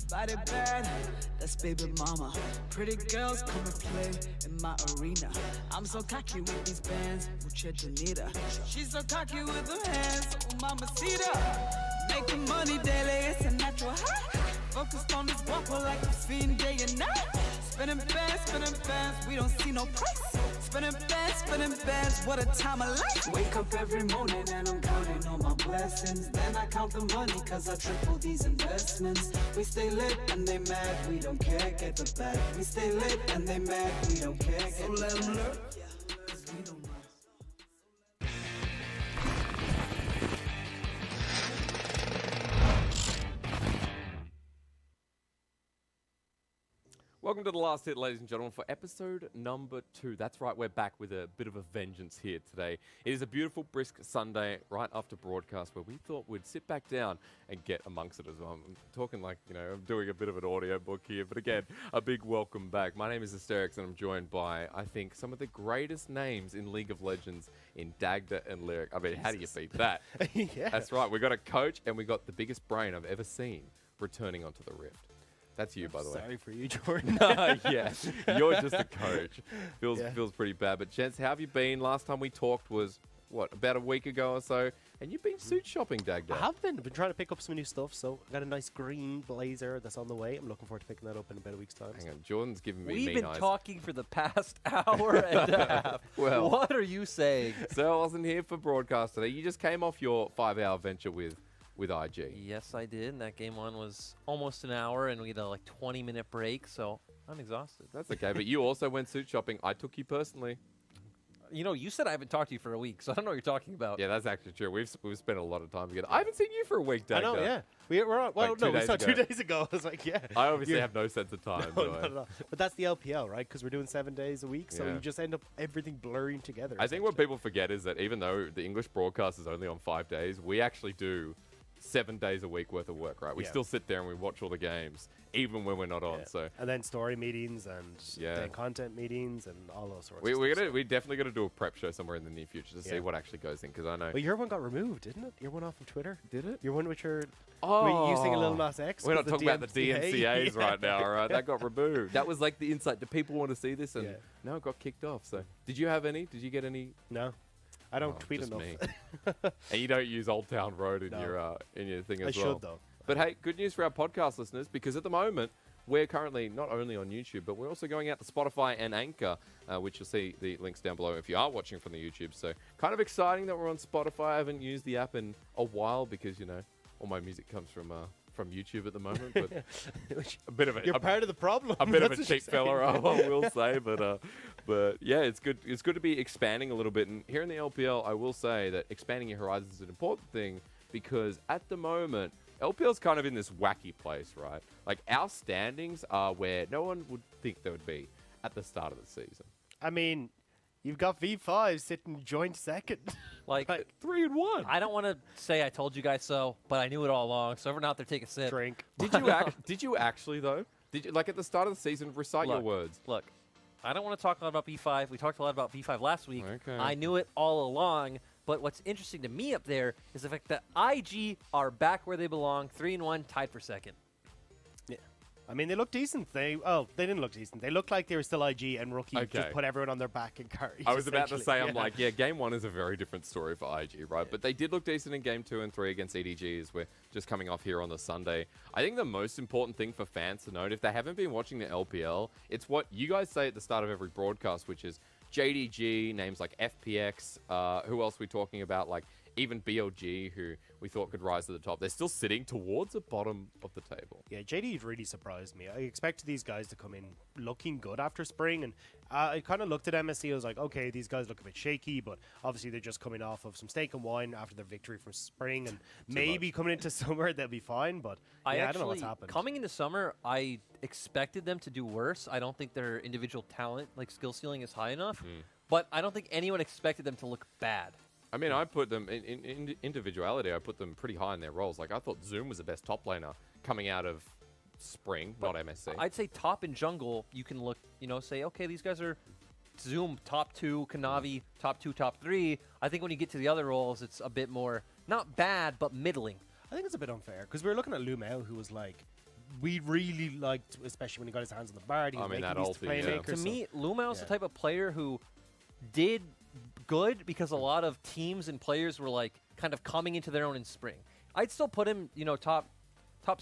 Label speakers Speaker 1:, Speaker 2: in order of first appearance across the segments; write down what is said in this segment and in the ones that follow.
Speaker 1: Body bad, that's baby mama. Pretty girls come and play in my arena. I'm so cocky with these bands, mucha Janita. She's so cocky with her hands, oh mamacita. Making money daily, it's a natural high. Focused on this guapo like a fiend day and night. Spinning bands, we don't see no price. Spinning bands, what a time of life. Wake up every morning and I'm counting all my blessings. Then I count the money cause I triple these investments. We stay lit and they mad, we don't care, get the bag. We stay lit and they mad, we don't care, so let them learn. Cause we don't know.
Speaker 2: Welcome to The Last Hit, ladies and gentlemen, for episode number 2. That's right, we're back with a bit of a vengeance here today. It is a beautiful, brisk Sunday right after broadcast where we thought we'd sit back down and get amongst it as well. I'm talking like, I'm doing a bit of an audio book here, but again, a big welcome back. My name is Hysterics and I'm joined by, I think, some of the greatest names in League of Legends in Dagda and Lyric. I mean, how do you beat that?
Speaker 3: Yeah.
Speaker 2: That's right, we got a coach and we got the biggest brain I've ever seen returning onto the Rift. That's you, by the way.
Speaker 3: Sorry for you, Jordan.
Speaker 2: Yeah, you're just a coach. Feels pretty bad. But Chance, how have you been? Last time we talked was, what, about a week ago or so? And you've been suit shopping, Dagda.
Speaker 3: I have been. I've been trying to pick up some new stuff, so I got a nice green blazer that's on the way. I'm looking forward to picking that up in about a week's time.
Speaker 2: Hang on, Jordan's giving me
Speaker 4: We've
Speaker 2: mean
Speaker 4: been
Speaker 2: eyes.
Speaker 4: talking for the past hour and a half.
Speaker 2: Well.
Speaker 4: What are you saying?
Speaker 2: So I wasn't here for broadcast today. You just came off your 5-hour venture with IG.
Speaker 4: Yes, I did. And that game one was almost an hour, and we had a 20-minute break, so I'm exhausted.
Speaker 2: That's okay, but you also went suit shopping. I took you personally.
Speaker 4: You said I haven't talked to you for a week, so I don't know what you're talking about.
Speaker 2: Yeah, that's actually true. We've spent a lot of time together. I haven't seen you for a week, Dagda.
Speaker 3: I know, yeah. We're on, well,
Speaker 2: Like
Speaker 3: no,
Speaker 2: 2
Speaker 3: we
Speaker 2: days
Speaker 3: saw
Speaker 2: ago.
Speaker 3: 2 days ago. I was like, yeah.
Speaker 2: I obviously have no sense of time,
Speaker 3: No,
Speaker 2: do I?
Speaker 3: not at all. But that's the LPL, right? Because we're doing 7 days a week, so
Speaker 2: Yeah.
Speaker 3: you just end up everything blurring together.
Speaker 2: I think what people forget is that even though the English broadcast is only on 5 days, we actually do 7 days a week worth of work, right? We
Speaker 3: Yeah.
Speaker 2: still sit there and we watch all the games, even when we're not on.
Speaker 3: Yeah.
Speaker 2: So
Speaker 3: And then story meetings and
Speaker 2: Yeah.
Speaker 3: then content meetings and all those sorts
Speaker 2: we
Speaker 3: of stuff.
Speaker 2: we definitely got to do a prep show somewhere in the near future to see
Speaker 3: Yeah.
Speaker 2: what actually goes in, because I know.
Speaker 3: Well, your one got removed, didn't it? Your one off of Twitter?
Speaker 2: Did it?
Speaker 3: Your one with your...
Speaker 2: Oh,
Speaker 3: Were you singing Lil Nas X?
Speaker 2: We're not
Speaker 3: 'Cause
Speaker 2: talking about the DMCAs
Speaker 3: Yeah.
Speaker 2: right now, all right? That got removed. That was like the insight. Do people want to see this? And
Speaker 3: Yeah.
Speaker 2: no, it got kicked off. So did you have any? Did you get any?
Speaker 3: No. I don't
Speaker 2: Oh,
Speaker 3: tweet
Speaker 2: just
Speaker 3: enough.
Speaker 2: me. And you don't use Old Town Road in
Speaker 3: No.
Speaker 2: your thing as
Speaker 3: I
Speaker 2: well.
Speaker 3: should, though.
Speaker 2: But hey, good news for our podcast listeners, because at the moment, we're currently not only on YouTube, but we're also going out to Spotify and Anchor, which you'll see the links down below if you are watching from the YouTube. So kind of exciting that we're on Spotify. I haven't used the app in a while because, all my music comes from YouTube at the moment. But a bit of a...
Speaker 3: You're part of the problem.
Speaker 2: a bit of a
Speaker 3: That's what
Speaker 2: cheap
Speaker 3: you're saying.
Speaker 2: fella, I will say, but yeah, it's good. It's good to be expanding a little bit. And here in the LPL, I will say that expanding your horizons is an important thing, because at the moment, LPL's kind of in this wacky place, right? Like, our standings are where no one would think they would be at the start of the season.
Speaker 3: I mean, you've got V5 sitting joint second.
Speaker 4: Like,
Speaker 2: 3-1.
Speaker 4: I don't want to say I told you guys so, but I knew it all along, so everyone out there take a sip.
Speaker 3: Drink.
Speaker 2: Did you actually though? Did you, like, at the start of the season, recite your words?
Speaker 4: Look, I don't want to talk a lot about B5. We talked a lot about B5 last week.
Speaker 2: Okay.
Speaker 4: I knew it all along, but what's interesting to me up there is the fact that IG are back where they belong, 3-1, tied for second.
Speaker 3: Yeah. I mean, they look decent. They didn't look decent. They looked like they were still IG and Rookie
Speaker 2: Okay.
Speaker 3: just put everyone on their back and carry.
Speaker 2: I was about to say, I'm
Speaker 3: Yeah.
Speaker 2: like, yeah, game 1 is a very different story for IG, right?
Speaker 3: Yeah.
Speaker 2: But they did look decent in game 2 and 3 against EDG, as we're just coming off here on the Sunday. I think the most important thing for fans to note, if they haven't been watching the LPL, it's what you guys say at the start of every broadcast, which is JDG, names like FPX, who else are we talking about? Like, even BLG, who we thought could rise to the top. They're still sitting towards the bottom of the table.
Speaker 3: Yeah, JD really surprised me. I expected these guys to come in looking good after spring, and I kind of looked at MSC. I was like, okay, these guys look a bit shaky, but obviously they're just coming off of some steak and wine after their victory from spring, and maybe coming into summer they'll be fine. But yeah, I don't know what's happened.
Speaker 4: Coming into summer, I expected them to do worse. I don't think their individual talent, like skill ceiling, is high enough. But I don't think anyone expected them to look bad.
Speaker 2: I mean, I put them in individuality. I put them pretty high in their roles. Like, I thought Zoom was the best top laner coming out of spring, not MSC.
Speaker 4: I'd say top and jungle, you can look, say, okay, these guys are Zoom top 2, Kanavi top 2, top 3. I think when you get to the other roles, it's a bit more, not bad, but middling.
Speaker 3: I think it's a bit unfair because we were looking at Lumel, who was like we really liked, especially when he got his hands on the bar. He was making
Speaker 2: that
Speaker 3: these
Speaker 2: ulti, yeah.
Speaker 3: playmakers.
Speaker 4: To me, Lumao's the
Speaker 3: yeah.
Speaker 4: type of player who did good because a lot of teams and players were like kind of coming into their own in spring. I'd still put him, top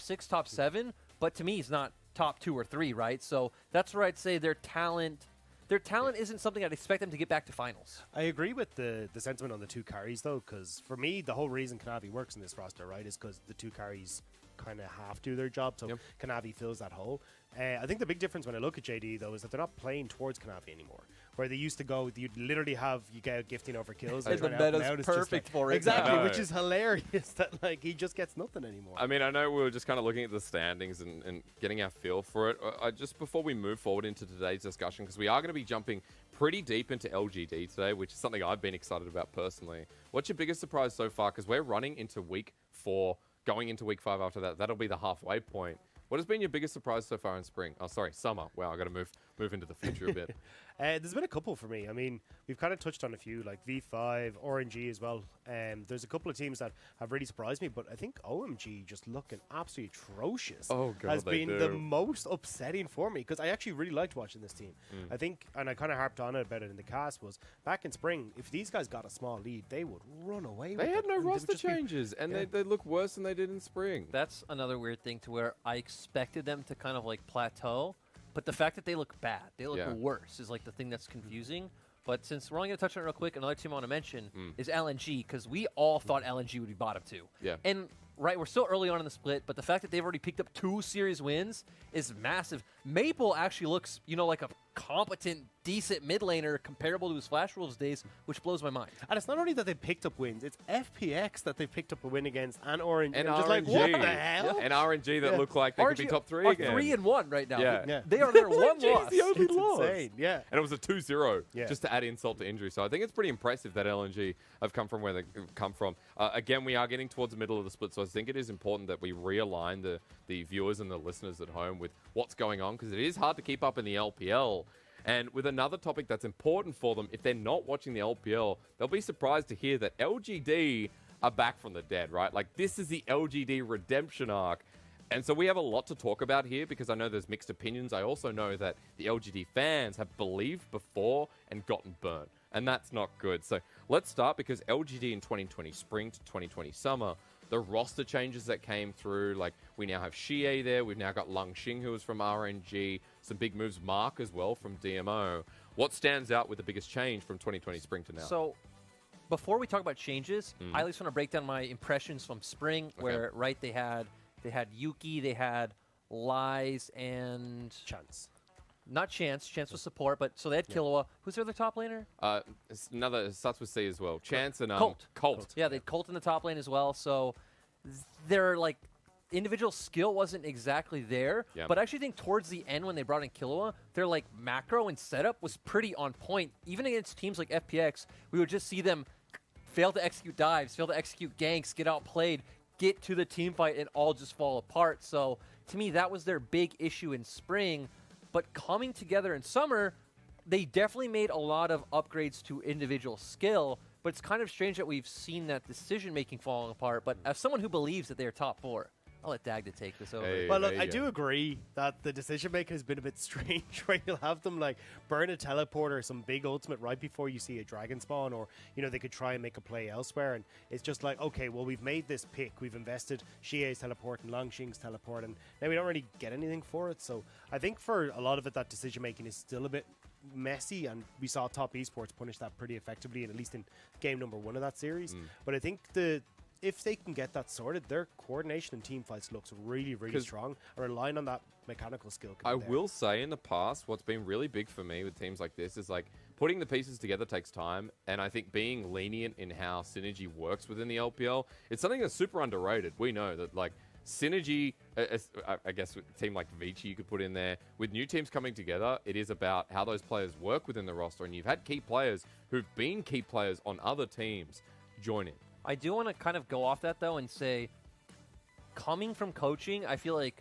Speaker 4: 6, top 7, but to me he's not top 2 or 3, right? So that's where I'd say their talent isn't something I'd expect them to get back to finals.
Speaker 3: I agree with the sentiment on the 2 carries, though, because for me, the whole reason Kanavi works in this roster, right, is because the 2 carries kind of half do their job, so Kanavi fills that hole. I think the big difference when I look at JD, though, is that they're not playing towards Kanavi anymore. Where they used to go, you'd literally you get gifting over kills.
Speaker 4: And the meta's perfect for it.
Speaker 3: Exactly, which is hilarious that he just gets nothing anymore.
Speaker 2: I mean, I know we were just kind of looking at the standings and getting our feel for it. Just before we move forward into today's discussion, because we are going to be jumping pretty deep into LGD today, which is something I've been excited about personally. What's your biggest surprise so far? Because we're running into week 4, going into week 5 after that. That'll be the halfway point. What has been your biggest surprise so far in spring? Oh, sorry, summer. Wow, I got to move into the future a bit.
Speaker 3: There's been a couple for me. I mean, we've kind of touched on a few, like V5, RNG as well. There's a couple of teams that have really surprised me, but I think OMG just looking absolutely atrocious has been the most upsetting for me, because I actually really liked watching this team. I think, and I kind of harped on about it in the cast, was back in spring, if these guys got a small lead, they would run away with it.
Speaker 2: They had no roster changes, and they look worse than they did in spring.
Speaker 4: That's another weird thing to where I expected them to kind of like plateau, but the fact that they look bad, they look worse, is like the thing that's confusing. But since we're only going to touch on it real quick, another team I want to mention is LNG, because we all thought LNG would be bottom 2.
Speaker 2: Yeah.
Speaker 4: And right, we're still early on in the split, but the fact that they've already picked up 2 series wins is massive. Maple actually looks, like a competent, decent mid laner comparable to his Flash Wolves days, which blows my mind.
Speaker 3: And it's not only that they picked up wins, it's FPX that they picked up a win against, and Orange.
Speaker 2: And
Speaker 3: I'm just
Speaker 2: RNG.
Speaker 3: like, what the hell?
Speaker 2: And RNG that look like they could be top 3
Speaker 4: are
Speaker 2: again.
Speaker 4: 3-1 right now.
Speaker 2: Yeah.
Speaker 4: They are their one
Speaker 2: LNG
Speaker 4: loss.
Speaker 2: is the only
Speaker 3: It's
Speaker 2: loss.
Speaker 3: insane, yeah.
Speaker 2: And it was a 2-0,
Speaker 3: Yeah.
Speaker 2: just to add insult to injury. So I think it's pretty impressive that LNG have come from where they've come from. Again, we are getting towards the middle of the split, so I think it is important that we realign the viewers and the listeners at home with what's going on, because it is hard to keep up in the LPL. And with another topic that's important for them, if they're not watching the LPL, they'll be surprised to hear that LGD are back from the dead, right? Like, this is the LGD redemption arc. And so we have a lot to talk about here, because I know there's mixed opinions. I also know that the LGD fans have believed before and gotten burnt. And that's not good. So let's start, because LGD in 2020 spring to 2020 summer, the roster changes that came through, like we now have Xie there, we've now got Lung Xing, who was from RNG, some big moves, Mark as well from DMO. What stands out with the biggest change from 2020 spring to now?
Speaker 4: So before we talk about changes, I at least want to break down my impressions from spring, where they had Yuki, they had Lies, and
Speaker 3: Chance.
Speaker 4: Not Chance. Chance was support, but so they had Killua. Who's their other top laner?
Speaker 2: It's another starts with C as well. Chance and
Speaker 4: Colt. Yeah, they had Colt in the top lane as well. So their like individual skill wasn't exactly there.
Speaker 2: Yeah.
Speaker 4: But I actually think towards the end when they brought in Killua, their like macro and setup was pretty on point. Even against teams like FPX, we would just see them fail to execute dives, fail to execute ganks, get outplayed, get to the team fight, and all just fall apart. So to me, that was their big issue in spring. But coming together in summer, they definitely made a lot of upgrades to individual skill, but it's kind of strange that we've seen that decision-making falling apart. But as someone who believes that they are top 4, I'll let Dagda take this over.
Speaker 2: Hey.
Speaker 3: Well, look, I do agree that the decision-making has been a bit strange, where you'll have them, like, burn a teleporter, some big ultimate right before you see a dragon spawn, or, they could try and make a play elsewhere, and it's just like, okay, well, we've made this pick, we've invested Xie's teleport and Longxing's teleport, and now we don't really get anything for it, so I think for a lot of it, that decision-making is still a bit messy, and we saw Top Esports punish that pretty effectively, and at least in game number 1 of that series, but I think if they can get that sorted, their coordination and team fights looks really, really strong. And relying on that mechanical skill.
Speaker 2: I will say, in the past, what's been really big for me with teams like this is like putting the pieces together takes time. And I think being lenient in how synergy works within the LPL, it's something that's super underrated. We know that like synergy, I guess with a team like Vici you could put in there, with new teams coming together, it is about how those players work within the roster. And you've had key players who've been key players on other teams join in.
Speaker 4: I do want to kind of go off that, though, and say, coming from coaching, I feel like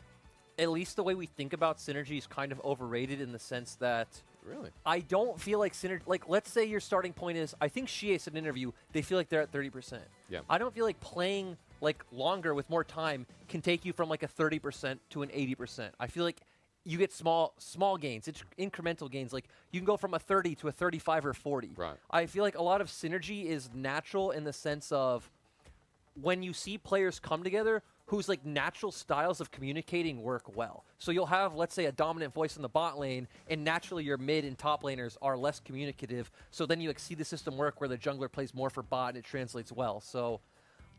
Speaker 4: at least the way we think about synergy is kind of overrated in the sense that
Speaker 2: Really?
Speaker 4: I don't feel like synergy. Like, let's say your starting point is, I think Xie said in an interview, they feel like they're at 30%.
Speaker 2: Yeah.
Speaker 4: I don't feel like playing like longer with more time can take you from like a 30% to an 80%. I feel like you get small gains. It's incremental gains. Like you can go from a 30 to a 35 or 40.
Speaker 2: Right.
Speaker 4: I feel like a lot of synergy is natural in the sense of when you see players come together whose like natural styles of communicating work well. So you'll have, let's say, a dominant voice in the bot lane, and naturally your mid and top laners are less communicative. So then you like see the system work where the jungler plays more for bot and it translates well. So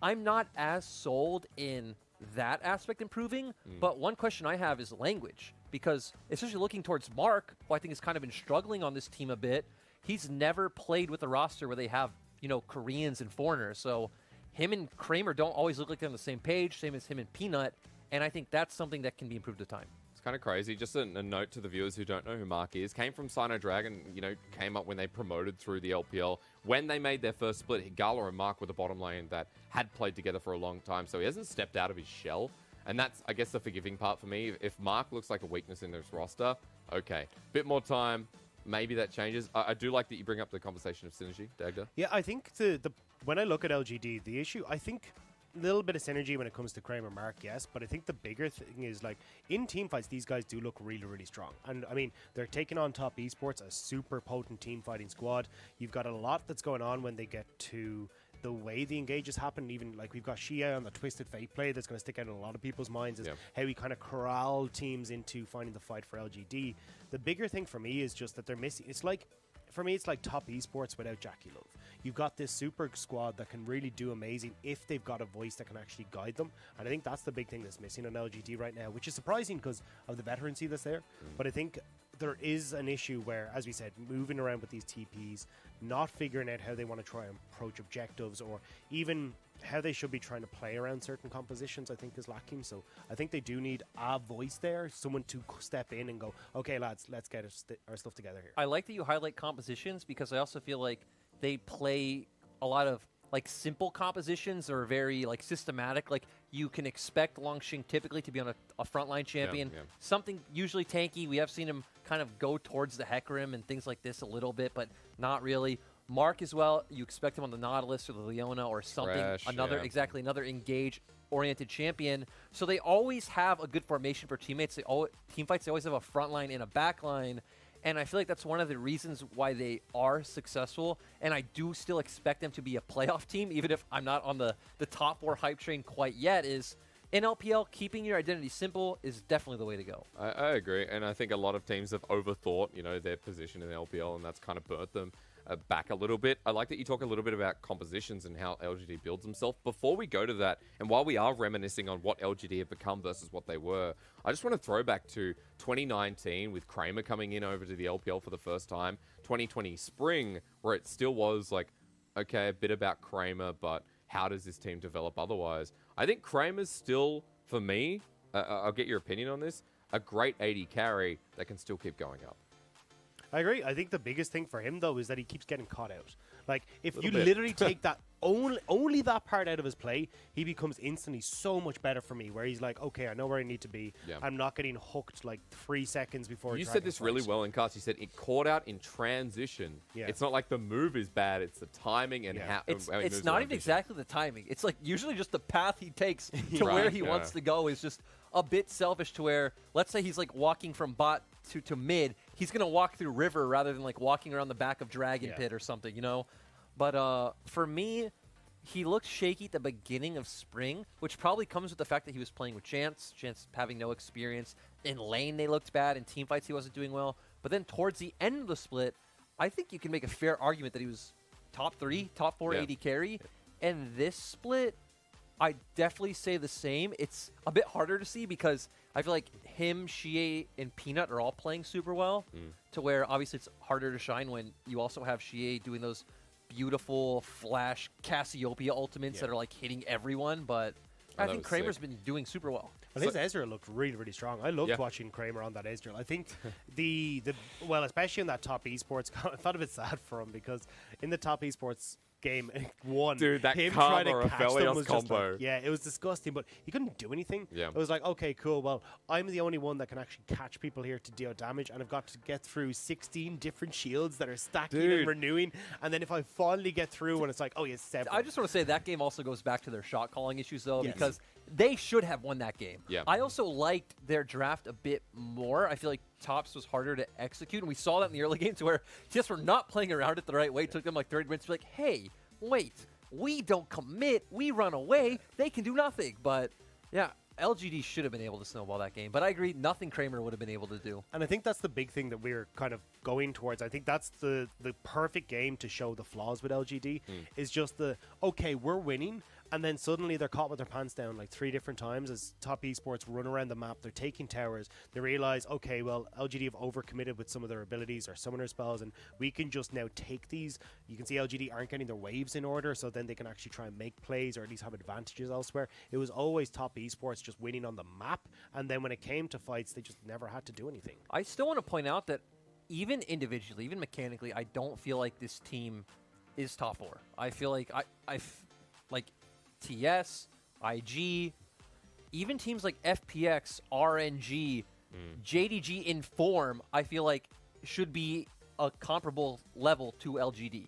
Speaker 4: I'm not as sold in that aspect improving, but one question I have is language, because especially looking towards Mark, who I think has kind of been struggling on this team a bit, he's never played with a roster where they have, you know, Koreans and foreigners. So him and Kramer don't always look like they're on the same page, same as him and Peanut, and I think that's something that can be improved with time.
Speaker 2: It's kind of crazy. Just a note to the viewers who don't know who Mark is. Came from Sino Dragon, you know, came up when they promoted through the LPL. When they made their first split, Gala and Mark were the bottom lane that had played together for a long time, so he hasn't stepped out of his shell. And that's, I guess, the forgiving part for me. If Mark looks like a weakness in this roster, okay. Bit more time, maybe that changes. I do like that you bring up the conversation of synergy, Dagda.
Speaker 3: Yeah, I think the when I look at LGD, the issue, I think a little bit of synergy when it comes to Kramer Mark, yes, but I think the bigger thing is, like, in team fights, these guys do look really, really strong. And, I mean, they're taking on top esports, a super potent team fighting squad. You've got a lot that's going on when they get to the way the engages happen. Even, like, we've got Shia on the Twisted Fate play that's going to stick out in a lot of people's minds is how we kind of corral teams into finding the fight for LGD. The bigger thing for me is just that they're missing. It's like, for me, it's like top esports without Jackie Love. You've got this super squad that can really do amazing if they've got a voice that can actually guide them. And I think that's the big thing that's missing on LGD right now, which is surprising because of the veterancy that's there. But I think there is an issue where, as we said, moving around with these TPs, not figuring out how they want to try and approach objectives, or even how they should be trying to play around certain compositions, I think is lacking. So I think they do need a voice there, someone to step in and go, okay, lads, let's get our stuff together here.
Speaker 4: I like that you highlight compositions, because I also feel like they play a lot of like simple compositions or very like systematic. Like you can expect Longxing typically to be on a frontline champion, something usually tanky. We have seen him kind of go towards the Hecarim and things like this a little bit, but not really. Mark as well, you expect him on the Nautilus or the Leona or something, another engage-oriented champion. So they always have a good formation for teammates. Team fights, they always have a front line and a back line. And I feel like that's one of the reasons why they are successful. And I do still expect them to be a playoff team, even if I'm not on the top 4 hype train quite yet, is in LPL, keeping your identity simple is definitely the way to go.
Speaker 2: I agree. And I think a lot of teams have overthought, you know, their position in LPL, and that's kind of burnt them back a little bit. I like that you talk a little bit about compositions and how LGD builds himself. Before we go to that, and while we are reminiscing on what LGD have become versus what they were, I just want to throw back to 2019 with Kramer coming in over to the LPL for the first time, 2020 spring, where it still was like, okay, a bit about Kramer, but how does this team develop otherwise? I think Kramer's still, for me, I'll get your opinion on this, a great 80 carry that can still keep going up.
Speaker 3: I agree. I think the biggest thing for him, though, is that he keeps getting caught out. Like, if you literally take that only that part out of his play, he becomes instantly so much better for me, where he's like, okay, I know where I need to be. I'm not getting hooked like 3 seconds before.
Speaker 2: You said this really well in cast. You said it caught out in transition. It's not like the move is bad. It's the timing and how
Speaker 4: it's not even exactly the timing. It's like usually just the path he takes to where he wants to go is just a bit selfish, to where, let's say he's like walking from bot to mid, he's going to walk through river rather than like walking around the back of Dragon Pit or something, you know? But for me, he looked shaky at the beginning of spring, which probably comes with the fact that he was playing with Chance having no experience. In lane, they looked bad. In team fights, he wasn't doing well. But then towards the end of the split, I think you can make a fair argument that he was top 3, top 4 AD carry. And this split, I definitely say the same. It's a bit harder to see because I feel like him, Shie, and Peanut are all playing super well, to where obviously it's harder to shine when you also have Shie doing those beautiful flash Cassiopeia ultimates that are like hitting everyone. But I think Kramer's been doing super well.
Speaker 3: Well, his Ezreal looked really, really strong. I loved watching Kramer on that Ezreal. I think well, especially in that top esports, I thought a bit sad for him because in the top esports game won.
Speaker 2: Dude, that
Speaker 3: him
Speaker 2: Karma
Speaker 3: trying to catch them
Speaker 2: Aphelios
Speaker 3: was just
Speaker 2: combo.
Speaker 3: like, yeah, it was disgusting, but he couldn't do anything.
Speaker 2: Yeah.
Speaker 3: It was like, okay, cool, well, I'm the only one that can actually catch people here to deal damage, and I've got to get through 16 different shields that are stacking
Speaker 2: Dude.
Speaker 3: and renewing, and then if I finally get through and it's like, oh, yeah, 7.
Speaker 4: I just want to say that game also goes back to their shot calling issues, though,
Speaker 3: Yes.
Speaker 4: because they should have won that game.
Speaker 2: Yeah.
Speaker 4: I also liked their draft a bit more. I feel like Tops was harder to execute, and we saw that in the early games where TES were not playing around it the right way. It took them like 30 minutes to be like, hey, wait, we don't commit, we run away, they can do nothing. But yeah, LGD should have been able to snowball that game. But I agree, nothing Kramer would have been able to do.
Speaker 3: And I think that's the big thing that we're kind of going towards. I think that's the perfect game to show the flaws with LGD is just okay, we're winning, and then suddenly they're caught with their pants down like 3 different times as top esports run around the map. They're taking towers. They realize, okay, well, LGD have overcommitted with some of their abilities or summoner spells, and we can just now take these. You can see LGD aren't getting their waves in order, so then they can actually try and make plays or at least have advantages elsewhere. It was always top esports just winning on the map, and then when it came to fights, they just never had to do anything.
Speaker 4: I still want to point out that even individually, even mechanically, I don't feel like this team is top 4. I feel like like TES, IG, even teams like FPX, RNG, JDG in form, I feel like should be a comparable level to LGD.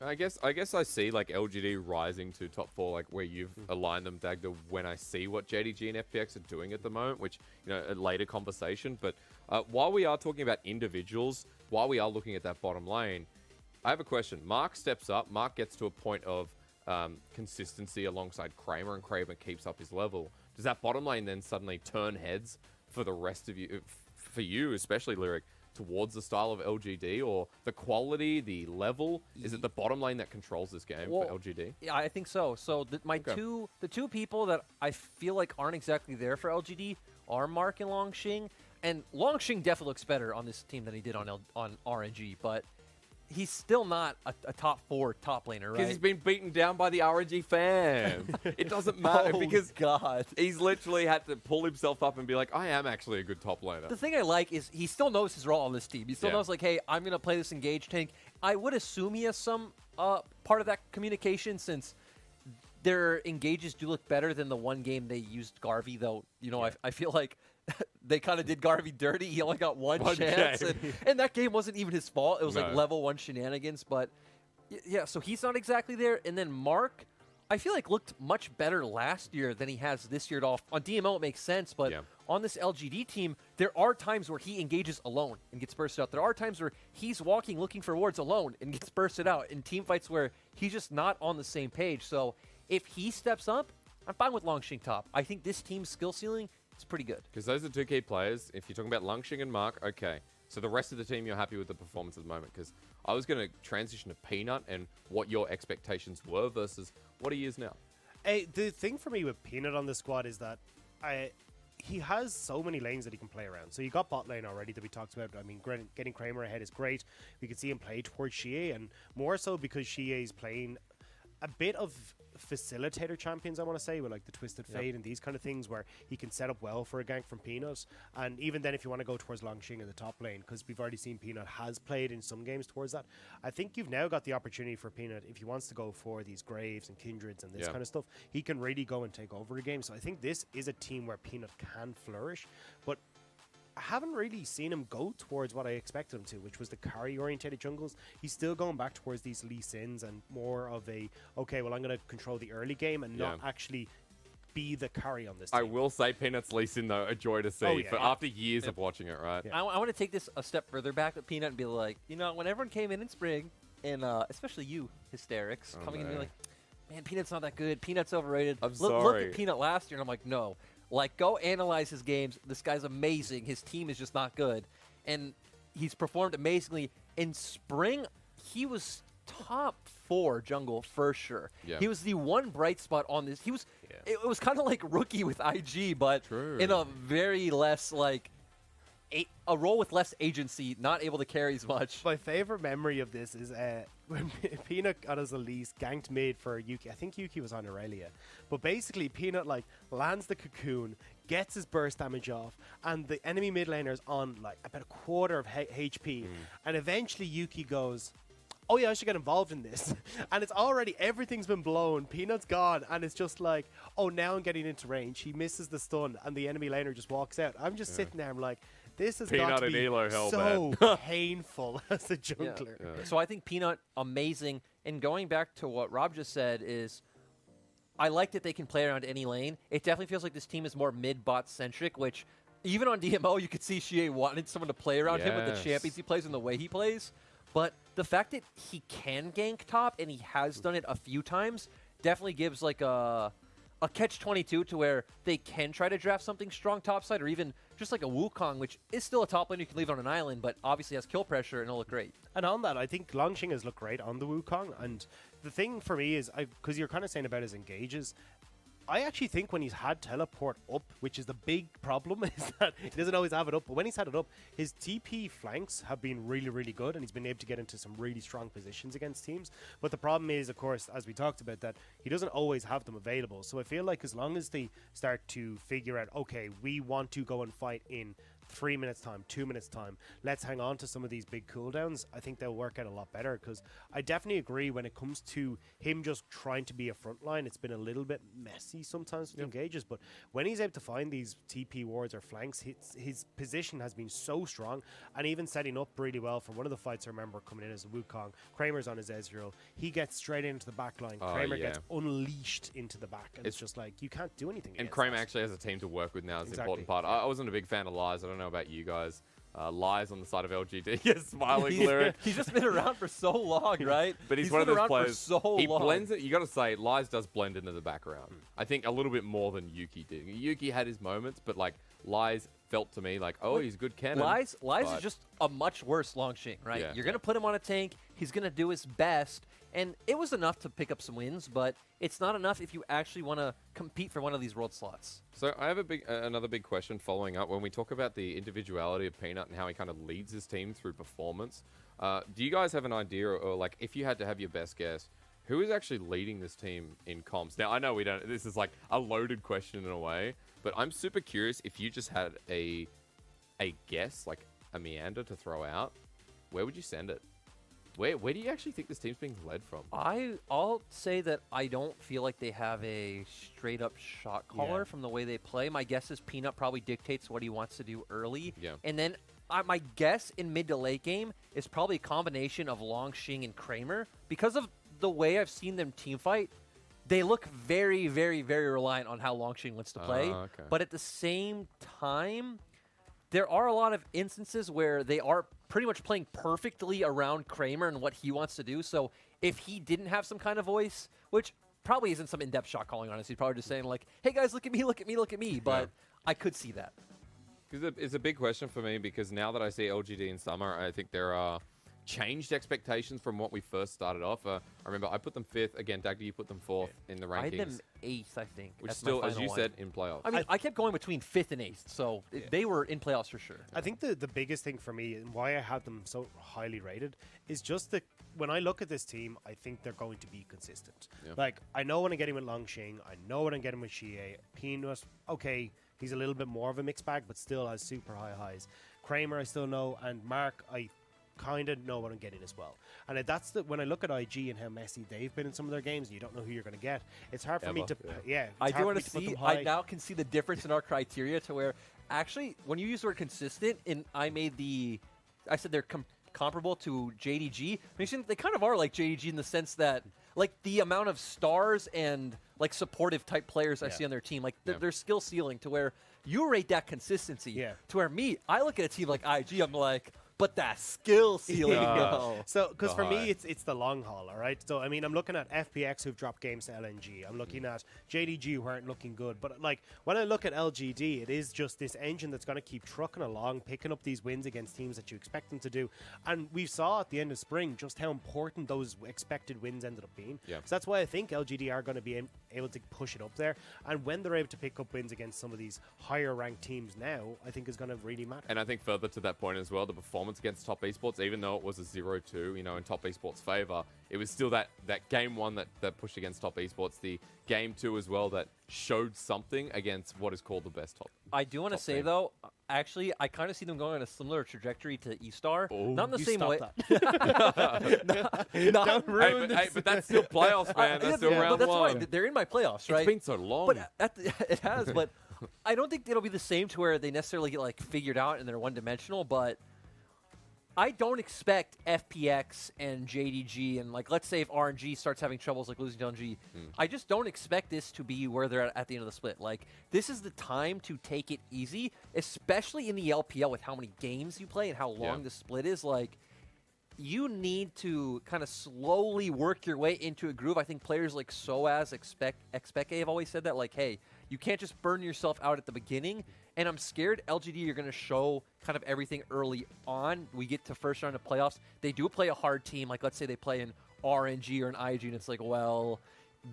Speaker 2: I guess I see like LGD rising to top 4, like where you've aligned them, Dagda, when I see what JDG and FPX are doing at the moment, which, you know, a later conversation. But while we are talking about individuals, while we are looking at that bottom lane, I have a question. Mark steps up. Mark gets to a point of consistency alongside Kramer, and Kramer keeps up his level. Does that bottom lane then suddenly turn heads for the rest of you, for you especially, Lyric, towards the style of LGD, or the quality, the level? Is it the bottom lane that controls this game for LGD?
Speaker 4: Yeah, I think so. So the two people that I feel like aren't exactly there for LGD are Mark and Longxing, and Longxing definitely looks better on this team than he did on RNG, but he's still not a top 4 top laner, right?
Speaker 2: Because he's been beaten down by the RNG fans. It doesn't matter because
Speaker 4: God,
Speaker 2: he's literally had to pull himself up and be like, I am actually a good top laner.
Speaker 4: the thing I like is he still knows his role on this team. He still
Speaker 2: Yeah.
Speaker 4: knows, like, hey, I'm going to play this engage tank. I would assume he has some part of that communication, since their engages do look better than the one game they used Garvey, though. You know, I feel like they kind of did Garvey dirty. He only got one chance,
Speaker 2: game.
Speaker 4: and that game wasn't even his fault. It was like
Speaker 2: No.
Speaker 4: level 1 shenanigans, but yeah, so he's not exactly there. And then Mark, I feel like looked much better last year than he has this year at all. On DMO, it makes sense, but
Speaker 2: Yeah.
Speaker 4: on this LGD team, there are times where he engages alone and gets bursted out. There are times where he's walking, looking for wards alone and gets bursted out in team fights where he's just not on the same page. So if he steps up, I'm fine with Longxing top. I think this team's skill ceiling is pretty good.
Speaker 2: Because those are 2 key players. If you're talking about Longxing and Mark, okay. So the rest of the team, you're happy with the performance at the moment. Because I was going to transition to Peanut and what your expectations were versus what he is now.
Speaker 3: The thing for me with Peanut on the squad is that he has so many lanes that he can play around. So you got bot lane already that we talked about. I mean, getting Kramer ahead is great. We can see him play towards Xie, and more so because Xie is playing a bit of facilitator champions, I want to say, with like the Twisted Fate and these kind of things, where he can set up well for a gank from Peanut. And even then, if you want to go towards Longxing in the top lane, because we've already seen Peanut has played in some games towards that, I think you've now got the opportunity for Peanut, if he wants to go for these Graves and Kindreds and this kind of stuff, he can really go and take over a game. So I think this is a team where Peanut can flourish, but I haven't really seen him go towards what I expected him to, which was the carry-orientated jungles. He's still going back towards these Lee Sins and more of a, okay, well, I'm going to control the early game and not actually be the carry on this team.
Speaker 2: I will say Peanut's Lee Sin, though, a joy to see. But after years of watching it, right?
Speaker 3: Yeah.
Speaker 4: I want to take this a step further back with Peanut and be like, you know, when everyone came in spring, and especially you, Hysterics, coming in and be like, man, Peanut's not that good. Peanut's overrated.
Speaker 2: I'm
Speaker 4: Look
Speaker 2: sorry.
Speaker 4: at Peanut last year, and I'm like, no. Like, go analyze his games. This guy's amazing. His team is just not good. And he's performed amazingly. In spring, he was top 4 jungle for sure.
Speaker 2: Yeah.
Speaker 4: He was the one bright spot on this. He was. It was kind of like Rookie with IG, but in a very less, like, a role with less agency, not able to carry as much.
Speaker 3: My favorite memory of this is when Peanut got his Elise ganked mid for Yuki. I think Yuki was on Aurelia. But basically, Peanut like lands the cocoon, gets his burst damage off, and the enemy mid laner's on like about a quarter of HP. And eventually Yuki goes, oh yeah, I should get involved in this. And it's already, everything's been blown. Peanut's gone. And it's just like, oh, now I'm getting into range. He misses the stun and the enemy laner just walks out. I'm just sitting there. I'm like, this has
Speaker 2: Peanut
Speaker 3: got to
Speaker 2: and
Speaker 3: be
Speaker 2: Elo
Speaker 3: so painful as a jungler.
Speaker 4: So I think Peanut, amazing. And going back to what Rob just said is, I like that they can play around any lane. It definitely feels like this team is more mid-bot centric, which even on DMO, you could see Shie wanted someone to play around him with the champions he plays and the way he plays. But the fact that he can gank top and he has done it a few times definitely gives like a catch-22 to where they can try to draft something strong topside, or even just like a Wukong, which is still a top lane you can leave on an island, but obviously has kill pressure and it'll look great.
Speaker 3: And on that, I think Longxing has looked great on the Wukong. And the thing for me is, because you're kind of saying about his engages, I actually think when he's had teleport up, which is the big problem, is that he doesn't always have it up. But when he's had it up, his TP flanks have been really, really good, and he's been able to get into some really strong positions against teams. But the problem is, of course, as we talked about, that he doesn't always have them available. So I feel like as long as they start to figure out, okay, we want to go and fight in 3 minutes time, 2 minutes time, let's hang on to some of these big cooldowns, I think they'll work out a lot better. Because I definitely agree when it comes to him just trying to be a frontline, it's been a little bit messy sometimes with engages, but when he's able to find these TP wards or flanks, his position has been so strong, and even setting up really well. For one of the fights I remember coming in as a Wukong, Kramer's on his Ezreal, he gets straight into the back line, Kramer gets unleashed into the back, and it's just like, you can't do anything.
Speaker 2: And Kramer actually has a team to work with now, is the important part. I wasn't a big fan of Lies. I don't know about you guys. Lies on the side of LGD. Yes, smiling lyric.
Speaker 4: He's just been around for so long, right?
Speaker 2: But he's one of those players.
Speaker 4: For so
Speaker 2: he
Speaker 4: long.
Speaker 2: blends it. You got to say, Lies does blend into the background. I think a little bit more than Yuki did. Yuki had his moments, but like Lies felt to me like, oh, he's a good cannon.
Speaker 4: Lies is just a much worse Longxing, right?
Speaker 2: Yeah.
Speaker 4: You're going to put him on a tank. He's going to do his best. And it was enough to pick up some wins, but it's not enough if you actually want to compete for one of these world slots.
Speaker 2: So I have another big question following up. When we talk about the individuality of Peanut and how he kind of leads his team through performance, do you guys have an idea, or like if you had to have your best guess, who is actually leading this team in comps? Now, I know we don't, this is like a loaded question in a way, but I'm super curious if you just had a guess, like a meander to throw out, where would you send it? Where do you actually think this team's being led from?
Speaker 4: I'll say that I don't feel like they have a straight-up shot caller from the way they play. My guess is Peanut probably dictates what he wants to do early.
Speaker 2: Yeah.
Speaker 4: And then my guess in mid to late game is probably a combination of Longxing and Kramer. Because of the way I've seen them team fight, they look very, very, very reliant on how Longxing wants to play.
Speaker 2: Okay.
Speaker 4: But at the same time, there are a lot of instances where they are pretty much playing perfectly around Kramer and what he wants to do. So if he didn't have some kind of voice, which probably isn't some in-depth shot calling, honestly, he's probably just saying like, hey guys, look at me, look at me, look at me. But I could see that.
Speaker 2: It's a big question for me, because now that I see LGD in summer, I think there are changed expectations from what we first started off. I remember I put them 5th. Again, Dagda, you put them 4th in the rankings.
Speaker 4: I had them 8th, I think.
Speaker 2: Which
Speaker 4: That's
Speaker 2: still,
Speaker 4: my
Speaker 2: as you
Speaker 4: final
Speaker 2: said,
Speaker 4: one.
Speaker 2: in playoffs.
Speaker 4: I mean, I kept going between 5th and 8th, so they were in playoffs for sure.
Speaker 3: I think the biggest thing for me and why I have them so highly rated is just that when I look at this team, I think they're going to be consistent.
Speaker 2: Yeah.
Speaker 3: Like, I know when I'm getting with Longxing, I know when I'm getting with Shie. Peanut, okay, he's a little bit more of a mixed bag, but still has super high highs. Kramer, I still know, and Mark, I kind of know what I'm getting as well. And that's when I look at IG and how messy they've been in some of their games, and you don't know who you're going to get. It's hard for me to,
Speaker 4: I do want to see. I now can see the difference in our criteria to where actually, when you use the word consistent, and I said they're comparable to JDG. They kind of are like JDG in the sense that, like, the amount of stars and like supportive type players I see on their team, like their skill ceiling, to where you rate that consistency.
Speaker 3: Yeah.
Speaker 4: To where I look at a team like IG, I'm like, but that skill ceiling.
Speaker 3: So, because for me, it's the long haul, all right? So, I mean, I'm looking at FPX who've dropped games to LNG. I'm looking at JDG who aren't looking good. But, like, when I look at LGD, it is just this engine that's going to keep trucking along, picking up these wins against teams that you expect them to do. And we saw at the end of spring just how important those expected wins ended up being.
Speaker 2: Yeah.
Speaker 3: So that's why I think LGD are going to be able to push it up there. And when they're able to pick up wins against some of these higher ranked teams now, I think is going to really matter.
Speaker 2: And I think further to that point as well, the performance against top esports, even though it was a 0-2, in top esports favor, it was still that game 1 that pushed against top esports, the game 2 as well that showed something against what is called the best top.
Speaker 4: I do want to say
Speaker 2: team.
Speaker 4: though, actually, I kind of see them going on a similar trajectory to E-Star.
Speaker 2: Oh.
Speaker 4: Not in the
Speaker 3: You
Speaker 4: same
Speaker 3: stop
Speaker 4: way.
Speaker 3: that.
Speaker 4: Not
Speaker 2: But that's still playoffs, man. That's still round
Speaker 4: but that's
Speaker 2: one.
Speaker 4: why they're in my playoffs, right?
Speaker 2: It's been so long.
Speaker 4: But it has, but I don't think it'll be the same to where they necessarily get like figured out and they're one-dimensional. But I don't expect FPX and JDG and like let's say if RNG starts having troubles like losing to LNG, I just don't expect this to be where they're at the end of the split. Like this is the time to take it easy, especially in the LPL with how many games you play and how long the split is. Like you need to kind of slowly work your way into a groove. I think players like Soaz, Expect have always said that, like, hey, you can't just burn yourself out at the beginning. And I'm scared LGD, you're going to show kind of everything early on. We get to first round of playoffs. They do play a hard team. Like, let's say they play an RNG or an IG, and it's like, well,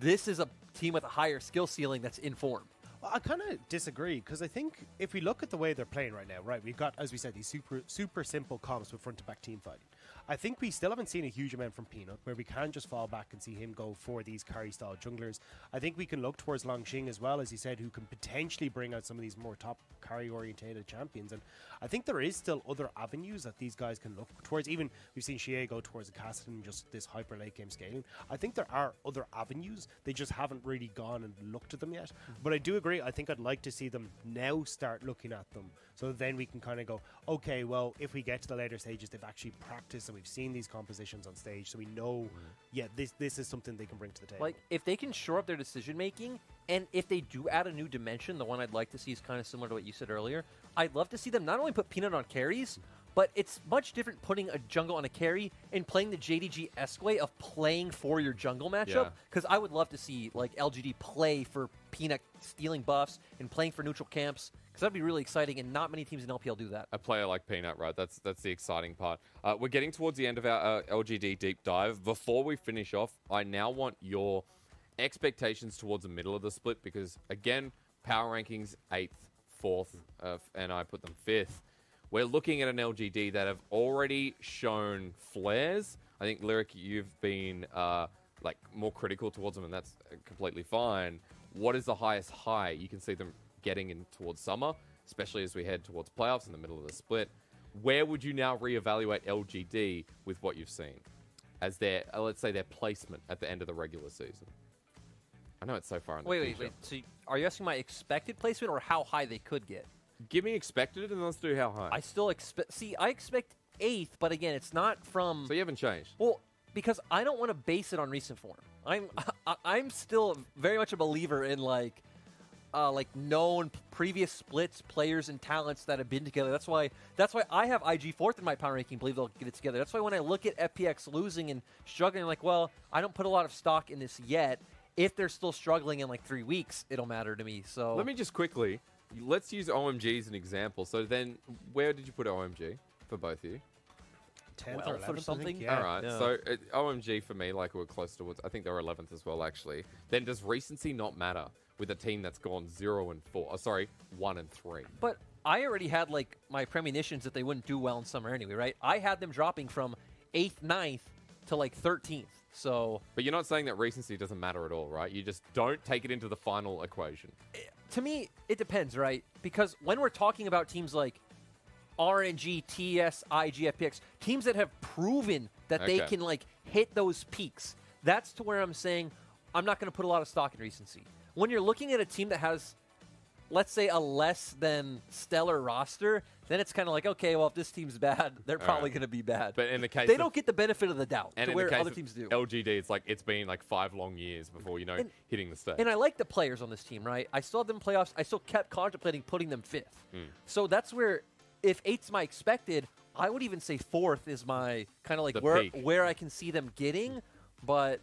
Speaker 4: this is a team with a higher skill ceiling that's in form.
Speaker 3: Well, I kind of disagree because I think if we look at the way they're playing right now, right, we've got, as we said, these super simple comps with front-to-back team fighting. I think we still haven't seen a huge amount from Peanut where we can just fall back and see him go for these carry-style junglers. I think we can look towards Longxing as well, as he said, who can potentially bring out some of these more top carry-orientated champions. And I think there is still other avenues that these guys can look towards. Even we've seen Shea go towards the Cassidy and just this hyper late game scaling. I think there are other avenues. They just haven't really gone and looked at them yet. But I do agree. I think I'd like to see them now start looking at them. So then we can kind of go, okay, well, if we get to the later stages, they've actually practiced and we've seen these compositions on stage. So we know, yeah, this is something they can bring to the table.
Speaker 4: Like, if they can shore up their decision-making, and if they do add a new dimension, the one I'd like to see is kind of similar to what you said earlier, I'd love to see them not only put Peanut on carries, but it's much different putting a jungle on a carry and playing the JDG-esque way of playing for your jungle matchup. Because I would love to see, like, LGD play for Peanut stealing buffs and playing for neutral camps. Because that'd be really exciting, and not many teams in LPL do that.
Speaker 2: A player like Peanut, right? That's the exciting part. We're getting towards the end of our LGD deep dive. Before we finish off, I now want your expectations towards the middle of the split because, again, power rankings 8th, 4th, and I put them 5th. We're looking at an LGD that have already shown flares. I think, Lyric, you've been like more critical towards them, and that's completely fine. What is the highest high you can see them getting in towards summer, especially as we head towards playoffs in the middle of the split? Where would you now reevaluate LGD with what you've seen as their, let's say, their placement at the end of the regular season? I know it's so far in the future.
Speaker 4: Wait. So are you asking my expected placement or how high they could get?
Speaker 2: Give me expected, and let's do how high.
Speaker 4: I still expect... See, I expect 8th, but again, it's not from...
Speaker 2: So you haven't changed?
Speaker 4: Well, because I don't want to base it on recent form. I'm still very much a believer in, like known previous splits, players, and talents that have been together. That's why I have IG 4th in my power ranking. Believe they'll get it together. That's why when I look at FPX losing and struggling, I'm like, well, I don't put a lot of stock in this yet. If they're still struggling in like 3 weeks, it'll matter to me. So
Speaker 2: let me just quickly, let's use OMG as an example. So then, where did you put OMG for both of you?
Speaker 3: 10th or
Speaker 4: 12th
Speaker 3: 11th,
Speaker 4: or something?
Speaker 3: Yeah.
Speaker 2: All right.
Speaker 4: Yeah.
Speaker 2: So OMG for me, like we're close towards, I think they were 11th as well, actually. Then does recency not matter with a team that's gone 0 and 4? Oh, sorry, 1 and 3.
Speaker 4: But I already had like my premonitions that they wouldn't do well in summer anyway, right? I had them dropping from 8th, 9th to like 13th. So,
Speaker 2: but you're not saying that recency doesn't matter at all, right? You just don't take it into the final equation.
Speaker 4: To me, it depends, right? Because when we're talking about teams like RNG, TES, IG, FPX, teams that have proven that they can like hit those peaks, that's to where I'm saying I'm not going to put a lot of stock in recency. When you're looking at a team that has, let's say, a less than stellar roster, then it's kind of like, okay, well, if this team's bad, they're probably going to be bad.
Speaker 2: But in the case
Speaker 4: they don't get the benefit of the doubt
Speaker 2: and
Speaker 4: to
Speaker 2: in
Speaker 4: where
Speaker 2: the case
Speaker 4: other
Speaker 2: of
Speaker 4: teams do.
Speaker 2: LGD, it's like it's been like 5 long years before, hitting the stage.
Speaker 4: And I like the players on this team, right? I still have them in playoffs. I still kept contemplating putting them 5th. So that's where, if 8th's my expected, I would even say 4th is my kind of like where I can see them getting. But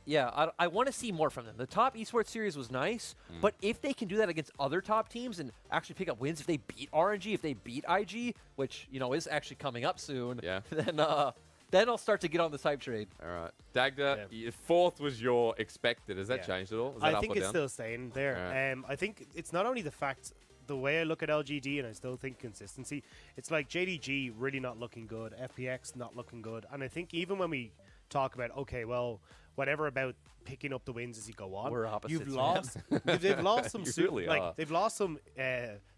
Speaker 4: yeah, I want to see more from them. The top esports series was nice, but if they can do that against other top teams and actually pick up wins, if they beat RNG, if they beat IG, which is actually coming up soon, then I'll start to get on this hype trade.
Speaker 2: All right, Dagda, 4th was your expected. Has that changed at all? Is that
Speaker 3: I
Speaker 2: up
Speaker 3: think
Speaker 2: or
Speaker 3: it's
Speaker 2: down?
Speaker 3: still staying there.
Speaker 2: Right.
Speaker 3: I think it's not only the fact, the way I look at LGD, and I still think consistency, it's like JDG really not looking good, FPX not looking good, and I think even when we talk about, okay, well, whatever about picking up the wins as you go on.
Speaker 4: We're opposites,
Speaker 3: You've
Speaker 4: man.
Speaker 3: lost. they've lost some
Speaker 2: You
Speaker 3: super,
Speaker 2: really
Speaker 3: like
Speaker 2: are.
Speaker 3: they've lost some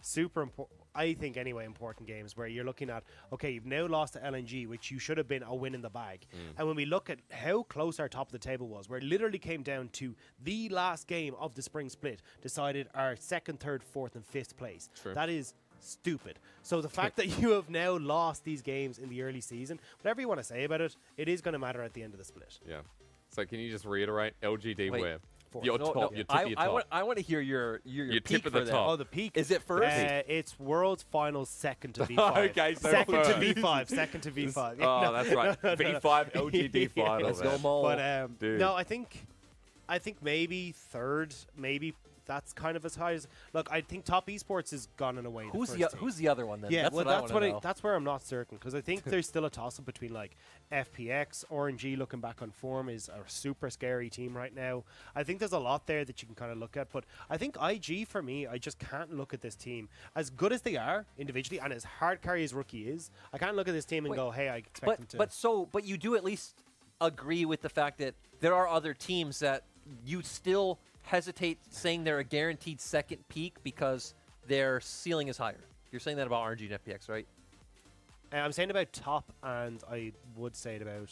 Speaker 3: super important. I think anyway, important games where you're looking at, okay, you've now lost to LNG, which you should have been a win in the bag. And when we look at how close our top of the table was, where it literally came down to the last game of the spring split, decided our second, third, fourth, and fifth place.
Speaker 2: True.
Speaker 3: That is stupid. So the fact that you have now lost these games in the early season, whatever you want to say about it, it is going to matter at the end of the split.
Speaker 2: Yeah. So can you just reiterate LGD
Speaker 4: Wait.
Speaker 2: where?
Speaker 3: Fourth.
Speaker 2: Your
Speaker 4: No,
Speaker 2: top,
Speaker 4: no,
Speaker 2: your tip of your top.
Speaker 4: I want to hear your
Speaker 2: Your
Speaker 4: peak
Speaker 2: tip of the
Speaker 4: for that.
Speaker 2: top.
Speaker 3: Oh, the peak.
Speaker 4: Is it first?
Speaker 3: It's World's Finals second to V5.
Speaker 2: Okay, so
Speaker 3: second to
Speaker 2: first.
Speaker 3: V5. Second to V5.
Speaker 2: Oh, that's right. V5 LGD
Speaker 3: Yeah.
Speaker 2: final.
Speaker 4: Let's go,
Speaker 2: man.
Speaker 4: Mo.
Speaker 3: But
Speaker 2: Dude.
Speaker 3: no, I think maybe third, maybe that's kind of as high as. Look, I think top esports is gone in a way.
Speaker 4: Who's
Speaker 3: the
Speaker 4: the
Speaker 3: first team.
Speaker 4: who's the other one then?
Speaker 3: Yeah,
Speaker 4: that's
Speaker 3: well,
Speaker 4: what I
Speaker 3: that's
Speaker 4: wanna know.
Speaker 3: that's where I'm not certain because I think there's still a toss up between like FPX, OMG. Looking back on form, is a super scary team right now. I think there's a lot there that you can kind of look at, but I think IG for me, I just can't look at this team as good as they are individually and as hard carry as Rookie is. I can't look at this team and
Speaker 4: Wait,
Speaker 3: go, hey, I expect them to.
Speaker 4: But you do at least agree with the fact that there are other teams that you still hesitate saying they're a guaranteed second peak because their ceiling is higher. You're saying that about RNG and FPX, right?
Speaker 3: I'm saying about top, and I would say it about.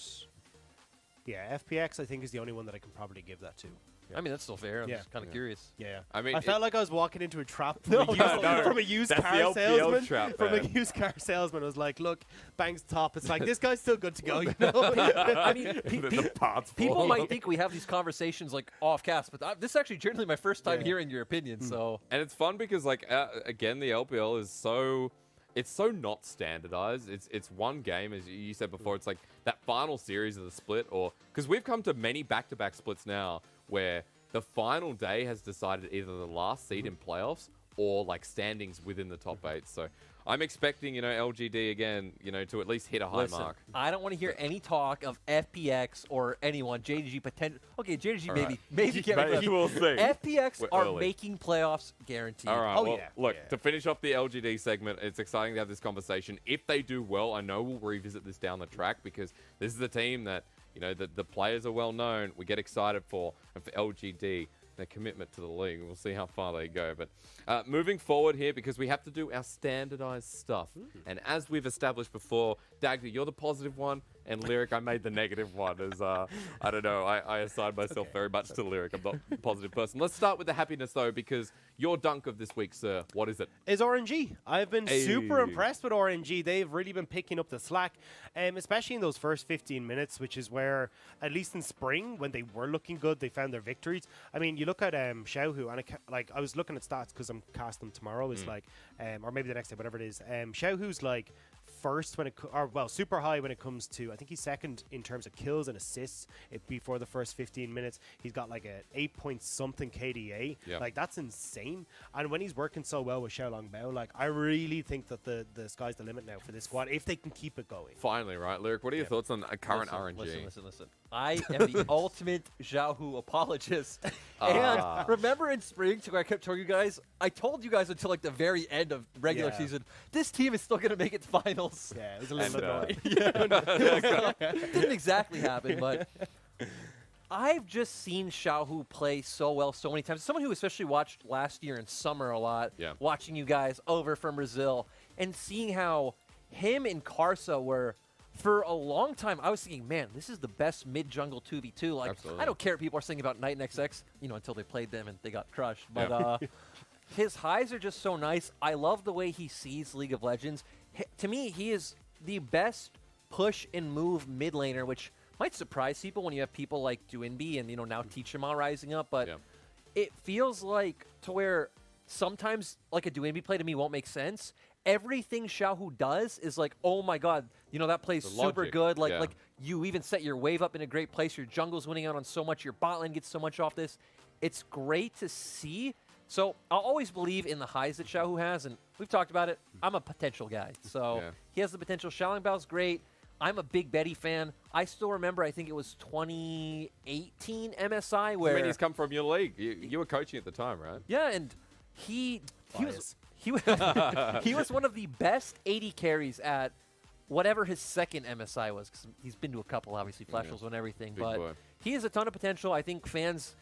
Speaker 3: Yeah, FPX I think is the only one that I can probably give that to.
Speaker 4: I mean, that's still fair. I'm
Speaker 3: Yeah.
Speaker 4: just kind of curious.
Speaker 3: Yeah,
Speaker 2: I mean,
Speaker 3: I felt like I was walking into a trap from, from a used
Speaker 2: That's
Speaker 3: car
Speaker 2: the LPL
Speaker 3: salesman.
Speaker 2: trap,
Speaker 3: From a
Speaker 2: man.
Speaker 3: used car salesman, I was like, "Look, Bang's top." It's like this guy's still good to go, you know.
Speaker 4: I mean,
Speaker 2: the parts
Speaker 4: people
Speaker 2: fall.
Speaker 4: might think we have these conversations like off cast, but this is actually generally my first time
Speaker 3: Yeah.
Speaker 4: hearing your opinion. So
Speaker 2: And it's fun because, like, again, the LPL is so. It's so not standardized. It's one game, as you said before. It's like that final series of the split, or because we've come to many back-to-back splits now where the final day has decided either the last seed in playoffs or like standings within the top 8. So I'm expecting, LGD again, to at least hit a high
Speaker 4: listen,
Speaker 2: mark.
Speaker 4: I don't want to hear any talk of FPX or anyone. JDG potential. Okay, JDG
Speaker 2: All
Speaker 4: maybe
Speaker 2: right.
Speaker 4: maybe can't make
Speaker 2: Maybe
Speaker 4: playoffs.
Speaker 2: we'll see.
Speaker 4: FPX
Speaker 2: We're
Speaker 4: are
Speaker 2: early.
Speaker 4: making playoffs guaranteed.
Speaker 2: All right.
Speaker 3: Oh,
Speaker 2: well,
Speaker 3: yeah.
Speaker 2: look,
Speaker 3: Yeah.
Speaker 2: to finish off the LGD segment, it's exciting to have this conversation. If they do well, I know we'll revisit this down the track because this is a team that, the players are well known. We get excited for, and for LGD, their commitment to the league. We'll see how far they go. But moving forward here, because we have to do our standardized stuff. And as we've established before, Dagda, you're the positive one, and Lyric, I made the negative one. As I don't know, I assign myself very much to Lyric. I'm not a positive person. Let's start with the happiness, though, because your dunk of this week, sir, what is it?
Speaker 3: Is RNG. I've been super
Speaker 2: Hey.
Speaker 3: impressed with RNG. They've really been picking up the slack, especially in those first 15 minutes, which is where, at least in spring, when they were looking good, they found their victories. I mean, you look at Xiaohu, and I was looking at stats because I'm casting them tomorrow. Is like, or maybe the next day, whatever it is. Xiaohu's like first when super high when it comes to, I think he's second in terms of kills and assists before the first 15 minutes. He's got like a 8 point something KDA.
Speaker 2: Yeah.
Speaker 3: Like that's insane. And when he's working so well with Xiaolong Bao, like I really think that the sky's the limit now for this squad if they can keep it going.
Speaker 2: Finally, right, Lyric? What are your thoughts on current RNG?
Speaker 4: Listen. I am the ultimate Xiaohu apologist.
Speaker 2: Ah.
Speaker 4: And remember in spring, where I kept telling you guys, I told you guys until like the very end of regular
Speaker 3: Yeah.
Speaker 4: season, this team is still going to make it to finals.
Speaker 3: Yeah, it was a little
Speaker 2: And,
Speaker 3: annoying.
Speaker 4: It didn't exactly happen, but I've just seen Xiaohu play so well so many times. Someone who especially watched last year in summer a lot,
Speaker 2: Yeah.
Speaker 4: watching you guys over from Brazil, and seeing how him and Karsa were, for a long time, I was thinking, man, this is the best mid-jungle 2v2. Like,
Speaker 2: Absolutely.
Speaker 4: I don't care what people are saying about Knight and XX, until they played them and they got crushed. But
Speaker 2: Yeah.
Speaker 4: his highs are just so nice. I love the way he sees League of Legends. To me, he is the best push and move mid laner, which might surprise people when you have people like Duinbi and now Teachama rising up. But
Speaker 2: Yeah.
Speaker 4: it feels like to where sometimes like a Duinbi play to me won't make sense. Everything Xiaohu does is like, oh my god, that plays
Speaker 2: The
Speaker 4: super
Speaker 2: logic,
Speaker 4: good. Like
Speaker 2: yeah.
Speaker 4: like you even set your wave up in a great place. Your jungle's winning out on so much. Your bot lane gets so much off this. It's great to see. So I'll always believe in the highs that Xiaohu has, and we've talked about it. I'm a potential guy, so
Speaker 2: Yeah.
Speaker 4: he has the potential. Xiaoling Bao's great. I'm a big Betty fan. I still remember, I think it was 2018 MSI where
Speaker 2: I mean, he's come from your league. You were coaching at the time, right?
Speaker 4: yeah, and he was
Speaker 3: Bias.
Speaker 4: he was he was one of the best 80 carries at whatever his second MSI was, because he's been to a couple, obviously, Flash Rules and everything.
Speaker 2: Big
Speaker 4: But
Speaker 2: boy.
Speaker 4: he has a ton of potential. I think fans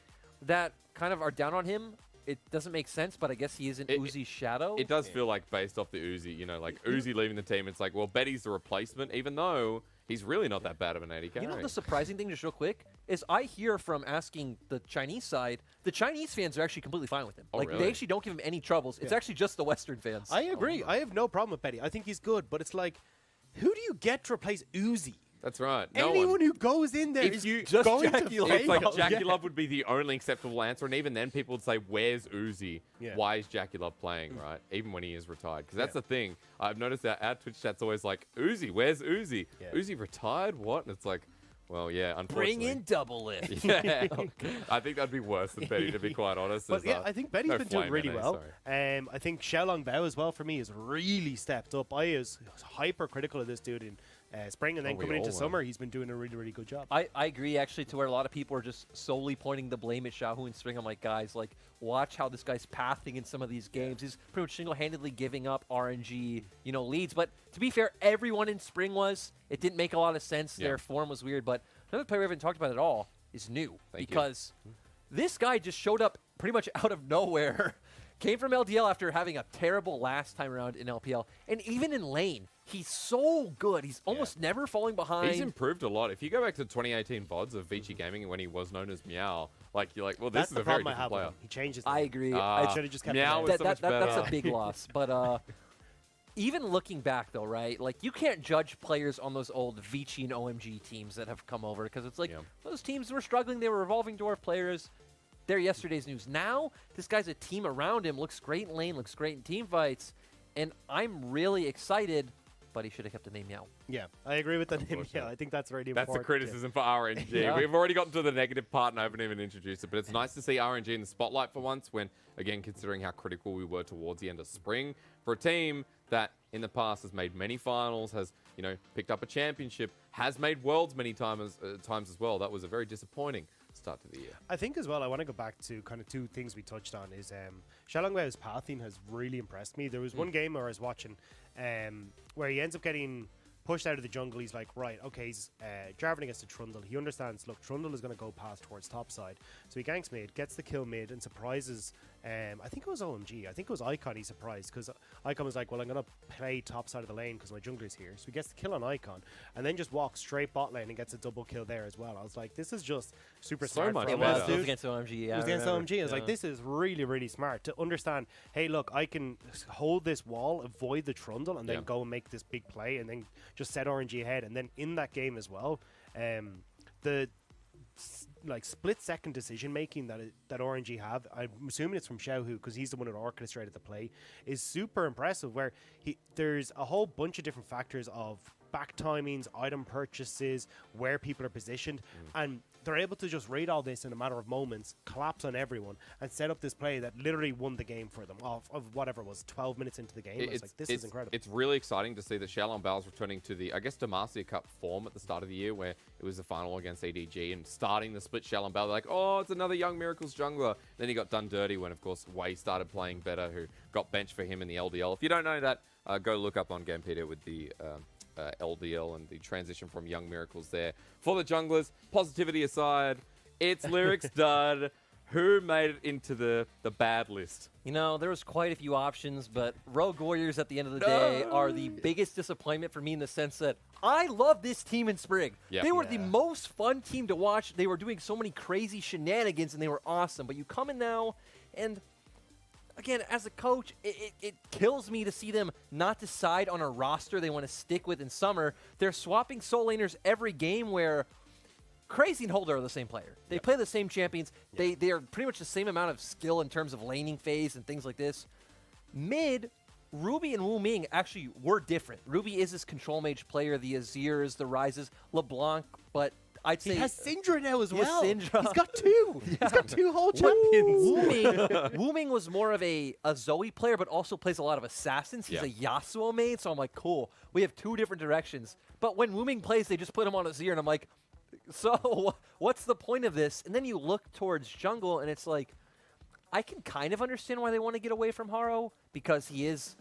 Speaker 4: that kind of are down on him, it doesn't make sense, but I guess he is an Uzi's shadow.
Speaker 2: It does feel like based off the Uzi, you know, like Uzi leaving the team, it's like, well, Betty's the replacement, even though he's really not that bad of an AD carry.
Speaker 4: You know the surprising thing, just real quick, is I hear from asking the Chinese side, the Chinese fans are actually completely fine with him.
Speaker 2: Oh,
Speaker 4: Like,
Speaker 2: really?
Speaker 4: they actually don't give him any troubles. It's actually just the Western fans.
Speaker 3: I agree. I have no problem with Betty. I think he's good, but it's like, who do you get to replace Uzi?
Speaker 2: That's right. No
Speaker 3: Anyone
Speaker 2: one.
Speaker 3: who goes in there
Speaker 2: If
Speaker 3: is
Speaker 2: you-
Speaker 4: Just
Speaker 3: going
Speaker 4: Jackie
Speaker 3: to
Speaker 4: Love.
Speaker 2: It's like
Speaker 3: fail.
Speaker 2: Jackie
Speaker 3: Yeah.
Speaker 2: Love would be the only acceptable answer, and even then people would say, where's Uzi?
Speaker 3: Yeah.
Speaker 2: Why is Jackie Love playing, right? Even when he is retired. Because that's the thing. I've noticed that our Twitch chat's always like, Uzi, where's Uzi?
Speaker 3: Yeah.
Speaker 2: Uzi retired? What? And it's like, well, yeah, unfortunately.
Speaker 4: Bring in double lift.
Speaker 2: Yeah. I think that'd be worse than Betty, to be quite honest.
Speaker 3: But
Speaker 2: There's,
Speaker 3: yeah, I think Betty's
Speaker 2: no
Speaker 3: been doing
Speaker 2: flame
Speaker 3: really
Speaker 2: in it,
Speaker 3: well.
Speaker 2: sorry.
Speaker 3: I think Xiaolong Bao as well for me has really stepped up. I was hyper critical of this dude in spring, and then
Speaker 2: Oh, we
Speaker 3: coming into
Speaker 2: all were.
Speaker 3: summer, he's been doing a really, really good job.
Speaker 4: I agree, actually, to where a lot of people are just solely pointing the blame at Xiaohu and Spring. I'm like, guys, like, watch how this guy's pathing in some of these games. He's pretty much single-handedly giving up RNG, leads. But to be fair, everyone in Spring was. It didn't make a lot of sense.
Speaker 2: Yeah.
Speaker 4: Their form was weird. But another player we haven't talked about at all is New.
Speaker 2: Thank you.
Speaker 4: Because this guy just showed up pretty much out of nowhere. Came from LDL after having a terrible last time around in LPL. And even in lane, he's so good. He's almost never falling behind.
Speaker 2: He's improved a lot. If you go back to 2018 VODs of Vici Gaming when he was known as Meow, like you're like, well, this
Speaker 3: That's
Speaker 2: is
Speaker 3: the
Speaker 2: a very
Speaker 3: problem I
Speaker 2: different
Speaker 3: have with
Speaker 2: player.
Speaker 3: him. He changes.
Speaker 4: I agree.
Speaker 2: Ah,
Speaker 3: should have just kept
Speaker 2: Meow
Speaker 3: him
Speaker 2: was
Speaker 3: there.
Speaker 2: so much
Speaker 4: that's
Speaker 2: better.
Speaker 4: a big loss. But even looking back, though, right? Like, you can't judge players on those old Vici and OMG teams that have come over because it's like those teams were struggling. They were revolving door players. They're yesterday's news. Now, this guy's a team around him. Looks great in lane, looks great in team fights. And I'm really excited, but he should have kept the name Meow.
Speaker 3: Yeah, I agree with the name.
Speaker 2: Unfortunately.
Speaker 3: Yeah, I think that's really
Speaker 2: That's the
Speaker 3: important.
Speaker 2: criticism for RNG.
Speaker 4: Yeah.
Speaker 2: We've already gotten to the negative part and I haven't even introduced it, but it's nice to see RNG in the spotlight for once when, again, considering how critical we were towards the end of spring for a team that in the past has made many finals, has, picked up a championship, has made worlds many times as well. That was a very disappointing start to the year.
Speaker 3: I think as well, I want to go back to kind of two things we touched on is Xiaolong Bao's pathing has really impressed me. There was one game where I was watching where he ends up getting pushed out of the jungle. He's like, right, okay, he's driving against the Trundle. He understands, look, Trundle is going to go past towards top side. So he ganks mid, gets the kill mid, and surprises, I think it was OMG. I think it was Icon he surprised, because Icon was like, well, I'm going to play top side of the lane because my jungler's here. So he gets the kill on Icon, and then just walks straight bot lane and gets a double kill there as well. I was like, this is just super
Speaker 2: So
Speaker 3: smart
Speaker 2: much
Speaker 3: for a
Speaker 2: better.
Speaker 3: West
Speaker 4: It
Speaker 3: dude.
Speaker 4: was against OMG. Yeah,
Speaker 3: It was
Speaker 4: I
Speaker 3: against
Speaker 4: remember.
Speaker 3: OMG. I was like,
Speaker 4: Yeah.
Speaker 3: this is really, really smart to understand, hey, look, I can hold this wall, avoid the Trundle, and then go and make this big play, and then just set RNG ahead. And then in that game as well, the split-second decision-making that RNG have, I'm assuming it's from Xiaohu because he's the one who orchestrated the play, is super impressive, where there's a whole bunch of different factors of back timings, item purchases, where people are positioned, and they're able to just read all this in a matter of moments, collapse on everyone, and set up this play that literally won the game for them of whatever it was, 12 minutes into the game. I was like, this is incredible.
Speaker 2: It's really exciting to see that Xiaolong Bao's returning to the, I guess, Demacia Cup form at the start of the year, where it was the final against EDG and starting the split Xiaolong Bao. They're like, oh, it's another Young Miracles jungler. Then he got done dirty when, of course, Wei started playing better, who got benched for him in the LDL. If you don't know that, go look up on Gamepedia with the LDL and the transition from Young Miracles there. For the junglers, positivity aside, it's Lyrics Dud. Who made it into the bad list?
Speaker 4: There was quite a few options, but Rogue Warriors at the end of the day are the biggest disappointment for me in the sense that I love this team in spring.
Speaker 2: Yep.
Speaker 4: They were the most fun team to watch. They were doing so many crazy shenanigans, and they were awesome. But you come in now, and again, as a coach, it kills me to see them not decide on a roster they want to stick with in summer. They're swapping soul laners every game where Crazy and Holder are the same player. They play the same champions. They are pretty much the same amount of skill in terms of laning phase and things like this. Mid, Ruby and Wu Ming actually were different. Ruby is this control mage player, the Azirs, the Rises, LeBlanc, but I'd say
Speaker 3: He has Syndra now as well.
Speaker 4: Syndra.
Speaker 3: He's got two. He's got two whole champions.
Speaker 4: Wu Ming was more of a Zoe player, but also plays a lot of assassins. He's a Yasuo main, so I'm like, cool. We have two different directions. But when Wu Ming plays, they just put him on Azir, and I'm like, so what's the point of this? And then you look towards jungle, and it's like, I can kind of understand why they want to get away from Haro, because he is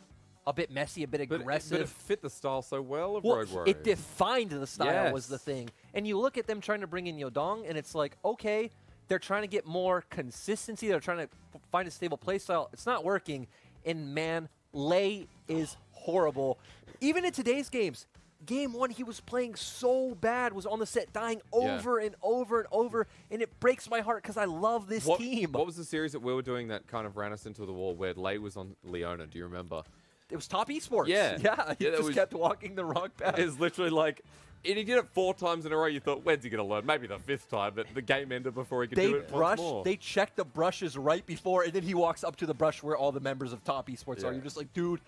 Speaker 4: a bit messy, a bit
Speaker 2: But
Speaker 4: aggressive.
Speaker 2: it fit the style so well of
Speaker 4: Well,
Speaker 2: Rogue Warriors.
Speaker 4: it defined the style was the
Speaker 2: Yes.
Speaker 4: thing. And you look at them trying to bring in Yodong, and it's like, okay, they're trying to get more consistency. They're trying to find a stable play style. It's not working. And, man, Lei is horrible. Even in today's games, Game 1, he was playing so bad, was on the set dying over and over and over, and it breaks my heart because I love this team.
Speaker 2: What was the series that we were doing that kind of ran us into the wall where Lei was on Leona? Do you remember?
Speaker 4: It was top esports.
Speaker 2: Yeah.
Speaker 4: Yeah, he
Speaker 2: Yeah, that
Speaker 4: just
Speaker 2: was-
Speaker 4: kept walking the wrong path.
Speaker 2: It's literally like, and he did it 4 times in a row. You thought, when's he going to learn? Maybe the 5th time, but the game ended before he could do it once more.
Speaker 4: They check the brushes right before, and then he walks up to the brush where all the members of top esports are.
Speaker 2: Yeah.
Speaker 4: You're just like, dude,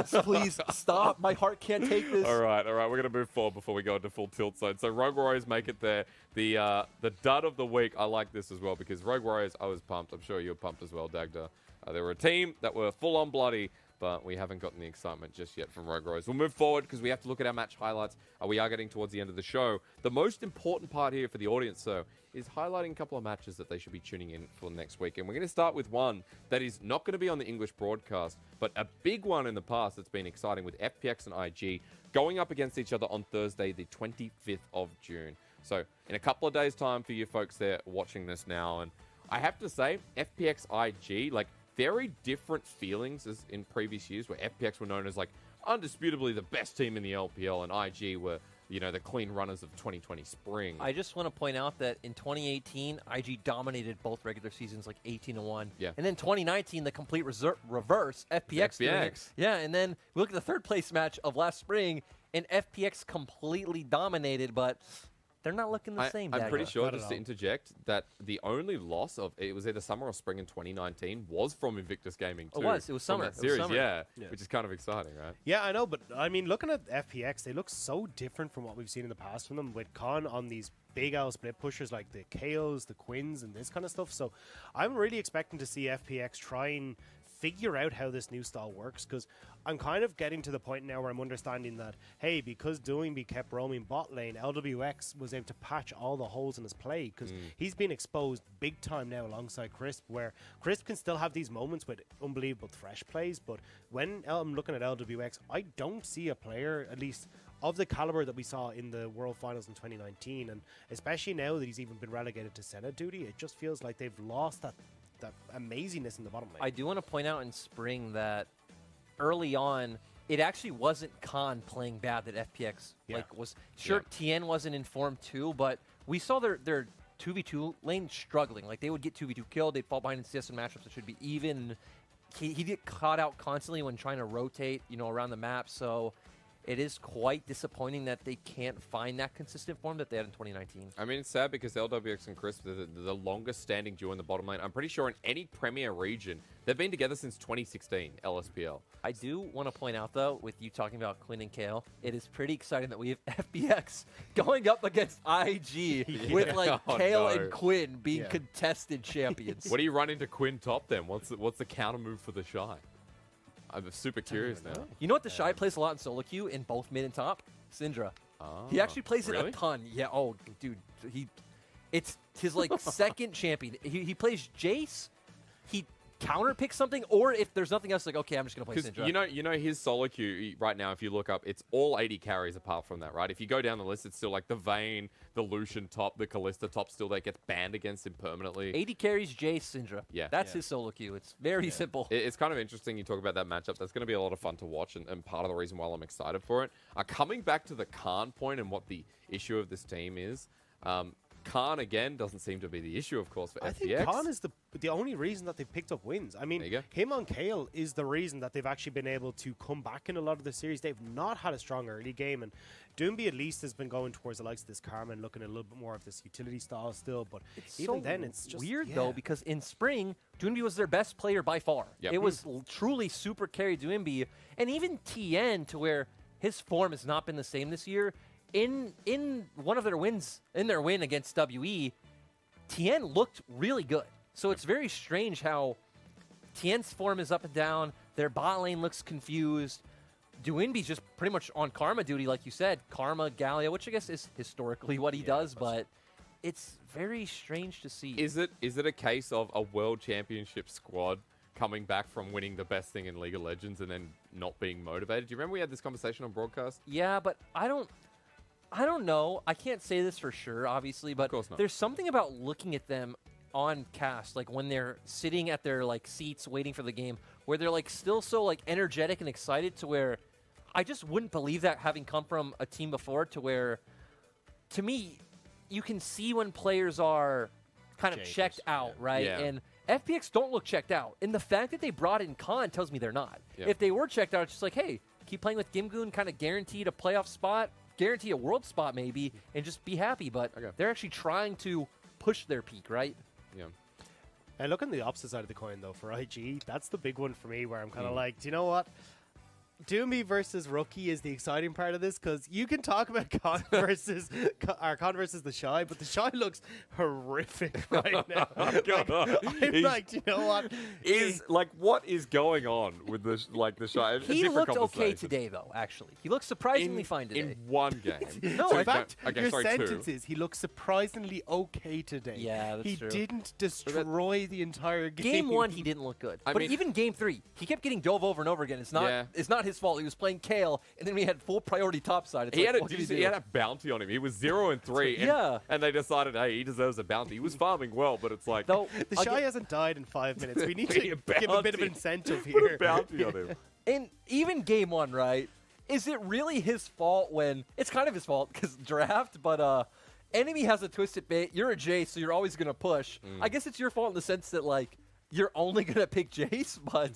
Speaker 4: please stop. My heart can't take this.
Speaker 2: All right. We're going to move forward before we go into full tilt zone. So Rogue Warriors make it there. The dud of the week, I like this as well because Rogue Warriors, I was pumped. I'm sure you were pumped as well, Dagda. They were a team that were full on bloody, but we haven't gotten the excitement just yet from Rogue Warriors. We'll move forward because we have to look at our match highlights. We are getting towards the end of the show. The most important part here for the audience, though, is highlighting a couple of matches that they should be tuning in for next week. And we're going to start with one that is not going to be on the English broadcast, but a big one in the past that's been exciting with FPX and IG going up against each other on Thursday, the 25th of June. So in a couple of days' time for you folks there watching this now. And I have to say, FPX IG, like, very different feelings as in previous years where FPX were known as like undisputably the best team in the LPL and IG were, you know, the clean runners of 2020 spring.
Speaker 4: I just want to point out that in 2018, IG dominated both regular seasons like 18-1.
Speaker 2: Yeah.
Speaker 4: And then 2019, the complete reverse, FPX. doing it.
Speaker 2: FPX.
Speaker 4: Yeah, and then we look at the third place match of last spring, and FPX completely dominated, but they're not looking the same.
Speaker 2: I'm pretty
Speaker 4: Dagger.
Speaker 2: sure,
Speaker 3: Not
Speaker 2: just
Speaker 3: at
Speaker 2: to
Speaker 3: all.
Speaker 2: interject, that the only loss of it was either summer or spring in 2019 was from Invictus Gaming too.
Speaker 4: It was
Speaker 2: from
Speaker 4: summer.
Speaker 2: that
Speaker 4: It was
Speaker 2: series,
Speaker 4: summer.
Speaker 2: yeah,
Speaker 3: Yeah.
Speaker 2: which is kind of exciting, right?
Speaker 3: Yeah, I know, but I mean, looking at FPX, they look so different from what we've seen in the past from them with Khan on these big L split pushers like the KOs, the Quins, and this kind of stuff. So I'm really expecting to see FPX try and figure out how this new style works because I'm kind of getting to the point now where I'm understanding that, hey, because Doingby kept roaming bot lane, LWX was able to patch all the holes in his play because he's been exposed big time now alongside Crisp, where Crisp can still have these moments with unbelievable thresh plays, but when I'm looking at LWX, I don't see a player, at least of the caliber that we saw in the World Finals in 2019, and especially now that he's even been relegated to Senate duty, it just feels like they've lost that amazingness in the bottom lane.
Speaker 4: I do want to point out in spring that early on, it actually wasn't Khan playing bad that FPX was. Sure, TN wasn't in form too, but we saw their 2v2 lane struggling. Like they would get 2v2 killed, they'd fall behind in CS and matchups that should be even. He get caught out constantly when trying to rotate, around the map. So it is quite disappointing that they can't find that consistent form that they had in 2019.
Speaker 2: I mean, it's sad because LWX and Crisp, they're the longest standing duo in the bottom lane. I'm pretty sure in any Premier region, they've been together since 2016, LSPL.
Speaker 4: I do want to point out, though, with you talking about Quinn and Kale, it is pretty exciting that we have FBX going up against IG with, like,
Speaker 2: Oh,
Speaker 4: Kale
Speaker 2: no.
Speaker 4: and Quinn being
Speaker 3: Yeah.
Speaker 4: contested champions.
Speaker 2: What do you run into Quinn top then? What's the counter move for the Shy? I'm super curious now.
Speaker 4: You know what the Shy plays a lot in solo queue in both mid and top? Syndra. He actually plays it
Speaker 2: really?
Speaker 4: a ton. Yeah, oh, dude. It's his, like, second champion. He plays Jace. He counter picks something, or if there's nothing else, like, okay, I'm just going to play
Speaker 2: Because
Speaker 4: Syndra.
Speaker 2: you know his solo queue right now, if you look up, it's all 80 carries apart from that, right? If you go down the list, it's still like the Vayne, the Lucian top, the Kalista top still that gets banned against him permanently.
Speaker 4: 80 carries, Jace, Syndra.
Speaker 2: Yeah.
Speaker 4: That's his solo queue. It's very simple.
Speaker 2: It's kind of interesting you talk about that matchup. That's going to be a lot of fun to watch, and part of the reason why I'm excited for it. Coming back to the Khan point and what the issue of this team is, Khan, again, doesn't seem to be the issue, of course, for
Speaker 3: I
Speaker 2: FPX.
Speaker 3: think Khan is the only reason that they've picked up wins. I mean,
Speaker 2: There you go.
Speaker 3: him on Kale is the reason that they've actually been able to come back in a lot of the series. They've not had a strong early game, and Doomby at least has been going towards the likes of this Karma and looking at a little bit more of this utility style still. But even then, it's just
Speaker 4: weird
Speaker 3: yeah.
Speaker 4: though, because in spring, Doomby was their best player by far.
Speaker 2: Yep.
Speaker 4: It was truly super carry Doomby, and even TN, to where his form has not been the same this year. In one of their wins, in their win against WE, TN looked really good. So it's very strange how TN's form is up and down. Their bot lane looks confused. Doinby's just pretty much on Karma duty, like you said. Karma, Gallia, which I guess is historically what he does, but it's very strange to see.
Speaker 2: Is it a case of a world championship squad coming back from winning the best thing in League of Legends and then not being motivated. Do you remember we had this conversation on broadcast?
Speaker 4: Yeah, but I don't know. I can't say this for sure, obviously, but
Speaker 2: Of course not.
Speaker 4: there's something about looking at them on cast, like when they're sitting at their like seats waiting for the game, where they're like still so like energetic and excited to where I just wouldn't believe that having come from a team before to where, to me, you can see when players are kind of
Speaker 3: Jaded,
Speaker 4: checked out, right?
Speaker 2: Yeah.
Speaker 4: And FPX don't look checked out. And the fact that they brought in Khan tells me they're not.
Speaker 2: Yeah.
Speaker 4: If they were checked out, it's just like, hey, keep playing with Gimgoon, kind of guaranteed a playoff spot, guarantee a world spot maybe, and just be happy. But
Speaker 2: Okay.
Speaker 4: they're actually trying to push their peak, right?
Speaker 2: Yeah.
Speaker 3: And look on the opposite side of the coin, though, for IG, that's the big one for me, where I'm kind of like, do you know what? Doomy versus Rookie is the exciting part of this, because you can talk about Con versus the Shy, but the Shy looks horrific right now.
Speaker 2: God.
Speaker 3: I'm
Speaker 2: He's-
Speaker 3: like, do you know what?
Speaker 2: What is going on with the Shy?
Speaker 4: He looked okay today, though, actually. He looked surprisingly fine today.
Speaker 2: In one game.
Speaker 4: No,
Speaker 3: So
Speaker 4: I-
Speaker 3: in fact,
Speaker 2: okay,
Speaker 3: your
Speaker 2: sorry,
Speaker 3: sentence
Speaker 2: two.
Speaker 3: is he looks surprisingly okay today.
Speaker 4: Yeah, that's
Speaker 3: he
Speaker 4: true.
Speaker 3: didn't destroy the entire game.
Speaker 4: Game 1, he didn't look good.
Speaker 2: I
Speaker 4: But
Speaker 2: mean-
Speaker 4: even Game 3, he kept getting dove over and over again. It's not
Speaker 2: Yeah.
Speaker 4: it's not his fault. He was playing Kale, and then we had full priority topside. It's
Speaker 2: He
Speaker 4: like,
Speaker 2: had,
Speaker 4: what did he do?
Speaker 2: he had a bounty on him. He was 0-3. And,
Speaker 4: Yeah.
Speaker 2: and they decided, hey, he deserves a bounty. He was farming well, but it's like,
Speaker 4: Though,
Speaker 3: The
Speaker 4: I'll
Speaker 3: Shy
Speaker 4: get-
Speaker 3: hasn't died in 5 minutes. We need
Speaker 2: Put
Speaker 3: to
Speaker 2: a
Speaker 3: give a bit of
Speaker 2: bounty.
Speaker 3: incentive
Speaker 2: put a
Speaker 3: here.
Speaker 2: bounty on him.
Speaker 4: and even Game 1, right? Is it really his fault when it's kind of his fault because draft, but enemy has a twisted bait. You're a Jace, so you're always gonna push. I guess it's your fault in the sense that like you're only gonna pick Jace, but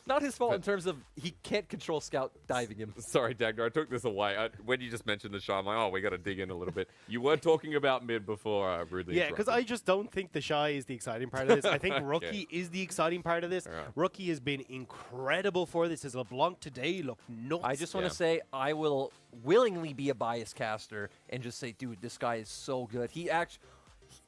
Speaker 4: not his fault in terms of he can't control Scout diving him.
Speaker 2: Sorry, Dagner, I took this away. When you just mentioned the Shy, I'm like, oh, we got to dig in a little bit. You were talking about mid before I rudely
Speaker 3: Yeah, because I
Speaker 2: interrupted.
Speaker 3: just don't think the Shy is the exciting part of this. I think
Speaker 2: Okay.
Speaker 3: Rookie is the exciting part of this.
Speaker 2: Alright.
Speaker 3: Rookie has been incredible for this. His LeBlanc today looked nuts.
Speaker 4: I just want to
Speaker 2: Yeah.
Speaker 4: say I will willingly be a bias caster and just say, dude, this guy is so good. He actually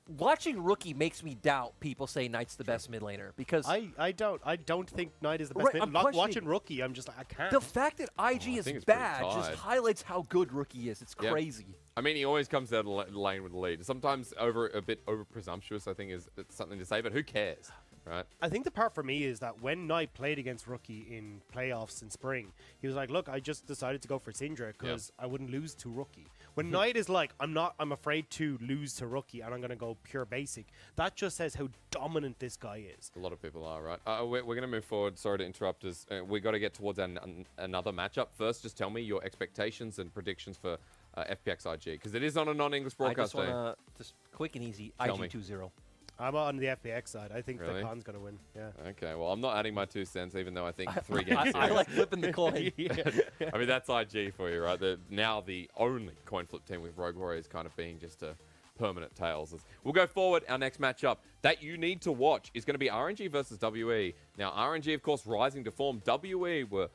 Speaker 4: watching Rookie makes me doubt people say Knight's the best mid laner because
Speaker 3: I don't think Knight is the best.
Speaker 4: Right,
Speaker 3: mid.
Speaker 4: I'm
Speaker 3: Not
Speaker 4: questioning-
Speaker 3: watching Rookie, I'm just like, I can't.
Speaker 4: the fact that IG
Speaker 2: I
Speaker 4: is
Speaker 2: think it's pretty
Speaker 4: bad just
Speaker 2: tied.
Speaker 4: highlights how good Rookie is. It's
Speaker 2: Yeah.
Speaker 4: crazy.
Speaker 2: I mean, he always comes out of the lane with the lead. Sometimes a bit over presumptuous, I think, is something to say, but who cares, right?
Speaker 3: I think the part for me is that when Knight played against Rookie in playoffs in spring, he was like, look, I just decided to go for Syndra because I wouldn't lose to Rookie. When Knight is like, I'm afraid to lose to Rookie and I'm going to go pure basic, that just says how dominant this guy is.
Speaker 2: A lot of people are, right? We're going to move forward. Sorry to interrupt us. We got to get towards another matchup. First, just tell me your expectations and predictions for FPX IG, because it is on a non-English
Speaker 4: I just
Speaker 2: broadcast
Speaker 4: want
Speaker 2: day.
Speaker 4: to just quick and easy.
Speaker 2: Tell
Speaker 4: IG
Speaker 2: me.
Speaker 4: 2-0.
Speaker 3: I'm on the FPX side. I think
Speaker 2: Really?
Speaker 3: the Khan's going to win. Yeah.
Speaker 2: Okay, well, I'm not adding my 2 cents, even though I think 3 games
Speaker 4: I
Speaker 2: series.
Speaker 4: like flipping the coin.
Speaker 2: I mean, that's IG for you, right? Now the only coin flip team with Rogue Warriors kind of being just a permanent tails. We'll go forward. Our next matchup that you need to watch is going to be RNG versus WE. Now, RNG, of course, rising to form. WE were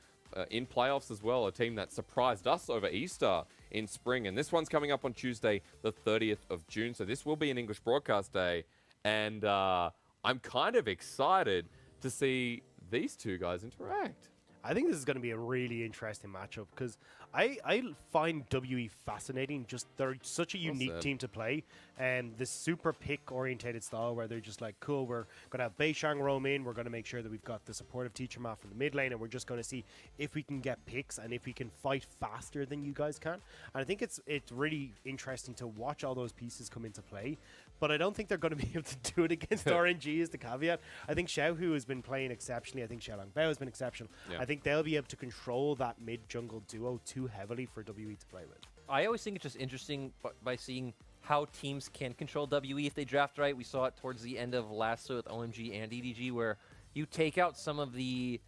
Speaker 2: in playoffs as well, a team that surprised us over Easter in spring. And this one's coming up on Tuesday, the 30th of June. So this will be an English broadcast day. And I'm kind of excited to see these two guys interact.
Speaker 3: I think this is going to be a really interesting matchup because I find WE fascinating. Just they're such a unique
Speaker 2: said.
Speaker 3: team to play, and this super pick orientated style where they're just like, cool, we're going to have Beishang roam in. We're going to make sure that we've got the supportive teacher map from the mid lane, and we're just going to see if we can get picks and if we can fight faster than you guys can. And I think it's really interesting to watch all those pieces come into play. But I don't think they're going to be able to do it against RNG is the caveat. I think Xiaohu has been playing exceptionally. I think Xiaolong Bao has been exceptional.
Speaker 2: Yeah.
Speaker 3: I think they'll be able to control that mid-jungle duo too heavily for WE to play with.
Speaker 4: I always think it's just interesting by seeing how teams can control WE if they draft right. We saw it towards the end of last season with OMG and EDG where you take out some of the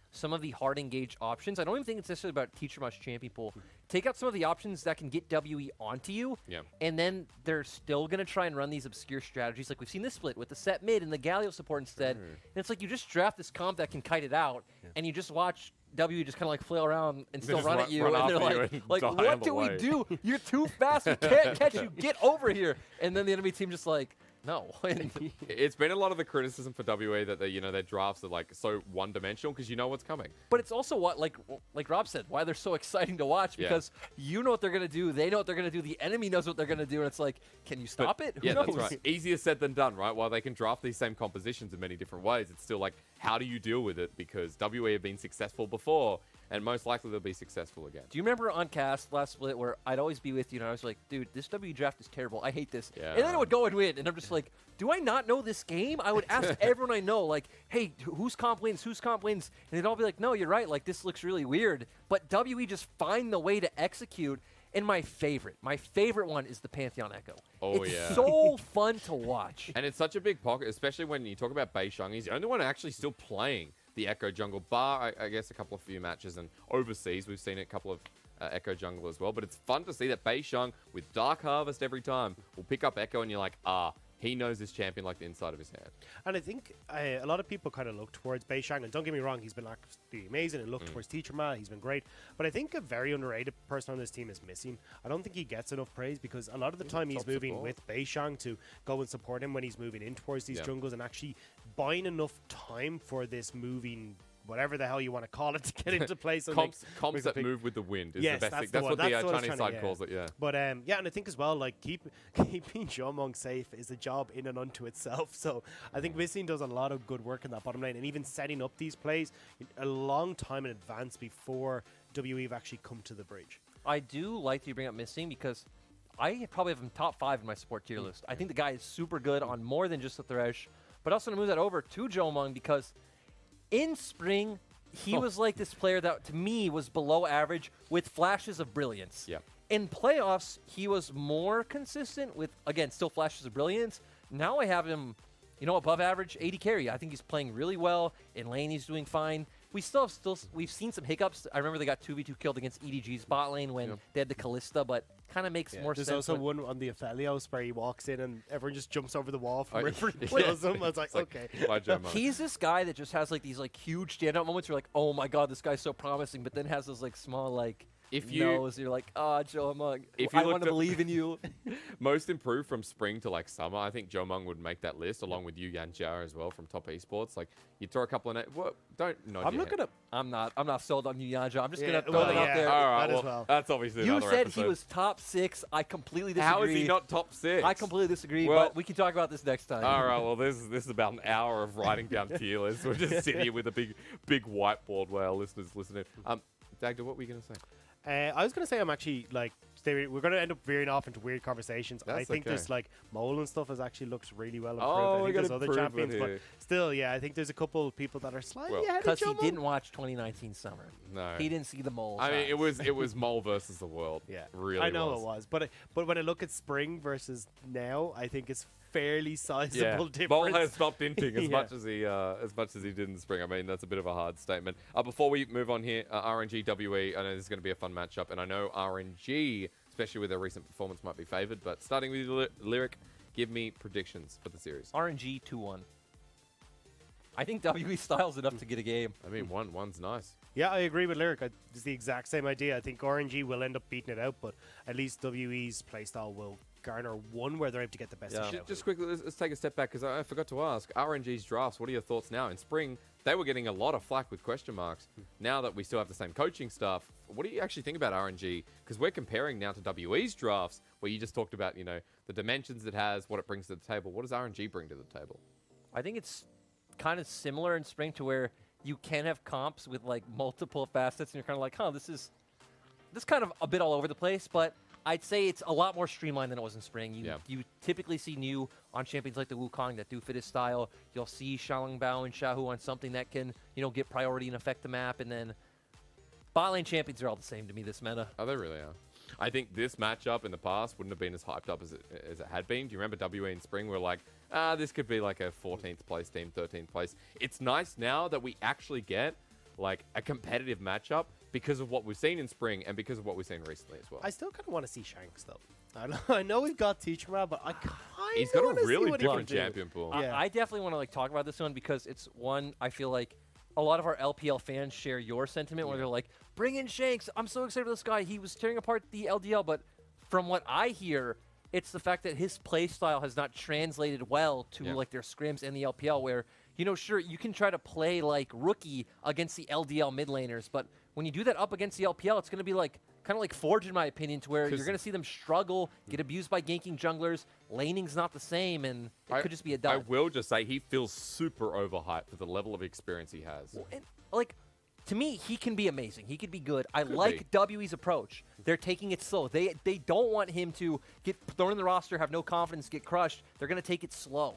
Speaker 4: hard engage options. I don't even think it's necessarily about teacher much champion pool. Take out some of the options that can get WE onto you,
Speaker 2: Yeah.
Speaker 4: and then they're still going to try and run these obscure strategies. Like we've seen this split with the set mid and the Galio support instead. And it's like you just draft this comp that can kite it out, and you just watch W just kind of like flail around and still
Speaker 2: just
Speaker 4: run
Speaker 2: run-
Speaker 4: at you.
Speaker 2: run
Speaker 4: And they're
Speaker 2: after you
Speaker 4: like,
Speaker 2: and
Speaker 4: like
Speaker 2: die on
Speaker 4: what
Speaker 2: the
Speaker 4: do we
Speaker 2: way."
Speaker 4: do? You're too fast. We can't catch you. Get over here. And then the enemy team just like, no. And
Speaker 2: It's been a lot of the criticism for WE that their drafts are like so one-dimensional because you know what's coming.
Speaker 4: But it's also what, like Rob said, why they're so exciting to watch
Speaker 2: Yeah.
Speaker 4: because you know what they're gonna do, they know what they're gonna do, the enemy knows what they're gonna do, and it's like, can you stop it? Who
Speaker 2: Yeah,
Speaker 4: knows?
Speaker 2: that's right. Easier said than done, right? While they can draft these same compositions in many different ways, it's still like, how do you deal with it? Because WE have been successful before, and most likely they'll be successful again.
Speaker 4: Do you remember on cast last split where I'd always be with you and I was like, dude, this W draft is terrible. I hate this.
Speaker 2: Yeah.
Speaker 4: And then I would go and win. And I'm just like, do I not know this game? I would ask everyone I know, like, hey, whose comp wins? Whose comp wins? And they'd all be like, no, you're right. Like, this looks really weird. But WE just find the way to execute. And my favorite one is the Pantheon Echo.
Speaker 2: Oh,
Speaker 4: it's
Speaker 2: yeah.
Speaker 4: so fun to watch.
Speaker 2: And it's such a big pocket, especially when you talk about Beishang. He's the only one actually still playing the Echo Jungle, bar, I guess, a couple of few matches. And overseas, we've seen a couple of Echo Jungle as well. But it's fun to see that Beishang, with Dark Harvest every time, will pick up Echo, and you're like, he knows this champion like the inside of his hand.
Speaker 3: And I think a lot of people kind of look towards Beishang, and don't get me wrong, he's been absolutely amazing, and look towards Teacher Ma, he's been great. But I think a very underrated person on this team is missing. I don't think he gets enough praise because a lot of the time he's moving with Beishang to go and support him when he's moving in towards these jungles and actually buying enough time for this moving, whatever the hell you want to call it, to get into place.
Speaker 2: Comps that move with the wind is the best thing. That's what the Chinese side calls it, yeah.
Speaker 3: But yeah, and I think as well, like keeping Jomong safe is a job in and unto itself. So I think Missing does a lot of good work in that bottom lane, and even setting up these plays a long time in advance before WE have actually come to the bridge.
Speaker 4: I do like that you bring up Missing because I probably have him top 5 in my support tier list. I think the guy is super good on more than just the Thresh. But also to move that over to Jomong because in spring, he was like this player that, to me, was below average with flashes of brilliance.
Speaker 2: Yeah.
Speaker 4: In playoffs, he was more consistent with, again, still flashes of brilliance. Now I have him, above average 80 carry. I think he's playing really well. In lane, he's doing fine. We've seen some hiccups. I remember they got 2v2 killed against EDG's bot lane when they had the Kalista, but kind of makes more sense.
Speaker 3: There's also one on the Aphelios where he walks in and everyone just jumps over the wall from where he kills him. I was like, okay.
Speaker 4: He's this guy that just has like these like huge standout moments where you're like, oh my god, this guy's so promising, but then has those like small like nose. You're like, Jomong, I want to believe in you.
Speaker 2: Most improved from spring to like summer, I think Jomong would make that list along with Yu Yan Jia as well from top esports. Like you throw a couple of don't nod.
Speaker 4: I'm looking up. I'm not sold on Yu Yan Jia. I'm just gonna throw it out there.
Speaker 2: All right, well, that's obviously
Speaker 4: you
Speaker 2: another
Speaker 4: said
Speaker 2: episode.
Speaker 4: he was top 6. I completely disagree.
Speaker 2: How is he not top 6?
Speaker 4: I completely disagree.
Speaker 2: Well,
Speaker 4: but we can talk about this next time.
Speaker 2: All right. Well, this is about an hour of writing down tier lists. We're just sitting here with a big whiteboard while our listeners listening. Dagda, what were you gonna say?
Speaker 3: I was going to say I'm actually, like, we're going to end up veering off into weird conversations. I think there's, like, Mole and stuff has actually looked really well improved. I think there's other champions, but still, yeah, I think there's a couple of people that are slightly ahead of
Speaker 4: because he didn't watch 2019 Summer.
Speaker 2: No.
Speaker 4: He didn't see the Mole.
Speaker 2: I mean, it was Mole versus the world.
Speaker 3: Yeah.
Speaker 2: Really
Speaker 3: I know it was. But when I look at spring versus now, I think it's fairly sizable difference.
Speaker 2: Mole has stopped inting as much as he did in the spring. I mean, that's a bit of a hard statement. Before we move on here, RNG WE, I know this is going to be a fun matchup, and I know RNG, especially with their recent performance, might be favored. But starting with you, Lyric, give me predictions for the series.
Speaker 4: RNG 2-1. I think WE styles it up to get a game.
Speaker 2: I mean, one's nice.
Speaker 3: Yeah, I agree with Lyric. It's the exact same idea. I think RNG will end up beating it out, but at least WE's playstyle will garner one where they're able to get the best shot.
Speaker 2: Just quickly, let's take a step back because I forgot to ask. RNG's drafts, what are your thoughts now? In spring, they were getting a lot of flack with question marks. Now that we still have the same coaching staff, what do you actually think about RNG? Because we're comparing now to WE's drafts, where you just talked about, the dimensions it has, what it brings to the table. What does RNG bring to the table?
Speaker 4: I think it's kind of similar in spring to where you can have comps with like multiple facets, and you're kind of like, this kind of a bit all over the place, but I'd say it's a lot more streamlined than it was in spring. You typically see new on champions like the Wukong that do fit his style. You'll see Xiaolongbao and Xiaohu on something that can, get priority and affect the map. And then bot lane champions are all the same to me this meta.
Speaker 2: Oh, they really are. I think this matchup in the past wouldn't have been as hyped up as it had been. Do you remember WE in spring? We're like, this could be like a 14th place team, 13th place. It's nice now that we actually get like a competitive matchup because of what we've seen in spring and because of what we've seen recently as well.
Speaker 3: I still kind of want to see Shanks, though. I know we've got Teacher Ma, but I kind of
Speaker 2: He's got a really different champion pool.
Speaker 4: Yeah. I definitely want to like talk about this one because it's one I feel like a lot of our LPL fans share your sentiment where they're like, bring in Shanks. I'm so excited for this guy. He was tearing apart the LDL, but from what I hear, it's the fact that his play style has not translated well to like their scrims and the LPL where, you know, sure, you can try to play like rookie against the LDL mid laners, but when you do that up against the LPL, it's going to be like kind of like Forge, in my opinion, to where you're going to see them struggle, get abused by ganking junglers. Laning's not the same, and it could just be a dud.
Speaker 2: I will just say he feels super overhyped for the level of experience he has.
Speaker 4: Well, and, like, to me, he can be amazing. He could be good. I
Speaker 2: Could
Speaker 4: like WE's approach. They're taking it slow. They don't want him to get thrown in the roster, have no confidence, get crushed. They're going to take it slow.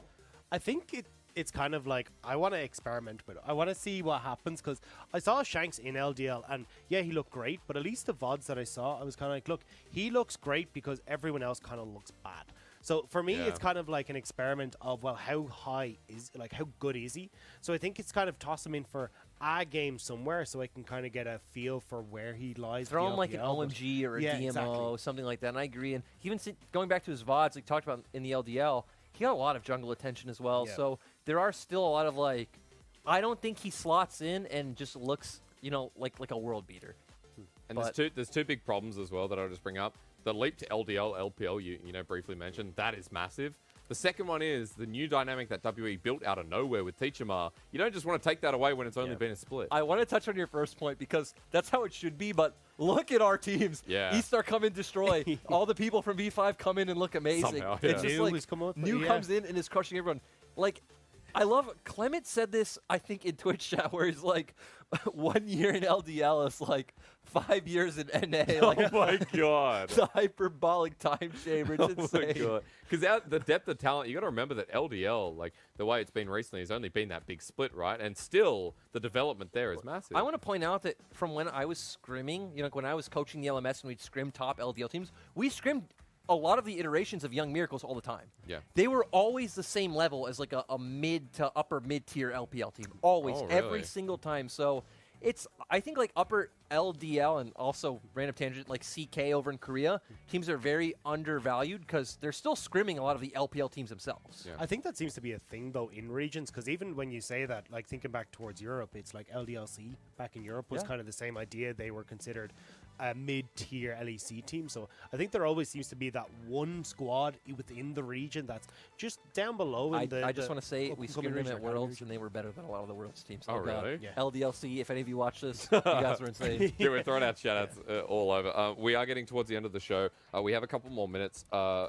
Speaker 3: I think it's kind of like, I want to experiment with it. I want to see what happens, because I saw Shanks in LDL, and yeah, he looked great, but at least the VODs that I saw, I was kind of like, look, he looks great because everyone else kind of looks bad. So for me, it's kind of like an experiment of, well, how good is he? So I think it's kind of toss him in for a game somewhere so I can kind of get a feel for where he lies.
Speaker 4: Throw him like an OMG or a DMO,
Speaker 3: exactly.
Speaker 4: something like that, and I agree. And even going back to his VODs, like talked about in the LDL, he got a lot of jungle attention as well.
Speaker 3: Yeah.
Speaker 4: So there are still a lot of like, I don't think he slots in and just looks, you know, like a world beater.
Speaker 2: And there's two big problems as well that I'll just bring up. The leap to LDL, LPL, you know, briefly mentioned, that is massive. The second one is the new dynamic that WE built out of nowhere with Teachama. You don't just want to take that away when it's only been a split.
Speaker 4: I want to touch on your first point because that's how it should be, but look at our teams.
Speaker 2: Yeah.
Speaker 4: E-Star come in, destroy. All the people from V5 come in and look amazing.
Speaker 2: Somehow,
Speaker 4: It's just
Speaker 3: New
Speaker 4: like,
Speaker 3: has come up,
Speaker 4: New comes in and is crushing everyone. Like, I love, Clement said this, I think, in Twitch chat, where he's like, 1 year in LDL is like 5 years in NA. Like,
Speaker 2: oh my god.
Speaker 4: the hyperbolic time chamber. It's insane.
Speaker 2: Because the depth of talent, you got to remember that LDL, like the way it's been recently, has only been that big split, right? And still, the development there is massive.
Speaker 4: I want to point out that from when I was scrimming, you know, like when I was coaching the LMS and we'd scrim top LDL teams, we scrimmed a lot of the iterations of Young Miracles all the time.
Speaker 2: Yeah.
Speaker 4: They were always the same level as like a mid to upper mid-tier LPL team. Always,
Speaker 2: Oh, really?
Speaker 4: every single time. So it's, I think like upper LDL and also random tangent like CK over in Korea, teams are very undervalued because they're still scrimming a lot of the LPL teams themselves.
Speaker 2: Yeah.
Speaker 3: I think that seems to be a thing, though, in regions, because even when you say that, like thinking back towards Europe, it's like LDLC back in Europe was kind of the same idea. They were considered a mid-tier LEC team. So I think there always seems to be that one squad within the region that's just down below.
Speaker 4: I just want to say we scrimmed them at Worlds
Speaker 3: region.
Speaker 4: and they were better than a lot of the Worlds teams.
Speaker 2: Oh,
Speaker 4: God.
Speaker 2: really?
Speaker 3: Yeah.
Speaker 4: LDLC, if any of you watch this, you guys were insane.
Speaker 2: Yeah, we're throwing out shout-outs all over. We are getting towards the end of the show. We have a couple more minutes,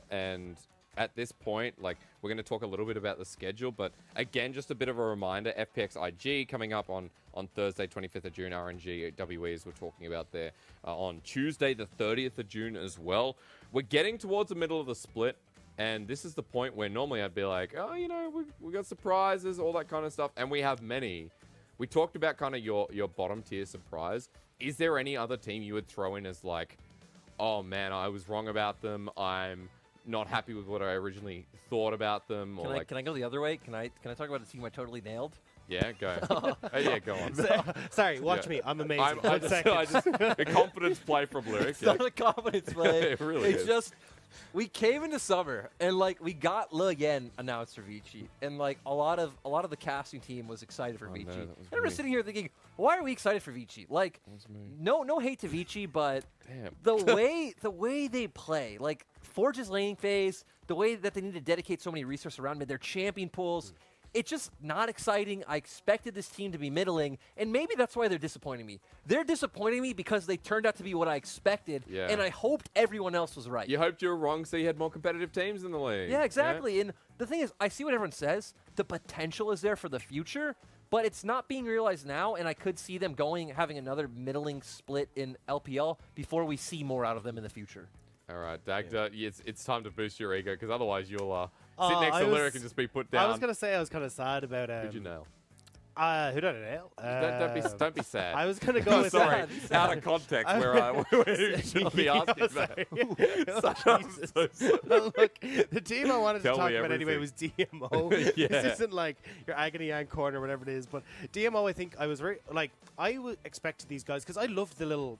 Speaker 2: and at this point, like, we're going to talk a little bit about the schedule, but again, just a bit of a reminder, FPX IG coming up on Thursday, 25th of June, RNG, WE, as we're talking about there, on Tuesday, the 30th of June as well. We're getting towards the middle of the split, and this is the point where normally I'd be like, oh, you know, we got surprises, all that kind of stuff, and we have many. We talked about kind of your bottom tier surprise. Is there any other team you would throw in as like, oh man, I was wrong about them, I'm not happy with what I originally thought about them? Or
Speaker 4: Can I go the other way? Can I talk about a team I totally nailed?
Speaker 2: Yeah, go. Yeah, go on.
Speaker 3: Sorry, watch me. I'm amazing.
Speaker 2: I just a confidence play from Lyric.
Speaker 4: It's not a confidence play.
Speaker 2: It really
Speaker 4: it's
Speaker 2: is.
Speaker 4: just we came into summer and like we got Le Yen announced for Vici, and like a lot of the casting team was excited for Vici.
Speaker 2: no, that was
Speaker 4: And we're
Speaker 2: me.
Speaker 4: sitting here thinking, why are we excited for Vici? Like, no hate to Vici, but
Speaker 2: Damn.
Speaker 4: the way they play, like Forge's laning phase, the way that they need to dedicate so many resources around mid, their champion pools. It's just not exciting. I expected this team to be middling, and maybe that's why they're disappointing me. They're disappointing me because they turned out to be what I expected,
Speaker 2: Yeah.
Speaker 4: and I hoped everyone else was right.
Speaker 2: You hoped you were wrong, so you had more competitive teams in the league.
Speaker 4: Yeah, exactly. And the thing is, I see what everyone says. The potential is there for the future, but it's not being realized now, and I could see them having another middling split in LPL before we see more out of them in the future.
Speaker 2: All right, Dagda, it's time to boost your ego, because otherwise you'll sit next
Speaker 3: I
Speaker 2: to
Speaker 3: was-
Speaker 2: Lyric and just be put down.
Speaker 3: I was going to say I was kind of sad about...
Speaker 2: Who'd you nail?
Speaker 3: Who did I nail?
Speaker 2: Don't be sad.
Speaker 3: I was going to go with...
Speaker 2: Sorry,
Speaker 4: Sad.
Speaker 2: out of context where we should be asking that.
Speaker 3: Look, the team I wanted
Speaker 2: Tell
Speaker 3: to talk
Speaker 2: me
Speaker 3: about anyway
Speaker 2: everything.
Speaker 3: was DMO.
Speaker 2: Yeah.
Speaker 3: This isn't like your agony and corner, whatever it is, but DMO, I think I was very like I would expect these guys because I loved the little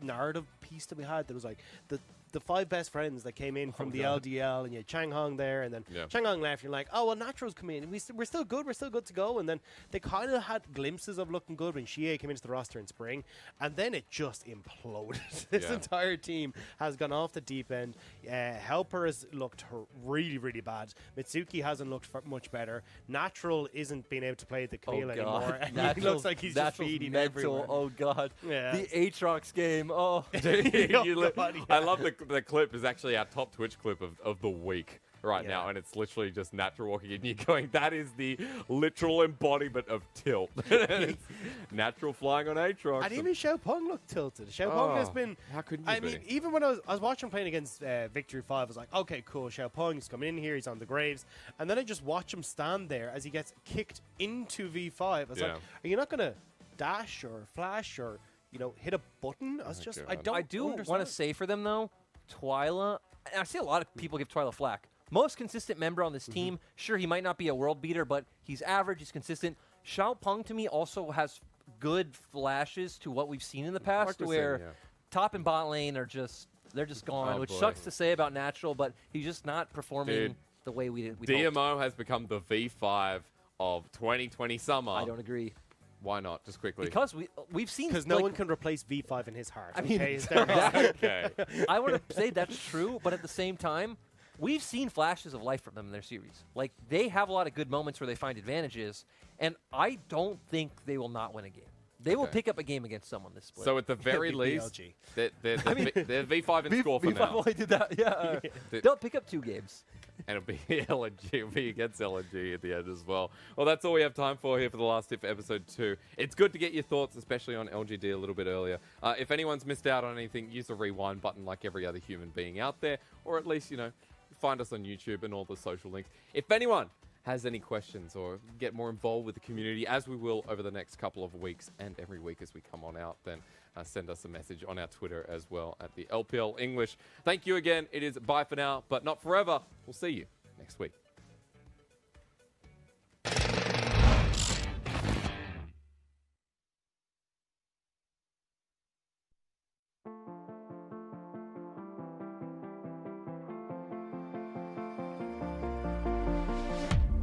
Speaker 3: narrative piece that we had. That was like the the 5 best friends that came in from the
Speaker 2: God.
Speaker 3: LDL, and you had Chang Hong there, and then
Speaker 2: Yeah.
Speaker 3: Chang Hong left. You're like, oh well, Natural's come in. We're still good. We're still good to go. And then they kind of had glimpses of looking good when Xie came into the roster in spring, and then it just imploded. This
Speaker 2: Yeah.
Speaker 3: entire team has gone off the deep end. Helper has looked really, really bad. Mitsuki hasn't looked much better. Natural isn't being able to play the Camille anymore. And he looks like he's just feeding everywhere.
Speaker 4: Oh god.
Speaker 3: Yeah.
Speaker 4: The Aatrox game. Oh.
Speaker 2: I love the clip is actually our top Twitch clip of the week right now, and it's literally just Natural walking in. You're going, that is the literal embodiment of tilt. Natural flying on Aatrox.
Speaker 3: And even Xiaopeng looked tilted. Xiaopeng has been.
Speaker 2: How couldn't you
Speaker 3: I
Speaker 2: be?
Speaker 3: mean, even when I was watching playing against Victory 5, I was like, okay, cool. Xiaopeng, he's coming in here. He's on the Graves. And then I just watch him stand there as he gets kicked into V5. I was like, are you not going to dash or flash or, hit a button? I was just,
Speaker 2: God.
Speaker 3: I don't
Speaker 4: I do want
Speaker 3: understand.
Speaker 4: to say for them though, Twyla. And I see a lot of people give Twyla flack. Most consistent member on this team. Sure, he might not be a world beater, but he's average. He's consistent. Xiaopeng to me also has good flashes to what we've seen in the past,
Speaker 2: we're
Speaker 4: where
Speaker 2: saying,
Speaker 4: top and bot lane are just gone,
Speaker 2: Oh,
Speaker 4: which
Speaker 2: boy.
Speaker 4: sucks to say about Natural, but he's just not performing
Speaker 2: Dude,
Speaker 4: the way we hoped.
Speaker 2: DMO has become the V5 of 2020 summer.
Speaker 4: I don't agree.
Speaker 2: Why not? Just quickly.
Speaker 4: Because we've seen
Speaker 3: Because no one can replace V5 in his heart.
Speaker 4: I mean,
Speaker 3: okay?
Speaker 2: Okay.
Speaker 4: I want to say that's true, but at the same time, we've seen flashes of life from them in their series. Like, they have a lot of good moments where they find advantages, and I don't think they will not win a game. They will pick up a game against someone this split.
Speaker 2: So at the very
Speaker 3: Big
Speaker 2: least,
Speaker 3: BLG.
Speaker 2: they're V5 in score for
Speaker 4: V5
Speaker 2: now.
Speaker 4: only did that, yeah. They'll pick up 2 games.
Speaker 2: And it'll be LNG. It'll be against LNG at the end as well. Well, that's all we have time for here for the last tip for episode 2. It's good to get your thoughts, especially on LGD a little bit earlier. If anyone's missed out on anything, use the rewind button like every other human being out there. Or at least, find us on YouTube and all the social links. If anyone has any questions or get more involved with the community, as we will over the next couple of weeks and every week as we come on out, then send us a message on our Twitter as well at the LPL English. Thank you again. It is bye for now, but not forever. We'll see you next week.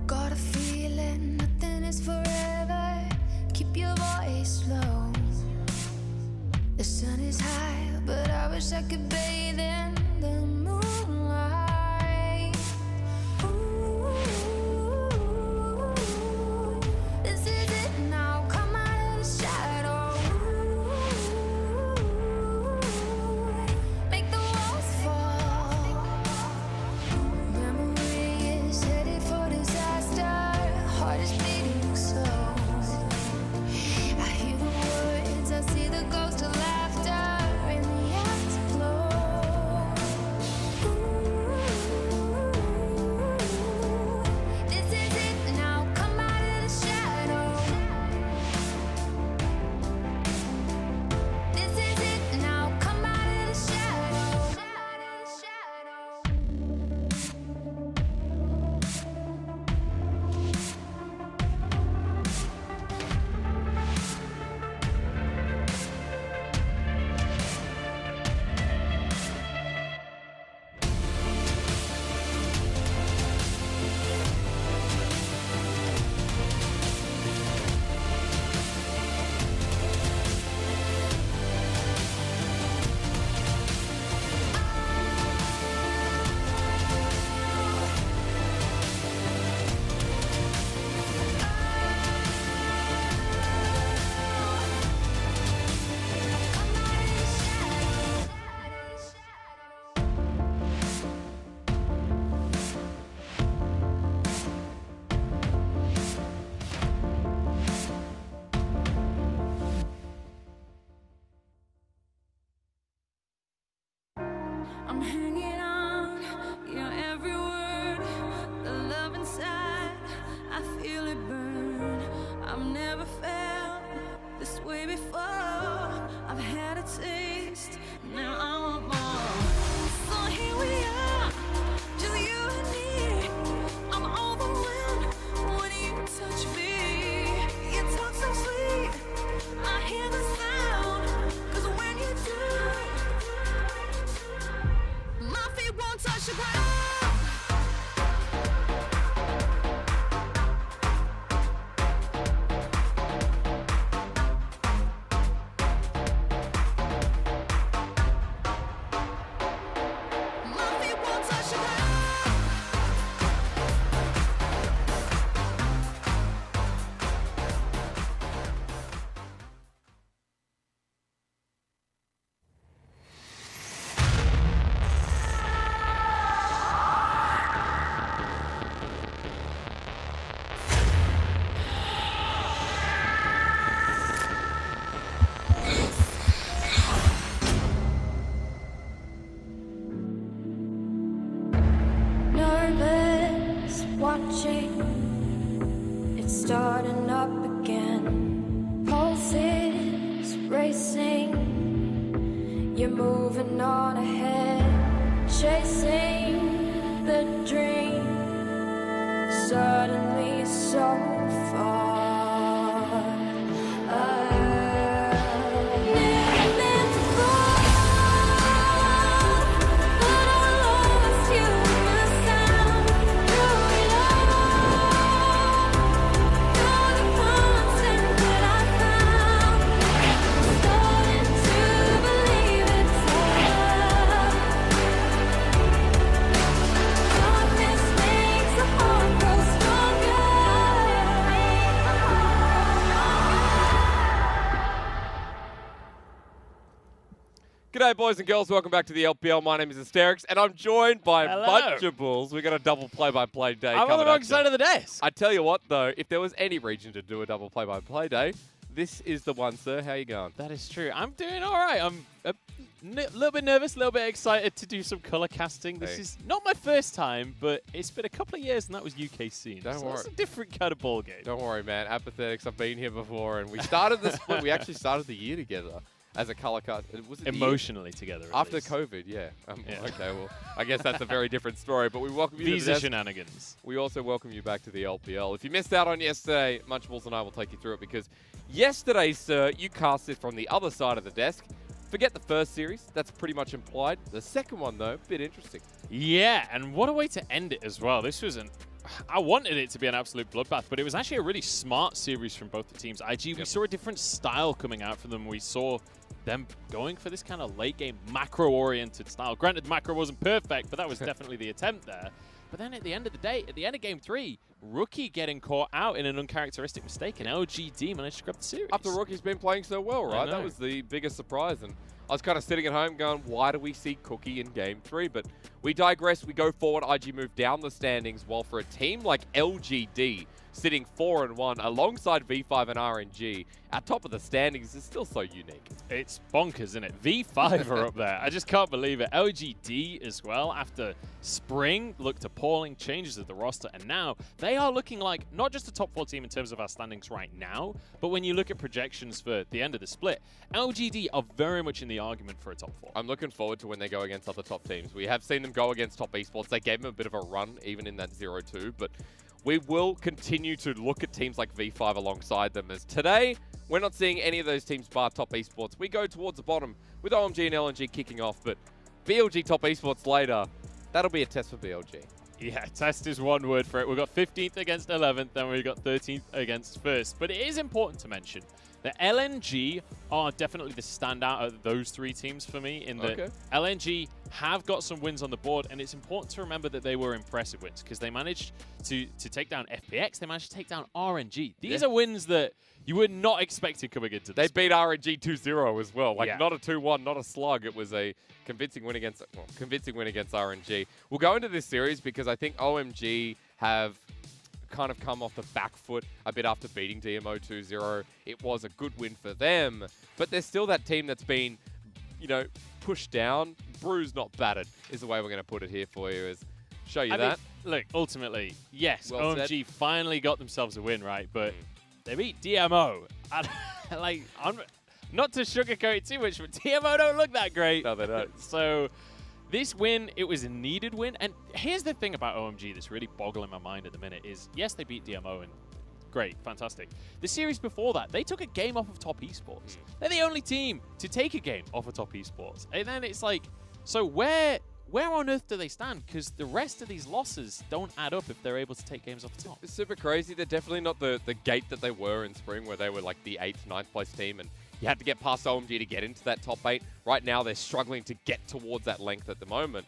Speaker 5: Got a feeling nothing is forever. Keep your voice low. The sun is high, but I wish I could bathe in the moonlight. Ooh, this is it now. Come out of the shadow. Make the walls fall. Memory is headed for disaster. Heart is beating slow. I hear the words, I see the ghost of laughter in the afterglow. This is it now. Come out of the shadow. This is it now. Come out of the shadow. I'm hanging on your every word. The love inside, I feel it burn. I've never felt this way before. I've had a taste, now I want more. So here we are, just you and me. I'm overwhelmed when you touch me. You talk so sweet, I hear the sound. 'Cause when you do, sing. You're moving on ahead, chasing the dream. Suddenly so far. Never meant to fall, but I lost you in the sound. Through it all, you're the constant that I found. Starting to believe it's love. Darkness makes the heart grow stronger.
Speaker 2: G'day, boys and girls. Welcome back to the LPL. My name is Asterix, and I'm joined by a
Speaker 6: Hello.
Speaker 2: bunch of bulls. We got a double play-by-play day
Speaker 6: I'm on
Speaker 2: coming
Speaker 6: the wrong
Speaker 2: at
Speaker 6: side
Speaker 2: you.
Speaker 6: of the desk.
Speaker 2: I tell you what, though, if there was any region to do a double play-by-play day, this is the one, sir. How you going?
Speaker 6: That is true. I'm doing all right. I'm a little bit nervous, a little bit excited to do some color casting. This
Speaker 2: Hey.
Speaker 6: is not my first time, but it's been a couple of years, and that was UK scene.
Speaker 2: Don't
Speaker 6: so
Speaker 2: worry.
Speaker 6: It's a different kind of ball game.
Speaker 2: Don't worry, man. Apathetics. I've been here before, and we started the split. We actually started the year together as a color cast. Was it the year?
Speaker 6: Emotionally together. at
Speaker 2: After
Speaker 6: least.
Speaker 2: COVID, yeah.
Speaker 6: Yeah.
Speaker 2: Okay, well, I guess that's a very different story, but we welcome you to the
Speaker 6: Visa
Speaker 2: desk.
Speaker 6: shenanigans.
Speaker 2: We also welcome you back to the LPL. If you missed out on yesterday, Munchables and I will take you through it because yesterday, sir, you cast it from the other side of the desk. Forget the first series. That's pretty much implied. The second one, though, bit interesting.
Speaker 6: Yeah, and what a way to end it as well. This was I wanted it to be an absolute bloodbath, but it was actually a really smart series from both the teams. IG, we saw a different style coming out from them. We saw them going for this kind of late-game macro-oriented style. Granted, macro wasn't perfect, but that was definitely the attempt there. But then at the end of the day, at the end of Game 3, Rookie getting caught out in an uncharacteristic mistake, and LGD managed to grab the series.
Speaker 2: After Rookie's been playing so well, right? That
Speaker 6: know.
Speaker 2: was the biggest surprise. And I was kind of sitting at home going, why do we see Cookie in Game 3? But we digress. We go forward. IG move down the standings, while for a team like LGD, sitting 4-1 alongside V5 and RNG, our top of the standings is still so unique.
Speaker 6: It's bonkers, isn't it? V5 are up there. I just can't believe it. LGD as well, after spring, looked appalling changes of the roster, and now they are looking like not just a top 4 team in terms of our standings right now, but when you look at projections for the end of the split, LGD are very much in the argument for a top 4.
Speaker 2: I'm looking forward to when they go against other top teams. We have seen them go against top esports. They gave them a bit of a run, even in that 0-2, but we will continue to look at teams like V5 alongside them, as today, we're not seeing any of those teams bar top esports. We go towards the bottom with OMG and LNG kicking off, but BLG top esports later, that'll be a test for BLG.
Speaker 6: Yeah, test is one word for it. We've got 15th against 11th, then we've got 13th against 1st. But it is important to mention that LNG are definitely the standout of those 3 teams for me, in that LNG have got some wins on the board, and it's important to remember that they were impressive wins because they managed to take down FPX, they managed to take down RNG. These are wins that you would not expect coming into
Speaker 2: They
Speaker 6: this.
Speaker 2: beat RNG 2-0 as well. Like,
Speaker 6: Yeah.
Speaker 2: not a 2-1, not a slug. It was a convincing win against RNG. We'll go into this series because I think OMG have kind of come off the back foot a bit after beating DMO 2-0. It was a good win for them, but there's still that team that's been, you know, pushed down. Bruised, not battered, is the way we're going to put it here for you. Is show you
Speaker 6: I
Speaker 2: that.
Speaker 6: mean, look, ultimately, yes,
Speaker 2: Well
Speaker 6: OMG finally got themselves a win, right? But they beat DMO. And, like, not to sugarcoat it too much, but DMO don't look that great.
Speaker 2: No, they don't.
Speaker 6: So this win, it was a needed win. And here's the thing about OMG that's really boggling my mind at the minute is, yes, they beat DMO, and great, fantastic. The series before that, they took a game off of top esports. They're the only team to take a game off of top esports. And then it's like, so where on earth do they stand? Because the rest of these losses don't add up if they're able to take games off the top.
Speaker 2: It's super crazy. They're definitely not the gate that they were in spring, where they were like the 8th, 9th place team, and you had to get past OMG to get into that top 8. Right now, they're struggling to get towards that length at the moment.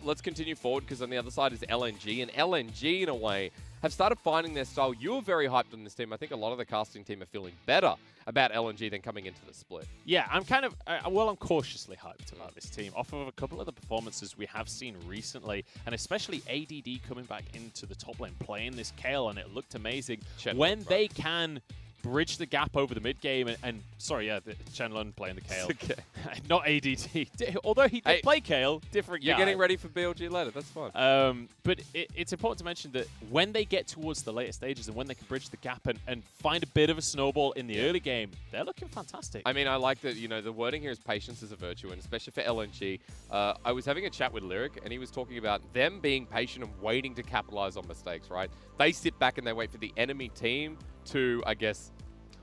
Speaker 2: Let's continue forward, because on the other side is LNG, and LNG, in a way, have started finding their style. You were very hyped on this team. I think a lot of the casting team are feeling better about LNG than coming into the split.
Speaker 6: Yeah, I'm kind of, I'm cautiously hyped about this team off of a couple of the performances we have seen recently, and especially ADD coming back into the top lane, playing this Kale, and it looked amazing.
Speaker 2: Shed
Speaker 6: When
Speaker 2: look,
Speaker 6: they can bridge the gap over the mid game. And sorry, yeah, Chenlun playing the Kale.
Speaker 2: Okay.
Speaker 6: Not ADT. Although he did play Kale, different
Speaker 2: You're
Speaker 6: guy.
Speaker 2: getting ready for BLG later. That's fine.
Speaker 6: But it's important to mention that when they get towards the later stages and when they can bridge the gap and find a bit of a snowball in the early game, they're looking fantastic.
Speaker 2: I mean, I like that, you know, the wording here is patience is a virtue, and especially for LNG. I was having a chat with Lyric, and he was talking about them being patient and waiting to capitalize on mistakes, right? They sit back and they wait for the enemy team to, I guess,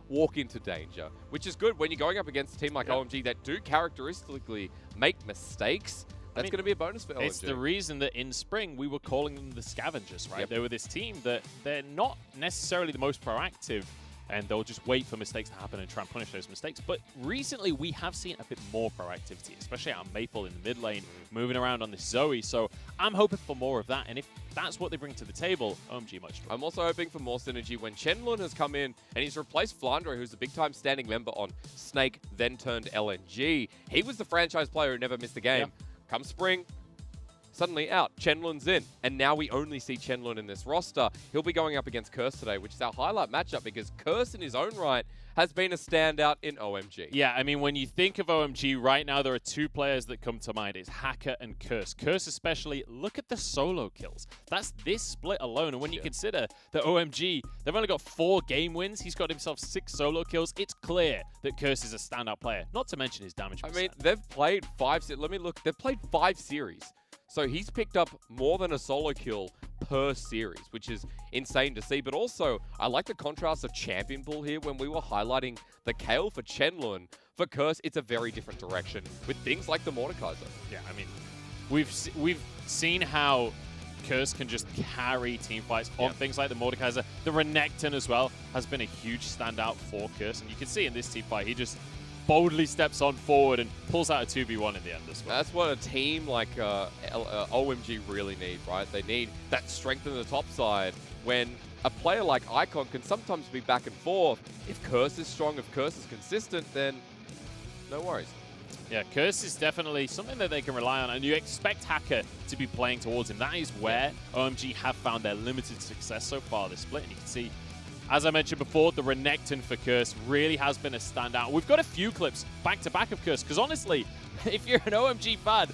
Speaker 2: walk into danger, which is good when you're going up against a team like OMG that do characteristically make mistakes. That's going to be a bonus for LNG.
Speaker 6: It's the reason that in spring we were calling them the Scavengers, right? They were this team that they're not necessarily the most proactive, and they'll just wait for mistakes to happen and try and punish those mistakes. But recently, we have seen a bit more proactivity, especially out of Maple in the mid lane, moving around on this Zoe. So I'm hoping for more of that. And if that's what they bring to the table, OMG much stronger.
Speaker 2: I'm also hoping for more synergy when Chenlun has come in and he's replaced Flandre, who's a big-time standing member on Snake, then turned LNG. He was the franchise player who never missed a game. Yeah. Come spring, suddenly out. Chenlun's in. And now we only see Chenlun in this roster. He'll be going up against Curse today, which is our highlight matchup because Curse in his own right has been a standout in OMG.
Speaker 6: Yeah, I mean, when you think of OMG right now, there are two players that come to mind. It's Hacker and Curse. Curse especially, look at the solo kills. That's this split alone. And when you consider that OMG, they've only got 4 game wins. He's got himself 6 solo kills. It's clear that Curse is a standout player, not to mention his damage percent.
Speaker 2: I mean, they've played 5... Let me look. They've played 5 series. So he's picked up more than a solo kill per series, which is insane to see. But also, I like the contrast of champion pool here when we were highlighting the Kale for Chenlun. For Curse, it's a very different direction with things like the Mordekaiser.
Speaker 6: Yeah, I mean, we've seen how Curse can just carry team fights on things like the Mordekaiser. The Renekton as well has been a huge standout for Curse. And you can see in this team fight, he just boldly steps on forward and pulls out a 2v1 in the end as well.
Speaker 2: That's what a team like OMG really need, right? They need that strength in the top side when a player like Icon can sometimes be back and forth. If Curse is strong, if Curse is consistent, then no worries.
Speaker 6: Yeah, Curse is definitely something that they can rely on, and you expect Hacker to be playing towards him. That is where OMG have found their limited success so far this split, and you can see, as I mentioned before, the Renekton for Curse really has been a standout. We've got a few clips back-to-back of Curse, because honestly, if you're an OMG fan,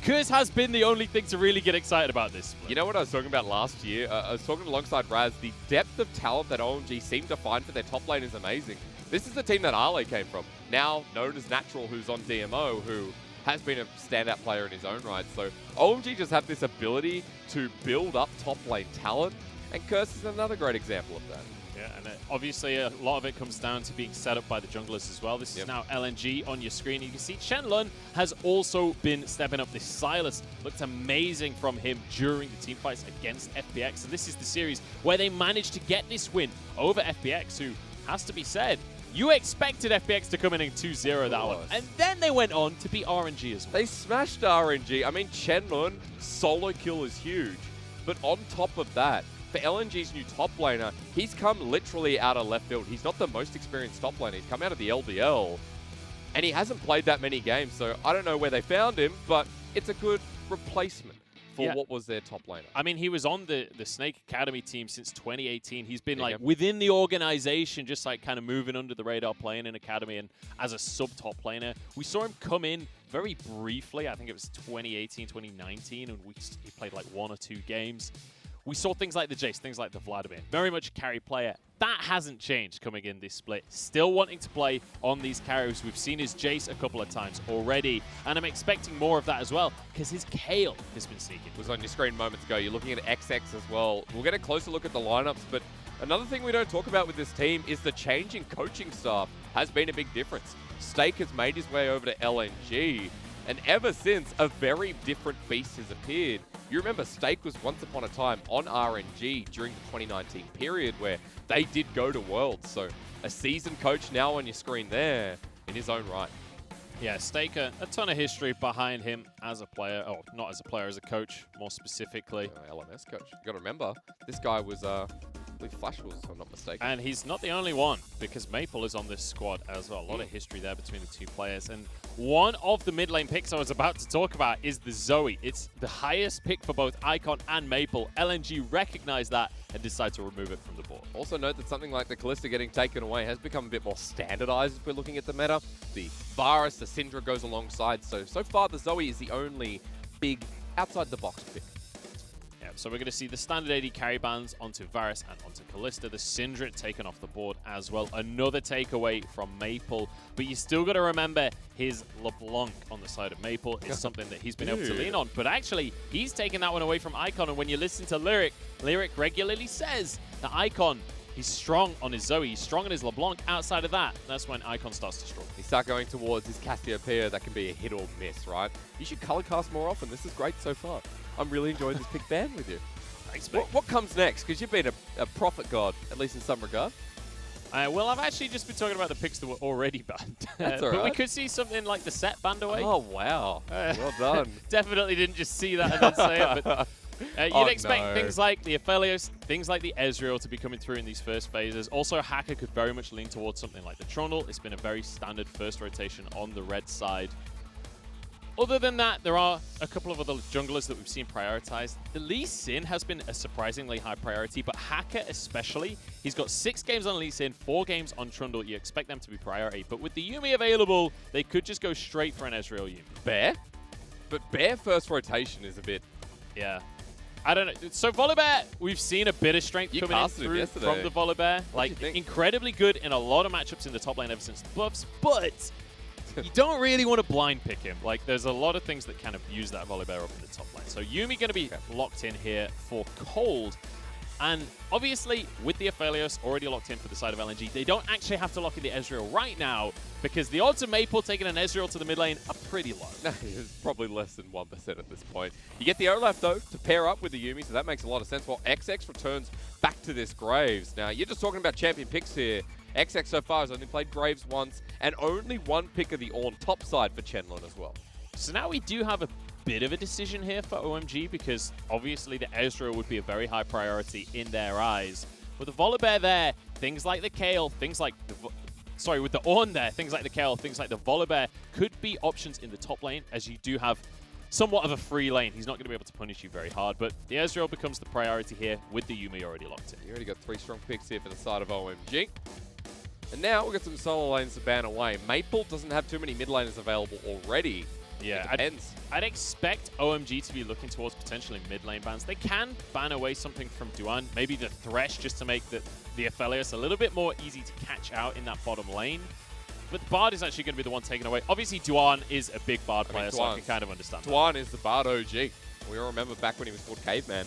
Speaker 6: Curse has been the only thing to really get excited about this split.
Speaker 2: You know what I was talking about last year? I was talking alongside Raz. The depth of talent that OMG seem to find for their top lane is amazing. This is the team that Ale came from, now known as Natural, who's on DMO, who has been a standout player in his own right. So OMG just have this ability to build up top lane talent, and Curse is another great example of that.
Speaker 6: Yeah, and obviously a lot of it comes down to being set up by the junglers as well. This is now LNG on your screen. You can see Chenlun has also been stepping up. This Silas looked amazing from him during the team fights against FPX. And this is the series where they managed to get this win over FPX, who, has to be said, you expected FPX to come in 2-0 that one. And then they went on to beat RNG as well.
Speaker 2: They smashed RNG. I mean, Chenlun, solo kill is huge. But on top of that, for LNG's new top laner, he's come literally out of left field. He's not the most experienced top laner. He's come out of the LPL, and he hasn't played that many games, so I don't know where they found him, but it's a good replacement for what was their top laner.
Speaker 6: I mean, he was on the Snake Academy team since 2018. He's been like within the organization, just like kind of moving under the radar, playing in Academy and as a sub-top laner. We saw him come in very briefly. I think it was 2018, 2019, and he played like 1 or 2 games. We saw things like the Jace, things like the Vladimir. Very much a carry player. That hasn't changed coming in this split. Still wanting to play on these carries. We've seen his Jace a couple of times already, and I'm expecting more of that as well, because his Kale has been sneaking.
Speaker 2: It was on your screen moments ago. You're looking at XX as well. We'll get a closer look at the lineups, but another thing we don't talk about with this team is the change in coaching staff has been a big difference. Stake has made his way over to LNG, and ever since, a very different beast has appeared. You remember Stake was once upon a time on RNG during the 2019 period where they did go to Worlds. So a seasoned coach now on your screen there in his own right.
Speaker 6: Yeah, Stake, a ton of history behind him as a player. Oh, not as a player, as a coach, more specifically.
Speaker 2: LMS coach. You got to remember, this guy was believe Flash was, if I'm not mistaken.
Speaker 6: And he's not the only one, because Maple is on this squad as well. A lot of history there between the two players. And one of the mid lane picks I was about to talk about is the Zoe. It's the highest pick for both Icon and Maple. LNG recognized that and decided to remove it from the board.
Speaker 2: Also note that something like the Callista getting taken away has become a bit more standardized if we're looking at the meta. The Varus, the Syndra goes alongside. So far the Zoe is the only big outside-the-box pick.
Speaker 6: Yeah, so we're going to see the standard AD carry bans onto Varus and onto Callista. The Syndra taken off the board as well. Another takeaway from Maple. But you still got to remember his LeBlanc on the side of Maple is something that he's been able to lean on. But actually, he's taken that one away from Icon. And when you listen to Lyric regularly says that Icon, he's strong on his Zoe, he's strong on his LeBlanc. Outside of that, that's when Icon starts to struggle.
Speaker 2: You start going towards his Cassiopeia, that can be a hit or miss, right? You should color cast more often. This is great so far. I'm really enjoying this pick band with you.
Speaker 6: Thanks, mate.
Speaker 2: What comes next? Because you've been a prophet god, at least in some regard.
Speaker 6: Well, I've actually just been talking about the picks that were already banned.
Speaker 2: That's all right.
Speaker 6: But we could see something like the set banned away.
Speaker 2: Oh, wow. Well done.
Speaker 6: Definitely didn't just see that and then say it, but you'd expect
Speaker 2: no.
Speaker 6: things like the Aphelios, things like the Ezreal to be coming through in these first phases. Also, Hacker could very much lean towards something like the Trundle. It's been a very standard first rotation on the red side. Other than that, there are a couple of other junglers that we've seen prioritized. The Lee Sin has been a surprisingly high priority, but Hacker especially, he's got 6 games on Lee Sin, 4 games on Trundle. You expect them to be priority, but with the Yuumi available, they could just go straight for an Ezreal Yuumi.
Speaker 2: Bear? But Bear first rotation is a bit...
Speaker 6: Yeah. I don't know. So Volibear, we've seen a bit of strength coming in through from the Volibear. Like, incredibly good in a lot of matchups in the top lane ever since the buffs, but you don't really want to blind pick him. Like, there's a lot of things that kind of use that Volibear up in the top lane. So Yuumi going to be locked in here for Cold. And obviously, with the Aphelios already locked in for the side of LNG, they don't actually have to lock in the Ezreal right now, because the odds of Maple taking an Ezreal to the mid lane are pretty low.
Speaker 2: It's probably less than 1% at this point. You get the Olaf, though, to pair up with the Yuumi, so that makes a lot of sense. While XX returns back to this Graves. Now, you're just talking about champion picks here. XX so far has only played Graves once, and only one pick of the Ornn top side for Chenlun as well.
Speaker 6: So now we do have a bit of a decision here for OMG, because obviously the Ezreal would be a very high priority in their eyes. With the Volibear there, things like the Kayle, things like the... Sorry, with the Ornn there, things like the Kayle, things like the Volibear could be options in the top lane, as you do have somewhat of a free lane. He's not going to be able to punish you very hard, but the Ezreal becomes the priority here with the Yuumi already locked in.
Speaker 2: You already got 3 strong picks here for the side of OMG. And now we've got some solo lanes to ban away. Maple doesn't have too many mid laners available already.
Speaker 6: Yeah,
Speaker 2: it depends.
Speaker 6: I'd expect OMG to be looking towards potentially mid lane bans. They can ban away something from Duan, maybe the Thresh, just to make the Aphelios a little bit more easy to catch out in that bottom lane. But the Bard is actually going to be the one taken away. Obviously, Duan is a big Bard player, so I can kind of understand
Speaker 2: Duan is the Bard OG. We all remember back when he was called Caveman.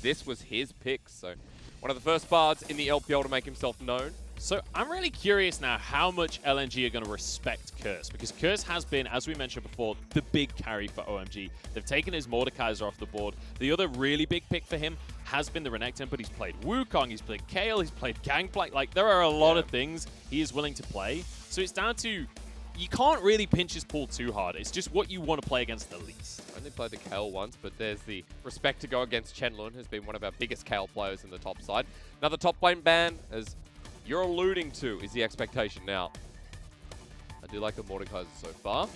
Speaker 2: This was his pick, so one of the first Bards in the LPL to make himself known.
Speaker 6: So I'm really curious now how much LNG are going to respect Curse, because Curse has been, as we mentioned before, the big carry for OMG. They've taken his Mordekaiser off the board. The other really big pick for him has been the Renekton, but he's played Wukong, he's played Kayle, he's played Gangplank. Like, there are a lot of things he is willing to play. So it's down to, you can't really pinch his pool too hard. It's just what you want to play against the least.
Speaker 2: I only played the Kayle once, but there's the respect to go against Chenlun, who's been one of our biggest Kayle players in the top side. Another top lane ban, as you're alluding to, is the expectation now. I do like the Mordekaiser so far.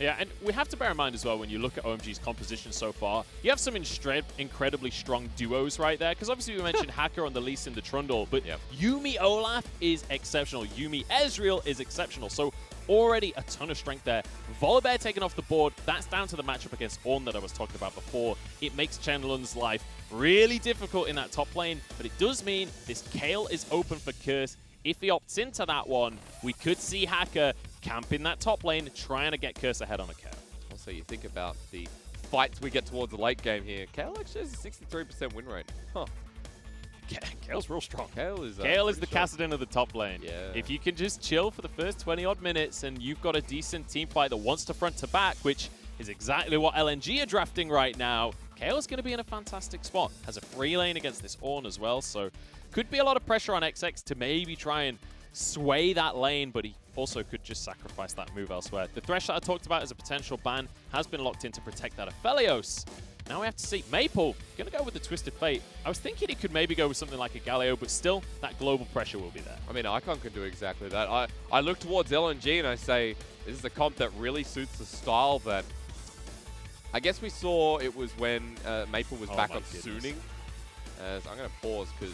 Speaker 6: Yeah, and we have to bear in mind as well, when you look at OMG's composition so far, you have some incredibly strong duos right there, because obviously we mentioned Hacker on the Lee Sin, the Trundle, but Yuumi Olaf is exceptional. Yuumi Ezreal is exceptional, so already a ton of strength there. Volibear taken off the board, that's down to the matchup against Ornn that I was talking about before. It makes Chenlun's life really difficult in that top lane, but it does mean this Kayle is open for Curse. If he opts into that one, we could see Hacker camp in that top lane, trying to get Curse ahead on a Kayle.
Speaker 2: Also, you think about the fights we get towards the late game here. Kayle actually has a 63% win rate. Huh.
Speaker 6: Kale's real strong.
Speaker 2: Kayle is
Speaker 6: the Kassadin of the top lane.
Speaker 2: Yeah.
Speaker 6: If you can just chill for the first 20-odd minutes and you've got a decent team fight that wants to front to back, which is exactly what LNG are drafting right now, Kale's going to be in a fantastic spot. Has a free lane against this Ornn as well, so could be a lot of pressure on XX to maybe try and sway that lane, but he also could just sacrifice that move elsewhere. The Thresh that I talked about as a potential ban has been locked in to protect that Aphelios. Now we have to see. Maple, going to go with the Twisted Fate. I was thinking he could maybe go with something like a Galio, but still, that global pressure will be there.
Speaker 2: I mean, Icon can do exactly that. I look towards LNG and I say, this is a comp that really suits the style that I guess we saw it was when Maple was back on Sooning. As I'm going to pause because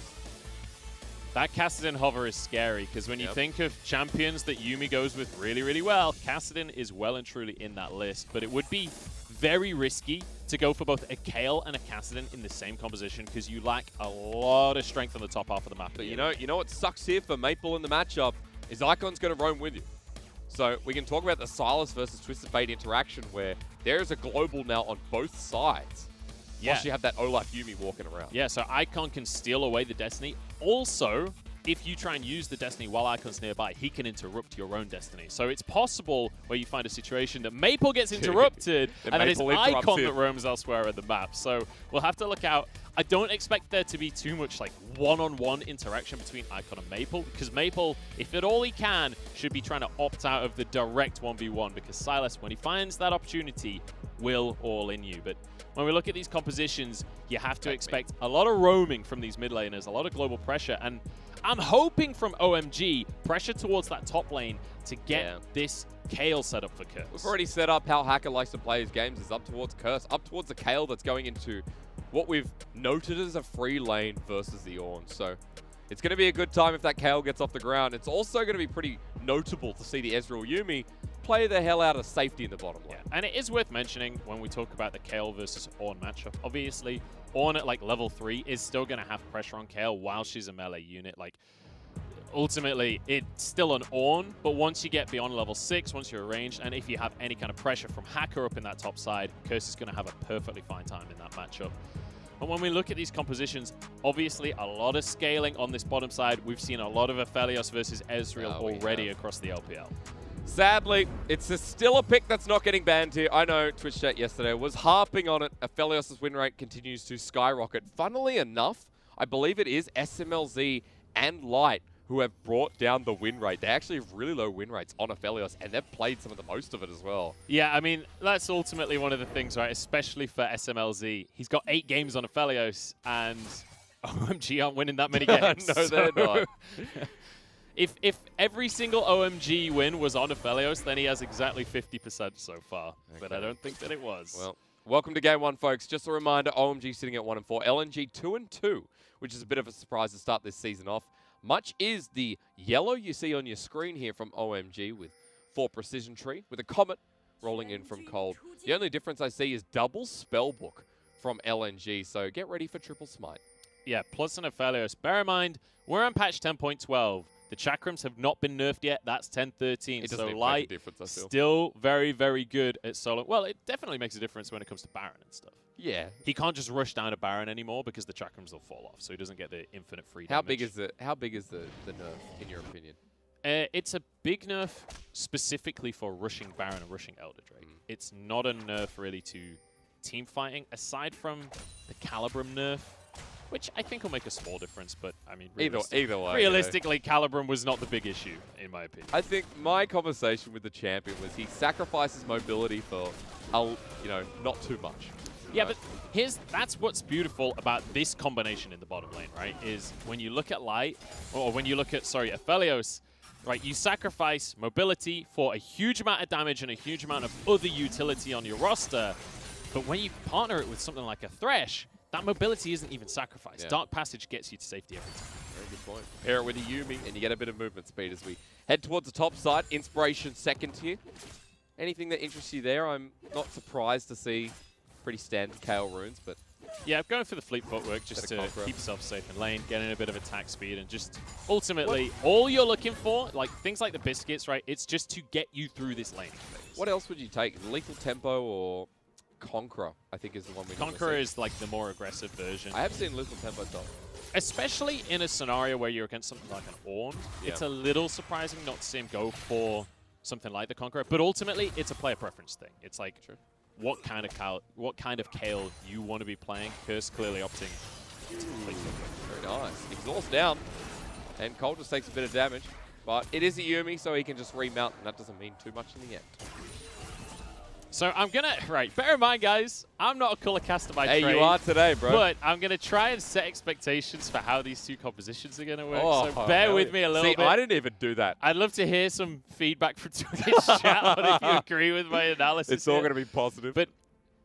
Speaker 6: that Kassadin hover is scary because when you think of champions that Yuumi goes with really, really well, Kassadin is well and truly in that list. But it would be very risky to go for both a Kayle and a Kassadin in the same composition because you lack a lot of strength on the top half of the map.
Speaker 2: But you know what sucks here for Maple in the matchup is Icon's going to roam with you. So we can talk about the Silas versus Twisted Fate interaction where there is a global now on both sides. Plus you have that Olaf Yuumi walking around.
Speaker 6: Yeah, so Icon can steal away the Destiny. Also, if you try and use the Destiny while Icon's nearby, he can interrupt your own Destiny. So it's possible where you find a situation that Maple gets interrupted and then it's Icon that roams elsewhere in the map. So we'll have to look out. I don't expect there to be too much like one-on-one interaction between Icon and Maple because Maple, if at all he can, should be trying to opt out of the direct 1v1 because Silas, when he finds that opportunity, will all in you. But when we look at these compositions, you have to expect a lot of roaming from these mid laners, a lot of global pressure, and I'm hoping from OMG pressure towards that top lane to get this Kayle set up for Curse.
Speaker 2: We've already set up how Hacker likes to play his games is up towards Curse, up towards the Kayle that's going into what we've noted as a free lane versus the Ornn. So it's going to be a good time if that Kayle gets off the ground. It's also going to be pretty notable to see the Ezreal Yuumi play the hell out of safety in the bottom lane.
Speaker 6: Yeah. And it is worth mentioning when we talk about the Kayle versus Ornn matchup. Obviously, Ornn at like level 3 is still going to have pressure on Kayle while she's a melee unit. Like, ultimately, it's still an Ornn, but once you get beyond level 6, once you're ranged, and if you have any kind of pressure from Hacker up in that top side, Curse is going to have a perfectly fine time in that matchup. But when we look at these compositions, obviously a lot of scaling on this bottom side. We've seen a lot of Aphelios versus Ezreal already across the LPL.
Speaker 2: Sadly, it's still a pick that's not getting banned here. I know Twitch chat yesterday was harping on it. Aphelios' win rate continues to skyrocket. Funnily enough, I believe it is SMLZ and Light who have brought down the win rate. They actually have really low win rates on Aphelios, and they've played some of the most of it as well.
Speaker 6: Yeah, I mean, that's ultimately one of the things, right? Especially for SMLZ. He's got 8 games on Aphelios, and OMG aren't winning that many games.
Speaker 2: No, they're not.
Speaker 6: If every single OMG win was on Aphelios, then he has exactly 50% so far. Okay. But I don't think that it was.
Speaker 2: Well, welcome to Game 1, folks. Just a reminder, OMG sitting at 1-4, LNG 2-2, which is a bit of a surprise to start this season off. Much is the yellow you see on your screen here from OMG with 4 Precision Tree, with a Comet rolling in from Cold. The only difference I see is double Spellbook from LNG, so get ready for triple smite.
Speaker 6: Yeah, plus an Aphelios. Bear in mind, we're on patch 10.12. The chakrams have not been nerfed yet. That's 10.13. So Light still very, very good at solo. Well, it definitely makes a difference when it comes to Baron and stuff.
Speaker 2: Yeah.
Speaker 6: He can't just rush down a Baron anymore because the chakrams will fall off, so he doesn't get the infinite free damage.
Speaker 2: How big is the nerf, in your opinion?
Speaker 6: It's a big nerf specifically for rushing Baron and rushing Elder Drake. It's not a nerf really to team fighting, aside from the Calibrum nerf, which I think will make a small difference, but I mean,
Speaker 2: either way,
Speaker 6: realistically, Calibrum was not the big issue, in my opinion.
Speaker 2: I think my conversation with the champion was he sacrifices mobility for, not too much.
Speaker 6: Yeah, but that's what's beautiful about this combination in the bottom lane, right? Is when you look at Light, or when you look at, Aphelios, right, you sacrifice mobility for a huge amount of damage and a huge amount of other utility on your roster, but when you partner it with something like a Thresh, that mobility isn't even sacrificed. Yeah. Dark Passage gets you to safety every time.
Speaker 2: Very good point. Pair it with a Yuumi, and you get a bit of movement speed as we head towards the top side. Inspiration second tier. Anything that interests you there? I'm not surprised to see pretty standard Kayle runes, but...
Speaker 6: Yeah, I'm going for the fleet footwork just to keep yourself safe in lane, getting a bit of attack speed, and just ultimately, all you're looking for, like things like the biscuits, right, it's just to get you through this lane phase.
Speaker 2: What else would you take? Lethal Tempo or... Conqueror, I think, is the one we
Speaker 6: Conqueror is like the more aggressive version.
Speaker 2: I have seen Lethal Tempo top.
Speaker 6: Especially in a scenario where you're against something like an Ornn. Yeah. It's a little surprising not to see him go for something like the Conqueror, but ultimately it's a player preference thing. It's like what kind of Kayle you want to be playing. Curse clearly opting to complete it.
Speaker 2: Very nice. Exhaust down, and Cole just takes a bit of damage, but it is a Yuumi, so he can just remount, and that doesn't mean too much in the end.
Speaker 6: So I'm going to, bear in mind, guys, I'm not a color caster by trade.
Speaker 2: Hey, you are today, bro.
Speaker 6: But I'm going to try and set expectations for how these two compositions are going to work.
Speaker 2: Oh,
Speaker 6: so bear with me a little bit.
Speaker 2: I didn't even do that.
Speaker 6: I'd love to hear some feedback from Twitch chat on if you agree with my analysis.
Speaker 2: It's all going to be positive.
Speaker 6: But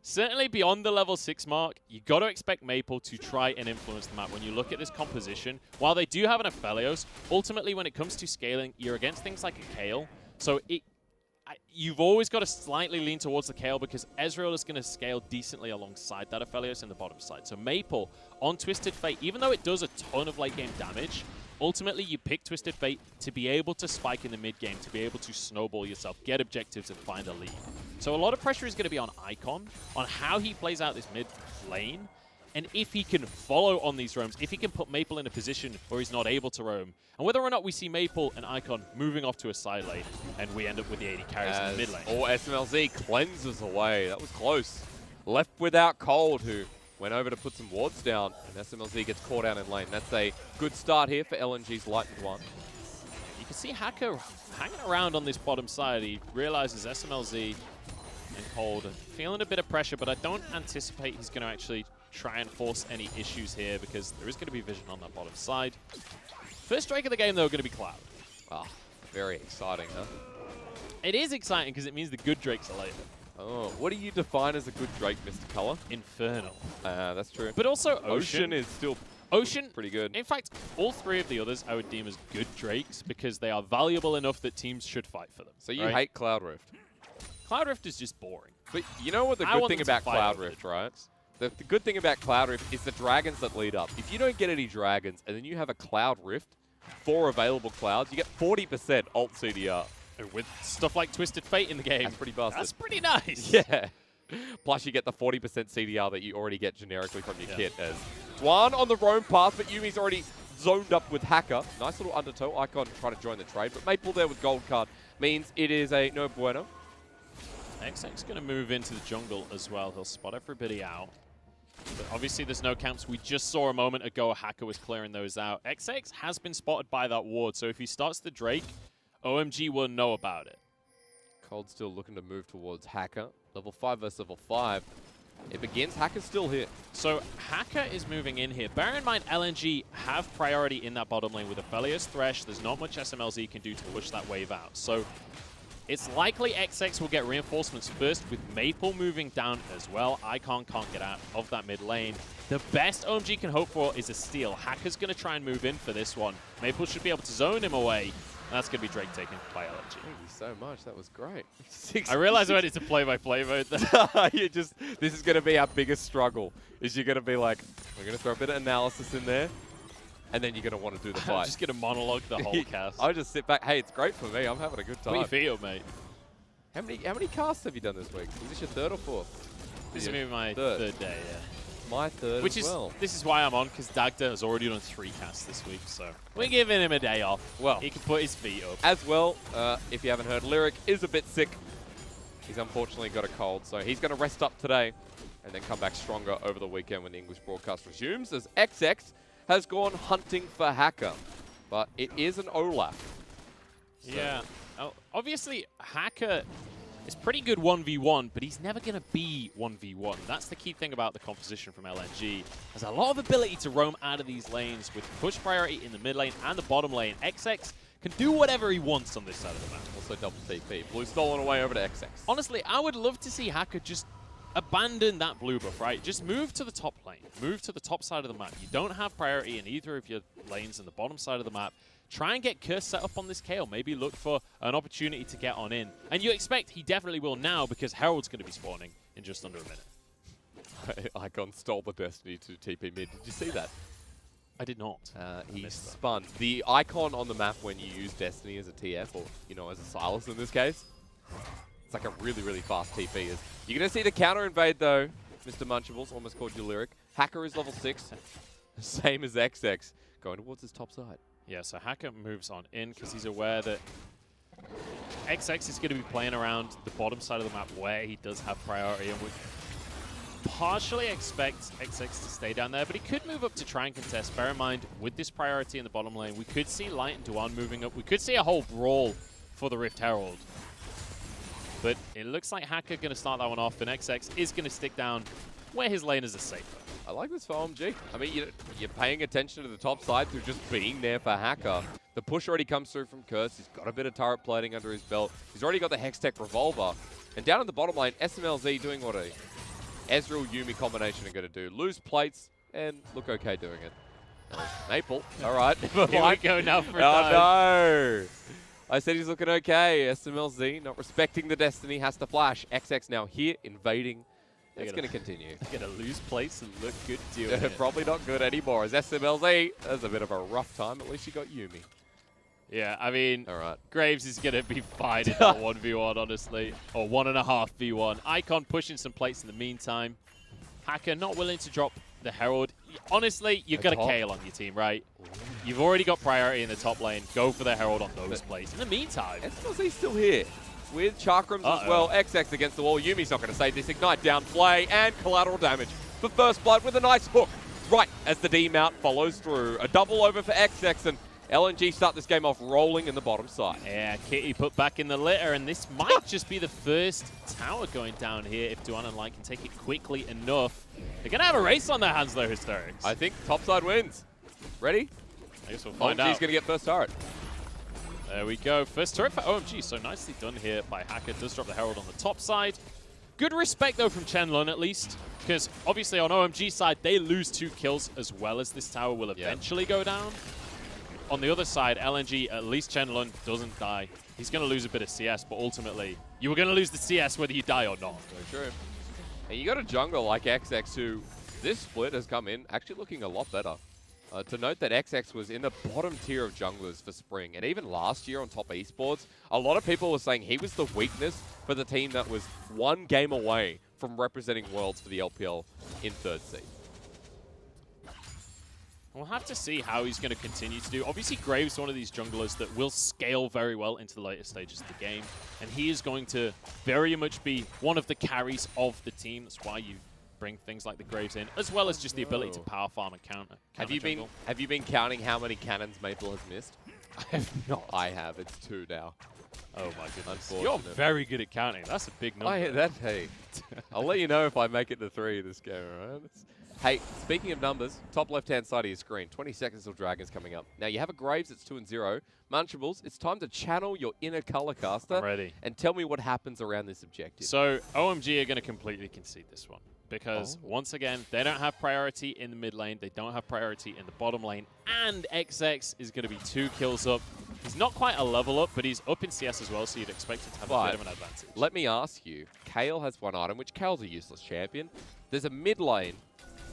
Speaker 6: certainly beyond the level 6 mark, you got to expect Maple to try and influence the map when you look at this composition. While they do have an Aphelios, ultimately when it comes to scaling, you're against things like a Kayle. So you've always got to slightly lean towards the Kayle because Ezreal is going to scale decently alongside that Aphelios in the bottom side. So Maple on Twisted Fate, even though it does a ton of late game damage, ultimately you pick Twisted Fate to be able to spike in the mid game, to be able to snowball yourself, get objectives and find a lead. So a lot of pressure is going to be on Icon, on how he plays out this mid lane, and if he can follow on these roams, if he can put Maple in a position where he's not able to roam, and whether or not we see Maple and Icon moving off to a side lane, and we end up with the 80 carries in the mid lane.
Speaker 2: Or SMLZ cleanses away. That was close. Left without Cold, who went over to put some wards down, and SMLZ gets caught out in lane. That's a good start here for LNG's Lightning One.
Speaker 6: You can see Hacker hanging around on this bottom side. He realizes SMLZ and Cold are feeling a bit of pressure, but I don't anticipate he's going to actually try and force any issues here because there is going to be vision on that bottom side. First strike of the game, though, going to be Cloud.
Speaker 2: Ah, very exciting, huh?
Speaker 6: It is exciting because it means the good Drakes are later.
Speaker 2: Oh, what do you define as a good Drake, Mr. Color?
Speaker 6: Infernal.
Speaker 2: That's true.
Speaker 6: But also
Speaker 2: Ocean is still pretty good.
Speaker 6: In fact, all three of the others I would deem as good Drakes because they are valuable enough that teams should fight for them.
Speaker 2: So you hate Cloud Rift?
Speaker 6: Cloud Rift is just boring.
Speaker 2: But you know what the good thing about Cloud Rift, right? The good thing about Cloud Rift is the dragons that lead up. If you don't get any dragons and then you have a Cloud Rift, 4 available clouds, you get 40% ult CDR.
Speaker 6: And with stuff like Twisted Fate in the game.
Speaker 2: That's pretty busted.
Speaker 6: That's pretty nice.
Speaker 2: Yeah. Plus you get the 40% CDR that you already get generically from your kit. As Dwan on the roam path, but Yumi's already zoned up with Hacker. Nice little undertow. Icon trying to join the trade, but Maple there with gold card means it is a no bueno.
Speaker 6: XX going to move into the jungle as well. He'll spot everybody out. But obviously there's no camps. We just saw a moment ago Hacker was clearing those out. XX has been spotted by that ward, so if he starts the Drake, OMG will know about it.
Speaker 2: Cold still looking to move towards Hacker. Level 5 versus level 5. It begins. Hacker's still here.
Speaker 6: So Hacker is moving in here. Bear in mind LNG have priority in that bottom lane with Aphelios Thresh. There's not much SMLZ can do to push that wave out. So it's likely XX will get reinforcements first with Maple moving down as well. Icon can't get out of that mid lane. The best OMG can hope for is a steal. Hacker's going to try and move in for this one. Maple should be able to zone him away. That's going to be Drake taken by LNG.
Speaker 2: Thank you so much. That was great.
Speaker 6: I realized I went into play-by-play mode there.
Speaker 2: This is going to be our biggest struggle, is you're going to be like, we're going to throw a bit of analysis in there, and then you're going to want to do the fight.
Speaker 6: I'm just going to monologue the whole cast.
Speaker 2: I'll just sit back. Hey, it's great for me. I'm having a good time.
Speaker 6: What do you feel, mate?
Speaker 2: How many casts have you done this week? Is this your third or fourth?
Speaker 6: This is going to be my third day, yeah.
Speaker 2: My third as well.
Speaker 6: This is why I'm on, because Dagda has already done 3 casts this week, so we're giving him a day off.
Speaker 2: Well,
Speaker 6: he can put his feet up.
Speaker 2: As well, if you haven't heard, Lyric is a bit sick. He's unfortunately got a cold, so he's going to rest up today and then come back stronger over the weekend when the English broadcast resumes, as XX has gone hunting for Hacker. But it is an Olaf. So. Yeah.
Speaker 6: Obviously, Hacker is pretty good 1v1, but he's never going to be 1v1. That's the key thing about the composition from LNG. Has a lot of ability to roam out of these lanes with push priority in the mid lane and the bottom lane. XX can do whatever he wants on this side of the map.
Speaker 2: Also double TP. Blue stolen away over to XX.
Speaker 6: Honestly, I would love to see Hacker just abandon that blue buff, right? Just move to the top lane. Move to the top side of the map. You don't have priority in either of your lanes in the bottom side of the map. Try and get Curse set up on this Kayle. Maybe look for an opportunity to get on in. And you expect he definitely will now because Herald's going to be spawning in just under a minute.
Speaker 2: Icon stole the Destiny to TP mid. Did you see that?
Speaker 6: I did not.
Speaker 2: He spun. The icon on the map when you use Destiny as a TF, or, you know, as a Silas in this case, it's like a really, really fast TP. You're going to see the counter invade, though, Mr. Munchables. Almost called you Lyric. Hacker is level 6. Same as XX. Going towards his top side.
Speaker 6: Yeah, so Hacker moves on in because he's aware that XX is going to be playing around the bottom side of the map where he does have priority, and would partially expect XX to stay down there, but he could move up to try and contest. Bear in mind, with this priority in the bottom lane, we could see Light and Duan moving up. We could see a whole brawl for the Rift Herald. But it looks like Hacker going to start that one off, and XX is going to stick down where his laners are safer.
Speaker 2: I like this for OMG. I mean, you're paying attention to the top side through just being there for Hacker. The push already comes through from Curse. He's got a bit of turret plating under his belt. He's already got the Hextech Revolver. And down in the bottom lane, SMLZ doing what a Ezreal Yuumi combination are going to do. Lose plates and look okay doing it. Maple. All right.
Speaker 6: Here we go now for a
Speaker 2: Oh,
Speaker 6: dive.
Speaker 2: no. I said he's looking okay. SMLZ not respecting the destiny, has to flash. XX now here, invading. It's going to continue.
Speaker 6: Going to lose place and look good doing it.
Speaker 2: Probably not good anymore as SMLZ. That's a bit of a rough time. At least you got Yuumi.
Speaker 6: Yeah, I mean,
Speaker 2: All right.
Speaker 6: Graves is going to be fine in that 1v1, honestly. Or 1.5v1. Icon pushing some plates in the meantime. Hacker not willing to drop the Herald. Honestly, you've got a Kayle on your team, right? You've already got priority in the top lane. Go for the Herald on those plates. In the meantime,
Speaker 2: SMLZ's still here. With Chakrams as well. XX against the wall. Yumi's not going to save this. Ignite down play and collateral damage for First Blood with a nice hook. Right as the D-mount follows through. A double over for XX and LNG start this game off rolling in the bottom side.
Speaker 6: Yeah, Kitty put back in the litter, and this might just be the first tower going down here if Duan and Light can take it quickly enough. They're going to have a race on their hands, though, Hysterics.
Speaker 2: I think top side wins. Ready?
Speaker 6: I guess we'll find out.
Speaker 2: OMG's going to get first turret.
Speaker 6: There we go. First turret for OMG. So nicely done here by Hacker. Does drop the Herald on the top side. Good respect, though, from Chenlun, at least. Because, obviously, on OMG side, they lose 2 kills as well as this tower will eventually go down. On the other side, LNG, at least Chenlun doesn't die. He's going to lose a bit of CS, but ultimately, you were going to lose the CS whether you die or not.
Speaker 2: Very true. And you got a jungler like XX who, this split has come in actually looking a lot better. To note that XX was in the bottom tier of junglers for spring, and even last year on top esports, a lot of people were saying he was the weakness for the team that was 1 game away from representing Worlds for the LPL in 3rd seed.
Speaker 6: We'll have to see how he's going to continue to do. Obviously, Graves is one of these junglers that will scale very well into the later stages of the game, and he is going to very much be one of the carries of the team. That's why you bring things like the Graves in, as well as just the ability to power farm and counter.
Speaker 2: Have you been counting how many cannons Maple has missed?
Speaker 6: I have not.
Speaker 2: I have. It's 2 now.
Speaker 6: Oh my goodness.
Speaker 2: Unfortunate.
Speaker 6: You're very good at counting. That's a big number.
Speaker 2: Hey, I'll let you know if I make it to 3 this game, alright? Hey, speaking of numbers, top left-hand side of your screen, 20 seconds till Dragons coming up. Now, you have a Graves, it's 2-0. Munchables, it's time to channel your inner color caster.
Speaker 6: I'm ready.
Speaker 2: And tell me what happens around this objective.
Speaker 6: So, OMG are going to completely concede this one. Because, once again, they don't have priority in the mid lane. They don't have priority in the bottom lane. And XX is going to be 2 kills up. He's not quite a level up, but he's up in CS as well, so you'd expect him to have a bit of an advantage. Let
Speaker 2: me ask you, Kayle has 1 item, which Kale's a useless champion. There's a mid lane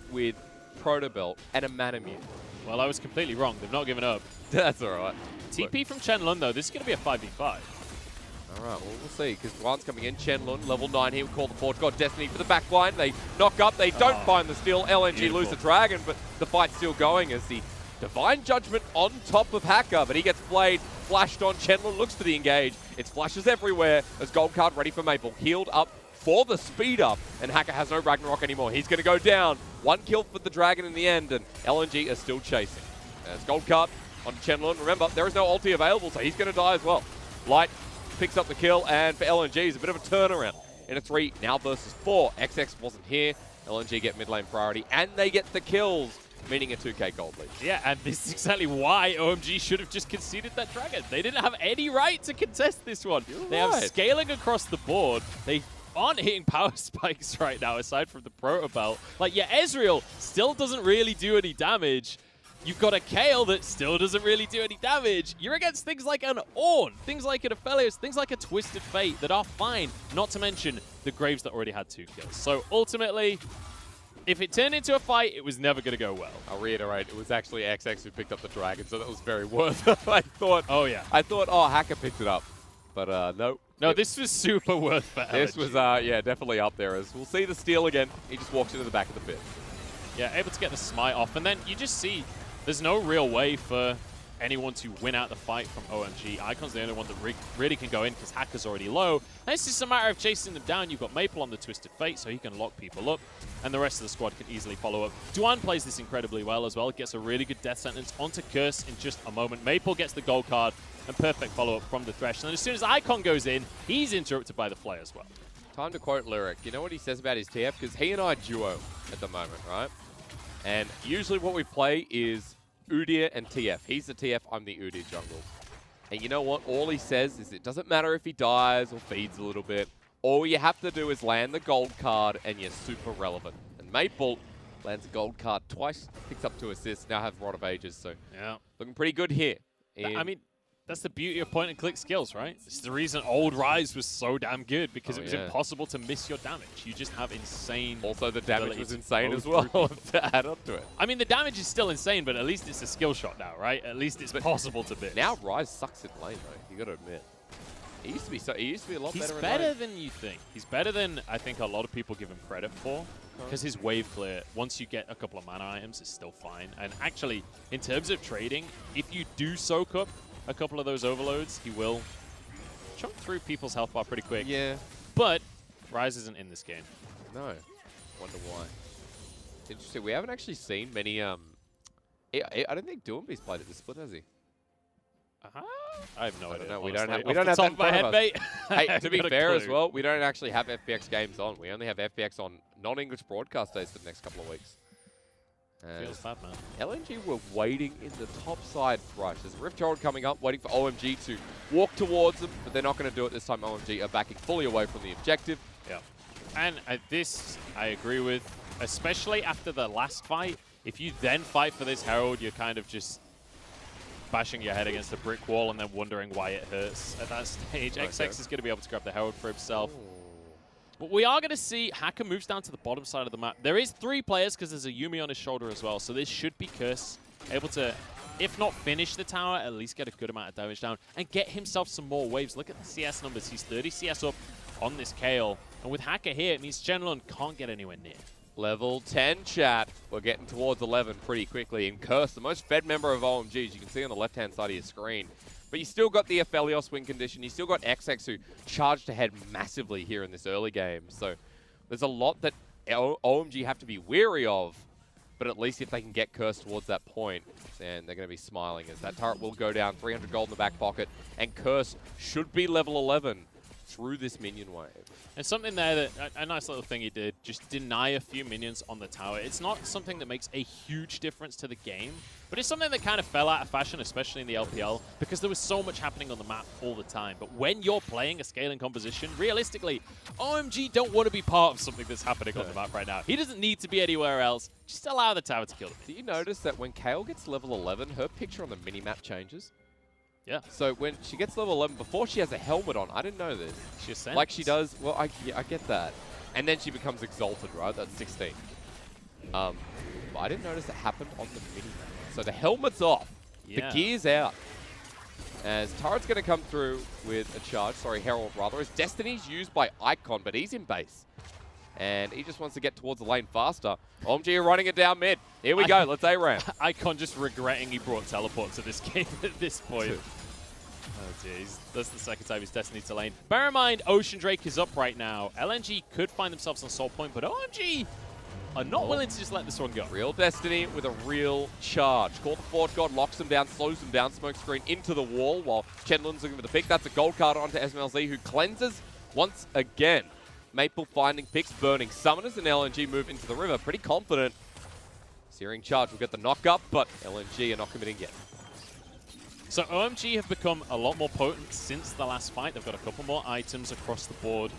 Speaker 2: with Protobelt and a Manamute.
Speaker 6: Well, I was completely wrong. They've not given up.
Speaker 2: That's all right.
Speaker 6: TP from Chenlun, though. This is going to be a 5v5.
Speaker 2: All right, well, we'll see, because Duan's coming in. Chenlun, level 9 here, we call the Forge God Destiny for the back line. They knock up, they don't find the steal. LNG lose the Dragon, but the fight's still going as the Divine Judgment on top of Hacker, but he gets played, flashed on. Chenlun looks for the engage. It's flashes everywhere as Gold Card ready for Maple. Healed up for the speed up, and Hacker has no Ragnarok anymore. He's going to go down. 1 kill for the Dragon in the end, and LNG is still chasing. There's Gold Card on Chenlun. Remember, there is no ulti available, so he's going to die as well. Light picks up the kill, and for LNG, it's a bit of a turnaround. In a 3 now versus 4. XX wasn't here. LNG get mid lane priority, and they get the kills, meaning a 2k gold lead.
Speaker 6: Yeah, and this is exactly why OMG should have just conceded that Dragon. They didn't have any right to contest this one. They have scaling across the board. They aren't hitting power spikes right now, aside from the Protobelt. Like, yeah, Ezreal still doesn't really do any damage. You've got a Kayle that still doesn't really do any damage. You're against things like an Ornn, things like an Aphelios, things like a Twisted Fate that are fine, not to mention the Graves that already had 2 kills. So ultimately, if it turned into a fight, it was never going to go well.
Speaker 2: I'll reiterate, it was actually XX who picked up the Dragon, so that was very worth it. I thought, Hacker picked it up. But no.
Speaker 6: No, this was super worth for LNG.
Speaker 2: This was, yeah, definitely up there. As we'll see the steal again. He just walks into the back of the pit.
Speaker 6: Yeah, able to get the smite off. And then you just see there's no real way for anyone to win out the fight from OMG. Icon's the only one that really can go in because Hacker's already low. And it's just a matter of chasing them down. You've got Maple on the Twisted Fate, so he can lock people up, and the rest of the squad can easily follow up. Duan plays this incredibly well as well. Gets a really good death sentence onto Curse in just a moment. Maple gets the gold card, and perfect follow-up from the Thresh. And then as soon as Icon goes in, he's interrupted by the Flay as well.
Speaker 2: Time to quote Lyric. You know what he says about his TF? Because he and I duo at the moment, right? And usually what we play is Udyr and TF. He's the TF, I'm the Udyr jungle. And you know what? All he says is it doesn't matter if he dies or feeds a little bit. All you have to do is land the gold card and you're super relevant. And Maple lands a gold card twice, picks up 2 assists, now have Rod of Ages. So
Speaker 6: yeah,
Speaker 2: looking pretty good here.
Speaker 6: I mean, that's the beauty of point-and-click skills, right? It's the reason old Rise was so damn good, because it was impossible to miss your damage. You just have insane...
Speaker 2: Also, the damage was insane as well to add up to it.
Speaker 6: I mean, the damage is still insane, but at least it's a skill shot now, right? At least it's possible to miss.
Speaker 2: Now Rise sucks in lane, though. You got to admit. He used to be a lot better.
Speaker 6: He's better than you think. He's better than I think a lot of people give him credit for, because his wave clear, once you get a couple of mana items, is still fine. And actually, in terms of trading, if you do soak up a couple of those overloads, he will chunk through people's health bar pretty quick.
Speaker 2: Yeah.
Speaker 6: But Rise isn't in this game.
Speaker 2: No. Wonder why. Interesting. We haven't actually seen many... I don't think Doombee's played at this split, has he?
Speaker 6: I have no idea.
Speaker 2: We don't have
Speaker 6: that in front of us.
Speaker 2: Hey, to be fair as well, we don't actually have FPX games on. We only have FPX on non-English broadcast days for the next couple of weeks.
Speaker 6: Feels bad, man.
Speaker 2: LNG were waiting in the top side rush. There's a Rift Herald coming up, waiting for OMG to walk towards them, but they're not going to do it this time. OMG are backing fully away from the objective.
Speaker 6: Yeah. And this, I agree with, especially after the last fight. If you then fight for this Herald, you're kind of just bashing your head against a brick wall and then wondering why it hurts at that stage. Okay. XX is going to be able to grab the Herald for himself. Ooh. But we are going to see Hacker moves down to the bottom side of the map. There is 3 players because there's a Yuumi on his shoulder as well. So this should be Curse able to, if not finish the tower, at least get a good amount of damage down and get himself some more waves. Look at the CS numbers. He's 30 CS up on this Kayle. And with Hacker here, it means Shenlong can't get anywhere near.
Speaker 2: Level 10, chat. We're getting towards 11 pretty quickly. And Curse, the most fed member of OMG, as you can see on the left-hand side of your screen. But you still got the Aphelios win condition. You still got XX, who charged ahead massively here in this early game. So there's a lot that OMG have to be wary of. But at least if they can get Curse towards that point, then they're going to be smiling, as that turret will go down. 300 gold in the back pocket. And Curse should be level 11 through this minion wave.
Speaker 6: And something there that, a nice little thing he did, just deny a few minions on the tower. It's not something that makes a huge difference to the game, but it's something that kind of fell out of fashion, especially in the LPL, because there was so much happening on the map all the time. But when you're playing a scaling composition, realistically, OMG don't want to be part of something that's happening on the map right now. He doesn't need to be anywhere else. Just allow the tower to kill them.
Speaker 2: Do you notice that when Kayle gets level 11, her picture on the minimap changes?
Speaker 6: Yeah.
Speaker 2: So when she gets level 11, before she has a helmet on, I didn't know this.
Speaker 6: She ascends.
Speaker 2: Like she does, well, I get that. And then she becomes exalted, right? That's 16. But I didn't notice it happened on the minimap. So the helmet's off.
Speaker 6: Yeah.
Speaker 2: The gear's out. As Turret's going to come through with a charge. Sorry, Herald rather. As Destiny's used by Icon, but he's in base. And he just wants to get towards the lane faster. OMG are running it down mid. Here we go. Let's A-ramp.
Speaker 6: Icon just regretting he brought teleport to this game at this point. Oh, jeez. That's the second time he's Destiny to lane. Bear in mind, Ocean Drake is up right now. LNG could find themselves on Soul Point, but OMG are not willing to just let this one go.
Speaker 2: Real Destiny with a real charge. Call the Forge God, locks him down, slows him down, smoke screen into the wall while Chenlun's looking for the pick. That's a gold card onto SMLZ, who cleanses once again. Maple finding picks, burning summoners, and LNG move into the river. Pretty confident. Searing charge will get the knock up, but LNG are not committing yet.
Speaker 6: So OMG have become a lot more potent since the last fight. They've got a couple more items across the board.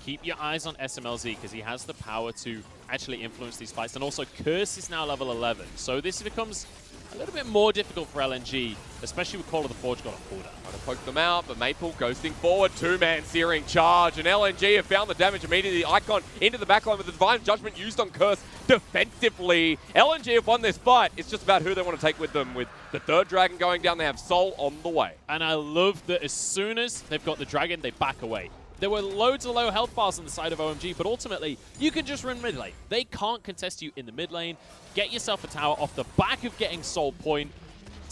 Speaker 6: Keep your eyes on SMLZ, because he has the power to actually influence these fights. And also, Curse is now level 11. So this becomes a little bit more difficult for LNG, especially with Call of the Forge God on cooldown.
Speaker 2: Trying to poke them out, but Maple ghosting forward. 2-man searing charge, and LNG have found the damage immediately. Icon into the backline with the Divine Judgment used on Curse defensively. LNG have won this fight. It's just about who they want to take with them. With the third dragon going down, they have Soul on the way.
Speaker 6: And I love that as soon as they've got the dragon, they back away. There were loads of low health bars on the side of OMG, but ultimately, you can just run mid lane. They can't contest you in the mid lane. Get yourself a tower off the back of getting Soul Point.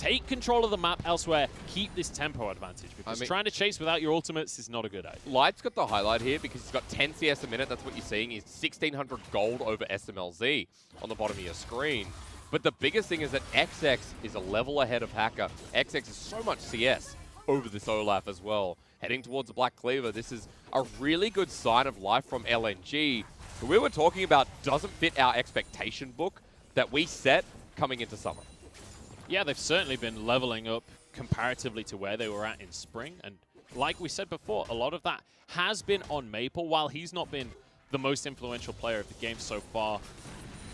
Speaker 6: take control of the map elsewhere, keep this tempo advantage, because trying to chase without your ultimates is not a good idea.
Speaker 2: Light's got the highlight here because he's got 10 CS a minute. That's what you're seeing. He's 1,600 gold over SMLZ on the bottom of your screen. But the biggest thing is that XX is a level ahead of Hacker. XX is so much CS over this Olaf as well. Heading towards the Black Cleaver, this is a really good sign of life from LNG, who we were talking about doesn't fit our expectation book that we set coming into summer.
Speaker 6: Yeah, they've certainly been leveling up comparatively to where they were at in spring. And like we said before, a lot of that has been on Maple. While he's not been the most influential player of the game so far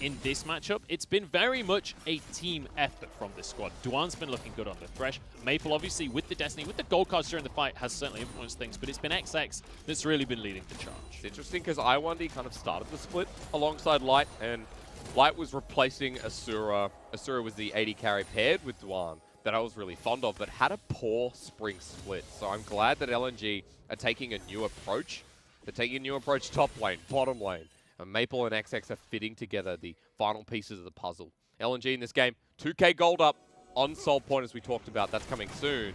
Speaker 6: in this matchup, it's been very much a team effort from this squad. Duan's been looking good on the Thresh. Maple, obviously, with the Destiny, with the gold cards during the fight, has certainly influenced things, but it's been XX that's really been leading the charge.
Speaker 2: It's interesting because I1D kind of started the split alongside Light, and Light was replacing Asura. Asura was the AD carry paired with Duan that I was really fond of, but had a poor spring split. So I'm glad that LNG are taking a new approach. They're taking a new approach top lane, bottom lane. And Maple and XX are fitting together the final pieces of the puzzle. LNG in this game, 2k gold up on Soul Point as we talked about. That's coming soon.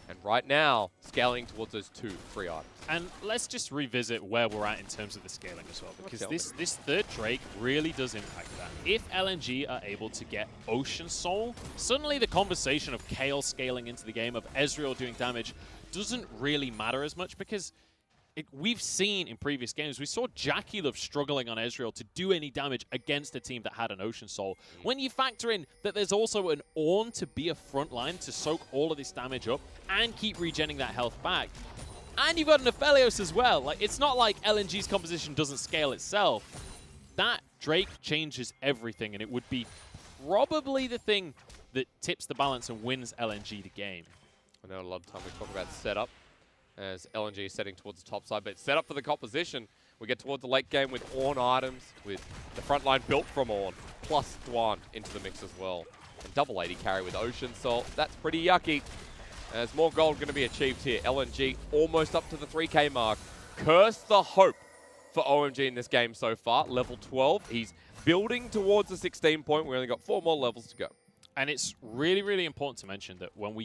Speaker 2: And right now, scaling towards those 2 free items.
Speaker 6: And let's just revisit where we're at in terms of the scaling as well, because this third Drake really does impact that. If LNG are able to get Ocean Soul, suddenly the conversation of Kayle scaling into the game, of Ezreal doing damage, doesn't really matter as much, because we've seen in previous games, we saw Jackie Love struggling on Ezreal to do any damage against a team that had an Ocean Soul. When you factor in that there's also an Ornn to be a front line to soak all of this damage up and keep regenning that health back, and you've got an Aphelios as well. Like, it's not like LNG's composition doesn't scale itself. That Drake changes everything, and it would be probably the thing that tips the balance and wins LNG the game.
Speaker 2: I know a lot of time we talk about setup, as LNG is setting towards the top side, but set up for the composition. We get towards the late game with Ornn items, with the front line built from Ornn, plus Duan into the mix as well. And double AD carry with Ocean Soul. That's pretty yucky. There's more gold going to be achieved here. LNG almost up to the 3k mark. Curse the hope for OMG in this game so far. Level 12. He's building towards the 16 point. We only got 4 more levels to go.
Speaker 6: And it's really, really important to mention that when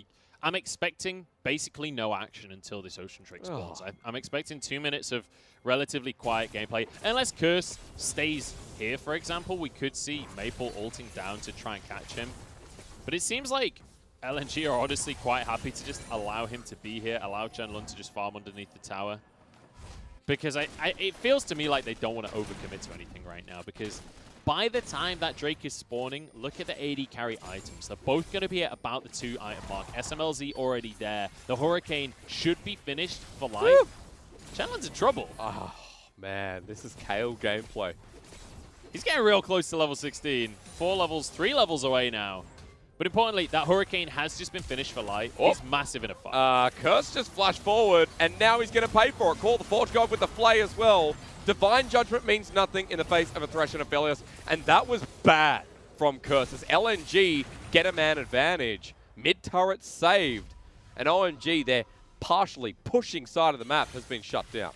Speaker 6: I'm expecting basically no action until this Ocean Drake spawns. I'm expecting 2 minutes of relatively quiet gameplay. Unless Curse stays here, for example, we could see Maple ulting down to try and catch him. But it seems like LNG are honestly quite happy to just allow him to be here, allow Chenlun to just farm underneath the tower. Because it feels to me like they don't want to overcommit to anything right now, because by the time that Drake is spawning, look at the AD carry items. They're both going to be at about the 2 item mark. SMLZ already there. The Hurricane should be finished for life. Chenlun's in trouble.
Speaker 2: Oh, man, this is Kayle gameplay.
Speaker 6: He's getting real close to level 16. 3 levels away now. But importantly, that Hurricane has just been finished for light. He's massive in a fight.
Speaker 2: Curse just flashed forward, and now he's going to pay for it. Call the Forge God with the Flay as well. Divine Judgment means nothing in the face of a Thresh and Aphelios, and that was bad from Curse as LNG get a man advantage. Mid-turret saved, and OMG, their partially pushing side of the map has been shut down.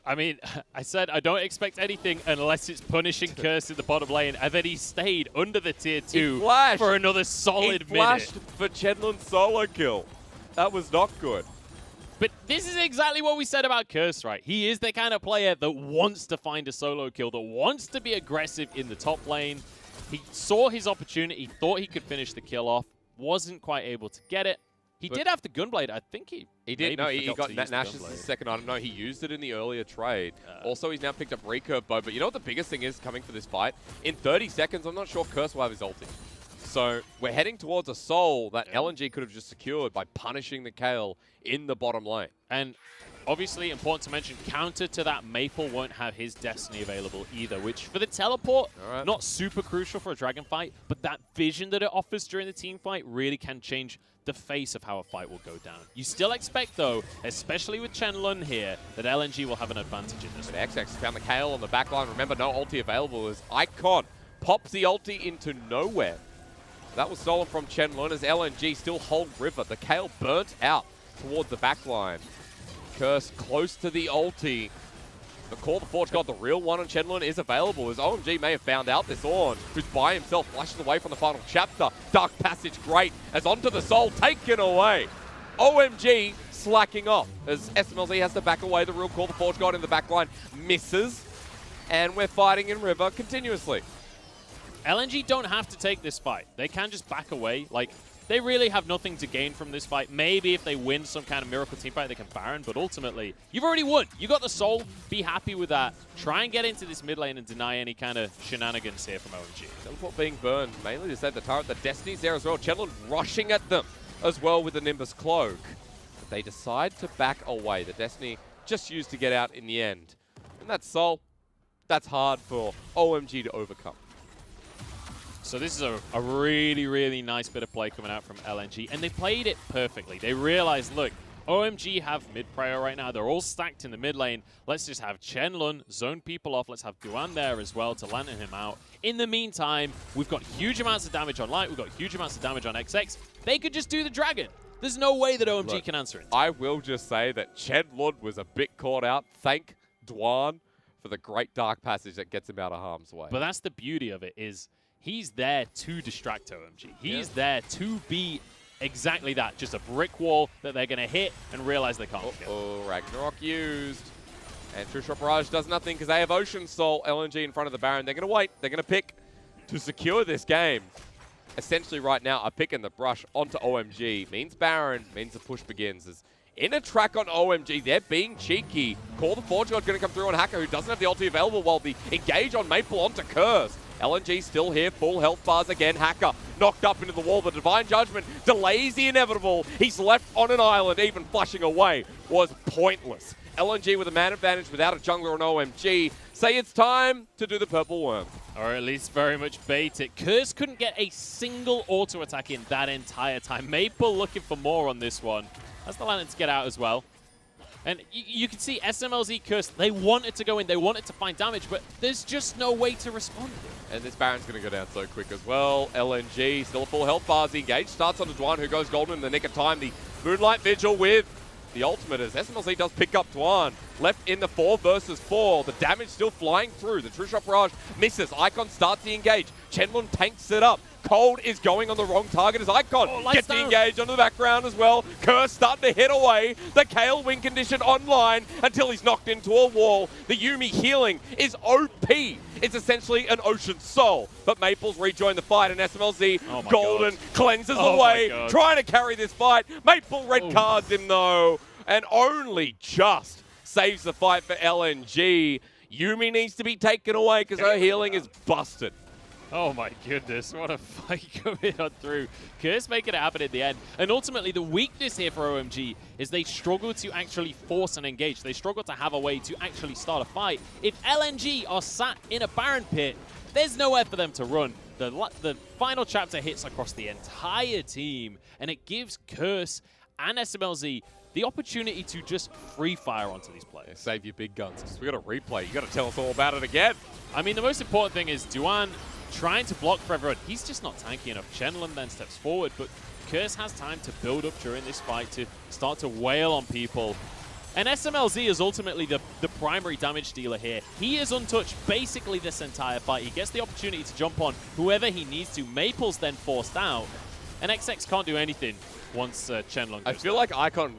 Speaker 6: I mean, I said I don't expect anything unless it's punishing Curse in the bottom lane, and then he stayed under the tier 2 for another solid minute.
Speaker 2: He flashed for Chenlun's solo kill. That was not good.
Speaker 6: But this is exactly what we said about Curse, right? He is the kind of player that wants to find a solo kill, that wants to be aggressive in the top lane. He saw his opportunity, thought he could finish the kill off, wasn't quite able to get it. He did have the Gunblade. I think he
Speaker 2: did. No, he got Nash's second item. No, he used it in the earlier trade. Also, he's now picked up Recurve Bow. But you know what the biggest thing is coming for this fight? In 30 seconds, I'm not sure Curse will have his ulti. So we're heading towards a soul that LNG could have just secured by punishing the Kayle in the bottom lane.
Speaker 6: And obviously, important to mention, counter to that, Maple won't have his Destiny available either, which for the teleport, not super crucial for a dragon fight, but that vision that it offers during the team fight really can change the face of how a fight will go down. You still expect, though, especially with Chenlun here, that LNG will have an advantage in this.
Speaker 2: XX found the Kayle on the back line. Remember, no ulti available as Icon pops the ulti into nowhere. That was stolen from Chenlun as LNG still hold river. The Kayle burnt out towards the back line. Curse close to the ulti. But Call the Forge God, the real one on Chenlun, is available, as OMG may have found out this Ornn, who's by himself, flashes away from the final chapter. Dark Passage, great, as onto the soul, taken away. OMG slacking off, as SMLZ has to back away. The real Call the Forge God in the backline misses, and we're fighting in River continuously.
Speaker 6: LNG don't have to take this fight. They can just back away. Like, they really have nothing to gain from this fight. Maybe if they win some kind of miracle team fight, they can Baron, but ultimately, you've already won. You got the soul. Be happy with that. Try and get into this mid lane and deny any kind of shenanigans here from OMG.
Speaker 2: Teleport being burned, mainly to save the turret. The Destiny's there as well. Chenlun rushing at them as well with the Nimbus Cloak. But they decide to back away. The Destiny just used to get out in the end. And that soul, that's hard for OMG to overcome.
Speaker 6: So this is a really, really nice bit of play coming out from LNG, and they played it perfectly. They realized, look, OMG have mid-prio right now. They're all stacked in the mid lane. Let's just have Chenlun zone people off. Let's have Duan there as well to lantern him out. In the meantime, we've got huge amounts of damage on Light. We've got huge amounts of damage on XX. They could just do the Dragon. There's no way that OMG can answer it.
Speaker 2: I will just say that Chenlun was a bit caught out. Thank Duan for the great Dark Passage that gets him out of harm's way.
Speaker 6: But that's the beauty of it, is he's there to distract OMG. He's there to be exactly that, just a brick wall that they're going to hit and realize they can't kill.
Speaker 2: Oh, Ragnarok used. And True Shot Barrage does nothing because they have Ocean Soul, LNG in front of the Baron. They're going to wait. They're going to pick to secure this game. Essentially right now, a pick in the brush onto OMG means Baron, means the push begins. As in a track on OMG, they're being cheeky. Call the Forge God going to come through on Hacker, who doesn't have the ulti available, while the engage on Maple onto Curse. LNG still here, full health bars again. Hacker knocked up into the wall. The Divine Judgment delays the inevitable. He's left on an island. Even flushing away was pointless. LNG with a man advantage without a jungler on OMG. Say it's time to do the Purple Worm.
Speaker 6: Or at least very much bait it. Curse couldn't get a single auto attack in that entire time. Maple looking for more on this one. That's the Lanterns get out as well. And you can see SMLZ Curse, they wanted to go in, they wanted to find damage, but there's just no way to respond.
Speaker 2: And this Baron's going to go down so quick as well. LNG still a full health bars. The engage starts on the Duan, who goes golden in the nick of time. The Moonlight Vigil with the ultimate, as SMLZ does pick up Duan. Left in the 4 versus 4. The damage still flying through. The True Shot Barrage misses. Icon starts the engage. Chenlun tanks it up. Cold is going on the wrong target as Icon gets the engage onto the background as well. Curse starting to hit away. The Kale win condition online until he's knocked into a wall. The Yuumi healing is OP. It's essentially an Ocean Soul. But Maple's rejoined the fight, and SMLZ Golden cleanses away, trying to carry this fight. Maple red cards him though, and only just saves the fight for LNG. Yuumi needs to be taken away because her healing is busted.
Speaker 6: Oh my goodness, what a fight going on through. Curse making it happen in the end. And ultimately, the weakness here for OMG is they struggle to actually force an engage. They struggle to have a way to actually start a fight. If LNG are sat in a Baron pit, there's nowhere for them to run. The final chapter hits across the entire team, and it gives Curse and SMLZ the opportunity to just free fire onto these players.
Speaker 2: Save your big guns, because we got a replay. You got to tell us all about it again.
Speaker 6: I mean, the most important thing is Duan trying to block for everyone. He's just not tanky enough. Chenlun then steps forward, but Curse has time to build up during this fight to start to wail on people. And SMLZ is ultimately the primary damage dealer here. He is untouched basically this entire fight. He gets the opportunity to jump on whoever he needs to. Maple's then forced out, and XX can't do anything once Chenlun goes
Speaker 2: I feel like Icon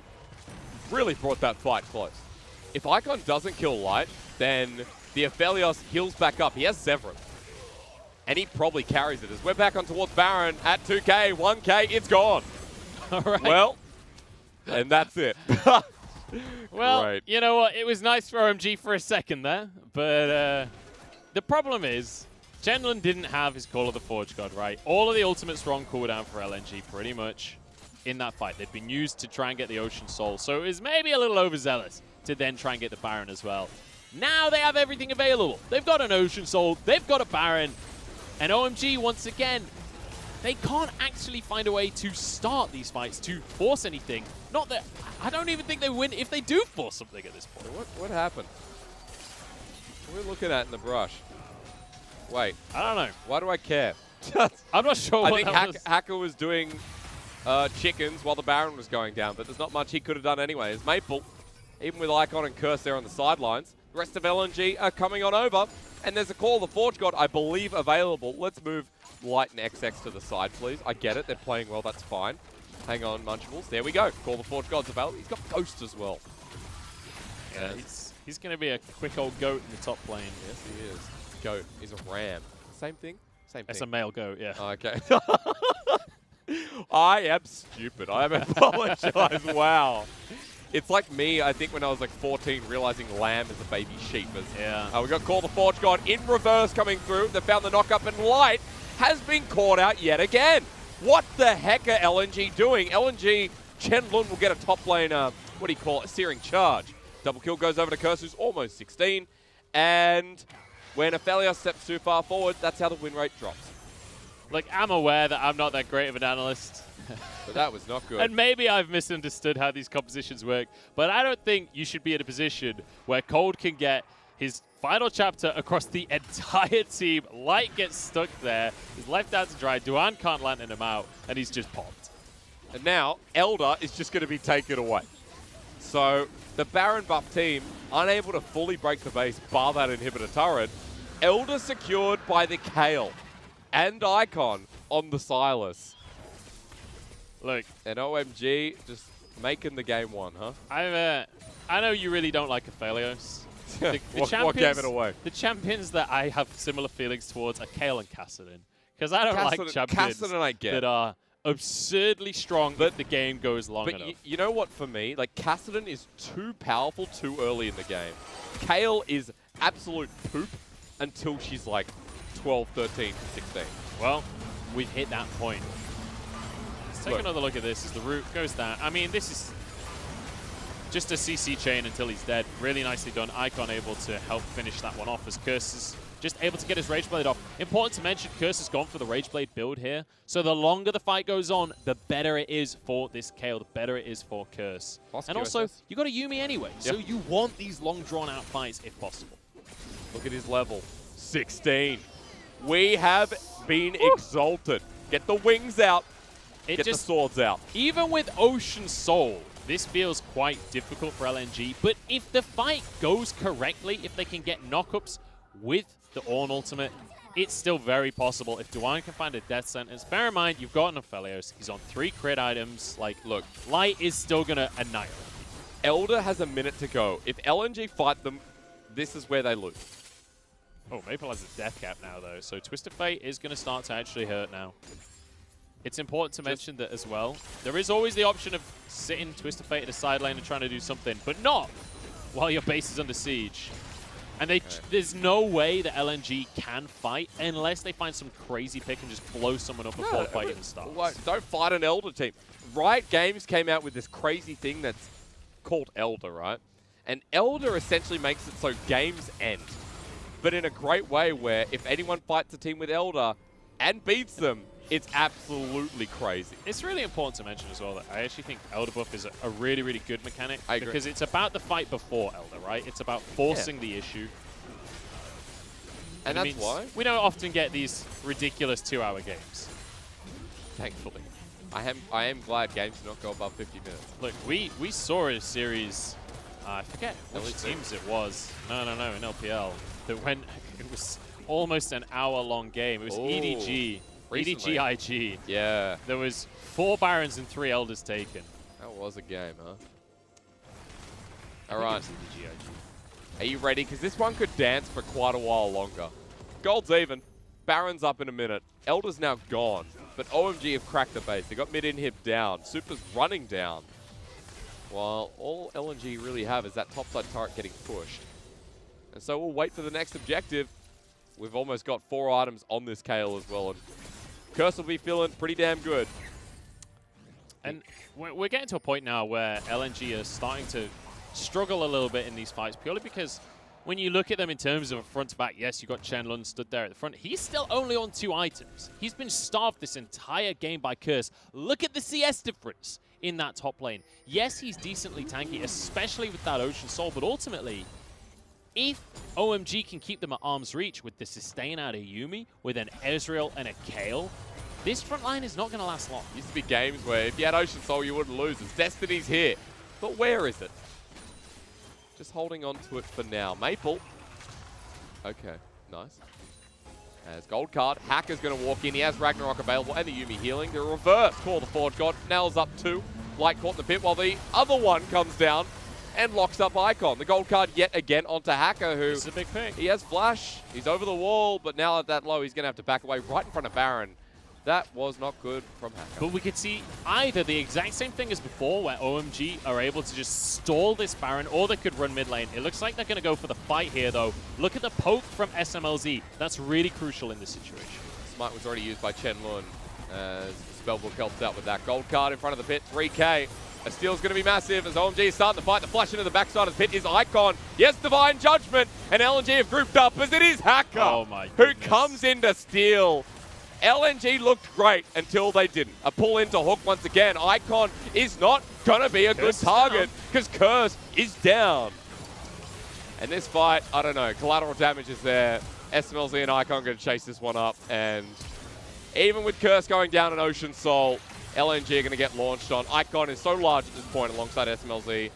Speaker 2: really brought that fight close. If Icon doesn't kill Light, then the Aphelios heals back up. He has Severin. And he probably carries it as we're back on towards Baron at 2K, 1K, it's gone.
Speaker 6: All right.
Speaker 2: Well, and that's it.
Speaker 6: Well,
Speaker 2: Great.
Speaker 6: You know what? It was nice for OMG for a second there, but the problem is Chenlun didn't have his Call of the Forge God, right? All of the ultimates were on cooldown for LNG pretty much in that fight. They'd been used to try and get the Ocean Soul, so it was maybe a little overzealous to then try and get the Baron as well. Now they have everything available. They've got an Ocean Soul, they've got a Baron, and OMG, once again, they can't actually find a way to start these fights, to force anything. Not that, I don't even think they win if they do force something at this point.
Speaker 2: What happened? What are we looking at in the brush? Wait.
Speaker 6: I don't know.
Speaker 2: Why do I care?
Speaker 6: I'm not sure
Speaker 2: I
Speaker 6: what
Speaker 2: think
Speaker 6: that was.
Speaker 2: Hacker was doing chickens while the Baron was going down, but there's not much he could have done anyway. As Maple, even with Icon and Curse there on the sidelines, The rest of LNG are coming on over. And there's a call, the Forge God, I believe, available. Let's move Light and XX to the side, please. I get it. They're playing well. That's fine. Hang on, Munchables. There we go. Call the Forge God's available. He's got Ghost as well.
Speaker 6: Yeah, he's going to be a quick old goat in the top lane.
Speaker 2: Yes, he is. Goat is a ram. Same thing? Same thing.
Speaker 6: It's a male goat, yeah.
Speaker 2: Okay. I am stupid. I apologize. Wow. It's like me, I think, when I was like 14, realizing lamb is a baby sheep.
Speaker 6: Yeah.
Speaker 2: We got Call the Forge God in reverse coming through. They found the knock-up, and Light has been caught out yet again. What the heck are LNG doing? LNG, Chen Lun will get a top lane, what do you call it, a searing charge. Double kill goes over to Curse, who's almost 16. And when Aphelios steps too far forward, that's how the win rate drops.
Speaker 6: Look, I'm aware that I'm not that great of an analyst.
Speaker 2: But that was not good.
Speaker 6: And maybe I've misunderstood how these compositions work, but I don't think you should be in a position where Cold can get his final chapter across the entire team. Light gets stuck there. He's left out to dry. Duan can't lantern him out, and he's just popped.
Speaker 2: And now, Elder is just going to be taken away. So, the Baron buff team, unable to fully break the base, bar that inhibitor turret. Elder secured by the Kale and Icon on the Silas.
Speaker 6: Look,
Speaker 2: and OMG just making the game one, huh?
Speaker 6: I know you really don't like Aphelios.
Speaker 2: What gave it away?
Speaker 6: The champions that I have similar feelings towards are Kale and Kassadin. Because I don't like champions that are absurdly strong if the game goes long enough.
Speaker 2: But you know what, for me? Like, Kassadin is too powerful too early in the game. Kale is absolute poop until she's like 12, 13, 16.
Speaker 6: Well, we've hit that point. Take another look at this as the root goes down. I mean, this is just a CC chain until he's dead. Really nicely done. Icon able to help finish that one off as Curse is just able to get his Rage Blade off. Important to mention, Curse has gone for the Rage Blade build here. So the longer the fight goes on, the better it is for this Kale, the better it is for Curse. And also, you got a Yuumi anyway, so you want these long drawn-out fights if possible.
Speaker 2: Look at his level. 16. We have been exalted. Get the wings out. Get the swords out.
Speaker 6: Even with Ocean Soul, this feels quite difficult for LNG, but if the fight goes correctly, if they can get knockups with the Ornn ultimate, it's still very possible if Duan can find a death sentence. Bear in mind, you've got an Aphelios. He's on 3 crit items. Like, look, Light is still going to annihilate.
Speaker 2: Elder has a minute to go. If LNG fight them, this is where they lose.
Speaker 6: Oh, Maple has a death cap now, though, so Twisted Fate is going to start to actually hurt now. It's important to mention that as well. There is always the option of sitting Twisted Fate at the side lane and trying to do something, but not while your base is under siege. And there's no way that LNG can fight unless they find some crazy pick and just blow someone up before the fight even starts.
Speaker 2: Don't fight an Elder team. Riot Games came out with this crazy thing that's called Elder, right? And Elder essentially makes it so games end. But in a great way where if anyone fights a team with Elder and beats them, it's absolutely crazy.
Speaker 6: It's really important to mention as well that I actually think Elder buff is a really, really good mechanic.
Speaker 2: I agree.
Speaker 6: Because it's about the fight before Elder, right? It's about forcing the issue.
Speaker 2: And that's why
Speaker 6: we don't often get these ridiculous 2-hour games.
Speaker 2: Thankfully. I am glad games do not go above 50 minutes.
Speaker 6: Look, we saw a series, I forget which teams it was. No, in LPL. That when it was almost an hour-long game. It was EDG.
Speaker 2: Recently.
Speaker 6: EDG IG.
Speaker 2: Yeah.
Speaker 6: There was 4 Barons and 3 Elders taken.
Speaker 2: That was a game, huh? All right.
Speaker 6: EDG IG.
Speaker 2: Are you ready? Because this one could dance for quite a while longer. Gold's even. Baron's up in a minute. Elder's now gone. But OMG have cracked the base. They got mid-inhib down. Super's running down. While all LNG really have is that topside turret getting pushed. And so we'll wait for the next objective. We've almost got 4 items on this Kale as well. And Curse will be feeling pretty damn good.
Speaker 6: And we're getting to a point now where LNG are starting to struggle a little bit in these fights, purely because when you look at them in terms of a front to back, yes, you got Chen Lun stood there at the front. He's still only on 2 items. He's been starved this entire game by Curse. Look at the CS difference in that top lane. Yes, he's decently tanky, especially with that Ocean Soul, but ultimately, if OMG can keep them at arm's reach with the sustain out of Yuumi, with an Ezreal and a Kale, this front line is not going to last long.
Speaker 2: Used to be games where if you had Ocean Soul, you wouldn't lose. Destiny's here. But where is it? just holding on to it for now. Maple. Okay, nice. As gold card, Hacker's going to walk in. He has Ragnarok available and the Yuumi healing. The reverse call the Forge God. Nails up 2. Light caught in the pit while the other one comes down and locks up Icon. The gold card yet again onto Hacker, who...
Speaker 6: This is a big pick.
Speaker 2: He has Flash. He's over the wall, but now at that low, he's going to have to back away right in front of Baron. That was not good from Hacker.
Speaker 6: But we could see either the exact same thing as before, where OMG are able to just stall this Baron, or they could run mid lane. It looks like they're going to go for the fight here, though. Look at the poke from SMLZ. That's really crucial in this situation.
Speaker 2: Smite was already used by Chen Lun as Spellbook helps out with that. Gold card in front of the pit, 3k. A steal's going to be massive as OMG is starting to fight. The flash into the backside of the pit is Icon. Yes, Divine Judgment, and LNG have grouped up as it is Hacker,
Speaker 6: Oh my
Speaker 2: who
Speaker 6: goodness.
Speaker 2: comes in to steal. LNG looked great until they didn't. A pull into Hook once again. Icon is not going to be a good target because Curse is down. And this fight, I don't know, collateral damage is there. SMLZ and Icon going to chase this one up. And even with Curse going down in Ocean Soul, LNG are going to get launched on. Icon is so large at this point alongside SMLZ.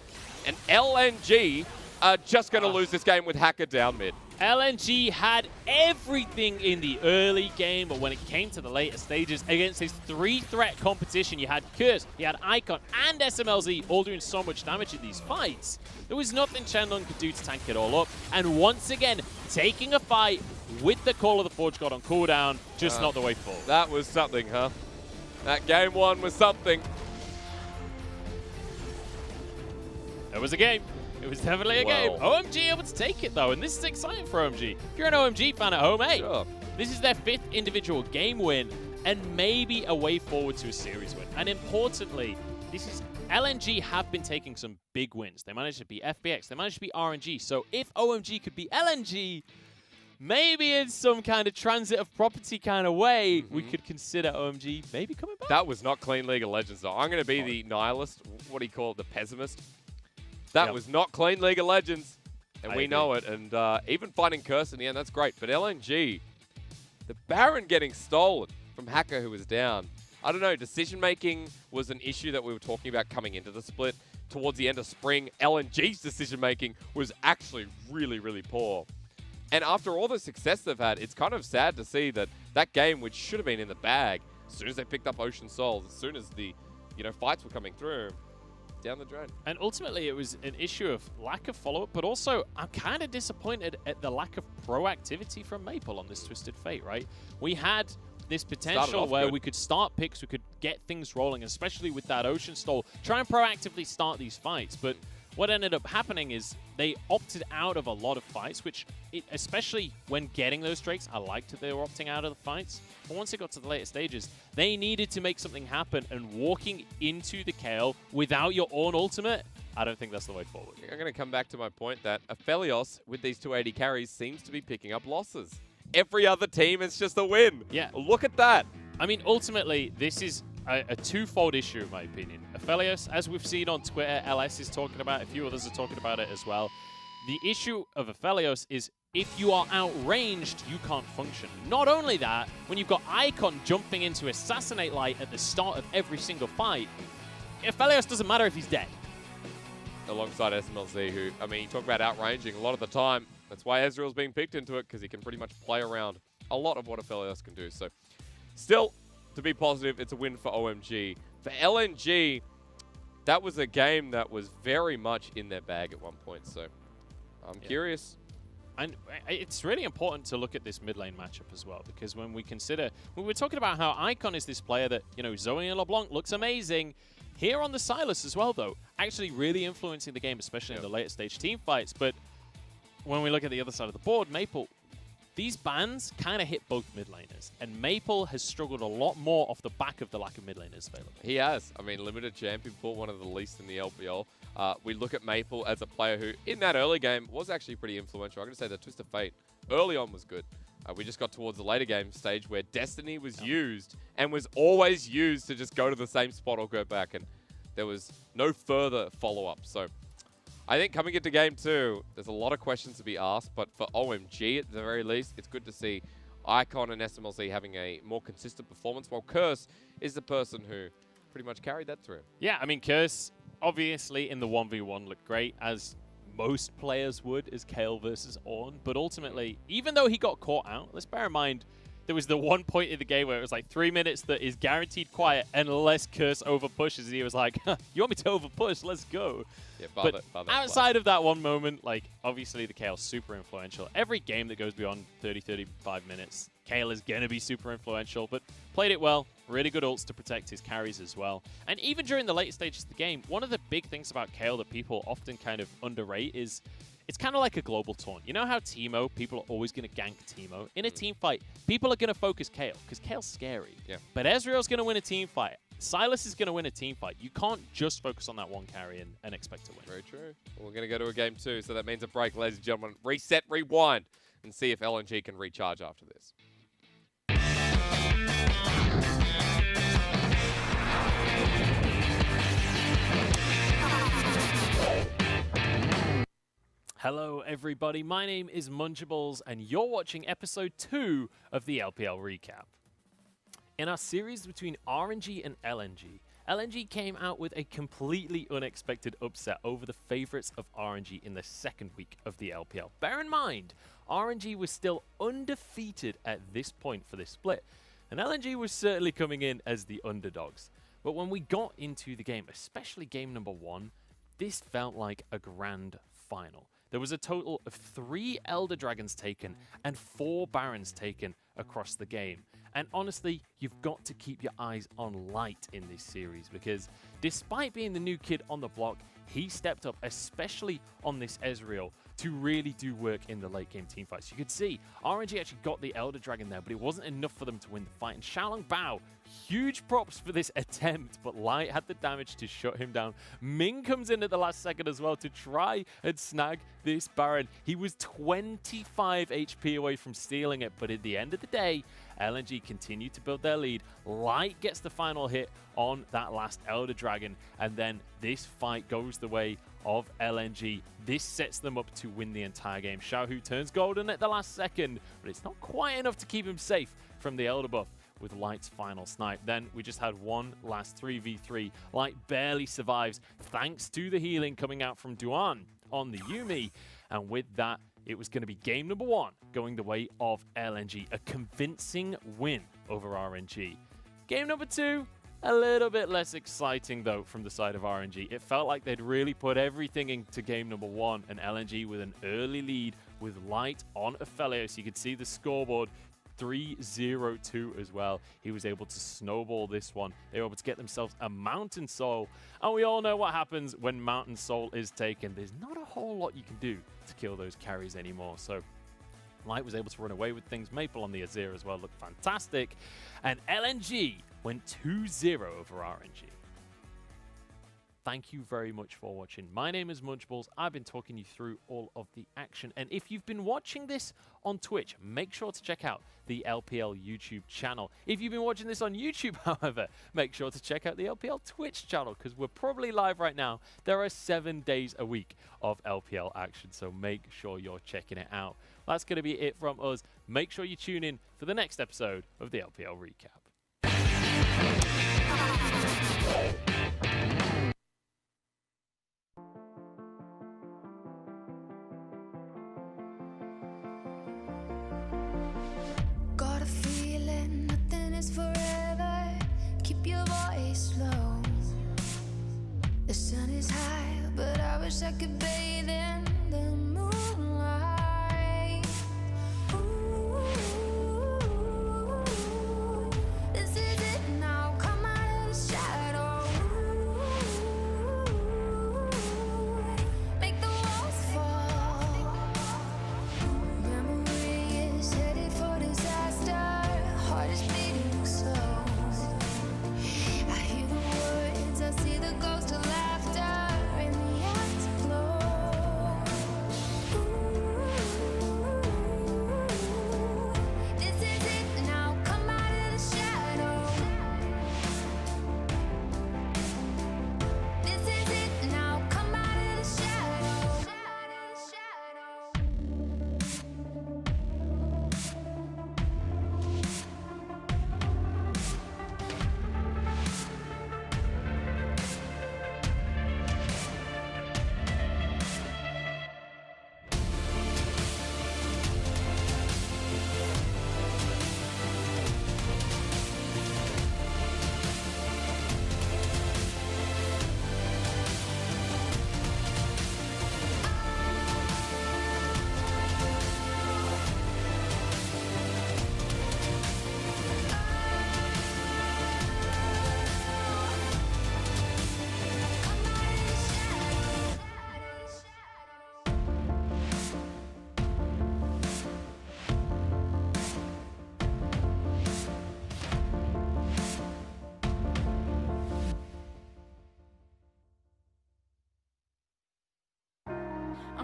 Speaker 2: And LNG are just going to lose this game with Hacker down mid.
Speaker 6: LNG had everything in the early game, but when it came to the later stages, against this 3-threat competition, you had Curse, you had Icon, and SMLZ all doing so much damage in these fights. There was nothing Chenlong could do to tank it all up, and once again, taking a fight with the Call of the Forge God on cooldown, just not the way forward.
Speaker 2: That was something, huh? That game one was something.
Speaker 6: It was a game. It was definitely a game. OMG able to take it, though, and this is exciting for OMG. If you're an OMG fan at home, hey,
Speaker 2: Sure.
Speaker 6: this is their 5th individual game win and maybe a way forward to a series win. And importantly, this is LNG have been taking some big wins. They managed to beat FBX. They managed to beat RNG. So if OMG could beat LNG, maybe in some kind of transit of property kind of way, we could consider OMG maybe coming back.
Speaker 2: That was not clean League of Legends, though. I'm going to be the nihilist. What do you call it? The pessimist. That was not clean League of Legends, and we know it. And even fighting Curse in the end, that's great. But LNG, the Baron getting stolen from Hacker, who was down. I don't know, decision-making was an issue that we were talking about coming into the split. Towards the end of spring, LNG's decision-making was actually really, really poor. And after all the success they've had, it's kind of sad to see that that game, which should have been in the bag, as soon as they picked up Ocean Souls, as soon as the fights were coming through, down the drain.
Speaker 6: And ultimately, it was an issue of lack of follow-up, but also I'm kind of disappointed at the lack of proactivity from Maple on this Twisted Fate, right? We had this potential where we could start picks, we could get things rolling, especially with that Ocean Stall, try and proactively start these fights. But what ended up happening is they opted out of a lot of fights, which, especially when getting those Drakes, I liked that they were opting out of the fights. But once it got to the later stages, they needed to make something happen, and walking into the KO without your own ultimate, I don't think that's the way forward.
Speaker 2: I'm going to come back to my point that Aphelios, with these 280 carries, seems to be picking up losses. Every other team is just a win.
Speaker 6: Yeah.
Speaker 2: Look at that.
Speaker 6: I mean, ultimately, this is a twofold issue, in my opinion. Aphelios, as we've seen on Twitter, LS is talking about it, a few others are talking about it as well. The issue of Aphelios is if you are outranged, you can't function. Not only that, when you've got Icon jumping into Assassinate Light at the start of every single fight, Aphelios doesn't matter if he's dead.
Speaker 2: Alongside SMLZ, who, I mean, you talk about outranging a lot of the time. That's why Ezreal's being picked into it, because he can pretty much play around a lot of what Aphelios can do. So, still, to be positive, it's a win for OMG. For LNG, that was a game that was very much in their bag at one point. So, I'm curious.
Speaker 6: And it's really important to look at this mid lane matchup as well, because when we consider, when we're talking about how Icon is this player that, Zoe and LeBlanc looks amazing. Here on the Sylas as well, though, actually really influencing the game, especially in the later stage team fights. But when we look at the other side of the board, Maple, these bans kind of hit both mid laners, and Maple has struggled a lot more off the back of the lack of mid laners available.
Speaker 2: He has. I mean, limited champion pool, one of the least in the LPL. We look at Maple as a player who, in that early game, was actually pretty influential. I'm going to say the Twist of Fate early on was good. We just got towards the later game stage where Destiny was used and was always used to just go to the same spot or go back, and there was no further follow-up. So I think coming into game 2, there's a lot of questions to be asked, but for OMG at the very least, it's good to see Icon and SMLZ having a more consistent performance, while Curse is the person who pretty much carried that through.
Speaker 6: Yeah, I mean, Curse, obviously in the 1v1 looked great, as most players would as Kale versus Ornn. But ultimately, even though he got caught out, let's bear in mind, there was the one point in the game where it was like 3 minutes that is guaranteed quiet unless Curse overpushes. And he was like, you want me to overpush? Let's go.
Speaker 2: Yeah,
Speaker 6: but outside of that one moment, like, obviously the Kale's super influential. Every game that goes beyond 30-35 minutes, Kale is going to be super influential, but played it well. Really good ults to protect his carries as well. And even during the late stages of the game, one of the big things about Kale that people often kind of underrate is it's kind of like a global taunt. You know how Teemo, people are always going to gank Teemo? In a team fight, people are going to focus Kale because Kale's scary.
Speaker 2: Yeah.
Speaker 6: But Ezreal's going to win a team fight. Silas is going to win a team fight. You can't just focus on that one carry and expect to win.
Speaker 2: Very true. Well, we're going to go to a game 2, so that means a break, ladies and gentlemen. Reset, rewind, and see if LNG can recharge after this.
Speaker 6: Hello everybody, my name is Munchables and you're watching episode 2 of the LPL Recap. In our series between RNG and LNG, LNG came out with a completely unexpected upset over the favorites of RNG in the second week of the LPL. Bear in mind, RNG was still undefeated at this point for this split, and LNG was certainly coming in as the underdogs. But when we got into the game, especially game number 1, this felt like a grand final. There was a total of 3 Elder Dragons taken and 4 Barons taken across the game. And honestly, you've got to keep your eyes on Light in this series because despite being the new kid on the block, he stepped up, especially on this Ezreal, to really do work in the late game teamfights. You could see RNG actually got the Elder Dragon there, but it wasn't enough for them to win the fight. And Xiaolong Bao, huge props for this attempt, but Light had the damage to shut him down. Ming comes in at the last second as well to try and snag this Baron. He was 25 HP away from stealing it, but at the end of the day, LNG continued to build their lead. Light gets the final hit on that last Elder Dragon, and then this fight goes the way of LNG. This sets them up to win the entire game. Xiaohu turns golden at the last second, but it's not quite enough to keep him safe from the Elder buff with Light's final snipe. Then we just had one last 3v3. Light barely survives thanks to the healing coming out from Duan on the Yuumi, and with that, it was going to be game number 1 going the way of LNG. A convincing win over RNG. Game number 2, a little bit less exciting, though, from the side of RNG. It felt like they'd really put everything into game number 1, and LNG with an early lead with Light on Aphelios. You could see the scoreboard 3-0-2 as well. He was able to snowball this one. They were able to get themselves a Mountain Soul, and we all know what happens when Mountain Soul is taken. There's not a whole lot you can do to kill those carries anymore, so Light was able to run away with things. Maple on the Azir as well looked fantastic, and LNG went 2-0 over RNG. Thank you very much for watching. My name is Munchballs. I've been talking you through all of the action. And if you've been watching this on Twitch, make sure to check out the LPL YouTube channel. If you've been watching this on YouTube, however, make sure to check out the LPL Twitch channel because we're probably live right now. There are 7 days a week of LPL action, so make sure you're checking it out. That's going to be it from us. Make sure you tune in for the next episode of the LPL Recap.
Speaker 5: Got a feeling nothing is forever. Keep your voice low. The sun is high, but I wish I could bathe in the moonlight. Ooh, this is it now. Come out of the shadow. Make the walls fall. Memory is headed for disaster. Heart is beating slow. I hear the words, I see the ghost of laughter in the afterglow.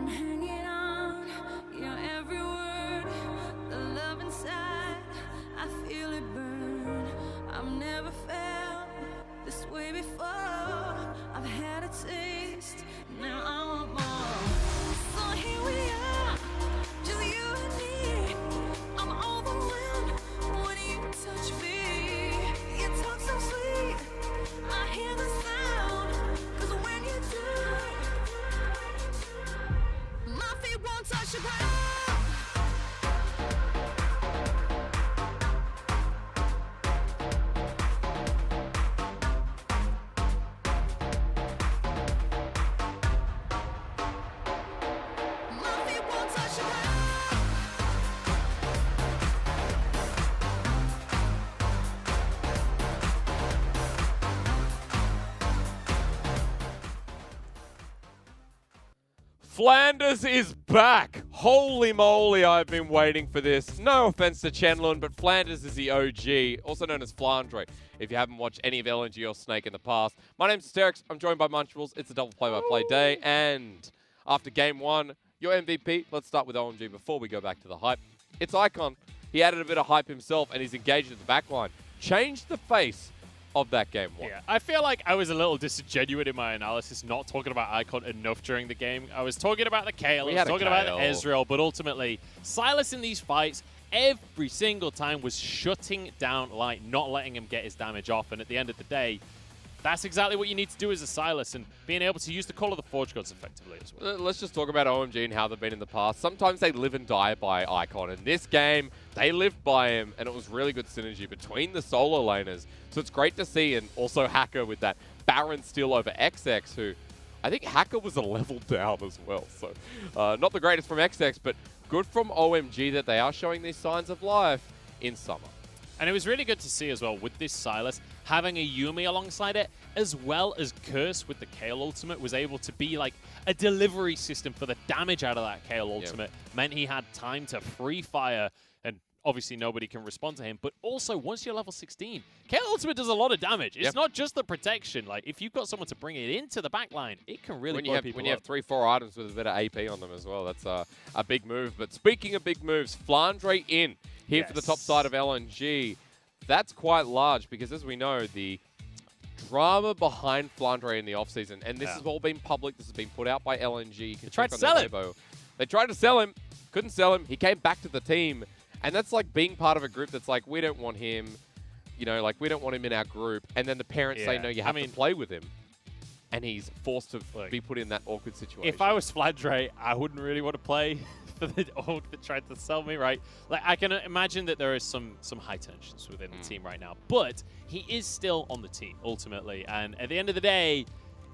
Speaker 5: I'm hanging on your every word. The love inside, I feel it burn. I've never felt this way before. I've had a taste, now I want more. So here we are, just you and me. I'm overwhelmed when you touch me. You talk so sweet, I hear the sound. 'Cause when you do, my feet won't touch the ground. My feet won't touch the ground.
Speaker 2: Flanders is back. Holy moly, I've been waiting for this. No offense to Chenlun, but Flanders is the OG, also known as Flandre, if you haven't watched any of LNG or Snake in the past. My name's Terex. I'm joined by Munchables. It's a double play-by-play day, and after game one, your MVP, let's start with OMG before we go back to the hype. It's Icon. He added a bit of hype himself, and he's engaged at the back line. Changed the face of that game one.
Speaker 6: Yeah, I feel like I was a little disingenuous in my analysis, not talking about Icon enough during the game. I was talking about the Kayle, I was talking about the Ezreal, but ultimately, Sylas in these fights, every single time was shutting down Light, not letting him get his damage off, and at the end of the day, that's exactly what you need to do as a Sylas, and being able to use the Call of the Forge Gods effectively as well.
Speaker 2: Let's just talk about OMG and how they've been in the past. Sometimes they live and die by Icon. In this game, they lived by him, and it was really good synergy between the solo laners. So it's great to see, and also Hacker with that Baron steal over XX, who I think Hacker was a level down as well. So not the greatest from XX, but good from OMG that they are showing these signs of life in summer.
Speaker 6: And it was really good to see as well with this Sylas, having a Yuumi alongside it, as well as Curse with the Kayle ultimate, was able to be like a delivery system for the damage out of that Kayle ultimate. Meant he had time to free fire, and obviously nobody can respond to him. But also, once you're level 16, Kayle ultimate does a lot of damage. It's not just the protection. Like, if you've got someone to bring it into the back line, it can really blow people up.
Speaker 2: When you have 3-4 items with a bit of AP on them as well, that's a big move. But speaking of big moves, Flandre in here for the top side of LNG. That's quite large because, as we know, the drama behind Flandre in the offseason, and this has all been public, this has been put out by LNG.
Speaker 6: They tried to sell him.
Speaker 2: They tried to sell him, couldn't sell him. He came back to the team, and that's like being part of a group that's like, we don't want him, you know, like we don't want him in our group. And then the parents say, no, you have to play with him. And he's forced to be put in that awkward situation.
Speaker 6: If I was Flandre, I wouldn't really want to play for the org that tried to sell me, right? Like, I can imagine that there is some high tensions within the team right now, but he is still on the team ultimately. And at the end of the day,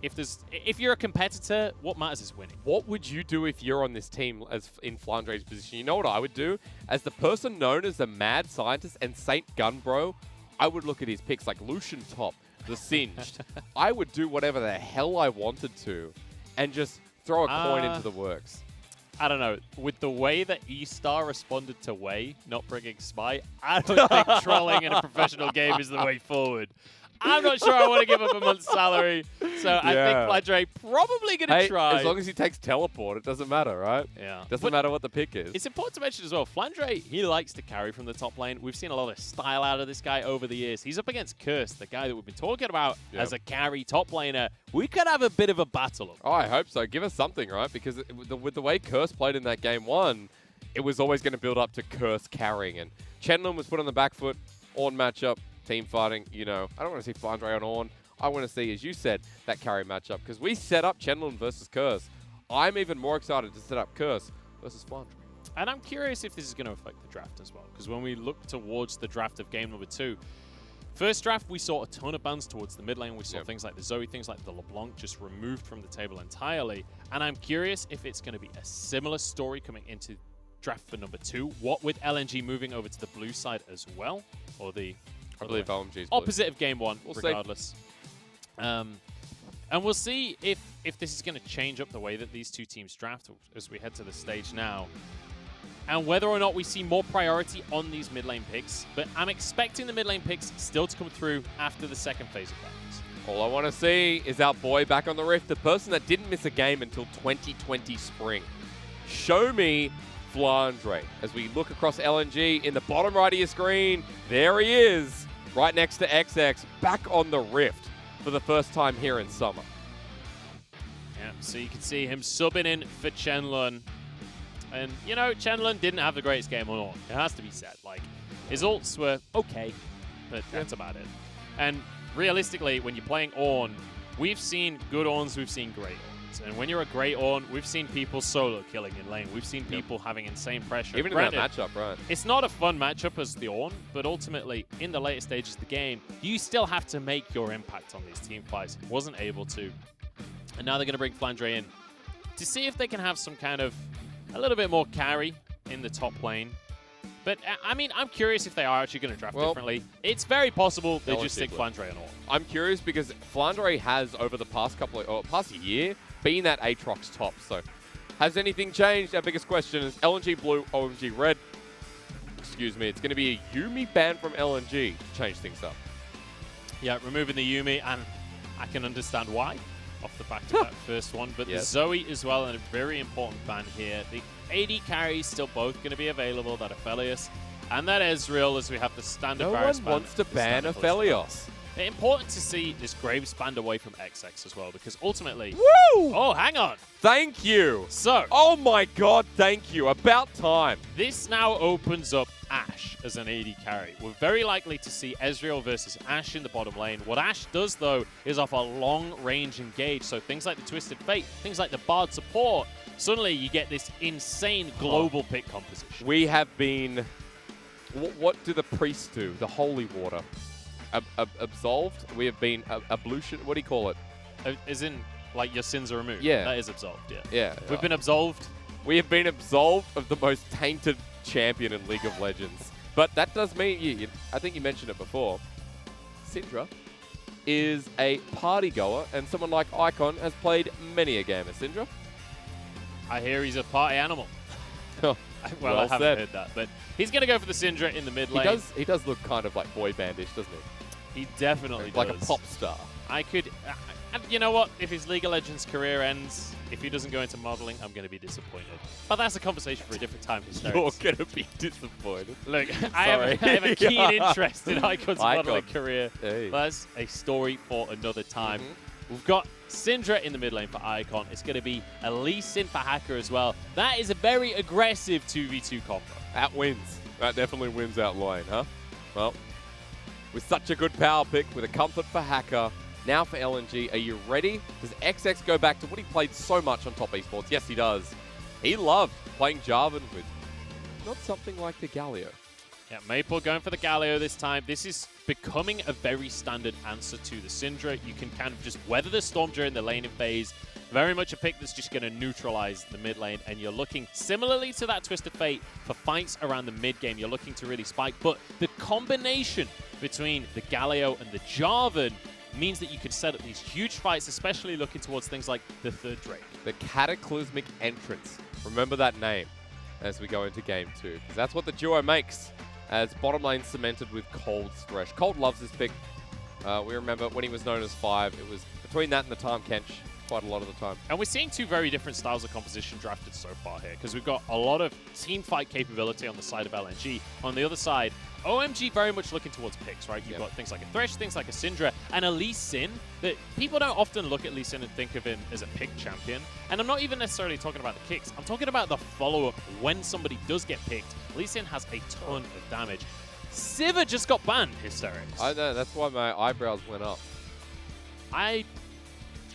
Speaker 6: if you're a competitor, what matters is winning.
Speaker 2: What would you do if you're on this team as in Flandre's position? You know what I would do? As the person known as the mad scientist and Saint Gunbro, I would look at his picks like Lucian top, the Singed. I would do whatever the hell I wanted to and just throw a coin into the works.
Speaker 6: I don't know. With the way that E-Star responded to Wei not bringing Smite, I don't think trolling in a professional game is the way forward. I'm not sure I want to give up a month's salary, so I think Flandre probably going to try.
Speaker 2: As long as he takes teleport, it doesn't matter, right?
Speaker 6: Yeah.
Speaker 2: Doesn't matter what the pick is.
Speaker 6: It's important to mention as well, Flandre, he likes to carry from the top lane. We've seen a lot of style out of this guy over the years. He's up against Curse, the guy that we've been talking about as a carry top laner. We could have a bit of a battle.
Speaker 2: Oh, I hope so. Give us something, right? Because with the way Curse played in that game one, it was always going to build up to Curse carrying. And Chenlun was put on the back foot, on matchup. Team fighting, you know, I don't want to see Flandre on Ornn. I want to see, as you said, that carry matchup. Because we set up Chenlun versus Curse. I'm even more excited to set up Curse versus Flandre.
Speaker 6: And I'm curious if this is going to affect the draft as well. Because when we look towards the draft of game number 2, first draft, we saw a ton of bans towards the mid lane. We saw things like the Zoe, things like the LeBlanc just removed from the table entirely. And I'm curious if it's going to be a similar story coming into draft for number 2. What with LNG moving over to the blue side as well? Or the...
Speaker 2: I believe OMG's
Speaker 6: opposite of game 1, regardless. And we'll see if this is going to change up the way that these two teams draft as we head to the stage now. And whether or not we see more priority on these mid lane picks. But I'm expecting the mid lane picks still to come through after the second phase of practice.
Speaker 2: All I want to see is our boy back on the Rift, the person that didn't miss a game until 2020 spring. Show me Flandre. As we look across LNG in the bottom right of your screen, there he is, right next to XX, back on the Rift for the first time here in summer.
Speaker 6: Yeah, so you can see him subbing in for Chenlun. And, you know, Chenlun didn't have the greatest game on all. It has to be said. Like, his ults were okay, but that's about it. And realistically, when you're playing Ornn, we've seen good Ornns, we've seen great Ornns. And when you're a great Ornn, we've seen people solo killing in lane. We've seen people having insane pressure.
Speaker 2: Even in that matchup, right?
Speaker 6: It's not a fun matchup as the Ornn, but ultimately, in the later stages of the game, you still have to make your impact on these team fights. Wasn't able to. And now they're going to bring Flandre in to see if they can have some kind of a little bit more carry in the top lane. But, I mean, I'm curious if they are actually going to draft differently. It's very possible they just stick Flandre on all.
Speaker 2: I'm curious because Flandre has, over the past past year, been that Aatrox top. So, has anything changed? Our biggest question is LNG blue, OMG red. Excuse me. It's going to be a Yuumi ban from LNG to change things up.
Speaker 6: Yeah, removing the Yuumi, and I can understand why off the back of that first one. But the Zoe as well, and a very important ban here. The AD carries still both going to be available, that Aphelios and that Ezreal, as we have the standard Varus ban.
Speaker 2: No one wants to ban Aphelios.
Speaker 6: Important to see this Graves banned away from XX as well, because ultimately...
Speaker 2: Woo!
Speaker 6: Oh, hang on.
Speaker 2: Thank you.
Speaker 6: So...
Speaker 2: Oh my god, thank you. About time.
Speaker 6: This now opens up Ashe as an AD carry. We're very likely to see Ezreal versus Ashe in the bottom lane. What Ashe does, though, is offer long-range engage. So things like the Twisted Fate, things like the Bard support, suddenly you get this insane global pick composition.
Speaker 2: We have been... What do the priests do? The holy water. Absolved? We have been ablution. What do you call it?
Speaker 6: As in, like, your sins are removed.
Speaker 2: Yeah.
Speaker 6: That is absolved, yeah.
Speaker 2: Yeah.
Speaker 6: We've been absolved.
Speaker 2: We have been absolved of the most tainted champion in League of Legends. But that does mean, I think you mentioned it before, Syndra is a party goer, and someone like Icon has played many a game of Syndra.
Speaker 6: I hear he's a party animal.
Speaker 2: Well,
Speaker 6: I haven't heard that, but he's going to go for the Syndra in the mid lane.
Speaker 2: He does look kind of like boy bandish, doesn't he?
Speaker 6: He definitely does.
Speaker 2: Like a pop star.
Speaker 6: I could... you know what? If his League of Legends career ends, if he doesn't go into modeling, I'm going to be disappointed. But that's a conversation for a different time.
Speaker 2: You're going to be disappointed.
Speaker 6: Look, I have a keen interest in Icon's modeling career.
Speaker 2: Hey.
Speaker 6: That's a story for another time. We've got Syndra in the mid lane for Icon. It's going to be a Lee Sin for Hacker as well. That is a very aggressive 2v2 combo.
Speaker 2: That wins. That definitely wins out lane, huh? Well, with such a good power pick, with a comfort for Hacker, now for LNG, are you ready? Does XX go back to what he played so much on top esports? Yes, he does. He loved playing Jarvan with not something like the Galio.
Speaker 6: Yeah, Maple going for the Galio this time. This is becoming a very standard answer to the Syndra. You can kind of just weather the storm during the laning phase. Very much a pick that's just going to neutralize the mid lane, and you're looking similarly to that Twisted Fate for fights around the mid game. You're looking to really spike, but the combination between the Galio and the Jarvan means that you could set up these huge fights, especially looking towards things like the third Drake.
Speaker 2: The Cataclysmic Entrance. Remember that name as we go into Game 2, because that's what the duo makes, as bottom lane cemented with Cold's Thresh. Cold loves this pick. We remember when he was known as 5, it was between that and the Tahm Kench quite a lot of the time.
Speaker 6: And we're seeing two very different styles of composition drafted so far here, because we've got a lot of team fight capability on the side of LNG. On the other side, OMG very much looking towards picks, right? You've got things like a Thresh, things like a Syndra, and a Lee Sin that people don't often look at Lee Sin and think of him as a pick champion. And I'm not even necessarily talking about the kicks. I'm talking about the follow-up when somebody does get picked. Lee Sin has a ton of damage. Sivir just got banned, Hysterics.
Speaker 2: I know, that's why my eyebrows went up.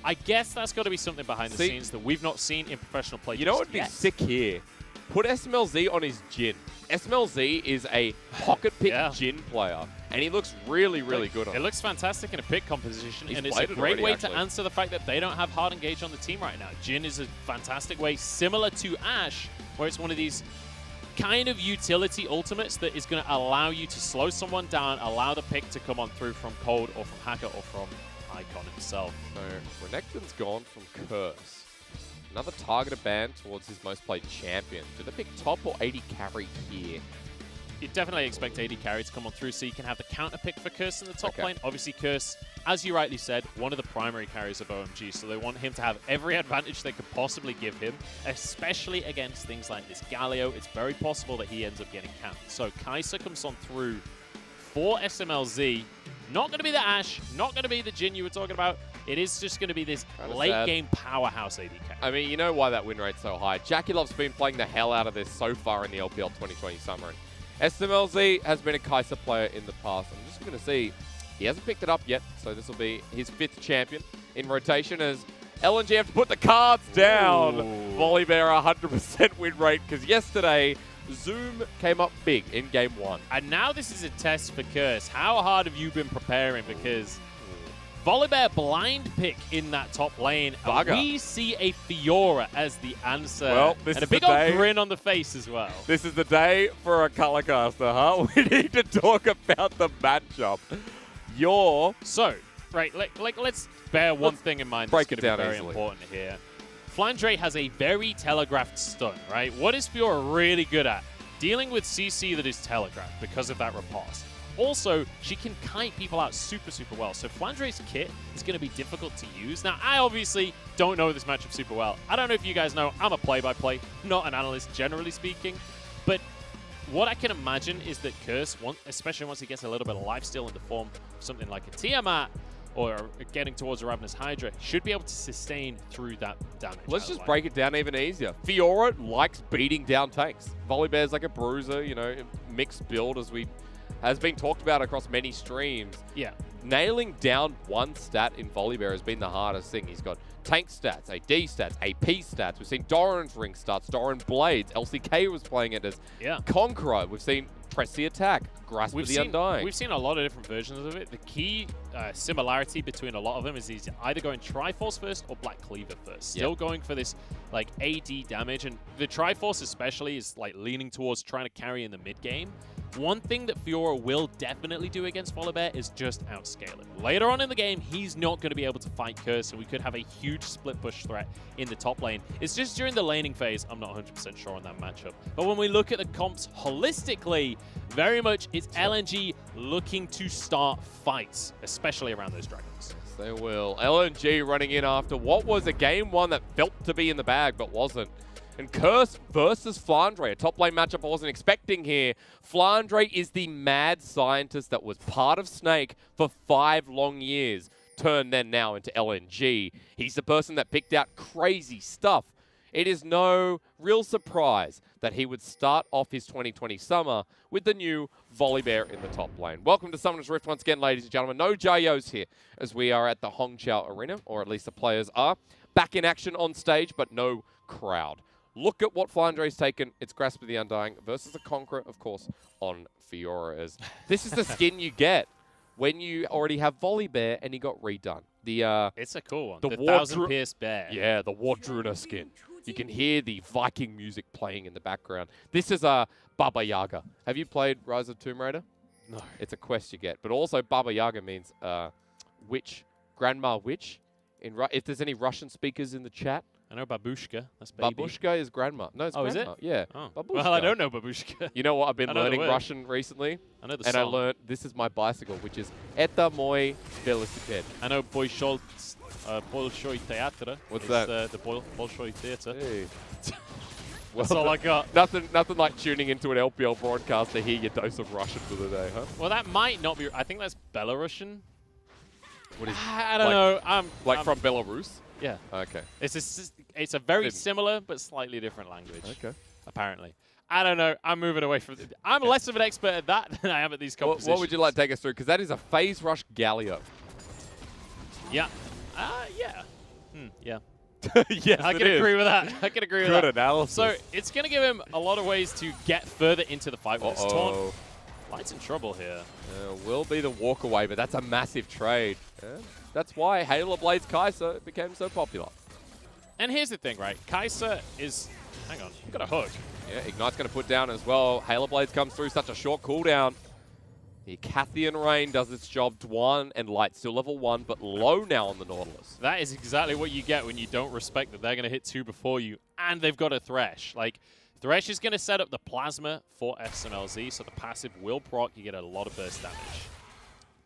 Speaker 6: I guess that's got to be something behind the scenes that we've not seen in professional play.
Speaker 2: You know what would be sick here? Put SMLZ on his Jhin. SMLZ is a pocket pick Jhin player, and he looks really, really good on it.
Speaker 6: It looks fantastic in a pick composition, and it's a great way to answer the fact that they don't have hard engage on the team right now. Jhin is a fantastic way, similar to Ashe, where it's one of these kind of utility ultimates that is going to allow you to slow someone down, allow the pick to come on through from Cold or from Hacker or from Icon himself.
Speaker 2: So Renekton's gone from Curse. Another targeted ban towards his most played champion. Do they pick top or 80 carry here?
Speaker 6: you definitely expect AD carry to come on through so you can have the counter pick for Curse in the top
Speaker 2: Okay.
Speaker 6: lane. Obviously, Curse, as you rightly said, one of the primary carries of OMG, so they want him to have every advantage they could possibly give him, especially against things like this Galio. It's very possible that he ends up getting camped. So Kai'Sa comes on through for SMLZ. Not going to be the Ashe, not going to be the Jhin you were talking about. It is just going to be this late-game powerhouse AD carry.
Speaker 2: I mean, you know why that win rate's so high. Jackie Love's been playing the hell out of this so far in the LPL 2020 Summer. And SMLZ has been a Kai'Sa player in the past. I'm just going to see. He hasn't picked it up yet, so this will be his 5th champion in rotation as LNG have to put the cards down. Volibear 100% win rate because yesterday Zoom came up big in Game 1.
Speaker 6: And now this is a test for Curse. How hard have you been preparing? Because Volibear blind pick in that top lane. And we see a Fiora as the answer.
Speaker 2: Well, this
Speaker 6: and
Speaker 2: is
Speaker 6: a big
Speaker 2: the
Speaker 6: old
Speaker 2: day.
Speaker 6: grin on the face as well.
Speaker 2: This is the day for a color caster, huh? We need to talk about the matchup.
Speaker 6: So, right, let's bear one thing in mind
Speaker 2: break
Speaker 6: that's
Speaker 2: it
Speaker 6: going to
Speaker 2: down
Speaker 6: be very
Speaker 2: easily.
Speaker 6: important here. Flandre has a very telegraphed stun, right? What is Fiora really good at? Dealing with CC that is telegraphed because of that riposte. Also, she can kite people out super, super well. So Flandre's kit is going to be difficult to use. Now, I obviously don't know this matchup super well. I don't know if you guys know. I'm a play-by-play, not an analyst, generally speaking. But what I can imagine is that Curse, especially once he gets a little bit of lifesteal in the form of something like a Tiamat or getting towards a Ravenous Hydra, should be able to sustain through that damage.
Speaker 2: Let's just break it down even easier. Fiora likes beating down tanks. Volibear's like a bruiser, you know, mixed build has been talked about across many streams.
Speaker 6: Yeah.
Speaker 2: Nailing down one stat in Volibear has been the hardest thing. He's got tank stats, AD stats, AP stats. We've seen Doran's ring stats, Doran Blades. LCK was playing it as Conqueror. We've seen press the attack, grasp of the Undying.
Speaker 6: We've seen a lot of different versions of it. The key similarity between a lot of them is he's either going Triforce first or Black Cleaver first. Still going for this like AD damage, and the Triforce especially is like leaning towards trying to carry in the mid game. One thing that Fiora will definitely do against Volibear is just outscale him. Later on in the game, he's not going to be able to fight Curse, and we could have a huge split push threat in the top lane. It's just during the laning phase, I'm not 100% sure on that matchup. But when we look at the comps holistically, very much it's LNG looking to start fights, especially around those dragons.
Speaker 2: Yes, they will. LNG running in after what was a game 1 that felt to be in the bag, but wasn't. And Curse versus Flandre, a top lane matchup I wasn't expecting here. Flandre is the mad scientist that was part of Snake for 5 long years, turned then now into LNG. He's the person that picked out crazy stuff. It is no real surprise that he would start off his 2020 summer with the new Volibear in the top lane. Welcome to Summoner's Rift once again, ladies and gentlemen. No Jayos here, as we are at the Hongqiao Arena, or at least the players are. Back in action on stage, but no crowd. Look at what Flandre's taken. It's Grasp of the Undying versus the Conqueror, of course, on Fiora. As this is the skin you get when you already have Volibear and he got redone.
Speaker 6: It's a cool one.
Speaker 2: The
Speaker 6: The
Speaker 2: War
Speaker 6: 1000 Pierce Bear.
Speaker 2: Yeah, the Wardruna skin. You can hear the Viking music playing in the background. This is a Baba Yaga. Have you played Rise of Tomb Raider?
Speaker 6: No.
Speaker 2: It's a quest you get. But also Baba Yaga means witch, grandma witch. If there's any Russian speakers in the chat,
Speaker 6: I know Babushka. That's baby.
Speaker 2: Babushka is grandma. No, it's
Speaker 6: Oh, is
Speaker 2: grandma.
Speaker 6: it?
Speaker 2: Yeah.
Speaker 6: Oh.
Speaker 2: Babushka.
Speaker 6: Well, I don't know Babushka.
Speaker 2: You know what? I've been
Speaker 6: I know the
Speaker 2: learning
Speaker 6: word.
Speaker 2: Russian recently.
Speaker 6: I know the
Speaker 2: And
Speaker 6: song.
Speaker 2: I learned this is my bicycle, which is Это мой велосипед.
Speaker 6: I know Bolshoi Theatre.
Speaker 2: What's
Speaker 6: It's,
Speaker 2: that?
Speaker 6: The Bolshoi Theatre.
Speaker 2: Hey.
Speaker 6: That's all I got.
Speaker 2: Nothing like tuning into an LPL broadcast to hear your dose of Russian for the day, huh?
Speaker 6: Well, that might not be. I think that's Belarusian.
Speaker 2: What is
Speaker 6: I don't know. I'm
Speaker 2: from Belarus?
Speaker 6: Yeah.
Speaker 2: Okay.
Speaker 6: It's a very similar but slightly different language.
Speaker 2: Okay.
Speaker 6: Apparently. I don't know. I'm moving away from it. I'm less of an expert at that than I am at these compositions.
Speaker 2: What would you like to take us through? Because that is a phase rush Galio.
Speaker 6: Yeah. Yeah. Yeah.
Speaker 2: Yes,
Speaker 6: I can agree with that. I can agree with that.
Speaker 2: Good analysis.
Speaker 6: So it's going to give him a lot of ways to get further into the fight with his taunt.
Speaker 2: Uh-oh.
Speaker 6: Light's in trouble here.
Speaker 2: Will be the walk away, but that's a massive trade. Yeah. That's why Halo Blades Kai'Sa became so popular.
Speaker 6: And here's the thing, right? Kai'Sa is... Hang on. You've got a hook.
Speaker 2: Yeah, Ignite's going to put down as well. Halo Blades comes through, such a short cooldown. The Cathian Rain does its job. Dwan and Light still level 1, but low now on the Nautilus.
Speaker 6: That is exactly what you get when you don't respect that they're going to hit 2 before you, and they've got a Thresh. Like, Thresh is going to set up the Plasma for SMLZ, so the passive will proc. You get a lot of burst damage.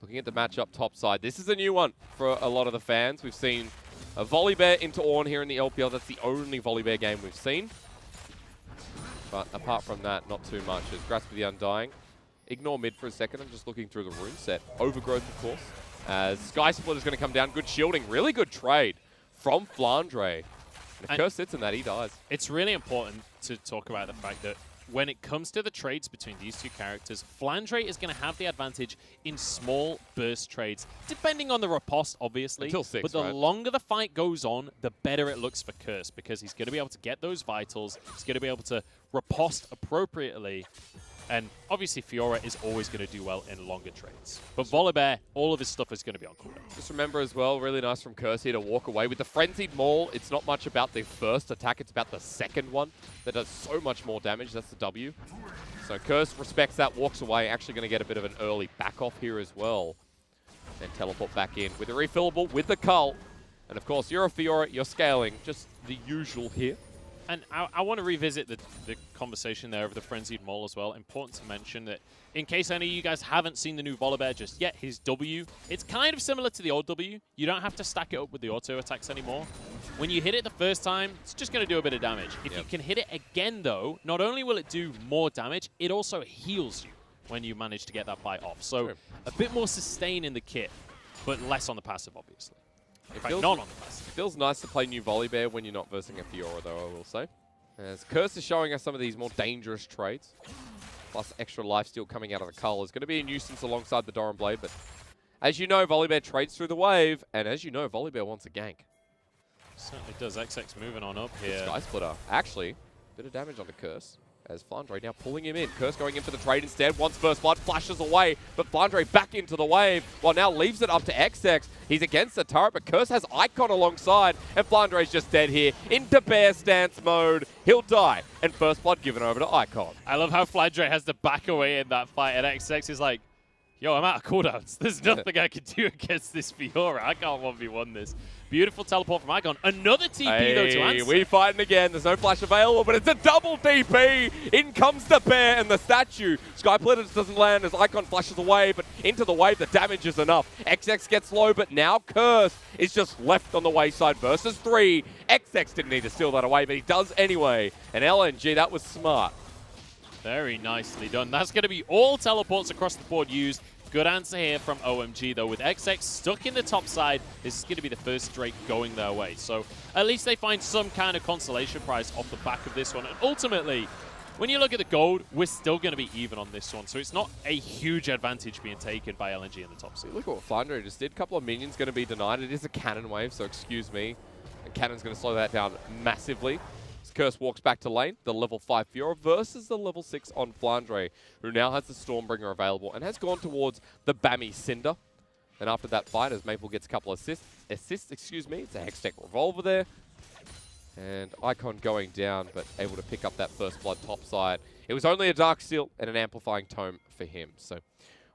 Speaker 2: Looking at the matchup top side, this is a new one for a lot of the fans. We've seen a Volibear into Ornn here in the LPL. That's the only Volibear game we've seen. But apart from that, not too much. As Grasp of the Undying. Ignore mid for a second. I'm just looking through the rune set. Overgrowth, of course. As Sky Split is going to come down. Good shielding. Really good trade from Flandre. And if Curse sits in that, he dies.
Speaker 6: It's really important to talk about the fact that when it comes to the trades between these two characters, Flandre is going to have the advantage in small burst trades, depending on the riposte, obviously.
Speaker 2: Until 6,
Speaker 6: but the
Speaker 2: right?
Speaker 6: longer the fight goes on, the better it looks for Curse, because he's going to be able to get those vitals, he's going to be able to riposte appropriately, and obviously Fiora is always going to do well in longer trades. But Volibear, all of his stuff is going to be on cooldown.
Speaker 2: Just remember as well, really nice from Curse here to walk away. With the Frenzied Maul, it's not much about the first attack, it's about the second one that does so much more damage. That's the W. So Curse respects that, walks away, actually going to get a bit of an early back off here as well. Then teleport back in with a refillable, with the Cull. And of course, you're a Fiora, you're scaling, just the usual here.
Speaker 6: And I want to revisit the conversation there of the Frenzied Maul as well. Important to mention that in case any of you guys haven't seen the new Volibear just yet, his W, it's kind of similar to the old W. You don't have to stack it up with the auto attacks anymore. When you hit it the first time, it's just going to do a bit of damage. If you can hit it again, though, not only will it do more damage, it also heals you when you manage to get that bite off. So a bit more sustain in the kit, but less on the passive, obviously. In fact, not on the passive.
Speaker 2: It feels nice to play new Volibear when you're not versing a Fiora, though, I will say. As Curse is showing us some of these more dangerous trades. Plus extra lifesteal coming out of the Cull is going to be a nuisance alongside the Doran Blade. But as you know, Volibear trades through the wave. And as you know, Volibear wants a gank.
Speaker 6: Certainly does. XX moving on up here.
Speaker 2: Sky Splitter. Actually, bit of damage onto Curse. As Flandre now pulling him in. Curse going in for the trade instead. Wants first blood, flashes away. But Flandre back into the wave. Well, now leaves it up to XX. He's against the turret, but Curse has Icon alongside. And Flandre's just dead here. Into bear stance mode. He'll die. And first blood given over to Icon.
Speaker 6: I love how Flandre has to back away in that fight. And XX is like, yo, I'm out of cooldowns. There's nothing I can do against this Fiora. I can't 1v1 this. Beautiful teleport from Icon. Another TP, though, to answer.
Speaker 2: We fighting again. There's no flash available, but it's a double TP. In comes the bear and the statue. Sky Splitter doesn't land as Icon flashes away, but into the wave, the damage is enough. XX gets low, but now Curse is just left on the wayside versus 3. XX didn't need to steal that away, but he does anyway. And LNG, that was smart.
Speaker 6: Very nicely done. That's going to be all teleports across the board used. Good answer here from OMG, though. With XX stuck in the top side, this is going to be the first Drake going their way. So at least they find some kind of consolation prize off the back of this one. And ultimately, when you look at the gold, we're still going to be even on this one. So it's not a huge advantage being taken by LNG in the top side.
Speaker 2: Look at what Flandre just did. A couple of minions going to be denied. It is a cannon wave, so excuse me. And Cannon's going to slow that down massively. Curse walks back to lane, the level 5 Fiora versus the level 6 on Flandre, who now has the Stormbringer available and has gone towards the Bammy Cinder. And after that fight, as Maple gets a couple of assists, excuse me, it's a Hextech Revolver there. And Icon going down, but able to pick up that first blood top side. It was only a Dark Steel and an Amplifying Tome for him. So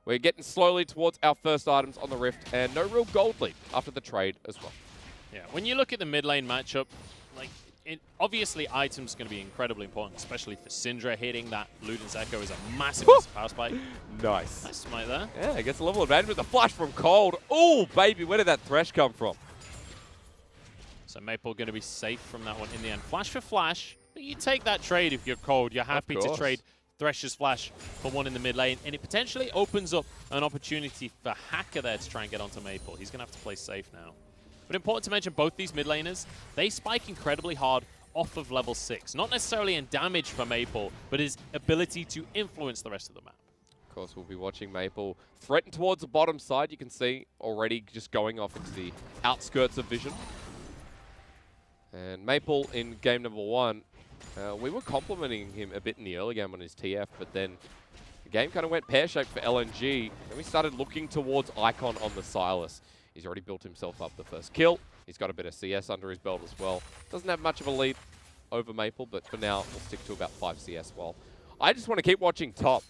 Speaker 2: we're getting slowly towards our first items on the Rift, and no real gold lead after the trade as well.
Speaker 6: Yeah, when you look at the mid lane matchup, like, obviously, items going to be incredibly important, especially for Syndra. Hitting that Luden's Echo is a massive power spike.
Speaker 2: Nice.
Speaker 6: Nice smite there.
Speaker 2: Yeah, gets a level advantage with the flash from Cold. Oh, baby, where did that Thresh come from?
Speaker 6: So Maple going to be safe from that one in the end. Flash for flash, but you take that trade if you're Cold. You're happy to trade Thresh's flash for one in the mid lane, and it potentially opens up an opportunity for Hacker there to try and get onto Maple. He's going to have to play safe now. But important to mention, both these mid laners, they spike incredibly hard off of level 6. Not necessarily in damage for Maple, but his ability to influence the rest of the map.
Speaker 2: Of course, we'll be watching Maple threaten towards the bottom side. You can see already just going off into the outskirts of vision. And Maple in game number 1, we were complimenting him a bit in the early game on his TF, but then the game kind of went pear-shaped for LNG. Then we started looking towards Icon on the Sylas. He's already built himself up the first kill. He's got a bit of CS under his belt as well. Doesn't have much of a lead over Maple, but for now, we'll stick to about 5 CS. Well, I just want to keep watching top.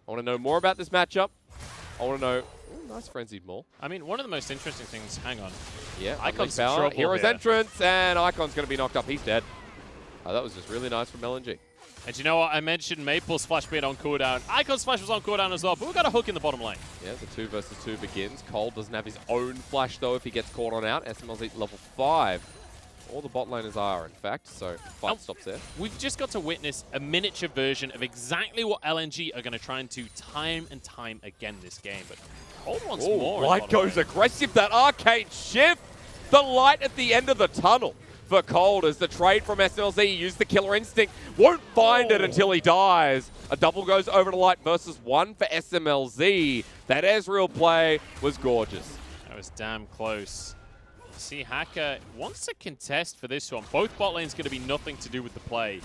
Speaker 2: I want to know more about this matchup. I want to know... Ooh, nice Frenzied Maul.
Speaker 6: I mean, one of the most interesting things... Hang on.
Speaker 2: Yeah,
Speaker 6: Icon's
Speaker 2: power.
Speaker 6: trouble
Speaker 2: Hero's
Speaker 6: here.
Speaker 2: entrance, and Icon's going to be knocked up. He's dead. That was just really nice from LNG.
Speaker 6: And you know what? I mentioned Maple's flash being on cooldown. Icon's flash was on cooldown as well, but we've got a hook in the bottom lane.
Speaker 2: Yeah, the 2 versus 2 begins. Cole doesn't have his own flash, though, if he gets caught on out. SML's at level 5. All the bot laners are, in fact, so fight stops there.
Speaker 6: We've just got to witness a miniature version of exactly what LNG are going to try and do time and time again this game. But Cole wants more.
Speaker 2: Light goes aggressive. That arcade shift. The light at the end of the tunnel for Cold as the trade from SLZ. Used the killer instinct. Won't find it until he dies. A double goes over to Light versus 1 for SMLZ. That Ezreal play was gorgeous.
Speaker 6: That was damn close. See, Hacker wants to contest for this one. Both bot lanes going to be nothing to do with the play.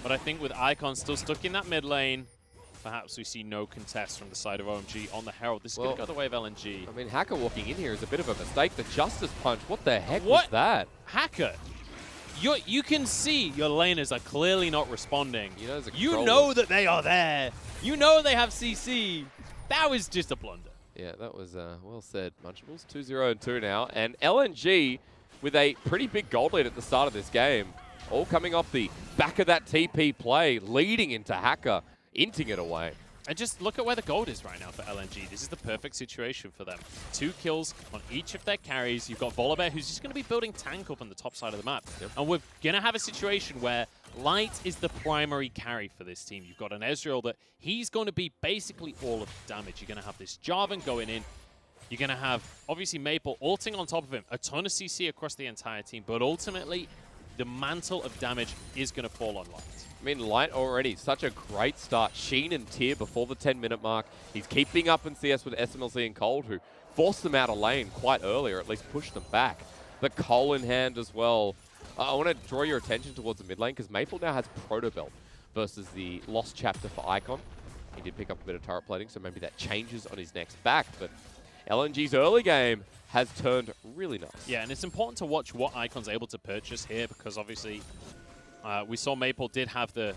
Speaker 6: But I think with Icon still stuck in that mid lane, perhaps we see no contest from the side of OMG on the Herald. This is going to go the way of LNG.
Speaker 2: I mean, Hacker walking in here is a bit of a mistake. The Justice Punch, what the heck was that?
Speaker 6: Hacker, you can see your laners are clearly not responding.
Speaker 2: You
Speaker 6: know that they are there. You know they have CC. That was just a blunder.
Speaker 2: Yeah, that was well said, Munchables. 2-0 and 2 now. And LNG with a pretty big gold lead at the start of this game. All coming off the back of that TP play, leading into Hacker, inting it away.
Speaker 6: And just look at where the gold is right now for LNG. This is the perfect situation for them. 2 kills on each of their carries. You've got Volibear, who's just going to be building tank up on the top side of the map.
Speaker 2: Yep.
Speaker 6: And we're going to have a situation where Light is the primary carry for this team. You've got an Ezreal that he's going to be basically all of the damage. You're going to have this Jarvan going in. You're going to have, obviously, Maple ulting on top of him. A ton of CC across the entire team. But ultimately, the mantle of damage is going to fall on Light.
Speaker 2: I mean, Light already, such a great start. Sheen and Tier before the 10-minute mark. He's keeping up in CS with SMLZ and Cold, who forced them out of lane quite early, or at least pushed them back. The Cole in hand as well. I want to draw your attention towards the mid lane, because Maple now has Proto Belt versus the Lost Chapter for Icon. He did pick up a bit of turret plating, so maybe that changes on his next back. But LNG's early game has turned really nice.
Speaker 6: Yeah, and it's important to watch what Icon's able to purchase here, because obviously we saw Maple did have the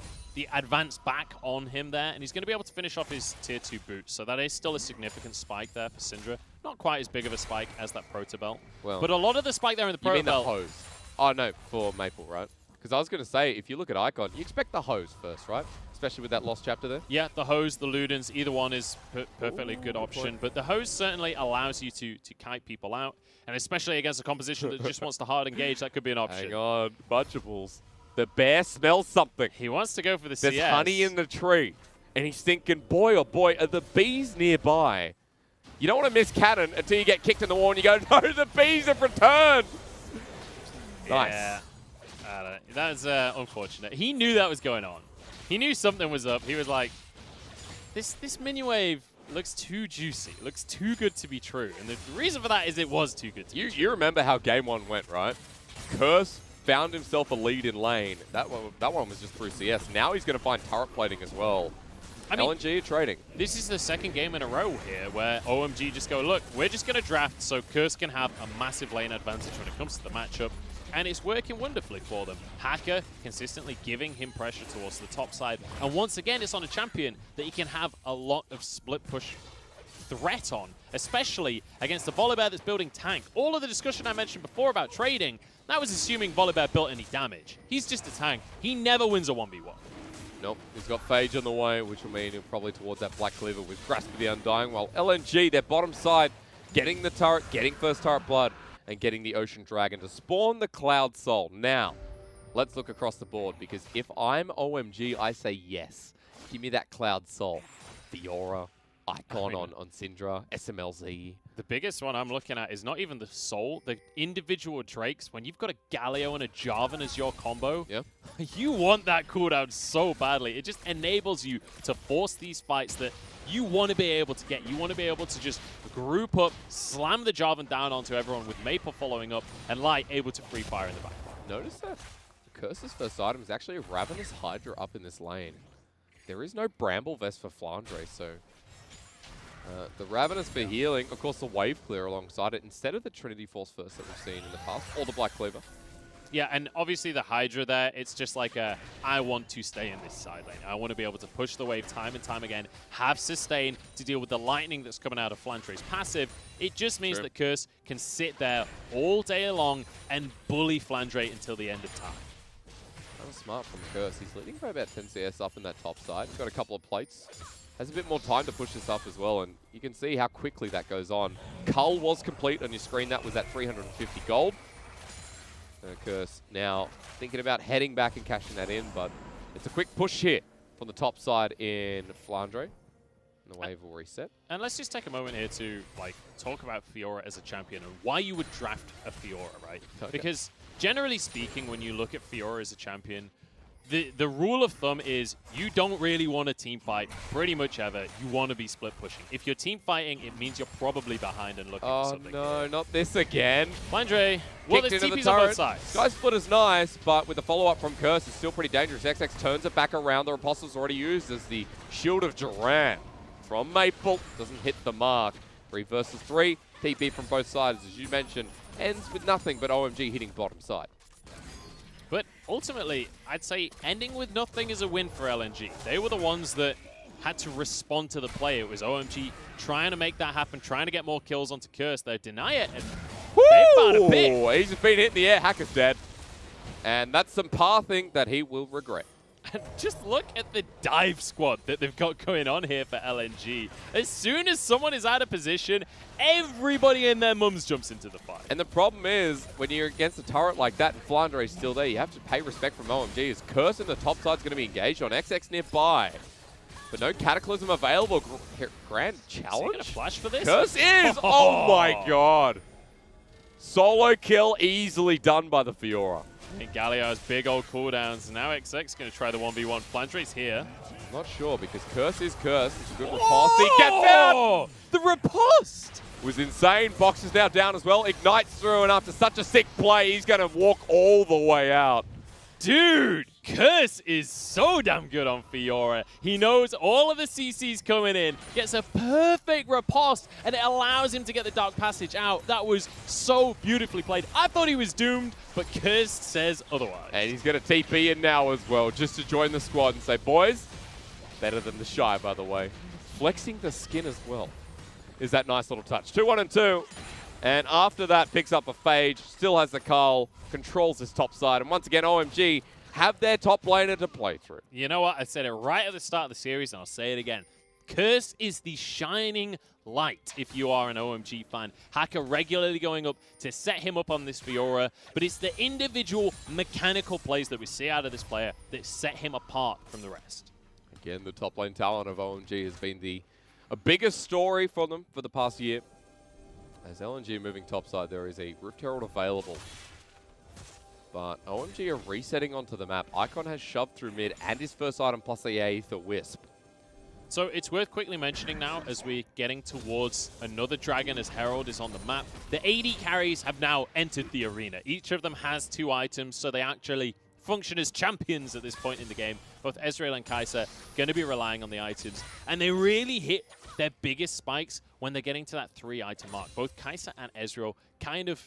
Speaker 6: advance back on him there, and he's going to be able to finish off his tier 2 boot. So that is still a significant spike there for Syndra. Not quite as big of a spike as that Proto Belt.
Speaker 2: Well,
Speaker 6: but a lot of the spike there in the Proto Belt.
Speaker 2: You mean the hose? Oh, no, for Maple, right? Because I was going to say, if you look at Icon, you expect the hose first, right? Especially with that Lost Chapter there.
Speaker 6: Yeah, the hose, the Ludens, either one is perfectly good option. But the hose certainly allows you to kite people out. And especially against a composition that just wants to hard engage, that could be an option.
Speaker 2: Hang on, Munchables. The bear smells something.
Speaker 6: He wants to go for the
Speaker 2: There's
Speaker 6: CS.
Speaker 2: honey in the tree. And he's thinking, boy, oh boy, are the bees nearby? You don't want to miss cannon until you get kicked in the wall and you go, no, the bees have returned. Nice.
Speaker 6: Yeah. That's unfortunate. He knew that was going on. He knew something was up. He was like, this minion wave looks too juicy. Looks too good to be true. And the reason for that is it was too good to be true.
Speaker 2: You remember how game 1 went, right? Curse found himself a lead in lane. That one was just through CS. Now he's going to find turret plating as well. I mean, LNG are trading.
Speaker 6: This is the second game in a row here where OMG just go, look, we're just going to draft so Curse can have a massive lane advantage when it comes to the matchup. And it's working wonderfully for them. Hacker consistently giving him pressure towards the top side. And once again, it's on a champion that he can have a lot of split push threat on, especially against the Volibear that's building tank. All of the discussion I mentioned before about trading, that was assuming Volibear built any damage. He's just a tank. He never wins a 1v1.
Speaker 2: Nope, he's got Phage on the way, which will mean he'll probably towards that Black Cleaver with Grasp of the Undying, while LNG, their bottom side, getting the turret, getting first turret blood, and getting the Ocean Dragon to spawn the Cloud Soul. Now, let's look across the board, because if I'm OMG, I say yes. Give me that Cloud Soul. Fiora, Icon on Syndra, SMLZ.
Speaker 6: The biggest one I'm looking at is not even the Soul, the individual Drakes. When you've got a Galio and a Jarvan as your combo, you want that cooldown so badly. It just enables you to force these fights that you want to be able to get. You want to be able to just group up, slam the Jarvan down onto everyone with Maple following up, and Light able to free fire in the back.
Speaker 2: Notice that Curse's first item is actually a Ravenous Hydra up in this lane. There is no Bramble Vest for Flandre, so the Ravenous for healing, of course the Wave Clear alongside it, instead of the Trinity Force first that we've seen in the past, or the Black Cleaver.
Speaker 6: Yeah, and obviously the Hydra there, it's just like I want to stay in this side lane. I want to be able to push the wave time and time again, have sustain to deal with the lightning that's coming out of Flandre's passive. It just means that Curse can sit there all day long and bully Flandre until the end of time.
Speaker 2: That was smart from Curse. He's leading by about 10 CS up in that top side. He's got a couple of plates. Has a bit more time to push this up as well, and you can see how quickly that goes on. Cull was complete on your screen. That was at 350 gold. Curse now thinking about heading back and cashing that in, but it's a quick push here from the top side in Flandre. And the wave will reset.
Speaker 6: And let's just take a moment here to talk about Fiora as a champion and why you would draft a Fiora, right?
Speaker 2: Okay.
Speaker 6: Because generally speaking, when you look at Fiora as a champion, the rule of thumb is you don't really want to team fight pretty much ever. You want to be split pushing. If you're team fighting, it means you're probably behind and looking for something.
Speaker 2: Oh no, not this again.
Speaker 6: Flandre, well, there's
Speaker 2: Kicked into
Speaker 6: TPs
Speaker 2: the
Speaker 6: on
Speaker 2: turret.
Speaker 6: both sides.
Speaker 2: Sky Split is nice, but with the follow-up from Curse, it's still pretty dangerous. XX turns it back around. The Apostle's already used as the Shield of Duran from Maple. Doesn't hit the mark. 3 versus 3. TP from both sides, as you mentioned, ends with nothing but OMG hitting bottom side.
Speaker 6: But ultimately, I'd say ending with nothing is a win for LNG. They were the ones that had to respond to the play. It was OMG trying to make that happen, trying to get more kills onto Curse. They deny it, and they found a pick.
Speaker 2: He's just been hit in the air. Hacker's dead. And that's some pathing that he will regret.
Speaker 6: And just look at the dive squad that they've got going on here for LNG. As soon as someone is out of position, everybody and their mums jumps into the fight.
Speaker 2: And the problem is, when you're against a turret like that and Flandre is still there, you have to pay respect from OMG. As Curse in the top side is going to be engaged on XX nearby. But no Cataclysm available. Grand challenge?
Speaker 6: Is he gonna flash for this?
Speaker 2: Curse is! Oh my god! Solo kill easily done by the Fiora.
Speaker 6: And Galio's big old cooldowns. Now XX going to try the 1v1. Flandre's here.
Speaker 2: Not sure, because Curse is Curse. It's a good riposte. He gets out!
Speaker 6: The riposte!
Speaker 2: Was insane. Box is now down as well. Ignites through, and after such a sick play, he's going to walk all the way out.
Speaker 6: Dude, Curse is so damn good on Fiora. He knows all of the CCs coming in, gets a perfect riposte, and it allows him to get the Dark Passage out. That was so beautifully played. I thought he was doomed, but Curse says otherwise.
Speaker 2: And he's going to TP in now as well, just to join the squad and say, boys, better than the Shy, by the way. Flexing the skin as well is that nice little touch. 2-1 and 2. And after that, picks up a Phage, still has the Cull, controls his top side. And once again, OMG have their top laner to play through.
Speaker 6: You know what? I said it right at the start of the series, and I'll say it again. Curse is the shining light if you are an OMG fan. Hacker regularly going up to set him up on this Fiora, but it's the individual mechanical plays that we see out of this player that set him apart from the rest.
Speaker 2: Again, the top lane talent of OMG has been a biggest story for them for the past year. As LNG moving topside, there is a Rift Herald available. But OMG are resetting onto the map. Icon has shoved through mid and his first item plus the Aether Wisp.
Speaker 6: So it's worth quickly mentioning now as we're getting towards another dragon as Herald is on the map. The AD carries have now entered the arena. Each of them has 2 items, so they actually function as champions at this point in the game. Both Ezreal and Kai'Sa going to be relying on the items. And they really hit their biggest spikes when they're getting to that 3-item mark. Both Kai'Sa and Ezreal kind of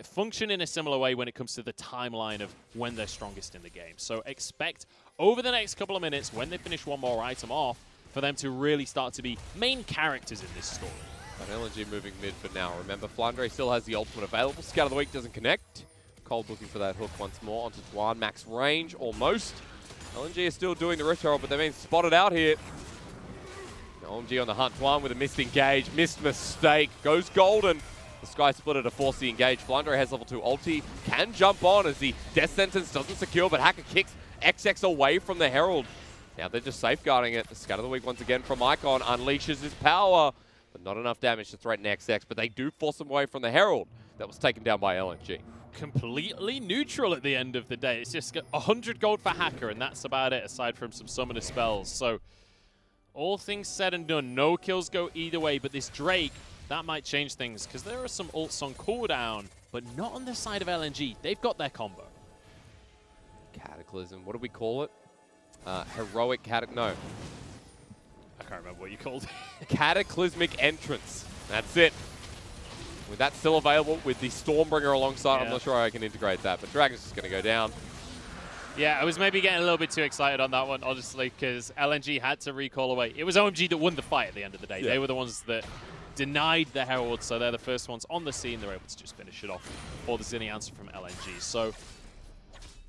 Speaker 6: function in a similar way when it comes to the timeline of when they're strongest in the game. So expect over the next couple of minutes, when they finish one more item off, for them to really start to be main characters in this story.
Speaker 2: But LNG moving mid for now. Remember, Flandre still has the ultimate available. Scout of the Week doesn't connect. Cold looking for that hook once more onto Dwan. Max range, almost. LNG is still doing the Rift Herald, but they've been spotted out here. OMG on the hunt. Dwan with a missed engage. Missed mistake. Goes golden. The Sky Splitter to force the engage. Flandre has level 2 ulti. Can jump on as the Death Sentence doesn't secure, but Hacker kicks XX away from the Herald. Now they're just safeguarding it. The Scout of the Week once again from Icon unleashes his power, but not enough damage to threaten XX, but they do force him away from the Herald that was taken down by LNG.
Speaker 6: Completely neutral at the end of the day. It's just 100 gold for Hacker, and that's about it, aside from some summoner spells. So all things said and done, no kills go either way, but this Drake, that might change things, because there are some ults on cooldown, but not on the side of LNG. They've got their combo.
Speaker 2: Cataclysm, what do we call it? Heroic no.
Speaker 6: I can't remember what you called it.
Speaker 2: Cataclysmic Entrance. That's it. With that still available, with the Stormbringer alongside, I'm not sure how I can integrate that, but Dragon's just going to go down.
Speaker 6: Yeah, I was maybe getting a little bit too excited on that one, honestly, because LNG had to recall away. It was OMG that won the fight at the end of the day. Yeah. They were the ones that denied the Herald, so they're the first ones on the scene. They're able to just finish it off for the Zinni answer from LNG. So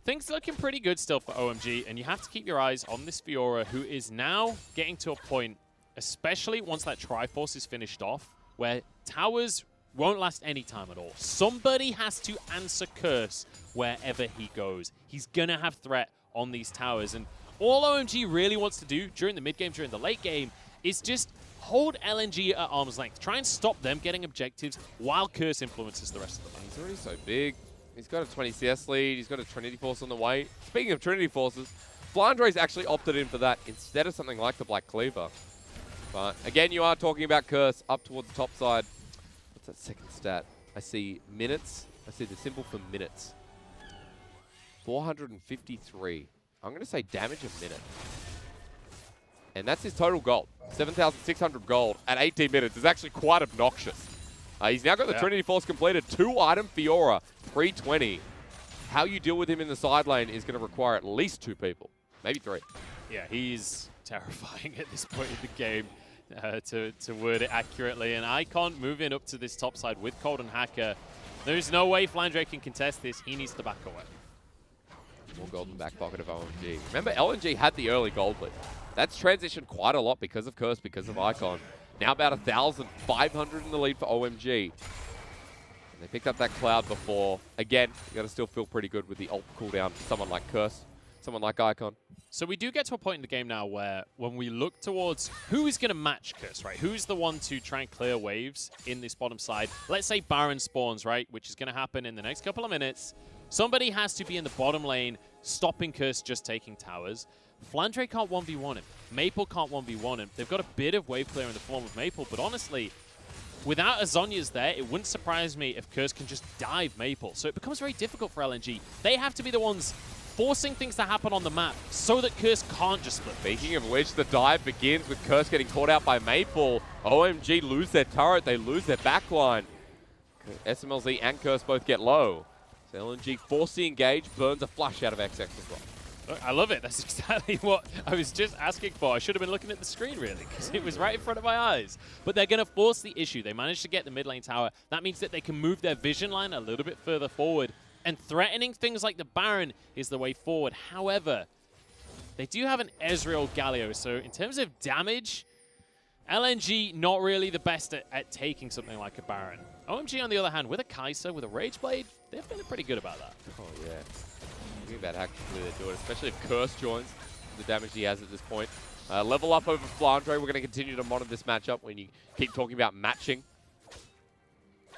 Speaker 6: things are looking pretty good still for OMG, and you have to keep your eyes on this Fiora, who is now getting to a point, especially once that Triforce is finished off, where towers won't last any time at all. Somebody has to answer Curse wherever he goes. He's going to have threat on these towers, and all OMG really wants to do during the mid game, during the late game, is just hold LNG at arm's length. Try and stop them getting objectives while Curse influences the rest of the map.
Speaker 2: He's already so big. He's got a 20 CS lead. He's got a Trinity Force on the way. Speaking of Trinity Forces, Flandre's actually opted in for that instead of something like the Black Cleaver. But again, you are talking about Curse up towards the top side. What's that second stat? I see minutes. I see the symbol for minutes. 453. I'm going to say damage a minute. And that's his total gold. 7,600 gold at 18 minutes is actually quite obnoxious. He's now got the Trinity Force completed. 2-item Fiora, 320. How you deal with him in the side lane is going to require at least 2 people. Maybe 3.
Speaker 6: Yeah, he's terrifying at this point in the game, to word it accurately. And Icon moving up to this top side with Cold and Hacker. There's no way Flandre can contest this. He needs to back away.
Speaker 2: More gold in the back pocket of OMG. Remember, LNG had the early gold lead. That's transitioned quite a lot because of Curse, because of Icon. Now about 1,500 in the lead for OMG. And they picked up that Cloud before. Again, you got to still feel pretty good with the ult cooldown for someone like Curse, someone like Icon.
Speaker 6: So we do get to a point in the game now where when we look towards who is going to match Curse, right? Who's the one to try and clear waves in this bottom side? Let's say Baron spawns, right? Which is going to happen in the next couple of minutes. Somebody has to be in the bottom lane, stopping Curse just taking towers. Flandre can't 1v1 him. Maple can't 1v1 him. They've got a bit of wave clear in the form of Maple, but honestly, without a Zhonya's there, it wouldn't surprise me if Curse can just dive Maple. So it becomes very difficult for LNG. They have to be the ones forcing things to happen on the map so that Curse can't just split.
Speaker 2: Speaking of which, the dive begins with Curse getting caught out by Maple. OMG lose their turret, they lose their backline. SMLZ and Curse both get low. So LNG force the engage, burns a flush out of XX as well.
Speaker 6: Look, I love it. That's exactly what I was just asking for. I should have been looking at the screen, really, because it was right in front of my eyes. But they're going to force the issue. They managed to get the mid lane tower. That means that they can move their vision line a little bit further forward. And threatening things like the Baron is the way forward. However, they do have an Ezreal Galio. So in terms of damage, LNG not really the best at taking something like a Baron. OMG, on the other hand, with a Kai'Sa, with a Rage Blade, they're feeling pretty good about that.
Speaker 2: Oh, yeah. Thinking about how quickly they do it, especially if Curse joins the damage he has at this point. Level up over Flandre. We're going to continue to monitor this matchup when you keep talking about matching.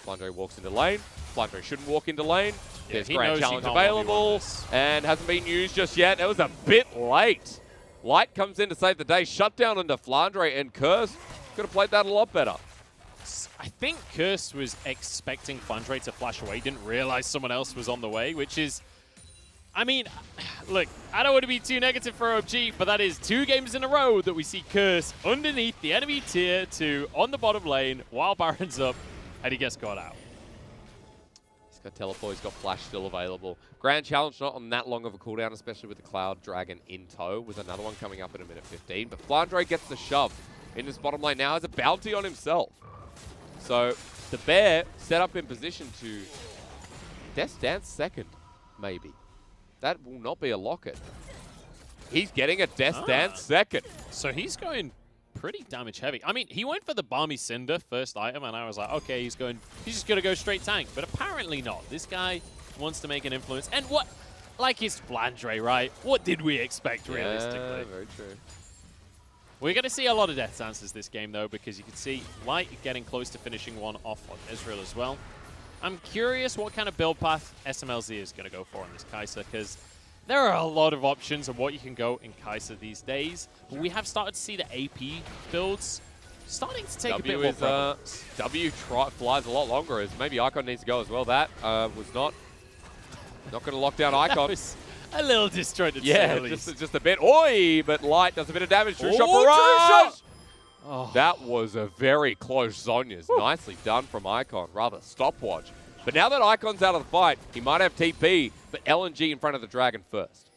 Speaker 2: Flandre walks into lane. Flandre shouldn't walk into lane.
Speaker 6: Yeah,
Speaker 2: there's Grand Challenge available and hasn't been used just yet. It was a bit late. Light comes in to save the day. Shut down into Flandre, and Curse could have played that a lot better.
Speaker 6: I think Curse was expecting Flandre to flash away. Didn't realize someone else was on the way, which is... I mean, look, I don't want to be too negative for OMG, but that is 2 games in a row that we see Curse underneath the enemy tier 2 on the bottom lane while Baron's up, and he gets caught out.
Speaker 2: He's got teleport, he's got flash still available. Grand Challenge not on that long of a cooldown, especially with the Cloud Dragon in tow, with another one coming up in a minute 15. But Flandre gets the shove in this bottom lane now, has a bounty on himself. So the Bear set up in position to Death Dance second, maybe. That will not be a locket. He's getting a Death Dance second.
Speaker 6: So he's going pretty damage heavy. I mean, he went for the Balmy Cinder first item, and I was like, okay, he's just going to go straight tank. But apparently not. This guy wants to make an influence. And what, like his Flandre, right? What did we expect, realistically?
Speaker 2: Yeah, very true.
Speaker 6: We're going to see a lot of Death Dances this game, though, because you can see Light getting close to finishing one off on Ezreal as well. I'm curious what kind of build path SMLZ is going to go for in this Kai'Sa, because there are a lot of options on what you can go in Kai'Sa these days. But we have started to see the AP builds starting to take a bit more prevalence.
Speaker 2: W flies a lot longer, as maybe Icon needs to go as well. That was not going to lock down Icon.
Speaker 6: That was a little disjointed.
Speaker 2: Yeah, just a bit. Oi, but Light does a bit of damage. True shot barrage!
Speaker 6: Oh.
Speaker 2: That was a very close Zhonya's. Nicely done from Icon. Rather stopwatch. But now that Icon's out of the fight, he might have TP, but LNG in front of the Dragon first.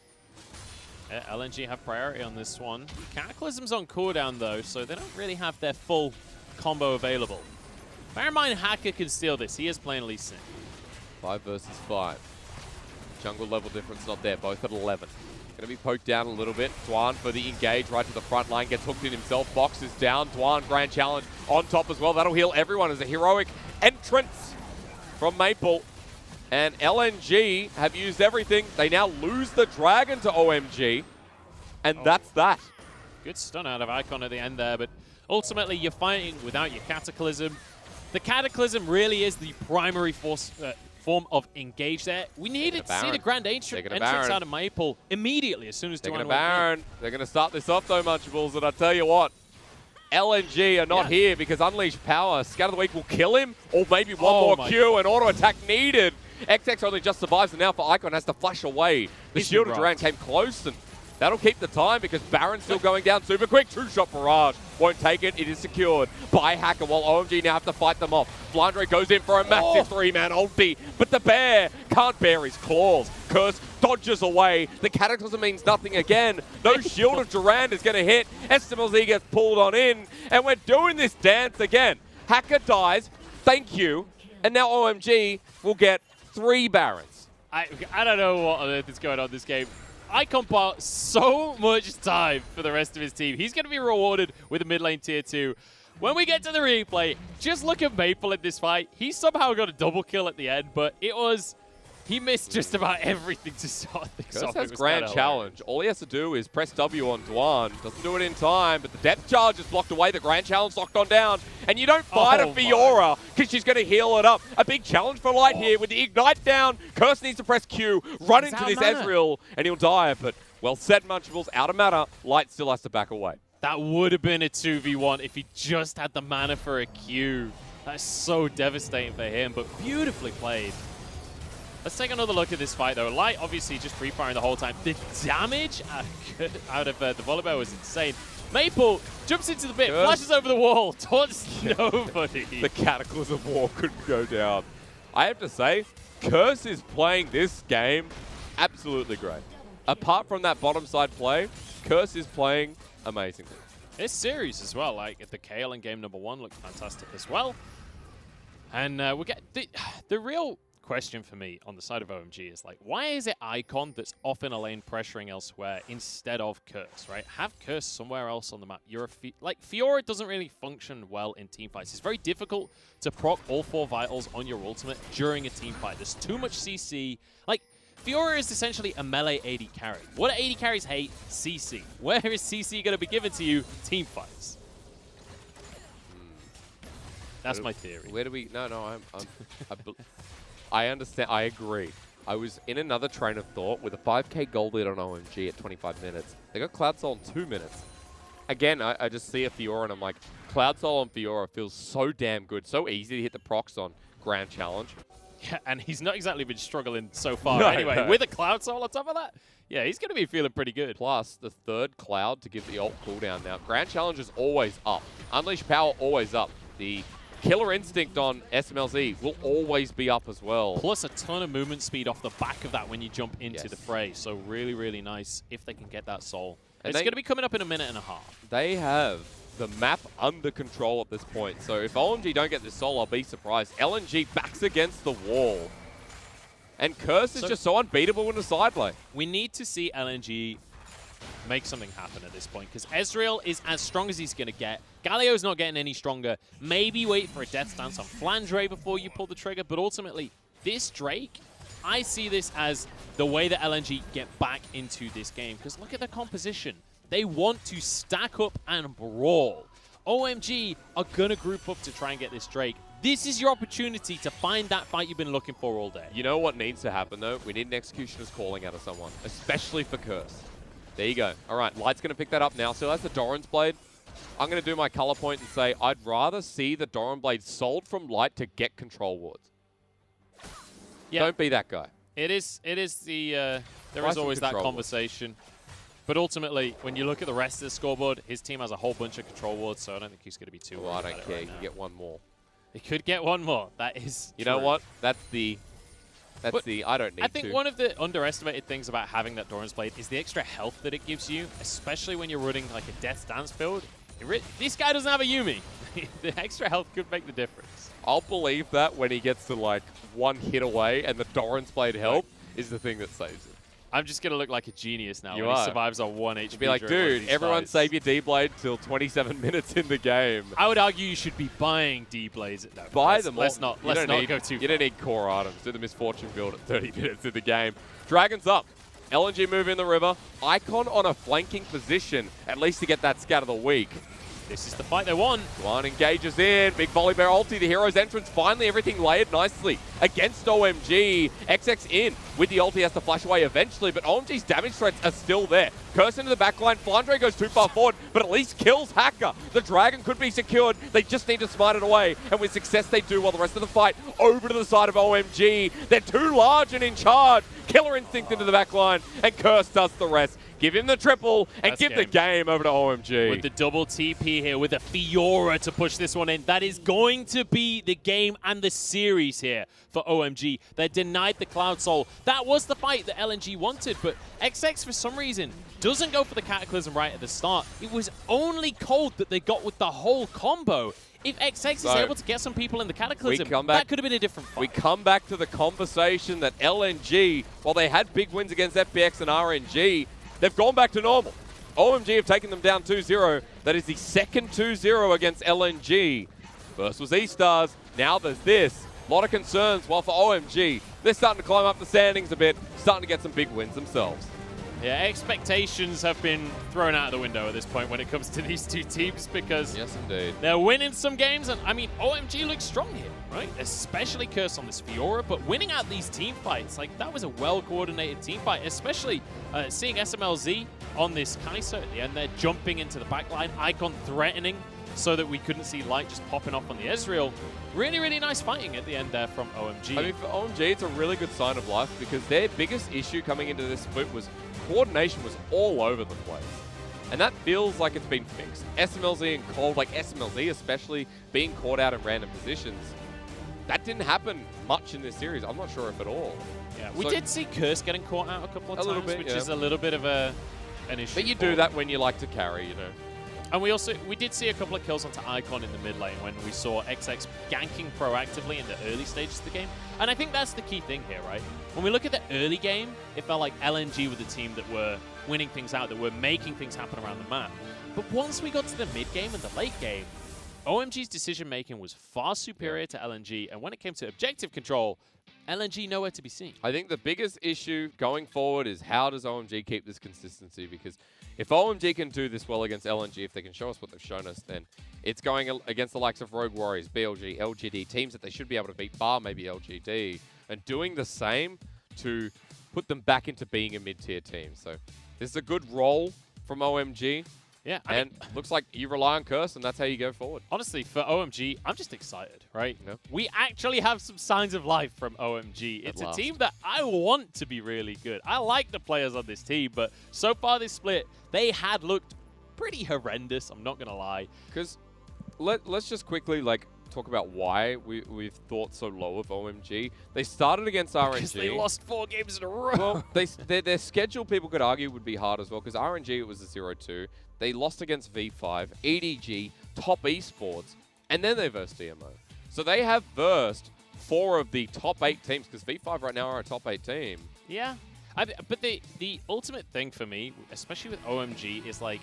Speaker 6: LNG have priority on this one. Cataclysm's on cooldown, though, so they don't really have their full combo available. Bear in mind, Hacker can steal this. He is playing Lee Sin.
Speaker 2: 5 versus 5. Jungle level difference not there, both at 11. Going to be poked down a little bit. Dwan for the engage right to the front line, gets hooked in himself. Box is down. Dwan, grand challenge on top as well. That'll heal everyone as a heroic entrance from Maple. And LNG have used everything. They now lose the dragon to OMG. And that's that.
Speaker 6: Good stun out of Icon at the end there, but ultimately you're fighting without your Cataclysm. The Cataclysm really is the primary form of engage there. We needed to see the grand entrance out of Maple immediately as soon as Dwan went in.
Speaker 2: They're going to start this off though, Munchables, and I tell you what, LNG are not here because Unleashed Power, Scout of the Week will kill him, or maybe one more Q and auto attack needed. XX only just survives, and now for Icon has to flash away. The Shield of Duran came close, and that'll keep the time because Baron's still going down super quick. Two-shot barrage. Won't take it. It is secured by Hacker while OMG now have to fight them off. Flandre goes in for a massive three-man ulti, but the bear can't bear his claws. Curse dodges away. The Cataclysm means nothing again. No Shield of Durand is going to hit. SMLZ gets pulled on in, and we're doing this dance again. Hacker dies. Thank you. And now OMG will get 3 Barons.
Speaker 6: I don't know what on earth is going on in this game. Icon bought so much time for the rest of his team. He's going to be rewarded with a mid lane tier 2. When we get to the replay, just look at Maple in this fight. He somehow got a double kill at the end, but he missed just about everything to start things off.
Speaker 2: That's grand challenge. All he has to do is press W on Dwan. Doesn't do it in time, but the depth charge is blocked away. The grand challenge locked on down. And you don't fight a Fiora because she's going to heal it up. A big challenge for Light here with the Ignite down. Curse needs to press Q, run into this Ezreal, and he'll die. But well said, Munchables. Out of mana, Light still has to back away.
Speaker 6: That would have been a 2v1 if he just had the mana for a Q. That's so devastating for him, but beautifully played. Let's take another look at this fight, though. Light obviously just free-firing the whole time. The damage out of the volleyball was insane. Maple jumps into the pit, flashes over the wall, taunts nobody.
Speaker 2: The Cataclysm War couldn't go down. I have to say, Curse is playing this game absolutely great. Apart from that bottom side play, Curse is playing amazingly.
Speaker 6: This series as well, like the Kale in game number 1 looked fantastic as well. And we get the real question for me on the side of OMG is like, why is it Icon that's often a lane pressuring elsewhere instead of Curse, right? Have Curse somewhere else on the map. Like, Fiora doesn't really function well in team fights. It's very difficult to proc all 4 vitals on your ultimate during a team fight. There's too much CC. Like, Fiora is essentially a melee AD carry. What do AD carries hate? CC. Where is CC going to be given to you? Team fights. That's my theory.
Speaker 2: Where do we... No, I understand. I agree. I was in another train of thought with a 5k gold lead on OMG at 25 minutes. They got Cloud Soul in 2 minutes. Again, I just see a Fiora and I'm like, Cloud Soul on Fiora feels so damn good. So easy to hit the procs on Grand Challenge.
Speaker 6: Yeah, and he's not exactly been struggling so far anyway. With a Cloud Soul on top of that, yeah, he's going to be feeling pretty good.
Speaker 2: Plus, the 3rd Cloud to give the ult cooldown now. Grand Challenge is always up. Unleashed Power always up. The Killer Instinct on SMLZ will always be up as well.
Speaker 6: Plus a ton of movement speed off the back of that when you jump into the fray. So really, really nice if they can get that soul. And it's going to be coming up in a minute and a half.
Speaker 2: They have the map under control at this point. So if OMG don't get this soul, I'll be surprised. LNG backs against the wall. And Curse is just so unbeatable in the side lane.
Speaker 6: We need to see LNG make something happen at this point, because Ezreal is as strong as he's going to get. Galio's not getting any stronger. Maybe wait for a death stance on Flandre before you pull the trigger, but ultimately, this Drake, I see this as the way that LNG get back into this game, because look at the composition. They want to stack up and brawl. OMG are going to group up to try and get this Drake. This is your opportunity to find that fight you've been looking for all day.
Speaker 2: You know what needs to happen, though? We need an Executioner's calling out of someone, especially for Curse. There you go. All right, Light's going to pick that up now. So that's the Doran's Blade. I'm going to do my color point and say I'd rather see the Doran Blade sold from Light to get control wards. Yeah. Don't be that guy.
Speaker 6: It is the... there is always that conversation. But ultimately, when you look at the rest of the scoreboard, his team has a whole bunch of control wards, so I don't think he's going to be too worried about it.
Speaker 2: I don't care. He can get one more.
Speaker 6: He could get one more. That is
Speaker 2: You know what? That's the... I don't need to.
Speaker 6: I think one of the underestimated things about having that Doran's Blade is the extra health that it gives you, especially when you're running like a Death Dance build. This guy doesn't have a Yuumi. The extra health could make the difference.
Speaker 2: I'll believe that when he gets to like one hit away and the Doran's Blade help. is the thing that saves it.
Speaker 6: I'm just going to look like a genius now
Speaker 2: You
Speaker 6: when
Speaker 2: are.
Speaker 6: he survives on 1 HP.
Speaker 2: Be like,
Speaker 6: during one of
Speaker 2: dude,
Speaker 6: these
Speaker 2: everyone
Speaker 6: fights.
Speaker 2: save your D-Blade till 27 minutes in the game.
Speaker 6: I would argue you should be buying D-Blades. No,
Speaker 2: Buy
Speaker 6: let's-
Speaker 2: them
Speaker 6: Let's
Speaker 2: all.
Speaker 6: not go too
Speaker 2: You don't need core items. Do the Misfortune build at 30 minutes in the game. Dragons up. LNG move in the river. Icon on a flanking position, at least to get that scat of the week.
Speaker 6: This is the fight they won.
Speaker 2: One engages in. Big volley bear ulti. The hero's entrance. Finally, everything layered nicely against OMG. XX in with the ulti has to flash away eventually, but OMG's damage threats are still there. Curse into the backline. Flandre goes too far forward, but at least kills Hacker. The dragon could be secured. They just need to smite it away, and with success they do, while the rest of the fight over to the side of OMG. They're too large and in charge. Killer Instinct into the backline, and Curse does the rest. Give him the triple and
Speaker 6: That's
Speaker 2: give the game over to OMG.
Speaker 6: With the double TP here, with a Fiora to push this one in. That is going to be the game and the series here for OMG. They denied the Cloud Soul. That was the fight that LNG wanted, but XX, for some reason, doesn't go for the Cataclysm right at the start. It was only Cold that they got with the whole combo. If XX is able to get some people in the Cataclysm, that could have been a different fight.
Speaker 2: We come back to the conversation that LNG, while they had big wins against FPX and RNG, they've gone back to normal. OMG have taken them down 2-0. That is the second 2-0 against LNG. First was E-Stars, now there's this. A lot of concerns, while for OMG, they're starting to climb up the standings a bit, starting to get some big wins themselves.
Speaker 6: Yeah, expectations have been thrown out of the window at this point when it comes to these two teams because
Speaker 2: Yes, indeed.
Speaker 6: they're winning some games, and I mean, OMG looks strong here, right? Especially Curse on this Fiora, but winning out these team fights, like that was a well-coordinated team fight, especially seeing SMLZ on this Kai'Sa at the end there, jumping into the backline, Icon threatening so that we couldn't see Light just popping off on the Ezreal. Really, really nice fighting at the end there from OMG.
Speaker 2: I mean, for OMG, it's a really good sign of life because their biggest issue coming into this split was coordination was all over the place. And that feels like it's been fixed. SMLZ and Cold, like SMLZ especially, being caught out in random positions. That didn't happen much in this series. I'm not sure if at all.
Speaker 6: Yeah, we did see Curse getting caught out a couple of times,
Speaker 2: bit,
Speaker 6: which
Speaker 2: yeah.
Speaker 6: is a little bit of an issue.
Speaker 2: But you do that when you like to carry, you know.
Speaker 6: And we did see a couple of kills onto Icon in the mid lane when we saw XX ganking proactively in the early stages of the game. And I think that's the key thing here, right? When we look at the early game, it felt like LNG were the team that were winning things out, that were making things happen around the map. But once we got to the mid game and the late game, OMG's decision making was far superior to LNG. And when it came to objective control, LNG nowhere to be seen.
Speaker 2: I think the biggest issue going forward is how does OMG keep this consistency? Because if OMG can do this well against LNG, if they can show us what they've shown us, then it's going against the likes of Rogue Warriors, BLG, LGD, teams that they should be able to beat, bar maybe LGD, and doing the same to put them back into being a mid-tier team. So this is a good role from OMG.
Speaker 6: Yeah,
Speaker 2: And looks like you rely on Curse, and that's how you go forward.
Speaker 6: honestly, for OMG, I'm just excited, right?
Speaker 2: Yep.
Speaker 6: We actually have some signs of life from OMG. It's a
Speaker 2: last.
Speaker 6: team that I want to be really good. I like the players on this team, but so far this split, they had looked pretty horrendous, I'm not going to lie.
Speaker 2: Because let's just quickly talk about why we've thought so low of OMG. They started against RNG.
Speaker 6: Because they lost 4 games in a row.
Speaker 2: Well, their schedule, people could argue, would be hard as well, because RNG, it was a 0-2. They lost against V5, EDG, Top Esports, and then they versed DMO. So they have versed 4 of the top 8 teams, because V5 right now are a top 8 team.
Speaker 6: Yeah. But the ultimate thing for me, especially with OMG, is like,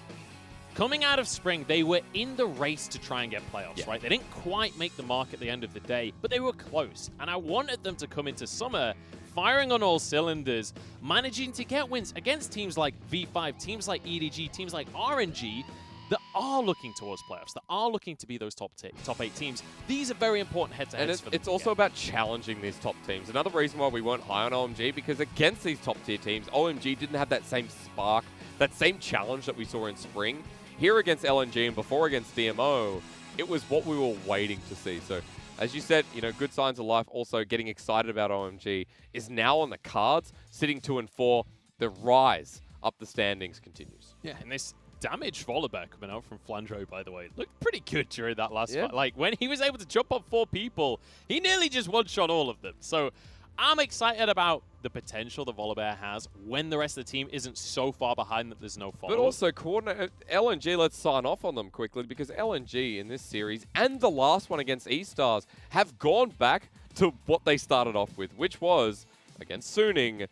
Speaker 6: coming out of spring, they were in the race to try and get playoffs, right? They didn't quite make the mark at the end of the day, but they were close. And I wanted them to come into summer firing on all cylinders, managing to get wins against teams like V5, teams like EDG, teams like RNG that are looking towards playoffs, that are looking to be those top 8 teams. These are very important head-to-heads for them.
Speaker 2: It's also about challenging these top teams. Another reason why we weren't high on OMG, because against these top-tier teams, OMG didn't have that same spark, that same challenge that we saw in spring. Here against LNG and before against DMO, it was what we were waiting to see. So, as you said, good signs of life. Also, getting excited about OMG is now on the cards, sitting 2-4. The rise up the standings continues.
Speaker 6: Yeah, and this damage Volibear coming out from Flandre, by the way, looked pretty good during that last fight. Like, when he was able to jump on 4 people, he nearly just one-shot all of them. So, I'm excited about the potential the Volibear has when the rest of the team isn't so far behind that there's no follow-up.
Speaker 2: But also, LNG, let's sign off on them quickly, because LNG in this series and the last one against E-Stars have gone back to what they started off with, which was, against Suning,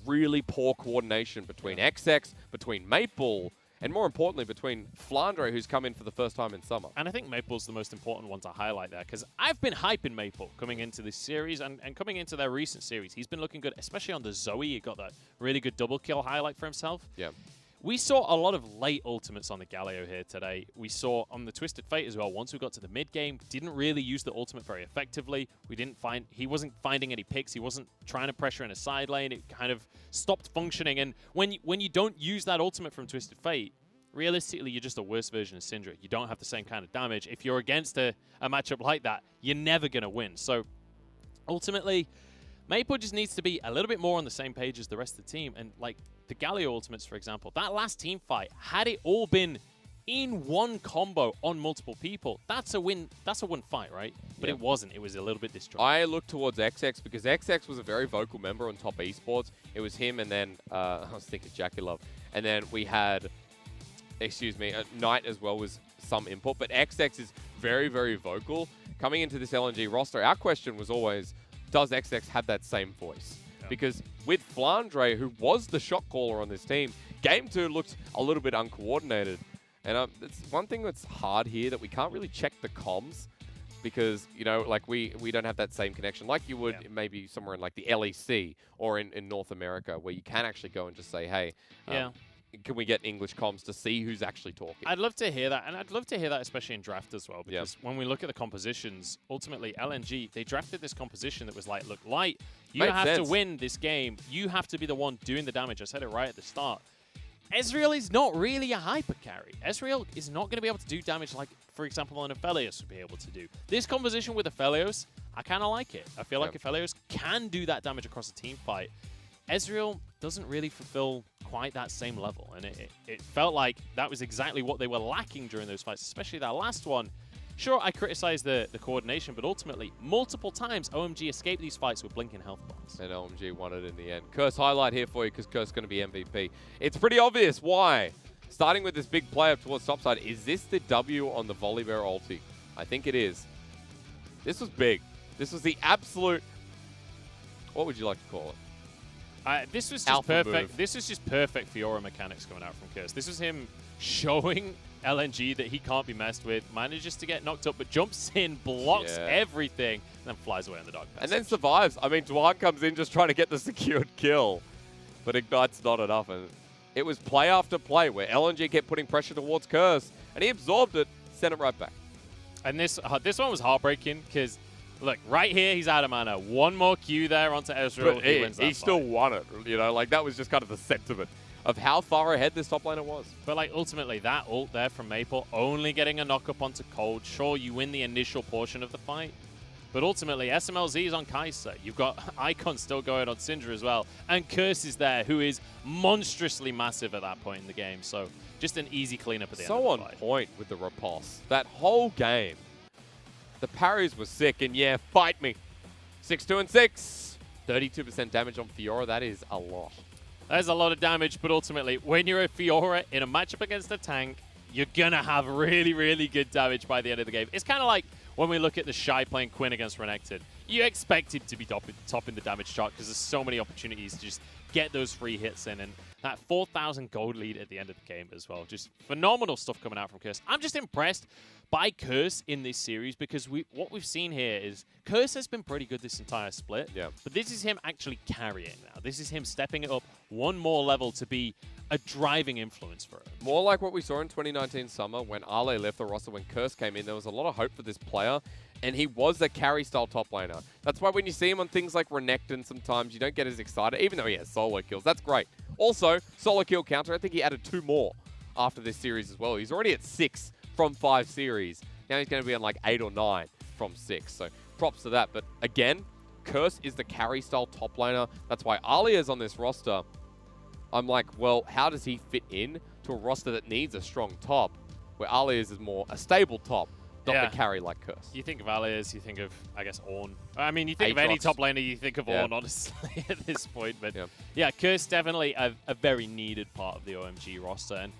Speaker 2: really poor coordination between XX, between Maple, and more importantly, between Flandre, who's come in for the first time in summer.
Speaker 6: And I think Maple's the most important one to highlight there, because I've been hyping Maple coming into this series and coming into their recent series. He's been looking good, especially on the Zoe. He got that really good double kill highlight for himself.
Speaker 2: Yeah.
Speaker 6: We saw a lot of late ultimates on the Galio here today. We saw on the Twisted Fate as well, once we got to the mid-game, didn't really use the ultimate very effectively. He wasn't finding any picks. He wasn't trying to pressure in a side lane. It kind of stopped functioning. And when you don't use that ultimate from Twisted Fate, realistically, you're just a worse version of Syndra. You don't have the same kind of damage. If you're against a matchup like that, you're never going to win. So ultimately, Maple just needs to be a little bit more on the same page as the rest of the team. And like the Galio ultimates, for example, that last team fight, had it all been in one combo on multiple people, that's a win. That's a win fight, right? But it wasn't. It was a little bit disjointed.
Speaker 2: I look towards XX because XX was a very vocal member on top esports. It was him and then, I was thinking Jackie Love. And then we had, Knight as well was some input. But XX is very, very vocal. Coming into this LNG roster, our question was always, does XX have that same voice? Because with Flandre, who was the shot caller on this team, Game 2 looked a little bit uncoordinated. And it's one thing that's hard here that we can't really check the comms because, you know, like we don't have that same connection like you would maybe somewhere in like the LEC or in North America where you can actually go and just say, hey, can we get English comms to see who's actually talking?
Speaker 6: I'd love to hear that, and I'd love to hear that especially in draft as well, because when we look at the compositions, ultimately LNG, they drafted this composition that was like, look, Light, you have to win this game. You have to be the one doing the damage. I said it right at the start. Ezreal is not really a hyper carry. Ezreal is not going to be able to do damage like, for example, an Aphelios would be able to do. This composition with Aphelios, I kind of like it. I feel like Aphelios can do that damage across a team fight. Ezreal doesn't really fulfill quite that same level, and it felt like that was exactly what they were lacking during those fights, especially that last one. Sure, I criticized the coordination, but ultimately, multiple times, OMG escaped these fights with blinking health bars.
Speaker 2: And OMG won it in the end. Curse highlight here for you because Curse is going to be MVP. It's pretty obvious why. Starting with this big play up towards topside, is this the W on the Volibear ulti? I think it is. This was big. This was the absolute, what would you like to call it?
Speaker 6: This was just
Speaker 2: Alpha
Speaker 6: perfect.
Speaker 2: move.
Speaker 6: This was just perfect Fiora mechanics coming out from Curse. This was him showing LNG that he can't be messed with, manages to get knocked up, but jumps in, blocks everything, and then flies away in the dark passage.
Speaker 2: And then survives. I mean, Dwan comes in just trying to get the secured kill, but Ignite's not enough. And it was play after play where LNG kept putting pressure towards Curse, and he absorbed it, sent it right back.
Speaker 6: And this one was heartbreaking because, look, right here, he's out of mana. One more Q there onto Ezreal.
Speaker 2: But
Speaker 6: he wins that
Speaker 2: he still
Speaker 6: fight.
Speaker 2: won it, you know, like that was just kind of the sentiment of how far ahead this top laner was.
Speaker 6: But like ultimately, that ult there from Maple, only getting a knock up onto Cold. Sure, you win the initial portion of the fight, but ultimately, SMLZ is on Kai'Sa. You've got Icon still going on Syndra as well, and Curse is there, who is monstrously massive at that point in the game. So just an easy cleanup at the end of the
Speaker 2: So
Speaker 6: fight.
Speaker 2: on point with the riposte. That whole game. The parries were sick, and yeah, fight me. 6-2 and 6. 32% damage on Fiora. That is a lot.
Speaker 6: There's a lot of damage, but ultimately, when you're a Fiora in a matchup against a tank, you're going to have really, really good damage by the end of the game. It's kind of like when we look at the Shy playing Quinn against Renekton. You expect him to be topping the damage chart because there's so many opportunities to just get those free hits in. And that 4,000 gold lead at the end of the game as well. Just phenomenal stuff coming out from Curse. I'm just impressed by Curse in this series because what we've seen here is Curse has been pretty good this entire split.
Speaker 2: Yeah.
Speaker 6: But this is him actually carrying now. This is him stepping it up one more level to be a driving influence for him.
Speaker 2: More like what we saw in 2019 summer when Ale left the roster, when Curse came in. There was a lot of hope for this player, and he was a carry-style top laner. That's why when you see him on things like Renekton, sometimes you don't get as excited, even though he has solo kills. That's great. Also, solo kill counter, I think he added 2 more after this series as well. He's already at 6 from 5 series. Now he's going to be on like 8 or 9 from 6. So props to that. But again, Curse is the carry-style top laner. That's why Alia's on this roster. I'm like, well, how does he fit in to a roster that needs a strong top, where Alia's is more a stable top, not the carry like Curse?
Speaker 6: You think of Alias, you think of, I guess, Ornn. I mean, you think of any top laner, you think of Ornn, honestly, at this point. But yeah, Curse definitely a very needed part of the OMG roster. And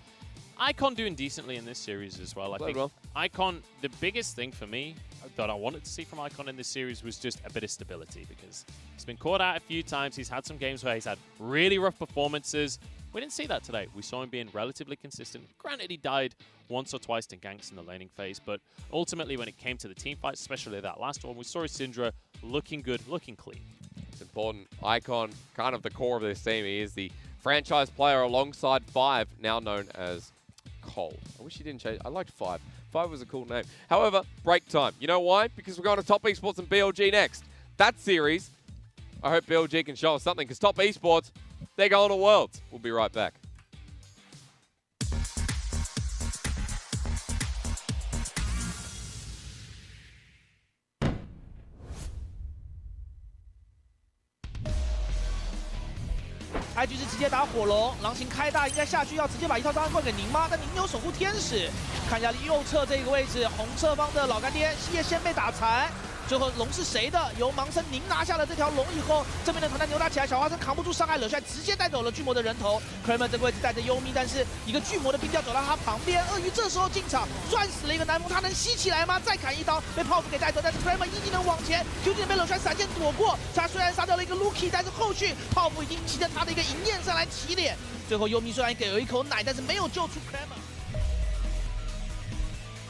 Speaker 6: Icon doing decently in this series as well. I think Icon, the biggest thing for me that I wanted to see from Icon in this series was just a bit of stability, because he's been caught out a few times. He's had some games where he's had really rough performances. We didn't see that today. We saw him being relatively consistent. Granted, he died once or twice to ganks in the laning phase, but ultimately when it came to the team fights, especially that last one, we saw his Syndra looking good, looking clean.
Speaker 2: It's important. Icon, kind of the core of this team. He is the franchise player alongside 5, now known as Cole. I wish he didn't change. I liked 5. 5 was a cool name. However, break time. You know why? Because we're going to Top Esports and BLG next. That series, I hope BLG can show us something, because Top Esports, they're going to Worlds. We'll be right back.
Speaker 7: IG 是直接打火龙，狼形开大，应该下去要直接把一套张安灌给宁吗？但宁有守护天使，看一下右侧这个位置，红侧方的老干爹西叶先被打残。 最后龙是谁的？由盲僧宁拿下了这条龙以后，正面的团战扭打起来，小花生扛不住伤害，惹出来直接带走了巨魔的人头。Kramer 这个位置带着优咪，但是一个巨魔的冰雕走到他旁边，鳄鱼这时候进场赚死了一个南风，他能吸起来吗？再砍一刀，被泡芙给带走，但是 Kramer 一技能往前 ，Q 技能被惹出来闪现躲过。他虽然杀掉了一个 Lucky， 但是后续泡芙已经骑着他的一个银焰上来起脸。最后优咪虽然给了一口奶，但是没有救出 Kramer。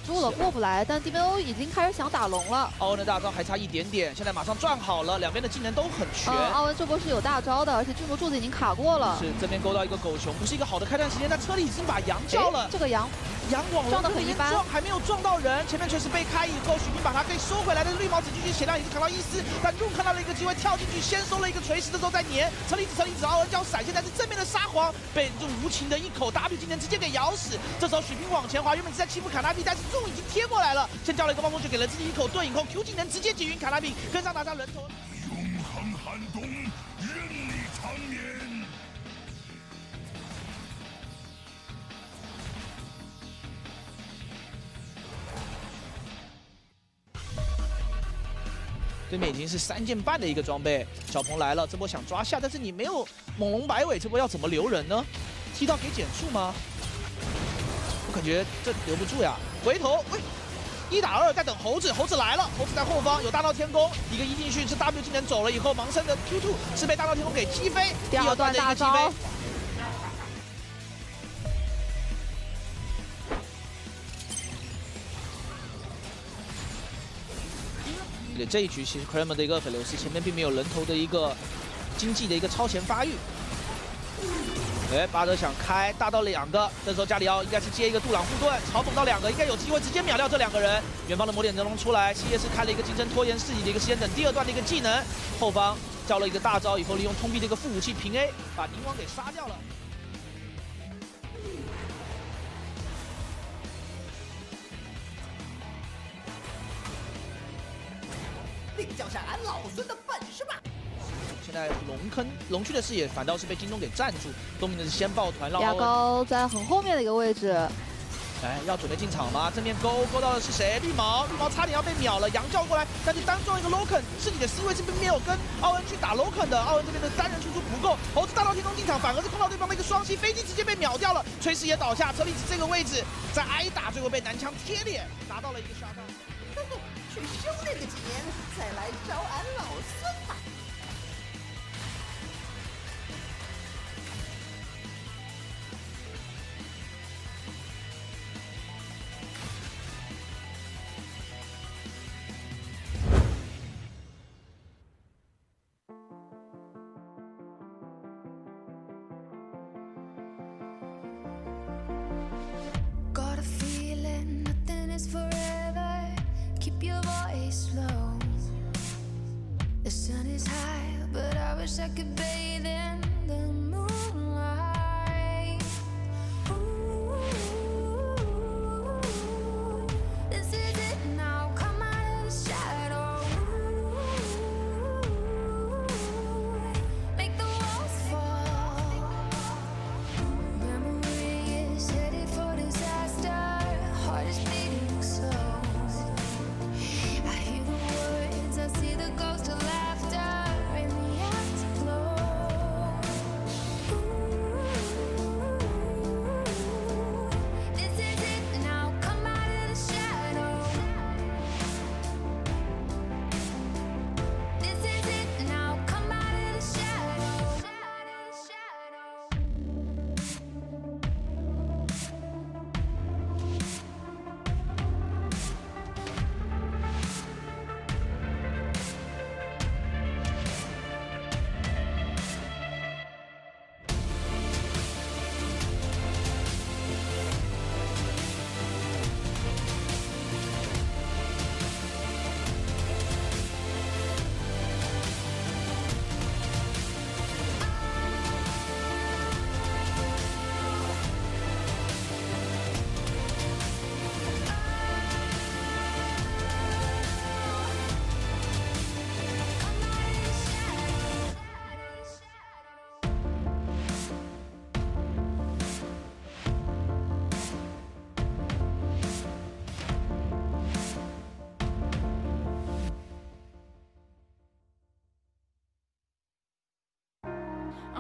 Speaker 8: 输了过不来，但 DBO 已经开始想打龙了。
Speaker 7: 奥文的大招还差一点点，现在马上转好了，两边的技能都很全。
Speaker 8: 奥文这波是有大招的，而且巨魔柱子已经卡过了。
Speaker 7: 是这边勾到一个狗熊，不是一个好的开战时间。但车里已经把羊叫了，
Speaker 8: 这个羊
Speaker 7: 往
Speaker 8: 撞得很一般，
Speaker 7: 还没有撞到人。前面确实被开以后，许平把他可以收回来的绿帽子继续血量已经扛到1丝，但入看到了一个机会跳进去，先收了一个锤石的时候再粘车厘子，奥文就要闪现，但是正面的沙皇被这无情的一口 W 技能直接给咬死。这时候许平往前滑，原本是在欺负卡纳比，但是重已经贴过来了。 先叫了一个暴风雪，给了自己一口盾以后 ，Q 技能直接解晕卡纳比，跟上拿下人头。
Speaker 9: 永恒寒冬，任你长眠。
Speaker 7: 对面已经是3件半的一个装备，小鹏来了，这波想抓下，但是你没有猛龙摆尾，这波要怎么留人呢？踢到给减速吗？我感觉这留不住呀，回头喂。 1打2，在等猴子，猴子来了，猴子在后方有大闹天宫，一个一进去是 W 技能走了以后，盲僧的 Q2 是被大闹天宫给击飞，
Speaker 8: 第二段的一个击飞。
Speaker 7: 这一局其实 Kramer 的一个粉流斯前面并没有人头的一个经济的一个超前发育。 哎，巴德想开大到2个，这时候加里奥应该是接一个杜朗护盾，嘲讽到2个，应该有机会直接秒掉这2个人。远方的魔点人龙出来，西叶是开了一个近身拖延视野的一个时间等第2段的一个技能，后方叫了一个大招以后，利用通臂的一个副武器平 A 把宁王给杀掉了。
Speaker 10: 领教下俺老孙的本事吧！
Speaker 7: 现在龙区的视野反倒是被京东给占住，东明的是先抱团，让
Speaker 8: 牙膏在很后面的一个位置。
Speaker 7: 哎，要准备进场吗？正面勾到的是谁？绿毛差点要被秒了，羊叫过来，但是单撞一个 Loken， 是你的 C 位这边没有跟奥恩去打 Loken 的，奥恩这边的单人输出不够，猴子大闹天宫进场，反而是碰到对方的一个双击，飞机直接被秒掉了，锤石也倒下，车厘子这个位置在挨打，最后被南枪贴脸拿到了一个杀伤。
Speaker 10: 去修炼个几年，再来找俺老孙吧。
Speaker 5: Keep your voice low. The sun is high, but I wish I could bathe in the moonlight. Ooh, this is it now. Come out of the shadow. Make the walls fall. Memory is headed for disaster. Heart is beating slow. I see the ghost of laughter in the afterglow.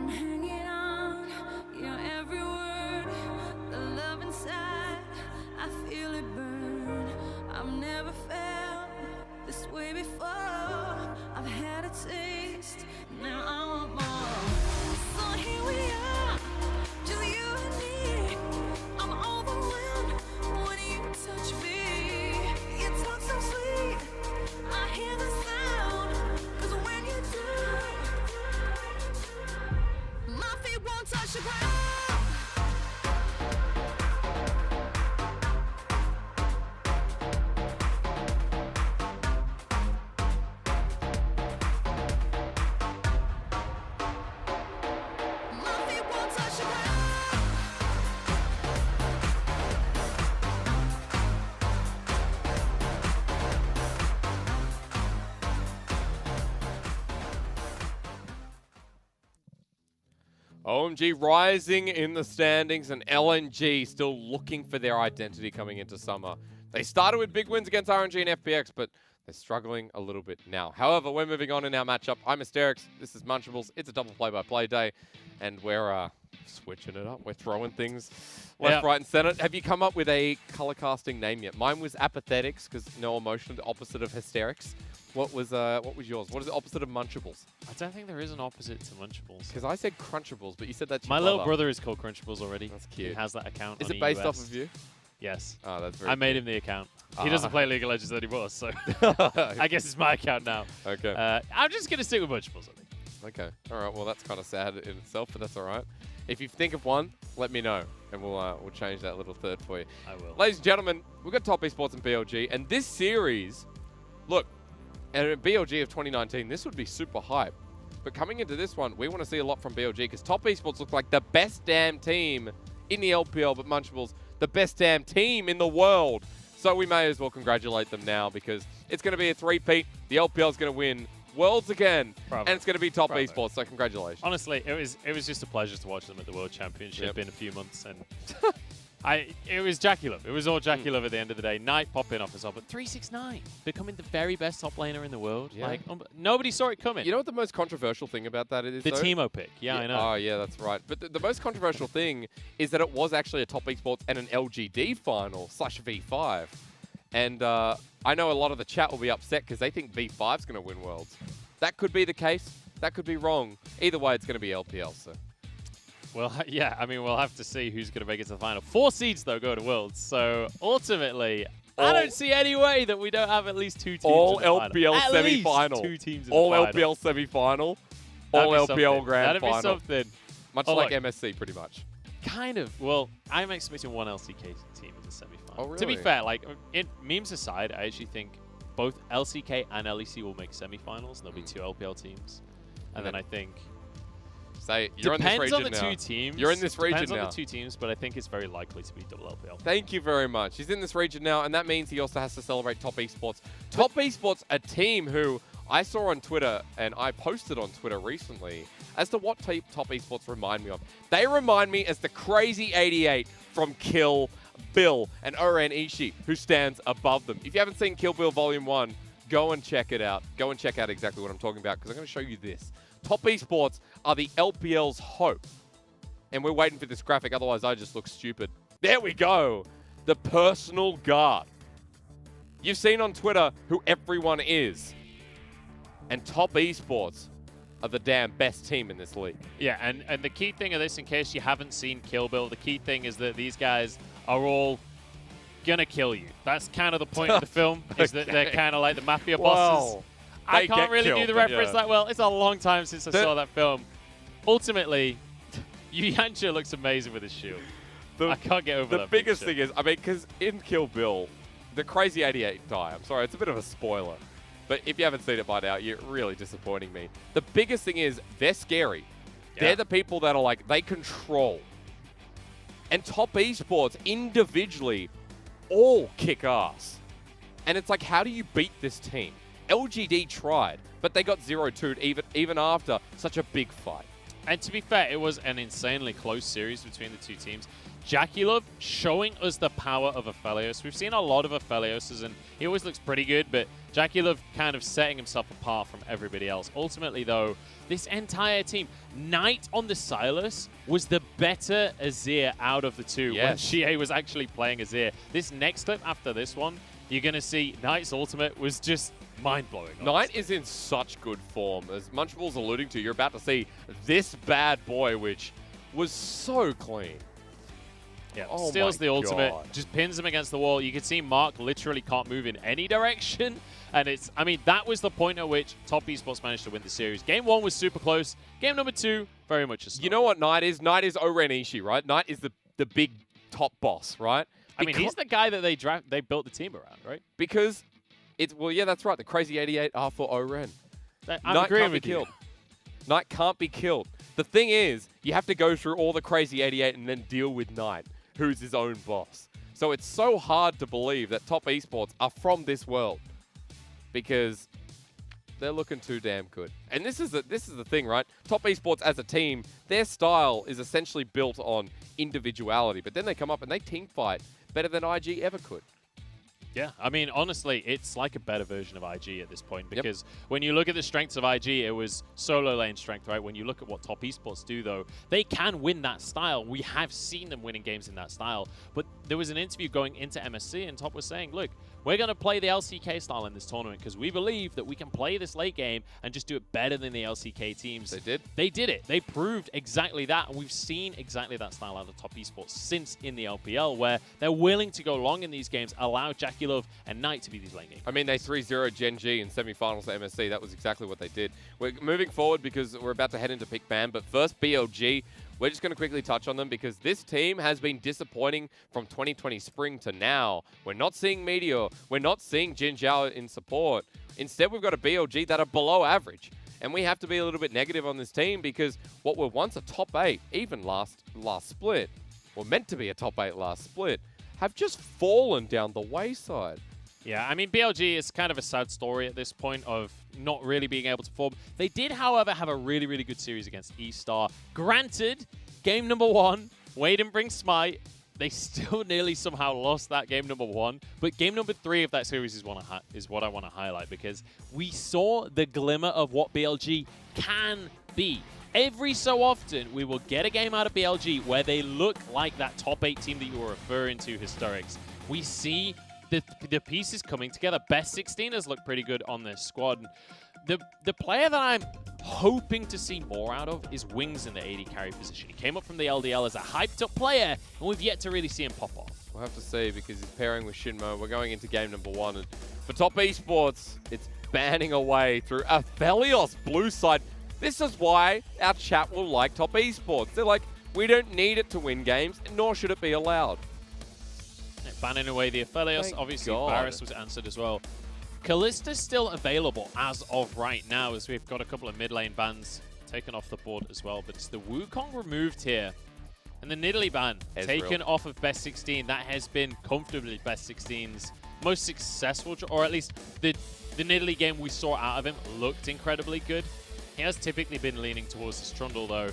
Speaker 5: I'm hanging on your every word. The love inside, I feel it burn. I've never felt this way before. I've had a taste, now I want more. So here we are, just you and me. I'm overwhelmed when you touch me. You talk so sweet, I hear the sound. 'Cause when you do, my feet won't touch the ground. My feet won't touch the ground.
Speaker 2: OMG rising in the standings, and LNG still looking for their identity coming into summer. They started with big wins against RNG and FPX, but they're struggling a little bit now. However, we're moving on in our matchup. I'm Mysterix, this is Munchables. It's a double play-by-play day, and we're switching it up. We're throwing things left, right, and center. Have you come up with a color casting name yet? Mine was Apathetics, because no emotion, the opposite of Hysterics. What was yours? What is the opposite of Munchables?
Speaker 6: I don't think there is an opposite to Munchables.
Speaker 2: Because I said Crunchables, but you said that's
Speaker 6: My little brother is called Crunchables already.
Speaker 2: That's cute.
Speaker 6: He has that account.
Speaker 2: Is
Speaker 6: on
Speaker 2: it based
Speaker 6: EUS.
Speaker 2: off of you?
Speaker 6: Yes.
Speaker 2: Oh, that's very
Speaker 6: I made him the account. He doesn't play League of Legends anymore, so I guess it's my account now.
Speaker 2: Okay.
Speaker 6: I'm just going to stick with Munchables, I think.
Speaker 2: Okay. All right. Well, that's kind of sad in itself, but that's all right. If you think of one, let me know, and we'll change that little third for you.
Speaker 6: I will.
Speaker 2: Ladies and gentlemen, we've got Top Esports and BLG, and this series, look, and at BLG of 2019, this would be super hype. But coming into this one, we want to see a lot from BLG, because Top Esports look like the best damn team in the LPL, but Munchables, the best damn team in the world. So we may as well congratulate them now, because it's going to be a three-peat. The LPL is going to win Worlds again,
Speaker 6: Bravo.
Speaker 2: and it's going to be Top
Speaker 6: Bravo.
Speaker 2: Esports, so congratulations.
Speaker 6: Honestly, it was just a pleasure to watch them at the World Championship in a few months, and it was Jackie Love. It was all Jackie Love at the end of the day. Knight popping off as well, but 369 becoming the very best top laner in the world.
Speaker 2: Yeah.
Speaker 6: Like nobody saw it coming.
Speaker 2: You know what the most controversial thing about that is?
Speaker 6: The
Speaker 2: though?
Speaker 6: Teemo pick. Yeah, I know.
Speaker 2: Oh, yeah, that's right. But the most controversial thing is that it was actually a Top Esports and an LGD final / V5. And I know a lot of the chat will be upset because they think V5's going to win Worlds. That could be the case. That could be wrong. Either way, it's going to be LPL. So.
Speaker 6: Well, yeah, I mean, we'll have to see who's going to make it to the final. 4 seeds, though, go to Worlds. So, ultimately, I don't see any way that we don't have at least 2 teams
Speaker 2: all
Speaker 6: in the
Speaker 2: LPL
Speaker 6: final.
Speaker 2: semi-final.
Speaker 6: At least 2 teams in
Speaker 2: all
Speaker 6: the final.
Speaker 2: LPL semi-final.
Speaker 6: That'd
Speaker 2: All
Speaker 6: be
Speaker 2: LPL
Speaker 6: something.
Speaker 2: grand
Speaker 6: That'd
Speaker 2: final.
Speaker 6: be something.
Speaker 2: Much
Speaker 6: Oh,
Speaker 2: like
Speaker 6: look.
Speaker 2: MSC, pretty much.
Speaker 6: Kind of. Well, I'm expecting one LCK team in the semi-final.
Speaker 2: Oh, really?
Speaker 6: To be fair, like, memes aside, I actually think both LCK and LEC will make semi-finals, and there'll be 2 LPL teams. And then I think...
Speaker 2: Say, you're in this
Speaker 6: depends
Speaker 2: region
Speaker 6: on the
Speaker 2: now.
Speaker 6: 2 teams.
Speaker 2: You're in this region
Speaker 6: Depends
Speaker 2: now.
Speaker 6: on the 2 teams, but I think it's very likely to be double LPL.
Speaker 2: Thank you very much. He's in this region now, and that means he also has to celebrate Top Esports. Top Esports, a team who I saw on Twitter, and I posted on Twitter recently, as to what Top Esports remind me of. They remind me as the crazy 88 from Kill Bill and Oran Ishii, who stands above them. If you haven't seen Kill Bill Volume 1, go and check it out. Go and check out exactly what I'm talking about, because I'm going to show you this. Top Esports are the LPL's hope. And we're waiting for this graphic, otherwise I just look stupid. There we go. The personal guard. You've seen on Twitter who everyone is. And Top Esports are the damn best team in this league.
Speaker 6: Yeah, and the key thing of this, in case you haven't seen Kill Bill, the key thing is that these guys are all gonna kill you. That's kind of the point of the film, is that they're kind of like the mafia bosses.
Speaker 2: Wow.
Speaker 6: I
Speaker 2: They
Speaker 6: can't
Speaker 2: get
Speaker 6: really
Speaker 2: killed,
Speaker 6: do the
Speaker 2: but
Speaker 6: reference
Speaker 2: yeah.
Speaker 6: that well. It's a long time since I saw that film. Ultimately, Yu Yancha looks amazing with his shield. I can't get over
Speaker 2: The
Speaker 6: that.
Speaker 2: biggest
Speaker 6: picture.
Speaker 2: thing is, I mean, because in Kill Bill, the crazy 88 die. I'm sorry, it's a bit of a spoiler. But if you haven't seen it by now, you're really disappointing me. The biggest thing is, they're scary.
Speaker 6: Yeah.
Speaker 2: They're the people that are like, they control. And Top Esports, individually, all kick ass. And it's like, how do you beat this team? LGD tried, but they got 0-2'd even after such a big fight.
Speaker 6: And to be fair, it was an insanely close series between the 2 teams. JackeyLove showing us the power of Aphelios. We've seen a lot of Aphelioses, and he always looks pretty good, but JackeyLove kind of setting himself apart from everybody else. Ultimately, though, this entire team, Knight on the Silas was the better Azir out of the two when Xie was actually playing Azir. This next clip after this one, you're going to see Knight's ultimate was just mind-blowing.
Speaker 2: Knight is in such good form. As Munchball's alluding to, you're about to see this bad boy, which was so clean.
Speaker 6: Yeah,
Speaker 2: oh
Speaker 6: steals the ultimate,
Speaker 2: God.
Speaker 6: just pins him against the wall. You can see Mark literally can't move in any direction. And it's, I mean, that was the point at which Top Esports managed to win the series. Game 1 was super close. Game number 2, very much a stop.
Speaker 2: You know what Knight is? Knight is Oren Ishii, right? Knight is the big top boss, right?
Speaker 6: I mean, he's the guy that they built the team around, right?
Speaker 2: Because it's, well, yeah, that's right. The Crazy 88 are for Oren.
Speaker 6: I'm
Speaker 2: Knight
Speaker 6: agreeing
Speaker 2: can't be
Speaker 6: with you.
Speaker 2: killed. Knight can't be killed. The thing is, you have to go through all the Crazy 88 and then deal with Knight, who's his own boss. So it's so hard to believe that Top Esports are from this world because they're looking too damn good. And this is the thing, right? Top Esports as a team, their style is essentially built on individuality, but then they come up and they team fight better than IG ever could.
Speaker 6: Yeah, I mean, honestly, it's like a better version of IG at this point because when you look at the strengths of IG, it was solo lane strength, right? When you look at what Top Esports do, though, they can win that style. We have seen them winning games in that style. But there was an interview going into MSC, and Top was saying, look, we're going to play the LCK style in this tournament because we believe that we can play this late game and just do it better than the LCK teams.
Speaker 2: They did.
Speaker 6: They did it. They proved exactly that, and we've seen exactly that style out of Top Esports since in the LPL, where they're willing to go long in these games, allow JackeyLove and Knight to be these late games.
Speaker 2: I mean, they 3-0 Gen G in semifinals at MSC. That was exactly what they did. We're moving forward because we're about to head into Pick Ban, but first BLG. We're just going to quickly touch on them because this team has been disappointing from 2020 spring to now. We're not seeing Meteor. We're not seeing Jin Zhao in support. Instead, we've got a BLG that are below average. And we have to be a little bit negative on this team because what were once a top 8, even last split, or meant to be a top 8 last split, have just fallen down the wayside.
Speaker 6: Yeah, I mean, BLG is kind of a sad story at this point of not really being able to form. They did, however, have a really, really good series against E-Star. Granted, game number 1, Wade didn't bring Smite. They still nearly somehow lost that game number 1. But game number 3 of that series is what I want to highlight because we saw the glimmer of what BLG can be. Every so often, we will get a game out of BLG where they look like that top 8 team that you were referring to, Historics. We see the pieces coming together. Best 16 has looked pretty good on this squad. The player that I'm hoping to see more out of is Wings in the AD carry position. He came up from the LDL as a hyped-up player, and we've yet to really see him pop off.
Speaker 2: We'll have to see because he's pairing with Shinmo. We're going into game number 1. And for Top Esports, it's banning away through Aphelios blue side. This is why our chat will like Top Esports. They're like, we don't need it to win games, nor should it be allowed.
Speaker 6: Banning away the Aphelios.
Speaker 2: Thank
Speaker 6: Obviously,
Speaker 2: God.
Speaker 6: Varus was answered as well. Kallista's still available as of right now, as we've got a couple of mid lane bans taken off the board as well. But it's the Wukong removed here. And the Nidalee ban taken off of Best 16. That has been comfortably Best 16's most successful, or at least the Nidalee game we saw out of him looked incredibly good. He has typically been leaning towards his Trundle, though.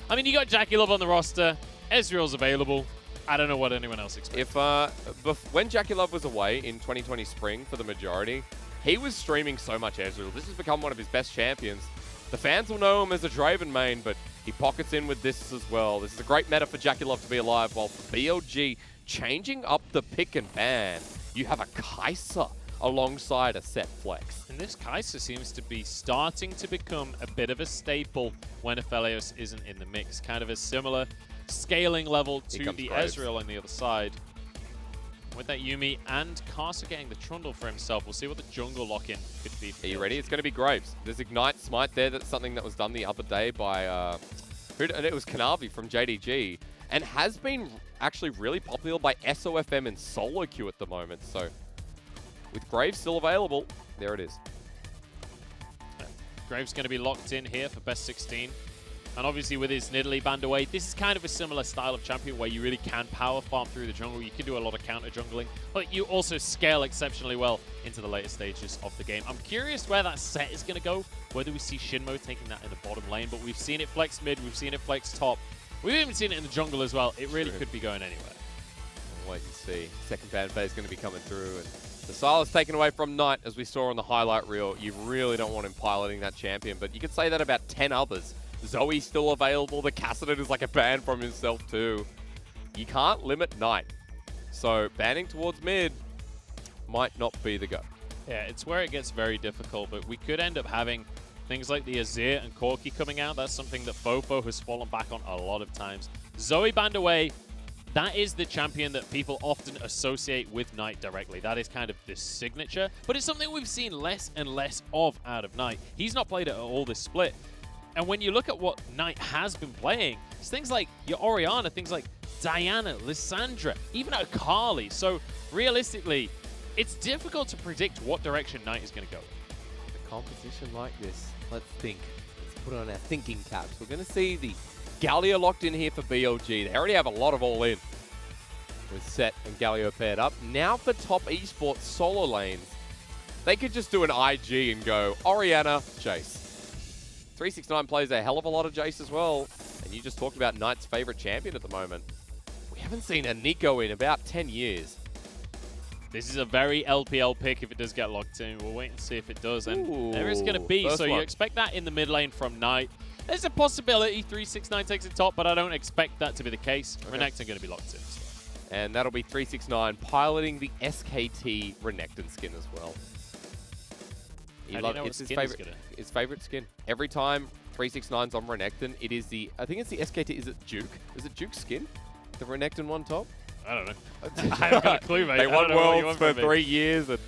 Speaker 6: I mean, you got JackeyLove on the roster. Ezreal's available. I don't know what anyone else expects.
Speaker 2: When JackeyLove was away in 2020 spring for the majority, he was streaming so much Ezreal. This has become one of his best champions. The fans will know him as a Draven main, but he pockets in with this as well. This is a great meta for JackeyLove to be alive, while for BLG changing up the pick and ban, you have a Kai'Sa alongside a set flex.
Speaker 6: And this Kai'Sa seems to be starting to become a bit of a staple when Aphelios isn't in the mix. Kind of a similar scaling level to the
Speaker 2: Graves.
Speaker 6: Ezreal on the other side. With that Yuumi and Kai'Sa getting the Trundle for himself, we'll see what the jungle lock-in could be.
Speaker 2: Are you ready? It's going to be Graves. There's Ignite Smite there. That's something that was done the other day by, it was Kanavi from JDG, and has been actually really popular by SOFM and solo queue at the moment. So with Graves still available, there it is.
Speaker 6: Graves going to be locked in here for Best 16. And obviously with his Nidalee banned away, this is kind of a similar style of champion where you really can power farm through the jungle. You can do a lot of counter jungling, but you also scale exceptionally well into the later stages of the game. I'm curious where that set is going to go, whether we see Shinmo taking that in the bottom lane, but we've seen it flex mid, we've seen it flex top. We've even seen it in the jungle as well. It really could be going anywhere.
Speaker 2: We'll wait and see. Second fan phase going to be coming through. And the silence taken away from Knight, as we saw on the highlight reel. You really don't want him piloting that champion, but you could say that about 10 others. Zoe's still available. The Cassidon is like a ban from himself too. You can't limit Knight. So banning towards mid might not be the go.
Speaker 6: Yeah, it's where it gets very difficult, but we could end up having things like the Azir and Corki coming out. That's something that Fofo has fallen back on a lot of times. Zoe banned away. That is the champion that people often associate with Knight directly. That is kind of the signature, but it's something we've seen less and less of out of Knight. He's not played it at all this split. And when you look at what Knight has been playing, it's things like your Orianna, things like Diana, Lissandra, even Akali. So realistically, it's difficult to predict what direction Knight is going to go.
Speaker 2: A composition like this, let's think. Let's put on our thinking caps. We're going to see the Galio locked in here for BLG. They already have a lot of all in with Set and Galio paired up. Now for top esports solo lanes, they could just do an IG and go Orianna, Jace. 369 plays a hell of a lot of Jace as well. And you just talked about Knight's favorite champion at the moment. We haven't seen a Nico in about 10 years.
Speaker 6: This is a very LPL pick if it does get locked in. We'll wait and see if it does. And
Speaker 2: Ooh,
Speaker 6: there is going to be. So
Speaker 2: one.
Speaker 6: you expect that in the mid lane from Knight. There's a possibility 369 takes it top, but I don't expect that to be the case. Okay. Renekton going to be locked in. So.
Speaker 2: And that'll be 369 piloting the SKT Renekton skin as well. It's his favorite skin. Every time 369's on Renekton, it is the, I think it's the SKT, is it Duke? Is it Duke's skin? The Renekton one top?
Speaker 6: I don't know. I haven't got a clue, mate.
Speaker 2: They won Worlds for 3 years, and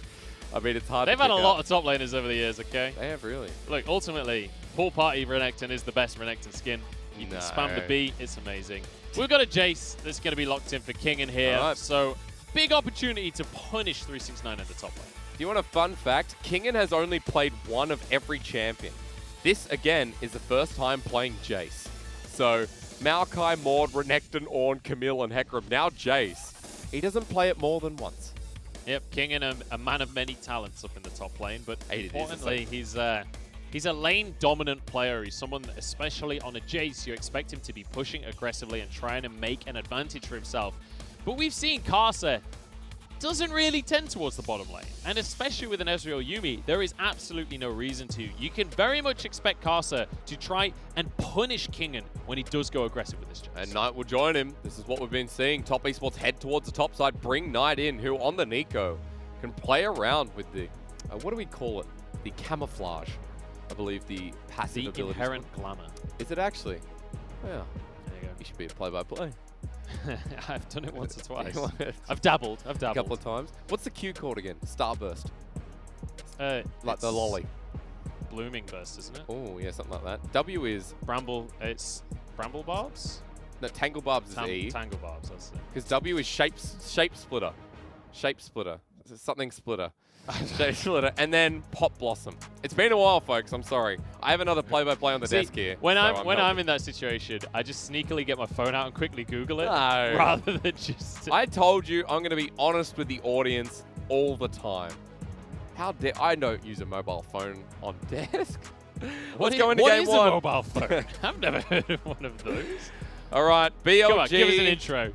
Speaker 2: I mean, it's hard
Speaker 6: They've
Speaker 2: to
Speaker 6: had a lot of top laners over the years, okay?
Speaker 2: They have, really.
Speaker 6: Look, ultimately, pool party Renekton is the best Renekton skin. You can spam the B, it's amazing. We've got a Jace that's going to be locked in for King in here,
Speaker 2: right.
Speaker 6: So big opportunity to punish 369 at the top lane.
Speaker 2: Do you want a fun fact? Kingen has only played one of every champion. This, again, is the first time playing Jace. So, Maokai, Maud, Renekton, Ornn, Camille, and Hecarim. Now Jace. He doesn't play it more than once.
Speaker 6: Yep, Kingen, a man of many talents up in the top lane, but importantly, he's a lane-dominant player. He's someone, that, especially on a Jace, you expect him to be pushing aggressively and trying to make an advantage for himself. But we've seen Karsa doesn't really tend towards the bottom lane. And especially with an Ezreal Yuumi, there is absolutely no reason to. You can very much expect Karsa to try and punish Kingen when he does go aggressive with this Jace.
Speaker 2: And Knight will join him. This is what we've been seeing. Top esports head towards the top side, bring Knight in, who on the Nico can play around with the, what do we call it? The camouflage. I believe the passive ability.
Speaker 6: The inherent glamour.
Speaker 2: Is it actually? Yeah.
Speaker 6: There you go.
Speaker 2: You should be a play-by-play.
Speaker 6: I've done it once or twice. I've dabbled.
Speaker 2: A couple of times. What's the Q called again? Starburst. Like the lolly.
Speaker 6: Blooming burst, isn't it?
Speaker 2: Oh, yeah, something like that. W is...
Speaker 6: Bramble. It's Bramble Barbs?
Speaker 2: No, Tangle Barbs is E.
Speaker 6: Tangle Barbs, that's it.
Speaker 2: Because W is shape splitter. Shape splitter. Something splitter. Shape splitter. And then Pop Blossom. It's been a while, folks. I'm sorry. I have another play-by-play on the desk here.
Speaker 6: When I'm in that situation, I just sneakily get my phone out and quickly Google it.
Speaker 2: No.
Speaker 6: Rather than just...
Speaker 2: I told you I'm going to be honest with the audience all the time. How dare... I don't use a mobile phone on desk. Let's go into game one.
Speaker 6: What is a mobile phone? I've never heard of one of those.
Speaker 2: All right, BLG.
Speaker 6: Come on, give us an intro.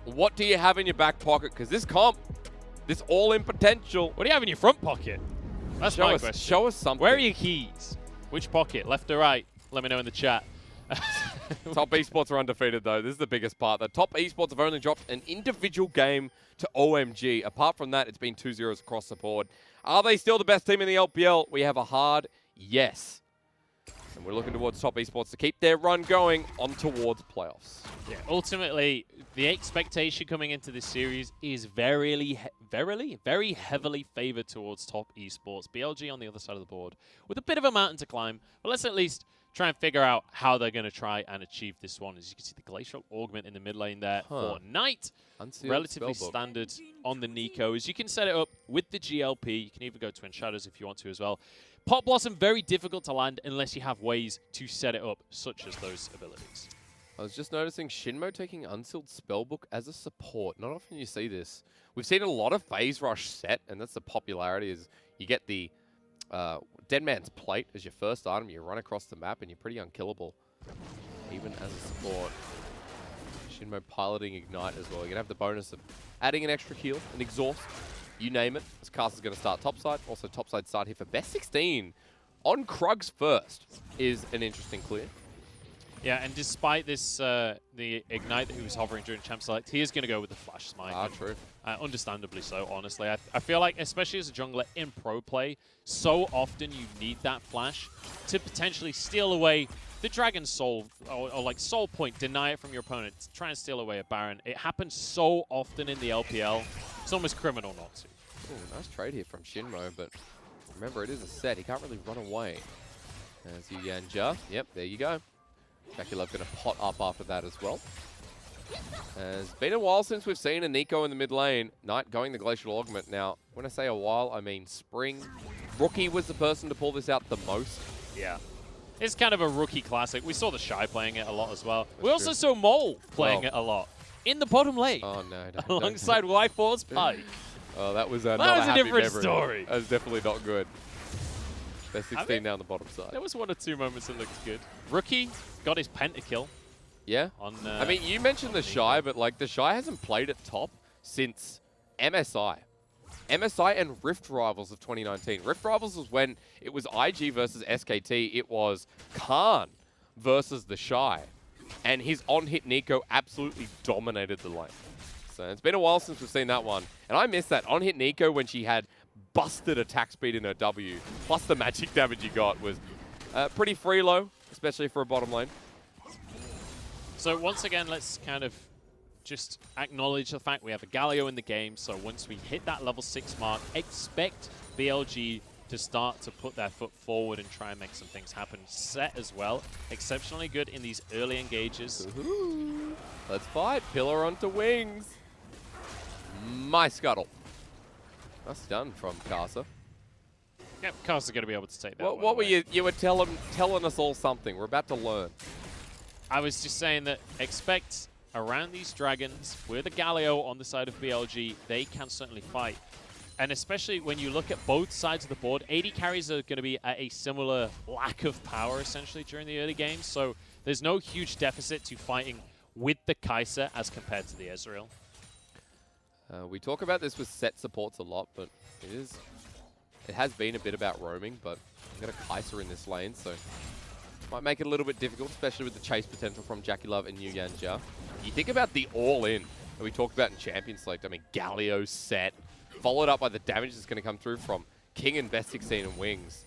Speaker 2: What do you have in your back pocket? Because this comp, this all-in potential.
Speaker 6: What do you have in your front pocket? That's my question.
Speaker 2: Show us something.
Speaker 6: Where are your keys? Which pocket? Left or right? Let me know in the chat.
Speaker 2: Top esports are undefeated, though. This is the biggest part. The top esports have only dropped an individual game to OMG. Apart from that, it's been 2-0s across the board. Are they still the best team in the LPL? We have a hard yes. And we're looking towards top esports to keep their run going on towards playoffs.
Speaker 6: Yeah, ultimately, the expectation coming into this series is very heavily favored towards top esports. BLG on the other side of the board with a bit of a mountain to climb. But let's at least try and figure out how they're going to try and achieve this one. As you can see, the Glacial Augment in the mid lane there for Knight.
Speaker 2: Unsealed
Speaker 6: Relatively
Speaker 2: spellbook.
Speaker 6: standard on the Nico. As you can set it up with the GLP. You can even go Twin Shadows if you want to as well. Pop Blossom, very difficult to land unless you have ways to set it up, such as those abilities.
Speaker 2: I was just noticing Shinmo taking Unsealed Spellbook as a support. Not often you see this. We've seen a lot of Phase Rush set, and that's the popularity is you get the Dead Man's Plate as your first item, you run across the map, and you're pretty unkillable. even as a support. Shinmo piloting Ignite as well. You're going to have the bonus of adding an extra heal, an exhaust, you name it. This cast is going to start topside. Also topside start here for best 16 on Krugs first is an interesting clear.
Speaker 6: Yeah, and despite this, the Ignite that he was hovering during Champ Select, he is going to go with the Flash Smite.
Speaker 2: Ah, true.
Speaker 6: Understandably so, honestly. I feel like, especially as a jungler in pro play, so often you need that Flash to potentially steal away the Dragon's Soul, or like Soul Point, deny it from your opponent, try and steal away a Baron. It happens so often in the LPL, it's almost criminal not to.
Speaker 2: Ooh, nice trade here from Shinmo, but remember, it is a set. He can't really run away. As Yanja. Yep, there you go. JackieLove going to pot up after that as well. It's been a while since we've seen a Nico in the mid lane. Knight going the Glacial Augment. Now, when I say a while, I mean spring. Rookie was the person to pull this out the most.
Speaker 6: Yeah. It's kind of a rookie classic. We saw the Shy playing it a lot as well. We also
Speaker 2: true.
Speaker 6: saw Mole playing it a lot. In the bottom lane.
Speaker 2: Oh, no.
Speaker 6: Alongside Y4's Pike.
Speaker 2: Oh, that was not
Speaker 6: a
Speaker 2: happy
Speaker 6: different
Speaker 2: memory.
Speaker 6: story.
Speaker 2: That was definitely not good. Best 16 down the bottom side.
Speaker 6: There was 1 or 2 moments that looked good. Rookie got his pentakill.
Speaker 2: Yeah.
Speaker 6: On,
Speaker 2: I mean, you mentioned the Shy, but like the Shy hasn't played at top since MSI. MSI and Rift Rivals of 2019. Rift Rivals was when it was IG versus SKT. It was Khan versus the Shy. And his on-hit Nico absolutely dominated the lane. So it's been a while since we've seen that one. And I miss that. On-hit Nico when she had busted attack speed in her W, plus the magic damage you got was pretty free low, especially for a bottom lane.
Speaker 6: So once again, let's kind of just acknowledge the fact we have a Galio in the game. So once we hit that level 6 mark, expect BLG to start to put their foot forward and try and make some things happen. Set as well, exceptionally good in these early engages.
Speaker 2: Ooh. Let's fight. Pillar onto wings. My scuttle. That's done from Casa.
Speaker 6: Yep, Casa's going to be able to take that.
Speaker 2: What were you were telling us all something. We're about to learn.
Speaker 6: I was just saying that expect around these dragons, with a Galio on the side of BLG, they can certainly fight. And especially when you look at both sides of the board, AD carries are going to be at a similar lack of power, essentially, during the early games. So there's no huge deficit to fighting with the Kai'Sa as compared to the Ezreal.
Speaker 2: We talk about this with set supports a lot, but it has been a bit about roaming, but I've got a Kai'Sa in this lane, so might make it a little bit difficult, especially with the chase potential from JackieLove and Yu Yanja. You think about the all-in that we talked about in Champion Select. I mean, Galio set, followed up by the damage that's going to come through from King and Best 16 and Wings.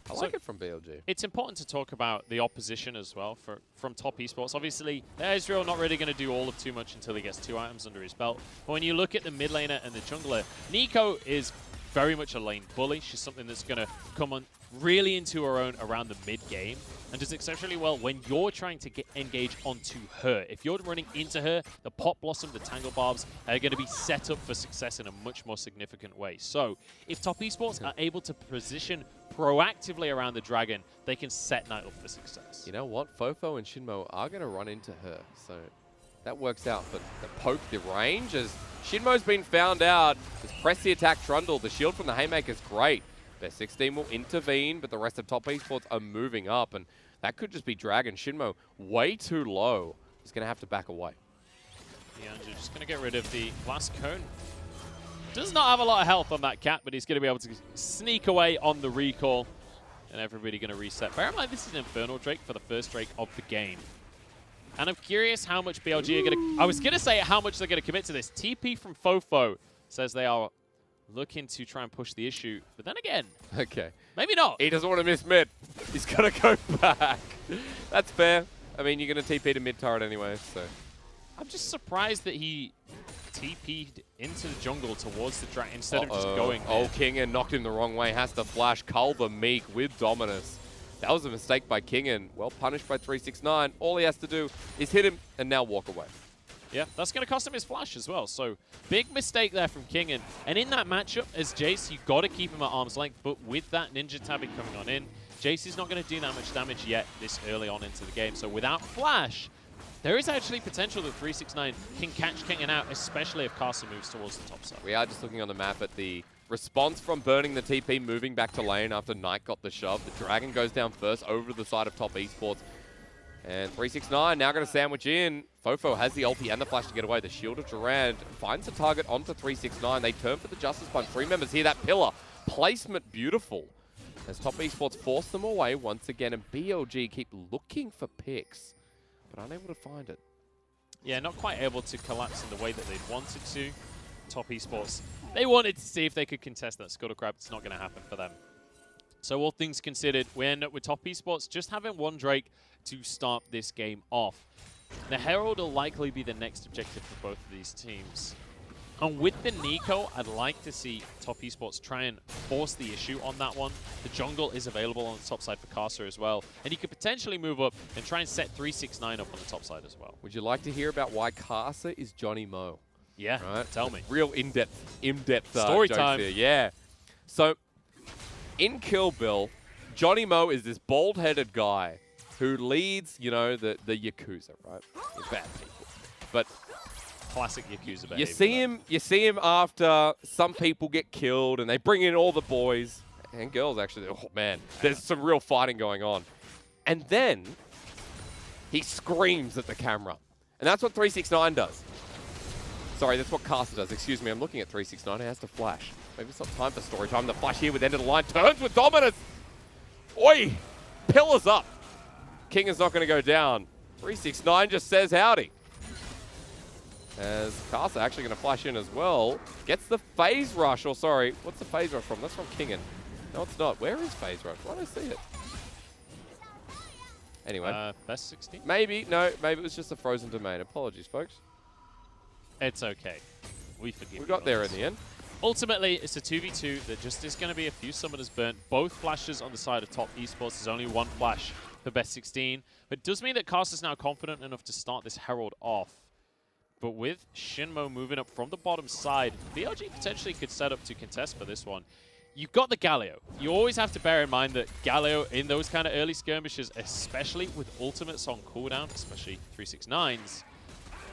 Speaker 2: I like it from BLG.
Speaker 6: It's important to talk about the opposition as well from top esports. Obviously, Ezreal not really going to do all of too much until he gets 2 items under his belt. But when you look at the mid laner and the jungler, Nico is very much a lane bully. She's something that's going to come on really into her own around the mid game and does exceptionally well when you're trying to engage onto her. If you're running into her, the Pot Blossom, the Tangle Barbs are going to be set up for success in a much more significant way. So if top esports are able to position proactively around the dragon, they can set Night up for success.
Speaker 2: You know what? Fofo and Shinmo are going to run into her, so that works out. But the poke, the range, as Shinmo's been found out, just press the attack Trundle. The shield from the Haymaker's great. Best 16 will intervene, but the rest of top esports are moving up, and that could just be Dragon. Shinmo way too low. He's going to have to back away.
Speaker 6: Yanja just going to get rid of the last cone. Does not have a lot of health on that cat, but he's going to be able to sneak away on the recall, and everybody going to reset. Bear in mind, this is Infernal Drake for the first Drake of the game. And I'm curious how much BLG are going to... I was going to say how much they're going to commit to this. TP from Fofo says they are looking to try and push the issue. But then again,
Speaker 2: okay,
Speaker 6: maybe not.
Speaker 2: He doesn't want to miss mid. He's got to go back. That's fair. I mean, you're going to TP to mid turret anyway, so...
Speaker 6: I'm just surprised that he TP'd into the jungle towards the dragon instead of just going there.
Speaker 2: Oh, Kingen knocked him the wrong way. Has to flash Cull the Meek with Dominus. That was a mistake by Kingen. Well punished by 369. All he has to do is hit him and now walk away.
Speaker 6: Yeah, that's going to cost him his flash as well. So big mistake there from Kingen. And in that matchup, as Jace, you got to keep him at arm's length. But with that Ninja Tabi coming on in, Jace is not going to do that much damage yet this early on into the game. So without flash, there is actually potential that 369 can catch Kingen out, especially if Carson moves towards the top side.
Speaker 2: We are just looking on the map at the response from burning the TP, moving back to lane after Knight got the shove. The Dragon goes down first over to the side of top esports. And 369 now going to sandwich in. Fofo has the ulti and the flash to get away. The shield of Durand finds a target onto 369. They turn for the Justice Punch. 3 members here. That pillar. Placement beautiful. As Top Esports force them away once again. And BLG keep looking for picks, but unable to find it.
Speaker 6: Yeah, not quite able to collapse in the way that they'd wanted to. Top Esports, they wanted to see if they could contest that scuttle grab. It's not going to happen for them. So all things considered, we end up with Top Esports just having one Drake to start this game off. The Herald will likely be the next objective for both of these teams. And with the Nico, I'd like to see Top Esports try and force the issue on that one. The jungle is available on the top side for Casa as well. And you could potentially move up and try and set 369 up on the top side as well.
Speaker 2: Would you like to hear about why Casa is Johnny Mo?
Speaker 6: Yeah,
Speaker 2: right?
Speaker 6: Tell me.
Speaker 2: Real in-depth
Speaker 6: story
Speaker 2: jokes
Speaker 6: time
Speaker 2: here. Yeah. So, in Kill Bill, Johnny Mo is this bald-headed guy who leads, you know, the Yakuza, right? The bad people. But
Speaker 6: classic Yakuza behavior.
Speaker 2: You see him after some people get killed and they bring in all the boys and girls actually. Oh man, there's some real fighting going on. And then he screams at the camera. And that's what 369 does. Sorry, that's what Casa does. Excuse me, I'm looking at 369. He has to flash. Maybe it's not time for story time. The flash here with end of the line turns with dominance. Oi! Pillars up. King is not going to go down. 369 just says howdy. As Casa actually going to flash in as well. Gets the phase rush. Or sorry, what's the phase rush from? That's from Kingen. No, it's not. Where is phase rush? Why don't I see it? Anyway.
Speaker 6: Best 16?
Speaker 2: Maybe. No, maybe it was just a frozen domain. Apologies, folks.
Speaker 6: It's okay. We forgive you.
Speaker 2: We got there in the end.
Speaker 6: Ultimately, it's a 2v2 that just is going to be a few summoners burnt. Both flashes on the side of Top Esports. There's only one flash for best 16. But it does mean that Casa's now confident enough to start this Herald off. But with Shinmo moving up from the bottom side, BLG potentially could set up to contest for this one. You've got the Galio. You always have to bear in mind that Galio in those kind of early skirmishes, especially with ultimates on cooldown, especially 369s,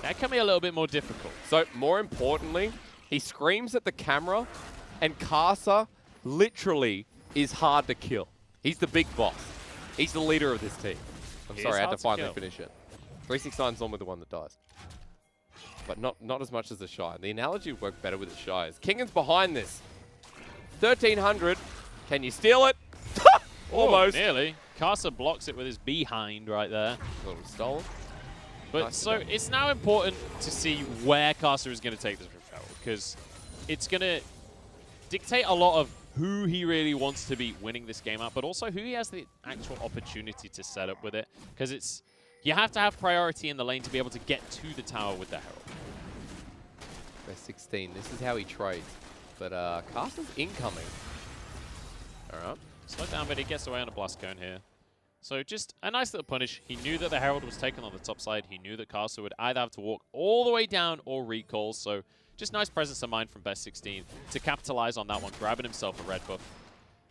Speaker 6: that can be a little bit more difficult.
Speaker 2: So, more importantly, he screams at the camera, and Casa literally is hard to kill. He's the big boss. He's the leader of this team. I'm sorry, I had to finally finish it. 369's normally the one that dies. But not as much as the Shy. The analogy would work better with the Shy. As Kingen's behind this. 1300. Can you steal it? Almost.
Speaker 6: Oh, nearly. Casa blocks it with his behind right there.
Speaker 2: A little stolen.
Speaker 6: But
Speaker 2: nice
Speaker 6: so it's now important to see where Casa is going to take this from Ferrell, because it's going to dictate a lot of who he really wants to be winning this game at, but also who he has the actual opportunity to set up with it, because it's you have to have priority in the lane to be able to get to the tower with the Herald.
Speaker 2: Best 16. This is how he trades. But Casa's incoming. All right.
Speaker 6: Slow down, but he gets away on a blast cone here. So just a nice little punish. He knew that the Herald was taken on the top side. He knew that Casa would either have to walk all the way down or recall. So just nice presence of mind from Best 16 to capitalize on that one, grabbing himself a red buff.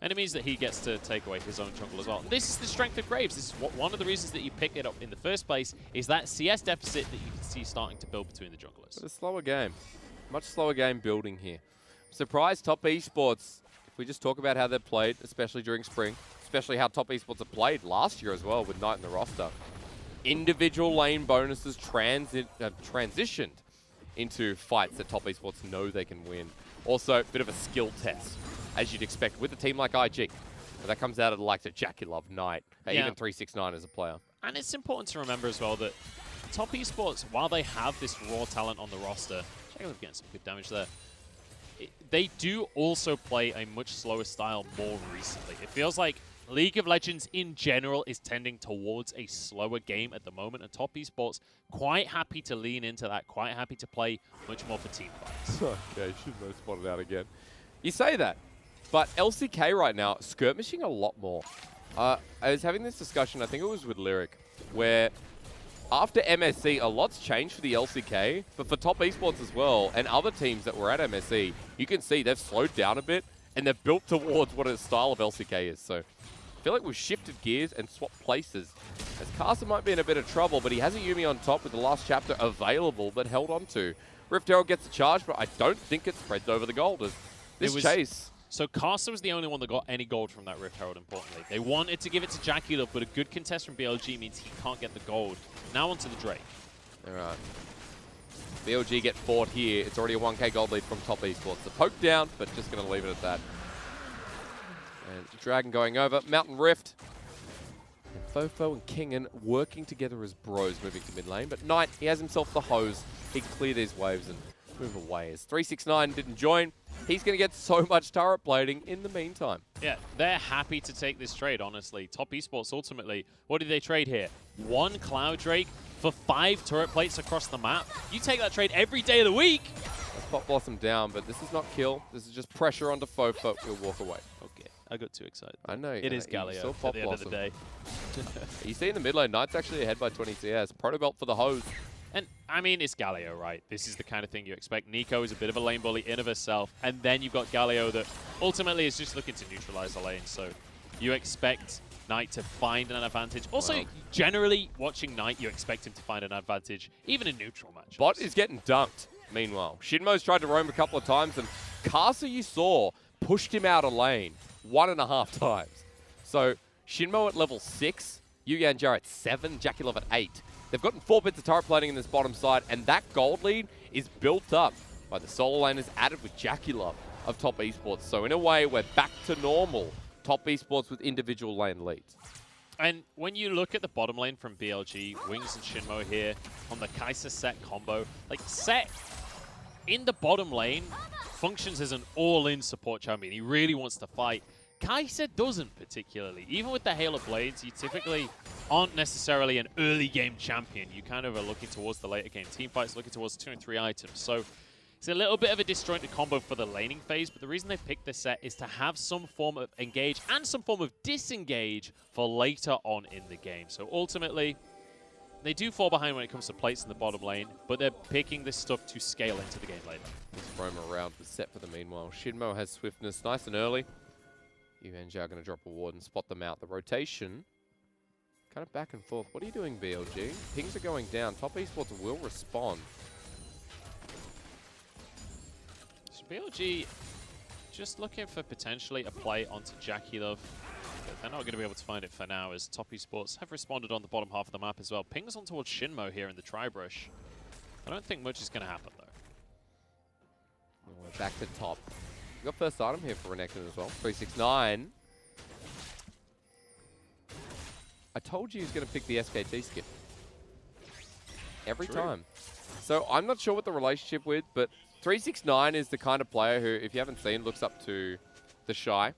Speaker 6: And it means that he gets to take away his own jungle as well. This is the strength of Graves. This is one of the reasons that you pick it up in the first place, is that CS deficit that you can see starting to build between the junglers.
Speaker 2: But a slower game. Much slower game building here. I'm surprised Top Esports, if we just talk about how they've played, especially during spring, especially how Top Esports have played last year as well with Knight in the roster. Individual lane bonuses transitioned into fights that Top Esports know they can win. Also, a bit of a skill test, as you'd expect with a team like IG. But that comes out of the likes of Jackie Love, Knight, even 369 as a player.
Speaker 6: And it's important to remember as well that Top Esports, while they have this raw talent on the roster, Jackie Love getting some good damage there, they do also play a much slower style more recently. It feels like League of Legends in general is tending towards a slower game at the moment, and Top Esports quite happy to lean into that, quite happy to play much more for team fights.
Speaker 2: Okay, shouldn't have spotted out again. You say that, but LCK right now, skirmishing a lot more. I was having this discussion, I think it was with Lyric, where after MSC, a lot's changed for the LCK, but for Top Esports as well, and other teams that were at MSC, you can see they've slowed down a bit, and they've built towards what a style of LCK is. So I feel like we've shifted gears and swapped places. As Casa might be in a bit of trouble, but he has a Yuumi on top with the last chapter available, but held on to. Rift Herald gets the charge, but I don't think it spreads over the gold. As this chase
Speaker 6: So Casa was the only one that got any gold from that Rift Herald, importantly. They wanted to give it to Jackie, but a good contest from BLG means he can't get the gold. Now onto the Drake.
Speaker 2: All right. BLG get fought here. It's already a 1k gold lead from top esports. The poke down, but just going to leave it at that. And Dragon going over. Mountain Rift. And Fofo and Kingen working together as bros moving to mid lane. But Knight, he has himself the hose. He can clear these waves and move away. As 369 didn't join, he's going to get so much turret blading in the meantime.
Speaker 6: Yeah, they're happy to take this trade, honestly. Top esports, ultimately, what did they trade here? 1 Cloud Drake for 5 turret plates across the map. You take that trade every day of the week.
Speaker 2: Let's pop Blossom down, but this is not kill. This is just pressure onto Fofo. He'll walk away.
Speaker 6: Okay, I got too excited.
Speaker 2: I know.
Speaker 6: It is Galio at the end of the day.
Speaker 2: You see in the mid lane, Knight's actually ahead by 20 CS. Protobelt for the hose.
Speaker 6: And, I mean, it's Galio, right? This is the kind of thing you expect. Nico is a bit of a lane bully in of herself, and then you've got Galio that ultimately is just looking to neutralize the lane. So you expect Knight to find an advantage. Also, generally, watching Knight, you expect him to find an advantage, even in neutral matches.
Speaker 2: Bot is getting dunked, meanwhile. Shinmo's tried to roam a couple of times, and Casa, you saw, pushed him out of lane 1.5 times. So Shinmo at level 6, Yu Yanjar at 7, Jackie Love at 8. They've gotten 4 bits of turret plating in this bottom side, and that gold lead is built up by the solo laners added with Jackie Love of top esports. So in a way, we're back to normal top esports with individual lane leads.
Speaker 6: And when you look at the bottom lane from BLG, Wings and Shinmo here on the Kai'Sa Set combo, like Set in the bottom lane functions as an all-in support champion. He really wants to fight. Kai'Sa doesn't particularly. Even with the Halo Blades, you typically aren't necessarily an early game champion. You kind of are looking towards the later game teamfights, looking towards 2 and 3 items. So it's a little bit of a disjointed combo for the laning phase, but the reason they picked this set is to have some form of engage and some form of disengage for later on in the game. So ultimately, they do fall behind when it comes to plates in the bottom lane, but they're picking this stuff to scale into the game later.
Speaker 2: This roam around was set for the meanwhile. Shinmo has swiftness nice and early. UNJ are going to drop a ward and spot them out. The rotation, kind of back and forth. What are you doing, BLG? Pings are going down. Top esports will respond.
Speaker 6: So BLG just looking for potentially a play onto Jackie Love. But they're not going to be able to find it for now, as Top Esports have responded on the bottom half of the map as well. Pings on towards Shinmo here in the tri-brush. I don't think much is going to happen, though.
Speaker 2: We're back to top. We got first item here for Renekton as well. 369. I told you he was going to pick the SKT skin. Every time. So I'm not sure what the relationship with, but 369 is the kind of player who, if you haven't seen, looks up to the Shy.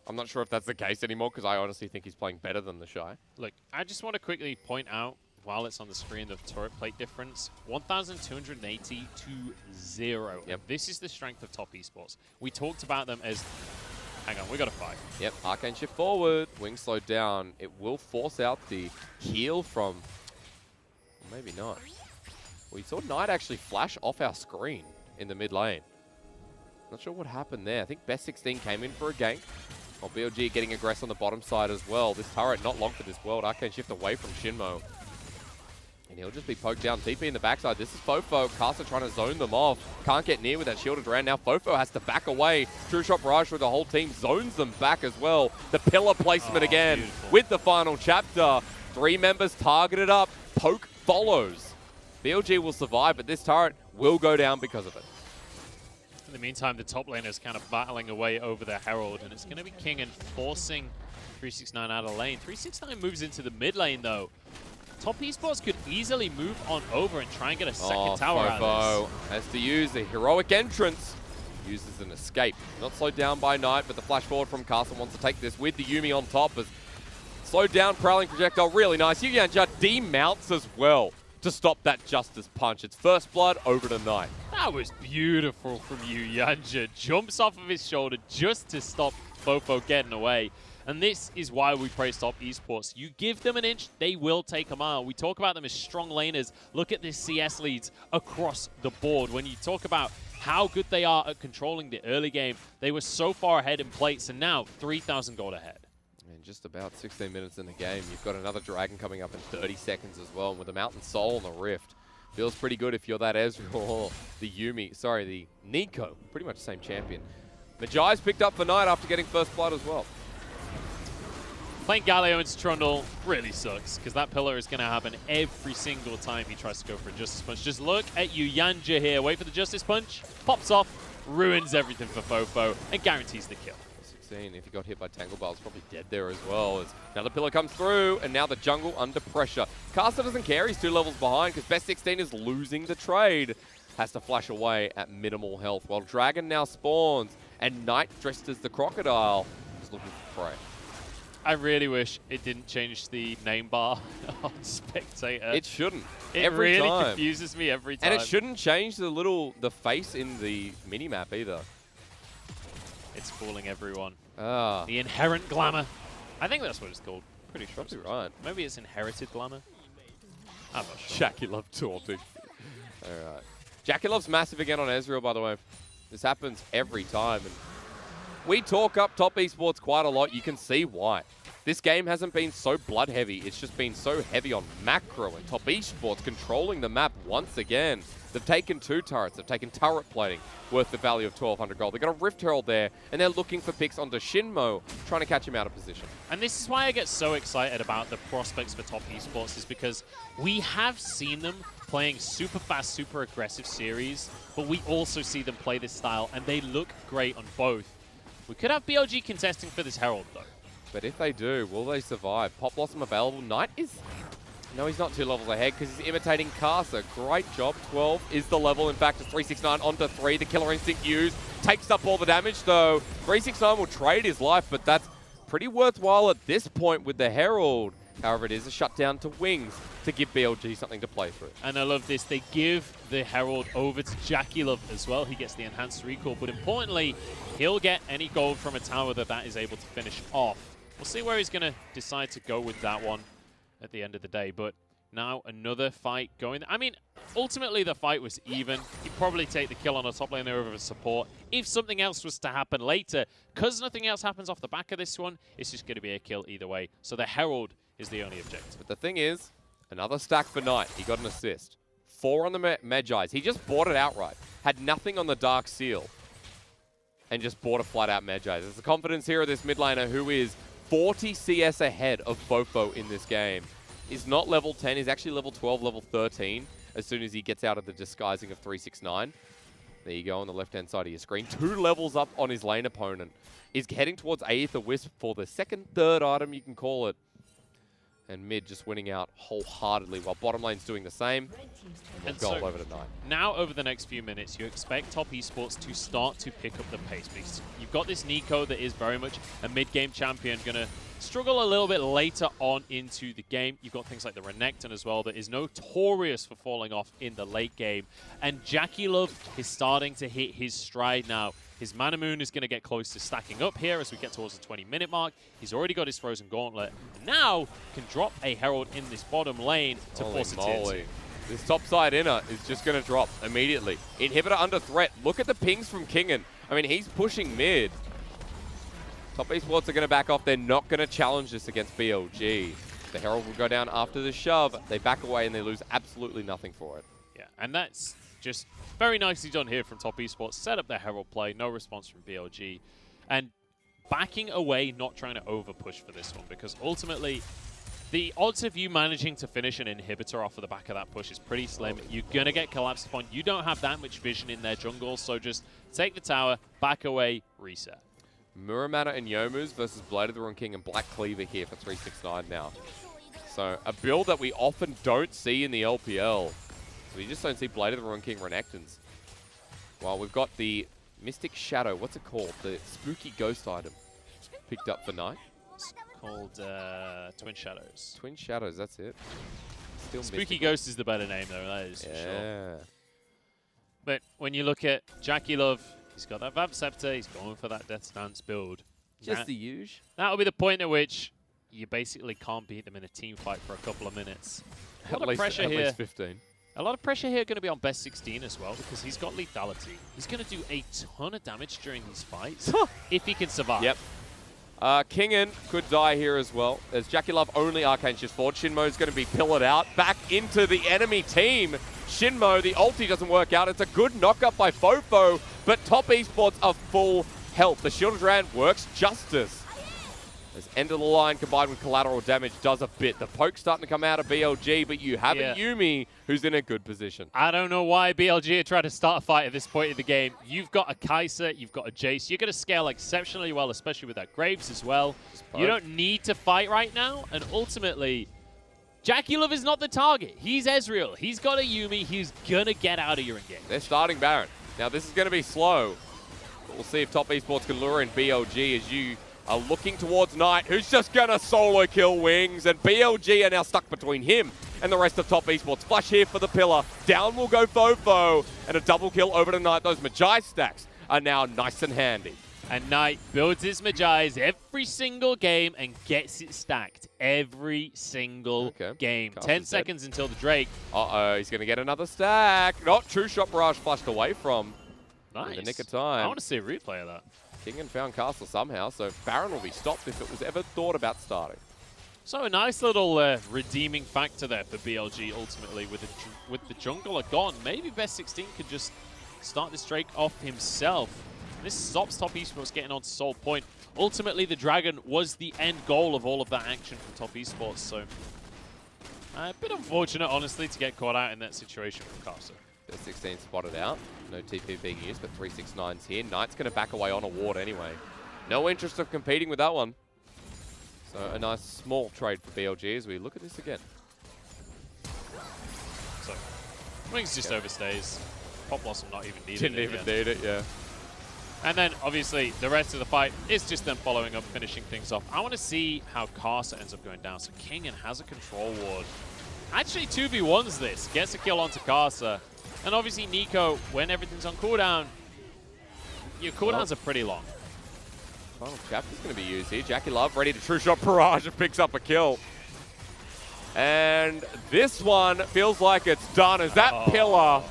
Speaker 2: I'm not sure if that's the case anymore, because I honestly think he's playing better than the Shy.
Speaker 6: Look, I just want to quickly point out, while it's on the screen, the turret plate difference. 1,280 to 0.
Speaker 2: Yep.
Speaker 6: This is the strength of Top Esports. We talked about them as... Hang on, we got to fight.
Speaker 2: Yep, Arcane shift forward. Wing slowed down. It will force out the heal from... Well, maybe not. We saw Knight actually flash off our screen in the mid lane. Not sure what happened there. I think Best 16 came in for a gank. While BLG getting aggressive on the bottom side as well. This turret not long for this world. Arcane shift away from Shinmo. And he'll just be poked down. TP in the backside. This is Fofo. Casa trying to zone them off. Can't get near with that shielded round. Now Fofo has to back away. True Shot Barrage with the whole team zones them back as well. The pillar placement again with the final chapter. 3 members targeted up. Poke follows. BLG will survive, but this turret will go down because of it.
Speaker 6: In the meantime, the top lane is kind of battling away over the Herald, and it's going to be Kingen forcing 369 out of lane. 369 moves into the mid lane, though. Top Esports could easily move on over and try and get a second tower out of this.
Speaker 2: Has to use the heroic entrance. Uses an escape. Not slowed down by Knight, but the flash forward from Castle wants to take this with the Yuumi on top. As slowed down, prowling projectile, really nice. Yu Yanjar demounts as well to stop that Justice punch. It's first blood over to Knight.
Speaker 6: That was beautiful from Yu Yanjar. Jumps off of his shoulder just to stop Fofo getting away. And this is why we praise Top Esports. You give them an inch, they will take a mile. We talk about them as strong laners. Look at this CS leads across the board. When you talk about how good they are at controlling the early game, they were so far ahead in plates, and now 3,000 gold ahead.
Speaker 2: And just about 16 minutes in the game, you've got another Dragon coming up in 30 seconds as well. And with the Mountain Soul and the Rift, feels pretty good if you're that Ezreal or the Yuumi, sorry, the Nico, pretty much the same champion. Majai's picked up for Knight after getting first blood as well.
Speaker 6: Playing Galio into Trundle really sucks, because that pillar is going to happen every single time he tries to go for a Justice Punch. Just look at you, Yanja here. Wait for the Justice Punch, pops off, ruins everything for Fofo, and guarantees the kill.
Speaker 2: 16, if he got hit by Tangle Bars, probably dead there as well. As another pillar comes through, and now the jungle under pressure. Caster doesn't care, he's 2 levels behind, because Best 16 is losing the trade. Has to flash away at minimal health, while Dragon now spawns, and Knight dressed as the crocodile is looking for prey.
Speaker 6: I really wish it didn't change the name bar on Spectator.
Speaker 2: It shouldn't.
Speaker 6: It
Speaker 2: every
Speaker 6: really
Speaker 2: time.
Speaker 6: confuses me every time.
Speaker 2: And it shouldn't change the face in the minimap either.
Speaker 6: It's fooling everyone.
Speaker 2: Ah.
Speaker 6: The inherent glamour. I think that's what it's called. Pretty sure.
Speaker 2: Probably right.
Speaker 6: Maybe it's inherited glamour. I'm not sure.
Speaker 2: Jackie Love taunting. Alright. Jackie Love's massive again on Ezreal, by the way. This happens every time. And we talk up top esports quite a lot. You can see why. This game hasn't been so blood heavy. It's just been so heavy on macro and top esports controlling the map once again. They've taken 2 turrets. They've taken turret plating worth the value of 1,200 gold. They've got a Rift Herald there, and they're looking for picks onto Shinmo, trying to catch him out of position.
Speaker 6: And this is why I get so excited about the prospects for top esports, is because we have seen them playing super fast, super aggressive series, but we also see them play this style, and they look great on both. We could have BLG contesting for this Herald, though.
Speaker 2: But if they do, will they survive? Pop Blossom available. Knight is... No, he's not 2 levels ahead because he's imitating Casa. Great job. 12 is the level. In fact, it's 369 onto 3. The Killer Instinct used. Takes up all the damage, though. 369 will trade his life, but that's pretty worthwhile at this point with the Herald. However, it is a shutdown to Wings to give BLG something to play through.
Speaker 6: And I love this. They give the Herald over to Jackie Love as well. He gets the enhanced recall, but importantly, he'll get any gold from a tower that is able to finish off. We'll see where he's going to decide to go with that one at the end of the day, but now another fight going. I mean, ultimately the fight was even. He'd probably take the kill on a top laner over support. If something else was to happen later, because nothing else happens off the back of this one, it's just going to be a kill either way. So the Herald is the only objective.
Speaker 2: But the thing is, another stack for Knight. He got an assist. 4 on the Magi's. He just bought it outright. Had nothing on the Dark Seal. And just bought a flat out Magi's. There's the confidence here of this mid laner who is 40 CS ahead of Fofo in this game. He's not level 10, he's actually level 12, level 13, as soon as he gets out of the disguising of 369. There you go on the left-hand side of your screen. 2 levels up on his lane opponent. Is heading towards Aether Wisp for the second, third item, you can call it. And mid just winning out wholeheartedly, while bottom lane's doing the same. And goal over to Knight.
Speaker 6: Now, over the next few minutes, you expect top esports to start to pick up the pace, because you've got this Nico that is very much a mid-game champion, going to struggle a little bit later on into the game. You've got things like the Renekton as well that is notorious for falling off in the late game. And Jackie Love is starting to hit his stride now. His Mana Moon is going to get close to stacking up here as we get towards the 20-minute mark. He's already got his Frozen Gauntlet. Now can drop a Herald in this bottom lane to force it in.
Speaker 2: This top side inner is just going to drop immediately. Inhibitor under threat. Look at the pings from Kingen. I mean, he's pushing mid. Top esports are going to back off. They're not going to challenge this against BLG. The Herald will go down after the shove. They back away and they lose absolutely nothing for it.
Speaker 6: Yeah, and that's just very nicely done here from top esports. Set up their Herald play, no response from BLG. And backing away, not trying to over push for this one, because ultimately the odds of you managing to finish an inhibitor off of the back of that push is pretty slim. You're going to get collapsed upon. You don't have that much vision in their jungle, so just take the tower, back away, reset.
Speaker 2: Muramata and Yomu's versus Blade of the Rune King and Black Cleaver here for 369 now. So a build that we often don't see in the LPL. So we just don't see Blade of the Rune King Renektons. Well, we've got the Mystic Shadow. What's it called? The spooky ghost item picked up for Knight.
Speaker 6: It's called Twin Shadows.
Speaker 2: Twin Shadows, that's it. Still
Speaker 6: Spooky
Speaker 2: mystical.
Speaker 6: Ghost is the better name, though, that is for sure.
Speaker 2: Yeah.
Speaker 6: But when you look at Jackie Love, he's got that Vamp Scepter, he's going for that Death Stance build.
Speaker 2: Just the huge.
Speaker 6: That'll be the point at which you basically can't beat them in a team fight for a couple of minutes. A lot of pressure here.
Speaker 2: At least 15.
Speaker 6: A lot of pressure here going to be on Best 16 as well, because he's got lethality. He's going to do a ton of damage during these fights if he can survive.
Speaker 2: Yep. Kingen could die here as well, as Jackie Love only Arcane Shifts forward. Shinmo's going to be pillared out back into the enemy team. Shinmo, the ulti doesn't work out. It's a good knock-up by Fofo, but top esports are full help. The Shielded Rand works justice. As end of the line combined with collateral damage does a bit. The poke's starting to come out of BLG, but you have a Yuumi who's in a good position.
Speaker 6: I don't know why BLG are trying to start a fight at this point in the game. You've got a Kai'Sa, you've got a Jace. You're going to scale exceptionally well, especially with that Graves as well. You don't need to fight right now, and ultimately, JackeyLove is not the target. He's Ezreal. He's got a Yuumi. He's going to get out of your engage.
Speaker 2: They're starting Baron. Now, this is going to be slow. But we'll see if Top Esports can lure in BLG as you are looking towards Knight, who's just going to solo kill Wings, and BLG are now stuck between him and the rest of Top Esports. Flash here for the pillar. Down will go Fofo, and a double kill over to Knight. Those Magi stacks are now nice and handy.
Speaker 6: And Knight builds his Magi's every single game and gets it stacked every single game.
Speaker 2: Cast
Speaker 6: 10
Speaker 2: is
Speaker 6: seconds
Speaker 2: dead.
Speaker 6: until the Drake.
Speaker 2: Uh-oh, he's going to get another stack. Not True Shot Barrage flashed away from.
Speaker 6: Nice.
Speaker 2: In the nick of time.
Speaker 6: I want to see a replay of that.
Speaker 2: Kingen found Castle somehow, so Baron will be stopped if it was ever thought about starting.
Speaker 6: So a nice little redeeming factor there for BLG ultimately with the jungler gone. Maybe Best 16 could just start this Drake off himself. This stops Top Esports getting onto Soul Point. Ultimately, the Dragon was the end goal of all of that action from Top Esports, so a bit unfortunate, honestly, to get caught out in that situation from Kai'Sa.
Speaker 2: Best 16 spotted out. No TP being used, but 369's here. Knight's going to back away on a ward anyway. No interest of competing with that one. So a nice small trade for BLG as we look at this again.
Speaker 6: So Wings just overstays. Pop Blossom not even needed
Speaker 2: Didn't even need it, yeah.
Speaker 6: And then, obviously, the rest of the fight is just them following up, finishing things off. I want to see how Kai'Sa ends up going down. So Kingen has a control ward. Actually, 2v1s this. Gets a kill onto Kai'Sa. And obviously, Nico, when everything's on cooldown, your cooldowns are pretty long.
Speaker 2: Final chapter's going to be used here. JackeyLove ready to True Shot Barrage and picks up a kill. And this one feels like it's done as that pillar.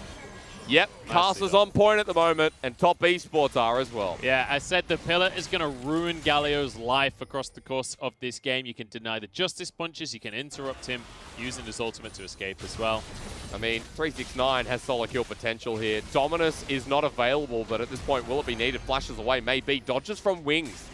Speaker 2: Yep, Kai'Sa's on point at the moment, and Top Esports are as well.
Speaker 6: Yeah, I said the pillar is going to ruin Galio's life across the course of this game. You can deny the Justice Punches, you can interrupt him using his ultimate to escape as well.
Speaker 2: I mean, 369 has solo kill potential here. Dominus is not available, but at this point, will it be needed? Flashes away, maybe. Dodges from Wings.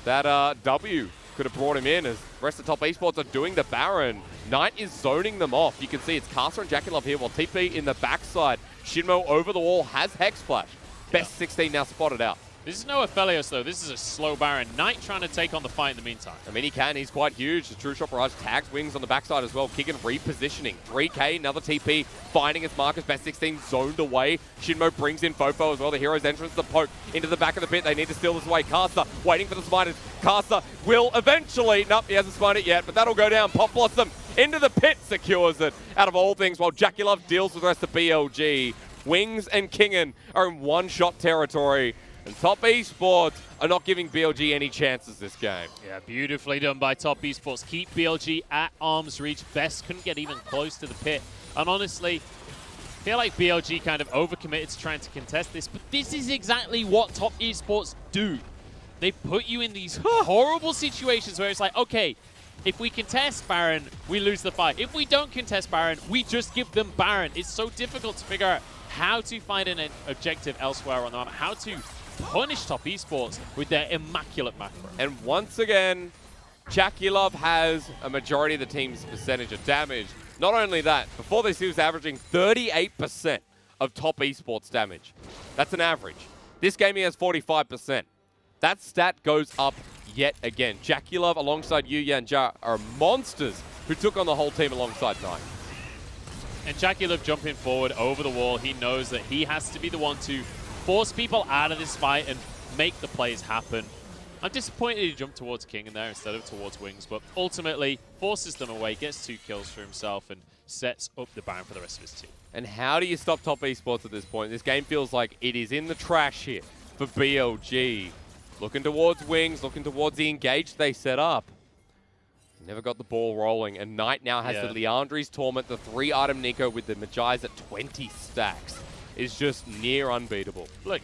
Speaker 2: That W could have brought him in as the rest of Top Esports are doing the Baron. Knight is zoning them off. You can see it's Kai'Sa and JackeyLove here, while TP in the backside. Shinmo over the wall has Hex Flash. Best 16 now spotted out.
Speaker 6: This is no Aphelios, though. This is a slow Baron. Knight trying to take on the fight in the meantime.
Speaker 2: I mean, he can. He's quite huge. The True Shot Barrage tags Wings on the backside as well. Kingen repositioning. 3K, another TP, finding his markers. Best 16 zoned away. Shinmo brings in Fofo as well. The hero's entrance, the poke into the back of the pit. They need to steal this away. Kai'Sa waiting for the smiters. Kai'Sa will eventually... Nope, he hasn't smited it yet, but that'll go down. Pop Blossom into the pit secures it out of all things, while JackeyLove deals with the rest of BLG. Wings and Kingen are in one-shot territory. And Top Esports are not giving BLG any chances this game.
Speaker 6: Yeah, beautifully done by Top Esports. Keep BLG at arm's reach. Best couldn't get even close to the pit. And honestly, I feel like BLG kind of overcommitted to trying to contest this, but this is exactly what Top Esports do. They put you in these horrible situations where it's like, okay, if we contest Baron, we lose the fight. If we don't contest Baron, we just give them Baron. It's so difficult to figure out how to find an objective elsewhere on the map, how to punish Top Esports with their immaculate macro.
Speaker 2: And once again, JackeyLove has a majority of the team's percentage of damage. Not only that, before this he was averaging 38% of Top Esports damage. That's an average. This game he has 45%. That stat goes up yet again. JackeyLove alongside Yu Yanjia are monsters who took on the whole team alongside Knight.
Speaker 6: And JackeyLove jumping forward over the wall, he knows that he has to be the one to force people out of this fight and make the plays happen. I'm disappointed he jumped towards King in there instead of towards Wings, but ultimately forces them away, gets 2 kills for himself, and sets up the Baron for the rest of his team.
Speaker 2: And how do you stop Top Esports at this point? This game feels like it is in the trash here for BLG. Looking towards Wings, looking towards the engage they set up. Never got the ball rolling, and Knight now has the Leandri's Torment, the 3-item Nico with the Magi's at 20 stacks. Is just near unbeatable.
Speaker 6: Look,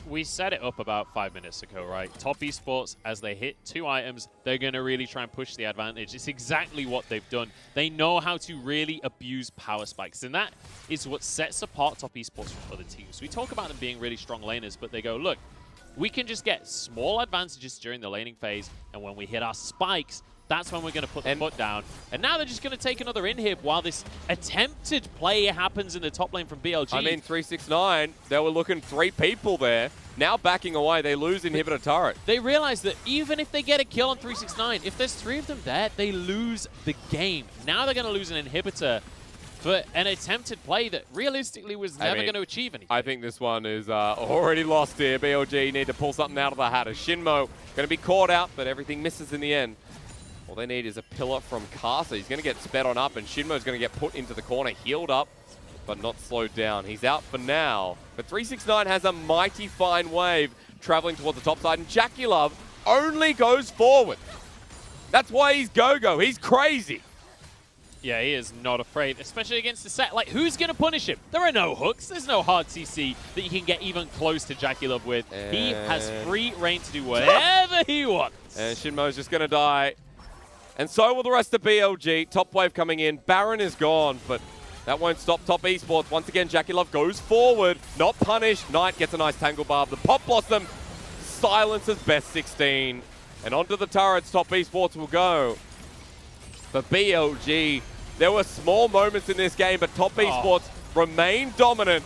Speaker 6: we set it up about 5 minutes ago, right? Top Esports, as they hit 2 items, they're going to really try and push the advantage. It's exactly what they've done. They know how to really abuse power spikes, and that is what sets apart Top Esports from other teams. We talk about them being really strong laners, but they go, look, we can just get small advantages during the laning phase, and when we hit our spikes, that's when we're going to put the foot down. And now they're just going to take another inhib while this attempted play happens in the top lane from BLG.
Speaker 2: I mean, 369, they were looking 3 people there. Now backing away, they lose inhibitor turret.
Speaker 6: They realize that even if they get a kill on 369, if there's 3 of them there, they lose the game. Now they're going to lose an inhibitor for an attempted play that realistically was never going to achieve anything.
Speaker 2: I think this one is already lost here. BLG need to pull something out of the hat. Shinmo going to be caught out, but everything misses in the end. All they need is a pillar from Casa. He's going to get sped on up, and Shinmo's going to get put into the corner, healed up, but not slowed down. He's out for now. But 369 has a mighty fine wave traveling towards the top side, and Jackie Love only goes forward. That's why he's go-go. He's crazy.
Speaker 6: Yeah, he is not afraid, especially against the set. Like, who's going to punish him? There are no hooks. There's no hard CC that you can get even close to Jackie Love with. He has free reign to do whatever he wants.
Speaker 2: And Shinmo's just going to die. And so will the rest of BLG. Top wave coming in. Baron is gone, but that won't stop Top Esports. Once again, Jackie Love goes forward. Not punished. Knight gets a nice Tangle Barb. The Pop Blossom silences best 16. And onto the turrets, Top Esports will go. For BLG, there were small moments in this game, but Top Esports remain dominant.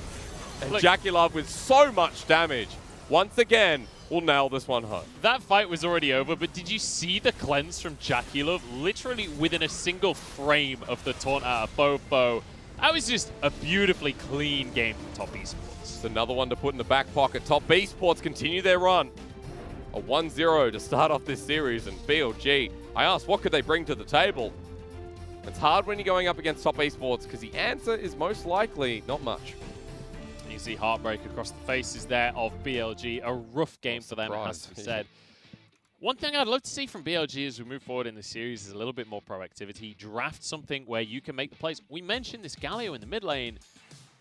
Speaker 2: And Jackie Love with so much damage, once again, will nail this one home.
Speaker 6: That fight was already over, but did you see the cleanse from Jackie Love? Literally within a single frame of the taunt out of Fofo. That was just a beautifully clean game from Top Esports.
Speaker 2: It's another one to put in the back pocket. Top Esports continue their run. A 1-0 to start off this series, and BLG, I asked, what could they bring to the table? It's hard when you're going up against Top Esports, because the answer is most likely not much.
Speaker 6: You see heartbreak across the faces there of BLG. A rough game for them, it has to be said. One thing I'd love to see from BLG as we move forward in the series is a little bit more proactivity. Draft something where you can make the plays. We mentioned this Galio in the mid lane.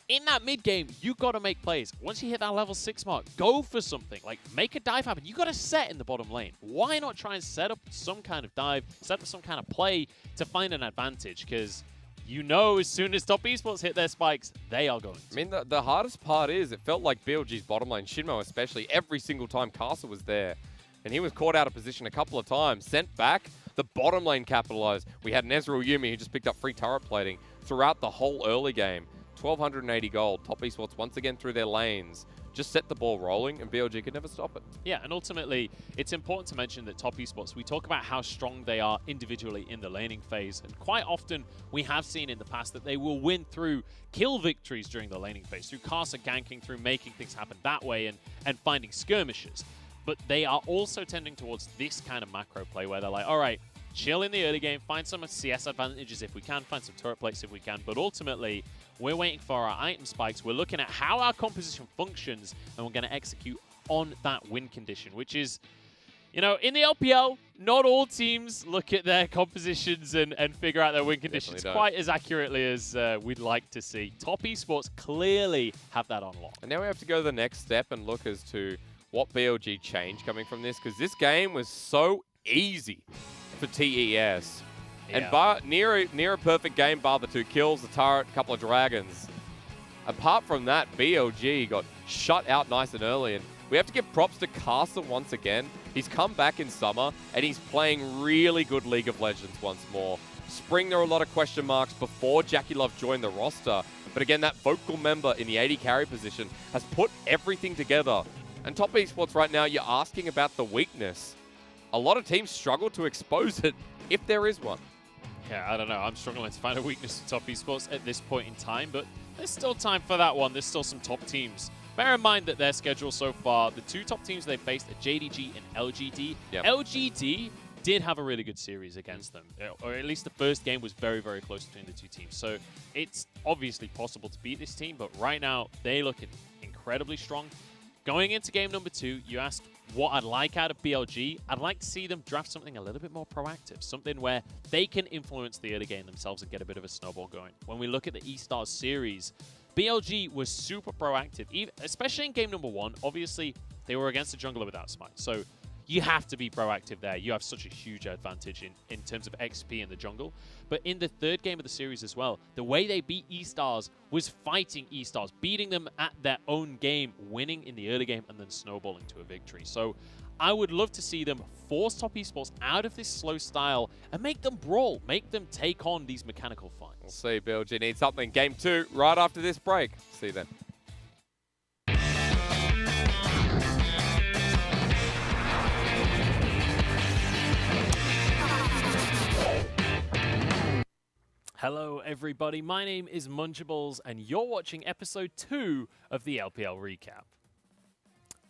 Speaker 6: In that mid game, you got to make plays. Once you hit that level 6 mark, go for something. Like, make a dive happen. You got to set in the bottom lane. Why not try and set up some kind of dive, set up some kind of play to find an advantage? Because you know as soon as Top Esports hit their spikes, they are going to.
Speaker 2: I mean, the hardest part is it felt like BLG's bottom lane, Shinmo especially, every single time Castle was there. And he was caught out of position a couple of times, sent back. The bottom lane capitalized. We had Nezreal Yumi who just picked up free turret plating throughout the whole early game. 1,280 gold. Top Esports once again through their lanes. Just set the ball rolling, and BLG could never stop it.
Speaker 6: Yeah, and ultimately, it's important to mention that Top Esports, we talk about how strong they are individually in the laning phase, and quite often we have seen in the past that they will win through kill victories during the laning phase, through Casa ganking, through making things happen that way, and finding skirmishes. But they are also tending towards this kind of macro play where they're like, all right, chill in the early game, find some CS advantages if we can, find some turret plates if we can, but ultimately, we're waiting for our item spikes. We're looking at how our composition functions, and we're going to execute on that win condition, which is, you know, in the LPL, not all teams look at their compositions and figure out their win conditions quite as accurately as we'd like to see. Top Esports clearly have that on lock.
Speaker 2: And now we have to go to the next step and look as to what BLG changed coming from this, because this game was so easy for TES.
Speaker 6: Yeah.
Speaker 2: And near a perfect game, bar the 2 kills, the turret, a couple of dragons. Apart from that, BLG got shut out nice and early, and we have to give props to Carson once again. He's come back in summer, and he's playing really good League of Legends once more. Spring, there were a lot of question marks before Jackie Love joined the roster, but again, that vocal member in the AD carry position has put everything together. And Top Esports right now, you're asking about the weakness. A lot of teams struggle to expose it, if there is one.
Speaker 6: Yeah, I don't know. I'm struggling to find a weakness in Top Esports at this point in time, but there's still time for that one. There's still some top teams. Bear in mind that their schedule so far, the 2 top teams they faced are JDG and LGD.
Speaker 2: Yep.
Speaker 6: LGD did have a really good series against them, or at least the first game was very, very close between the 2 teams. So it's obviously possible to beat this team, but right now they look incredibly strong. Going into game number 2, you asked what I'd like out of BLG. I'd like to see them draft something a little bit more proactive, something where they can influence the early game themselves and get a bit of a snowball going. When we look at the E-Stars series, BLG was super proactive, especially in game number 1. Obviously, they were against a jungler without smite, so you have to be proactive there. You have such a huge advantage in terms of XP in the jungle. But in the third game of the series as well, the way they beat E-Stars was fighting E-Stars, beating them at their own game, winning in the early game, and then snowballing to a victory. So I would love to see them force Top Esports out of this slow style and make them brawl, make them take on these mechanical fights.
Speaker 2: We'll see. BLG needs something. Game 2 right after this break. See you then.
Speaker 6: Hello everybody, my name is Munchables and you're watching episode 2 of the LPL Recap.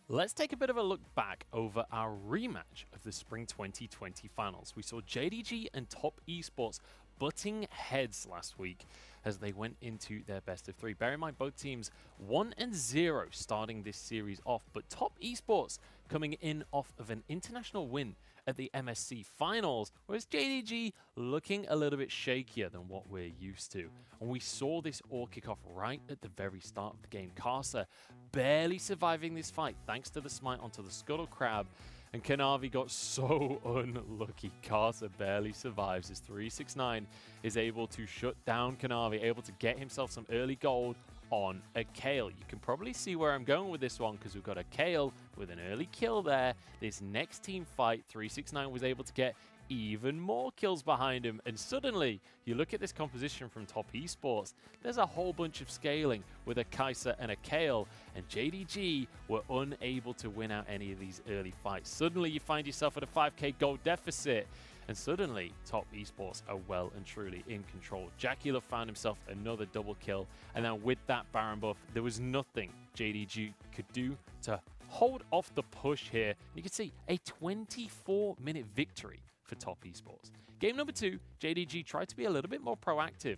Speaker 6: Let's take a bit of a look back over our rematch of the Spring 2020 finals. We saw JDG and Top Esports butting heads last week as they went into their best of 3. Bear in mind both teams 1-0 starting this series off, but Top Esports coming in off of an international win at the MSC finals, whereas JDG looking a little bit shakier than what we're used to. And we saw this all kick off right at the very start of the game. Karsa barely surviving this fight thanks to the smite onto the Scuttle Crab, and Kanavi got so unlucky. Karsa barely survives as 369 is able to shut down Kanavi, able to get himself some early gold on a Kayle. You can probably see where I'm going with this one because we've got a Kayle with an early kill there. This next team fight, 369 was able to get even more kills behind him, and suddenly you look at this composition from Top Esports, there's a whole bunch of scaling with a Kai'Sa and a Kayle, and JDG were unable to win out any of these early fights. Suddenly you find yourself at a 5k gold deficit, and suddenly Top Esports are well and truly in control. JackeyLove found himself another double kill, and then with that Baron buff, there was nothing JDG could do to hold off the push here. You can see a 24-minute victory for Top Esports. Game number 2, JDG tried to be a little bit more proactive,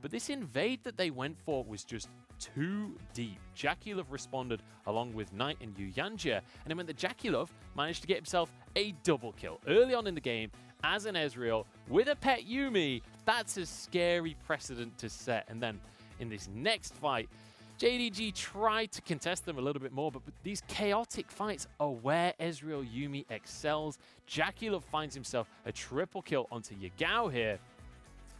Speaker 6: but this invade that they went for was just too deep. JackeyLove responded along with Knight and Yuyanja, and it meant that JackeyLove managed to get himself a double kill early on in the game as an Ezreal with a pet Yuumi. That's a scary precedent to set. And then in this next fight, JDG tried to contest them a little bit more, but these chaotic fights are where Ezreal Yuumi excels. JackeyLove finds himself a triple kill onto Yagao here,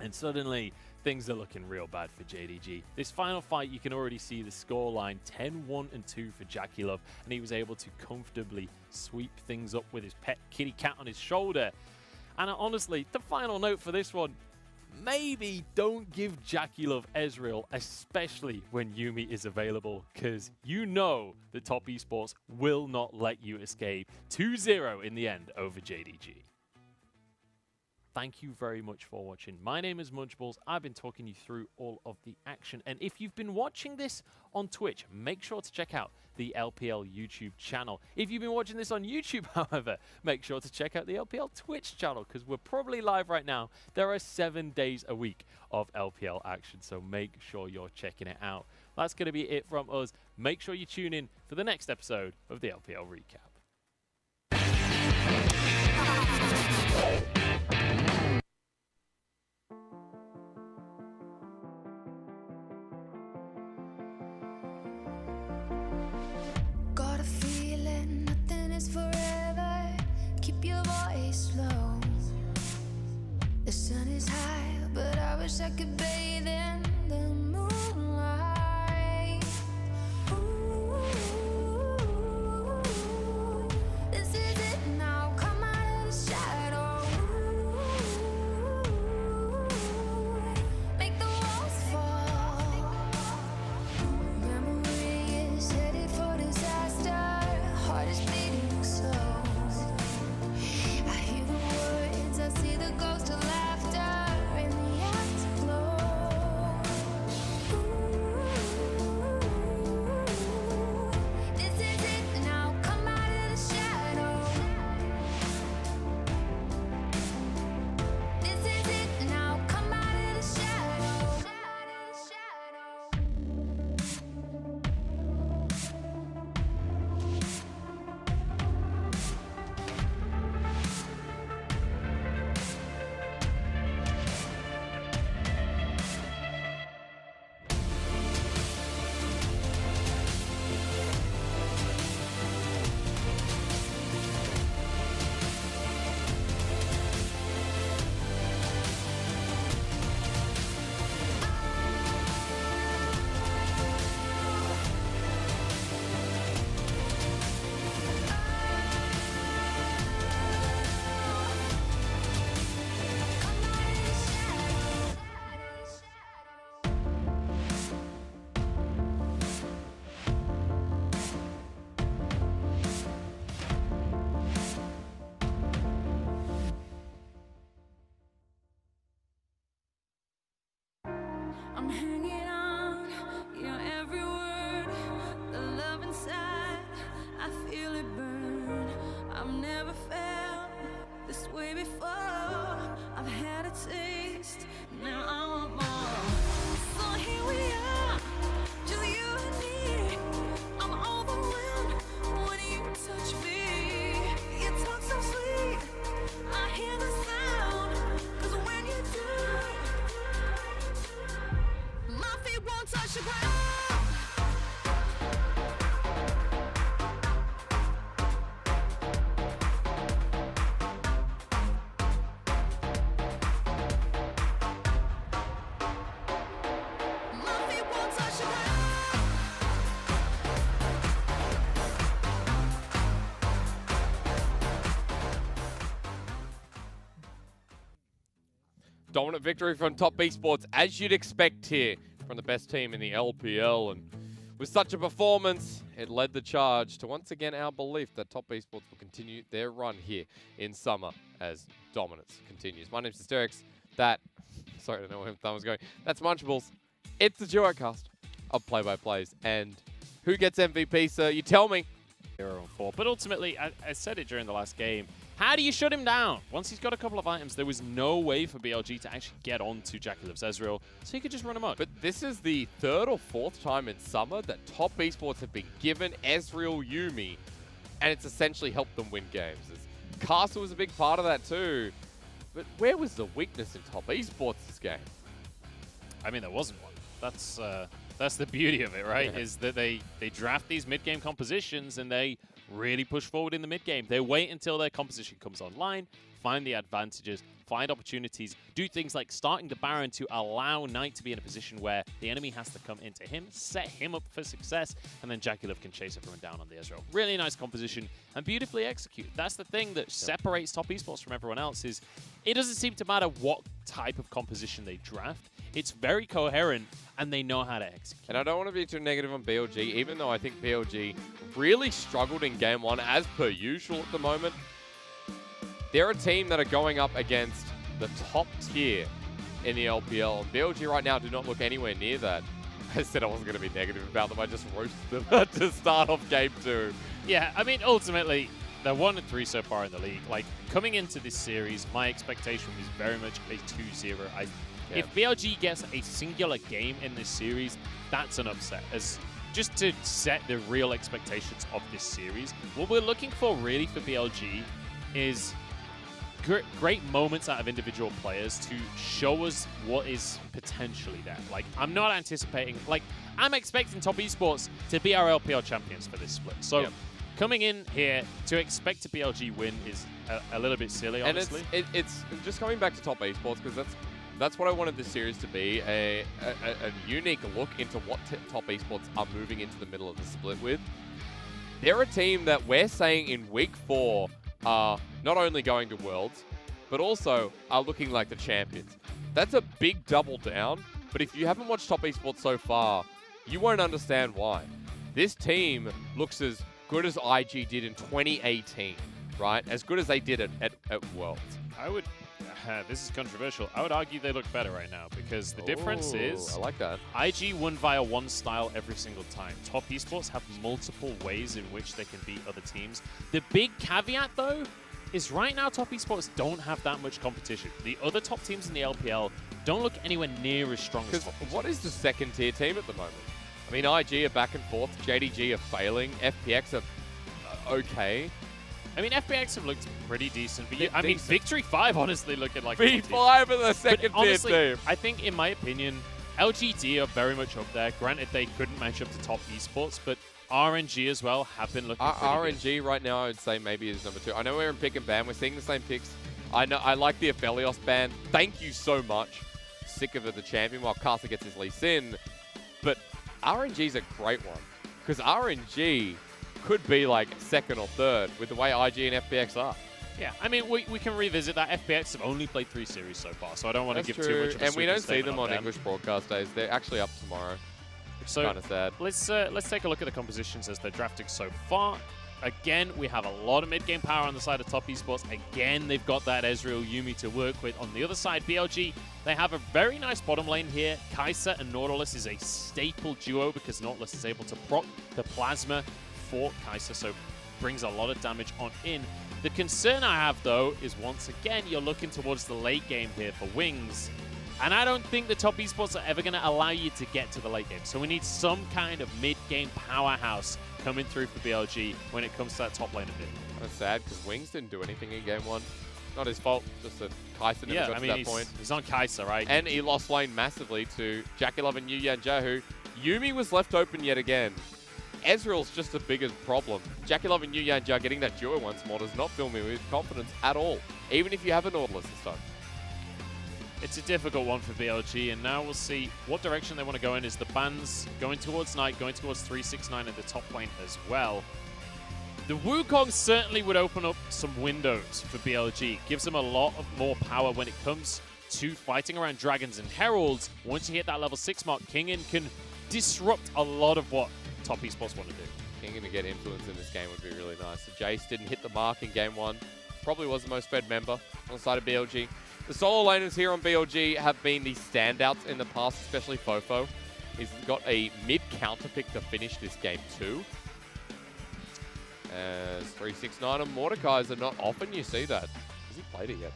Speaker 6: and suddenly things are looking real bad for JDG. This final fight, you can already see the scoreline, 10-1 and 2 for JackeyLove, and he was able to comfortably sweep things up with his pet kitty cat on his shoulder. And honestly, the final note for this one, maybe don't give JackeyLove Ezreal, especially when Yuumi is available, because you know the Top Esports will not let you escape. 2-0 in the end over JDG. Thank you very much for watching. My name is Munchables. I've been talking you through all of the action. And if you've been watching this on Twitch, make sure to check out the LPL YouTube channel. If you've been watching this on YouTube, however, make sure to check out the LPL Twitch channel because we're probably live right now. There are 7 days a week of LPL action, so make sure you're checking it out. That's going to be it from us. Make sure you tune in for the next episode of the LPL Recap.
Speaker 5: Got a feeling nothing is forever. Keep your voice low. The sun is high, but I wish I could bathe in the moonlight. Ooh, this is it now. Come out of the shadow. Make the walls fall. Memory is headed for disaster. Heart is beating so. I hear the words, I see the ghost of laughter in the afterglow. I'm hanging on your every word. The love inside, I feel it burn. I've never felt this way before. I've had a taste, now I want more. So here we are, just you and me. I'm overwhelmed when you touch me. You talk so sweet, I hear the sound. 'Cause when you do, my feet won't touch the ground. My feet won't touch the ground.
Speaker 2: Dominant victory from Top Esports, as you'd expect here from the best team in the LPL. And with such a performance, it led the charge to once again our belief that Top Esports will continue their run here in summer as dominance continues. My name's Hysterix. Sorry, I don't know where that was going. That's Munchables. It's the duocast of play-by-plays. And who gets MVP, sir? You tell me.
Speaker 6: 0-4. But ultimately, I said it during the last game. How do you shut him down? Once he's got a couple of items, there was no way for BLG to actually get onto JackeyLive's Ezreal, so he could just run him up.
Speaker 2: But this is the third or fourth time in summer that Top Esports have been given Ezreal Yuumi, and it's essentially helped them win games. Castle was a big part of that too. But where was the weakness in Top Esports this game?
Speaker 6: I mean, there wasn't one. That's the beauty of it, right?
Speaker 2: Yeah.
Speaker 6: Is that they draft these mid-game compositions and they really push forward in the mid-game. They wait until their composition comes online, find the advantages, find opportunities, do things like starting the Baron to allow Knight to be in a position where the enemy has to come into him, set him up for success, and then JackeyLive can chase everyone down on the Ezreal. Really nice composition and beautifully executed. That's the thing that separates Top Esports from everyone else is it doesn't seem to matter what type of composition they draft. It's very coherent, and they know how to execute.
Speaker 2: And I don't want to be too negative on BLG, even though I think BLG really struggled in Game 1, as per usual at the moment. They're a team that are going up against the top tier in the LPL. And BLG right now do not look anywhere near that. I said I wasn't going to be negative about them. I just roasted them to start off Game 2.
Speaker 6: Yeah, I mean, ultimately, they're 1-3 so far in the league. Like, coming into this series, my expectation was very much a 2-0. If BLG gets a singular game in this series, that's an upset. As just to set the real expectations of this series, what we're looking for really for BLG is great moments out of individual players to show us what is potentially there. Like, I'm not anticipating, like, I'm expecting Top Esports to be our LPL champions for this split. So coming in here to expect a BLG win is a little bit silly, honestly.
Speaker 2: And it's just coming back to Top Esports, because that's what I wanted this series to be, a unique look into what Top Esports are moving into the middle of the split with. They're a team that we're saying in Week 4 are not only going to Worlds, but also are looking like the champions. That's a big double down, but if you haven't watched Top Esports so far, you won't understand why. This team looks as good as IG did in 2018, right? As good as they did at Worlds.
Speaker 6: I would... this is controversial. I would argue they look better right now because the difference is...
Speaker 2: I like that.
Speaker 6: IG won via one style every single time. Top Esports have multiple ways in which they can beat other teams. The big caveat, though, is right now Top Esports don't have that much competition. The other top teams in the LPL don't look anywhere near as strong as Top Esports.
Speaker 2: What is the second tier team at the moment? I mean, IG are back and forth. JDG are failing. FPX are okay.
Speaker 6: I mean, FPX have looked pretty decent, but I mean, Victory 5 honestly looking like
Speaker 2: V5 are the second tier team.
Speaker 6: I think, in my opinion, LGD are very much up there. Granted, they couldn't match up to Top Esports, but RNG as well have been looking pretty
Speaker 2: RNG
Speaker 6: good.
Speaker 2: right now, I would say maybe is number 2. I know we're in pick and ban. We're seeing the same picks. I know I like the Aphelios ban. Thank you so much. Sick of it, the champion, while Castle gets his Lee Sin. But RNG's a great one, because RNG could be like second or third with the way IG and FPX are.
Speaker 6: Yeah, I mean, we can revisit that. FPX have only played 3 series so far, so I don't want to give too much of a
Speaker 2: and we don't see
Speaker 6: statement
Speaker 2: them on English broadcast days. They're actually up tomorrow. Which is kind of sad.
Speaker 6: Let's take a look at the compositions as they're drafting so far. again, we have a lot of mid-game power on the side of Top Esports. Again, they've got that Ezreal Yuumi to work with. On the other side, BLG, they have a very nice bottom lane here. Kai'Sa and Nautilus is a staple duo because Nautilus is able to proc the Plasma for Kai'Sa, so brings a lot of damage on in. The concern I have, though, is once again, you're looking towards the late game here for Wings. And I don't think the Top Esports are ever going to allow you to get to the late game. So we need some kind of mid-game powerhouse coming through for BLG when it comes to that top lane of mid.
Speaker 2: That's sad because Wings didn't do anything in game 1. Not his fault, just that Kai'Sa never got to that point.
Speaker 6: He's on Kai'Sa, right?
Speaker 2: And he lost lane massively to JackeyLove and Yu Yanjia, who Yuumi was left open yet again. Ezreal's just a bigger problem. JackeyLove and Yu Yanjia getting that duo once more does not fill me with confidence at all, even if you have a Nautilus this time.
Speaker 6: It's a difficult one for BLG, and now we'll see what direction they want to go in. Is the bans going towards Knight, going towards 369 at the top lane as well. The Wukong certainly would open up some windows for BLG. Gives them a lot of more power when it comes to fighting around dragons and heralds. Once you hit that level 6 mark, Kingen can disrupt a lot of what Top Esports want to do.
Speaker 2: Kingen to get influence in this game would be really nice. So Jace didn't hit the mark in game 1. Probably was the most fed member on the side of BLG. The solo laners here on BLG have been the standouts in the past, especially Fofo. He's got a mid-counter pick to finish this game too. As 369 and Mordekaiser, not often you see that. Has he played it yet?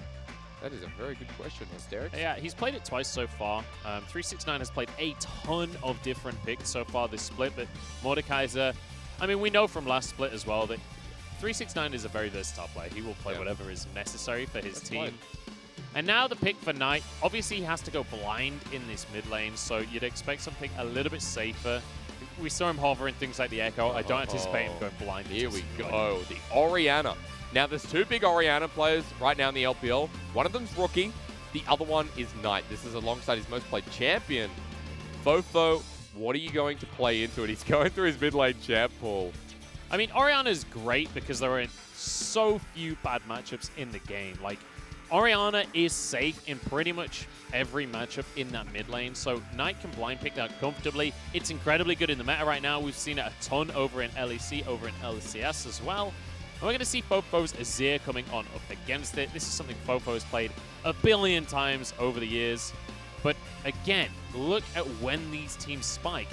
Speaker 2: That is a very good question, Hysterics.
Speaker 6: Yeah, he's played it twice so far. 369 has played a ton of different picks so far this split, but Mordekaiser, I mean, we know from last split as well that 369 is a very versatile player. He will play whatever is necessary for his team.
Speaker 2: Fine.
Speaker 6: And now the pick for Knight. Obviously, he has to go blind in this mid lane, so you'd expect something a little bit safer. We saw him hover and things like the Echo. I don't anticipate him going blind.
Speaker 2: Here we go. The Orianna. Now, there's two big Orianna players right now in the LPL. One of them's Rookie. The other one is Knight. This is alongside his most played champion. Fofo, what are you going to play into it? He's going through his mid lane champ pool.
Speaker 6: I mean, Orianna's great because there are so few bad matchups in the game. Like, Orianna is safe in pretty much every matchup in that mid lane, so Knight can blind pick that comfortably. It's incredibly good in the meta right now. We've seen it a ton over in LEC, over in LCS as well. And we're going to see Fofo's Azir coming on up against it. This is something Fofo has played a billion times over the years. But again, look at when these teams spike.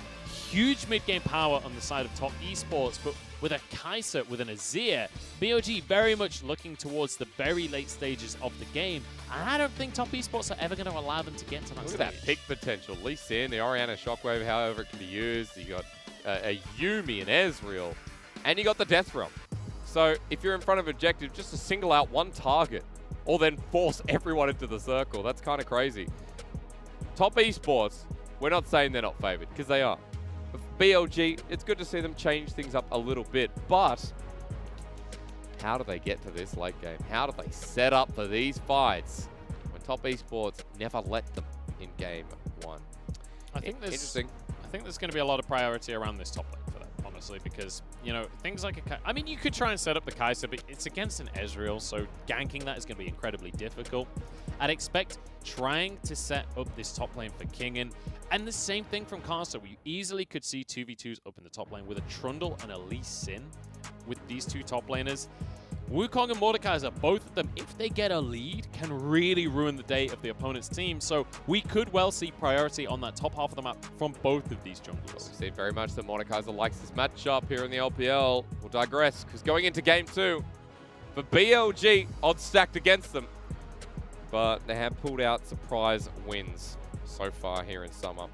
Speaker 6: Huge mid-game power on the side of Top Esports, but with a Kai'Sa, with an Azir, BLG very much looking towards the very late stages of the game. And I don't think Top Esports are ever going to allow them to get to that stage.
Speaker 2: Look at that pick potential. Lee Sin, the Orianna Shockwave, however it can be used. You got a Yuumi and Ezreal, and you got the Death Realm. So if you're in front of objective, just to single out one target, or then force everyone into the circle. That's kind of crazy. Top Esports, we're not saying they're not favored, because they are. BLG, it's good to see them change things up a little bit, but how do they get to this late game? How do they set up for these fights when Top Esports never let them in game 1?
Speaker 6: I think there's
Speaker 2: interesting.
Speaker 6: I think there's going to be a lot of priority around this top lane for that, honestly, because, you know, things like I mean, you could try and set up the Kai'Sa, but it's against an Ezreal, so ganking that is going to be incredibly difficult. I'd expect trying to set up this top lane for Kingen, and the same thing from Caster. We easily could see 2v2s up in the top lane with a Trundle and a Lee Sin with these two top laners. Wukong and Mordekaiser, both of them, if they get a lead, can really ruin the day of the opponent's team. So we could well see priority on that top half of the map from both of these junglers.
Speaker 2: We've seen very much that Mordekaiser likes this matchup here in the LPL. We'll digress, because going into game 2, for BLG, odds stacked against them. But they have pulled out surprise wins so far here in summer.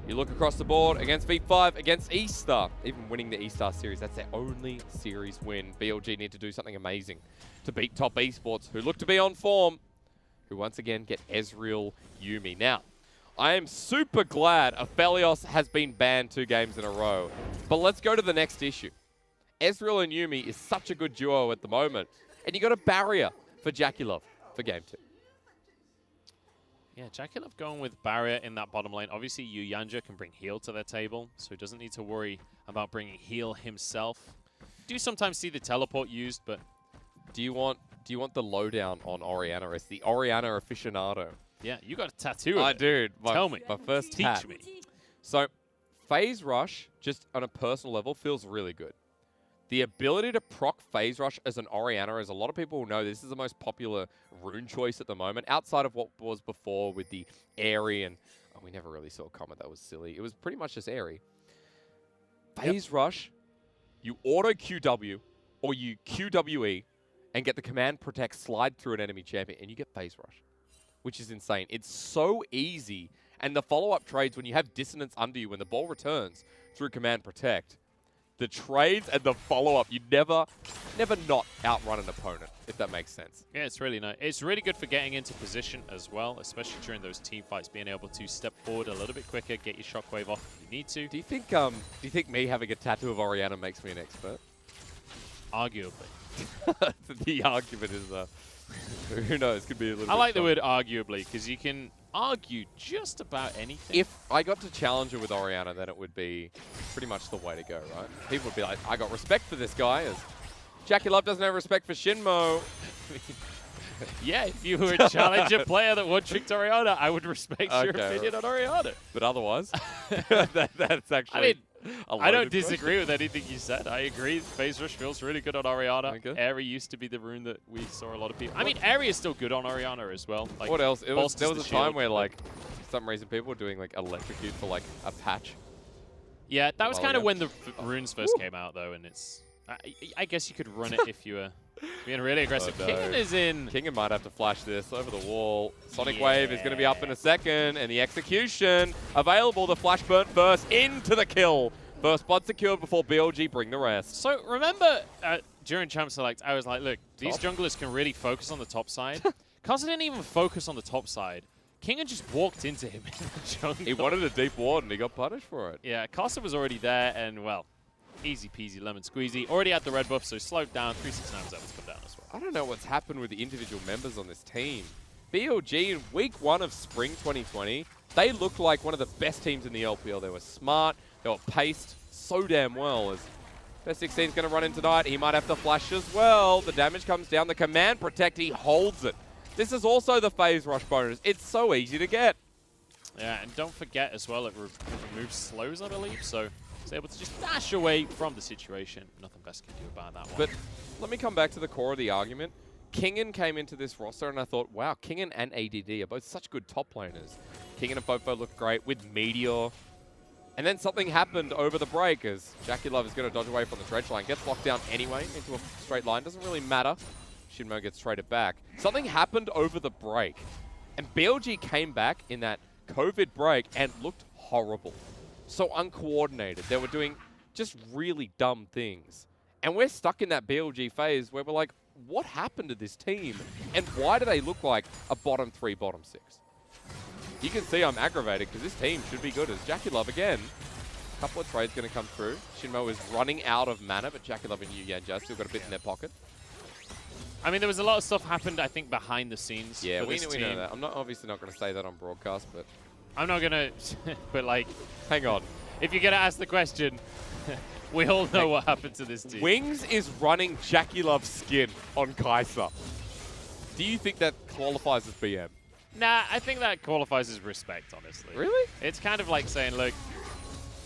Speaker 2: You look across the board against V5, against E-Star, even winning the E-Star series. That's their only series win. BLG need to do something amazing to beat Top Esports, who look to be on form, who once again get Ezreal Yuumi. Now, I am super glad Aphelios has been banned 2 games in a row. But let's go to the next issue. Ezreal and Yuumi is such a good duo at the moment. And you got a barrier for JackeyLove for game 2.
Speaker 6: Yeah, JackeyLove going with barrier in that bottom lane. Obviously, Yu Yanjia can bring heal to their table, so he doesn't need to worry about bringing heal himself. Do sometimes see the teleport used, but
Speaker 2: do you want the lowdown on Orianna as the Orianna aficionado?
Speaker 6: Yeah, you got a tattoo.
Speaker 2: I do.
Speaker 6: Tell me.
Speaker 2: My first
Speaker 6: Teach
Speaker 2: tat.
Speaker 6: me.
Speaker 2: So, Phase Rush, just on a personal level, feels really good. The ability to proc Phase Rush as an Orianna, as a lot of people will know, this is the most popular rune choice at the moment, outside of what was before with the Airy, and we never really saw a comment that was silly. It was pretty much just Airy. Phase Rush, you auto QW, or you QWE, and get the command protect slide through an enemy champion, and you get Phase Rush, which is insane. It's so easy, and the follow-up trades, when you have dissonance under you, when the ball returns through command protect, the trades and the follow-up, you never not outrun an opponent, if that makes sense.
Speaker 6: Yeah, it's really nice. It's really good for getting into position as well, especially during those team fights, being able to step forward a little bit quicker, get your shockwave off if you need to.
Speaker 2: Do you think me having a tattoo of Orianna makes me an expert?
Speaker 6: Arguably.
Speaker 2: The argument is, who knows, could be a little
Speaker 6: I
Speaker 2: bit
Speaker 6: like the
Speaker 2: strong.
Speaker 6: word arguably, because you can argue just about anything.
Speaker 2: If I got to challenge her with Orianna, then it would be pretty much the way to go, right? People would be like, I got respect for this guy, as Jackie Love doesn't have respect for Shinmo.
Speaker 6: Yeah, if you were a challenger player that one-tricked Orianna, I would respect your opinion on Orianna.
Speaker 2: But otherwise, that's actually.
Speaker 6: I mean,
Speaker 2: a
Speaker 6: I don't
Speaker 2: loaded
Speaker 6: disagree with anything you said. I agree. Phase Rush feels really good on Orianna.
Speaker 2: Okay.
Speaker 6: Airy used to be the rune that we saw a lot of people. I mean, Airy is still good on Orianna as well. Like,
Speaker 2: What else? There was
Speaker 6: bolsters
Speaker 2: a
Speaker 6: the
Speaker 2: time
Speaker 6: shield,
Speaker 2: where,
Speaker 6: but-
Speaker 2: like, for some reason, people were doing like electrocute for like a patch.
Speaker 6: Yeah, that was
Speaker 2: while
Speaker 6: kind of
Speaker 2: ago.
Speaker 6: when the runes first came out, though, and it's. I guess you could run it if you were being really aggressive.
Speaker 2: Oh, no.
Speaker 6: Kingen is in.
Speaker 2: Kingen might have to flash this over the wall. Sonic Wave is going to be up in a second, and the execution available. The flash burnt first into the kill. First spot secured before BLG bring the rest.
Speaker 6: So remember, during Champ Select, I was like, look, these
Speaker 2: Top.
Speaker 6: junglers can really focus on the top side. Casa didn't even focus on the top side. Kingen just walked into him in the jungle.
Speaker 2: He wanted a deep ward, and he got punished for it.
Speaker 6: Yeah, Casa was already there, and, well, easy peasy lemon squeezy. Already had the red buff, so slowed down. 369 was able to come down as well.
Speaker 2: I don't know what's happened with the individual members on this team. BLG in week 1 of spring 2020, they looked like one of the best teams in the LPL. They were smart, they were paced so damn well. As Best 16 is going to run in tonight, he might have to flash as well. The damage comes down, the command protect, he holds it. This is also the phase rush bonus. It's so easy to get.
Speaker 6: Yeah, and don't forget as well, it removes slows, I believe, so it's able to just dash away from the situation. Nothing best can do about that one.
Speaker 2: But let me come back to the core of the argument. Kingen came into this roster and I thought, wow, Kingen and ADD are both such good top laners. Kingen and Fofo look great with Meteor. And then something happened over the break as Jackie Love is going to dodge away from the dredge line. Gets locked down anyway into a straight line. Doesn't really matter. Shinmo gets traded back. Something happened over the break. And BLG came back in that COVID break and looked horrible. So uncoordinated. They were doing just really dumb things. And we're stuck in that BLG phase where we're like, what happened to this team? And why do they look like a bottom 3, bottom 6? You can see I'm aggravated because this team should be good as Jackie Love again. A couple of trades going to come through. Shinmo is running out of mana, but Jackie Love and Yu Yanjia still got a bit in their pocket.
Speaker 6: I mean, there was a lot of stuff happened, I think, behind the scenes.
Speaker 2: Yeah,
Speaker 6: for
Speaker 2: we
Speaker 6: this
Speaker 2: know
Speaker 6: team.
Speaker 2: that. I'm obviously not going to say that on broadcast, but
Speaker 6: I'm not going to, but like,
Speaker 2: hang on.
Speaker 6: if you're going to ask the question, we all know what happened to this team.
Speaker 2: Wings is running Jackie Love's skin on Kai'Sa. Do you think that qualifies as BM?
Speaker 6: Nah, I think that qualifies as respect, honestly.
Speaker 2: Really?
Speaker 6: It's kind of like saying, look,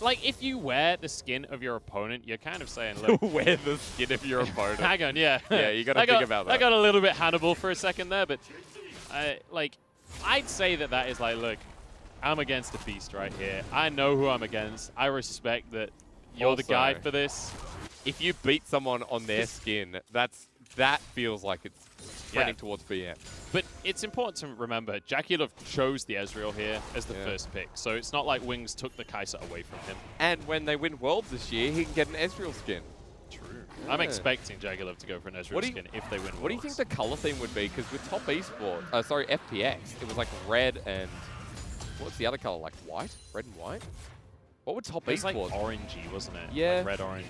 Speaker 6: like if you wear the skin of your opponent, you're kind of saying, look.
Speaker 2: Wear the skin of your opponent.
Speaker 6: Hang on, yeah.
Speaker 2: Yeah, you got to think about that.
Speaker 6: I got a little bit Hannibal for a second there, but like, I'd say that is like, look, I'm against a beast right here. I know who I'm against. I respect that you're the guy for this.
Speaker 2: If you beat someone on their skin, that feels like it's trending towards BM.
Speaker 6: But it's important to remember, Jackie Love chose the Ezreal here as the first pick, so it's not like Wings took the Kai'Sa away from him.
Speaker 2: And when they win Worlds this year, he can get an Ezreal skin.
Speaker 6: True.
Speaker 2: Yeah.
Speaker 6: I'm expecting Jackie Love to go for an Ezreal skin if they win Worlds.
Speaker 2: What do you think the color theme would be? Because with top esports, FPX, it was like red and what's the other color? Like white, red and white. What would top
Speaker 6: It was
Speaker 2: esports?
Speaker 6: like orangey, wasn't it?
Speaker 2: Yeah.
Speaker 6: Like red orange.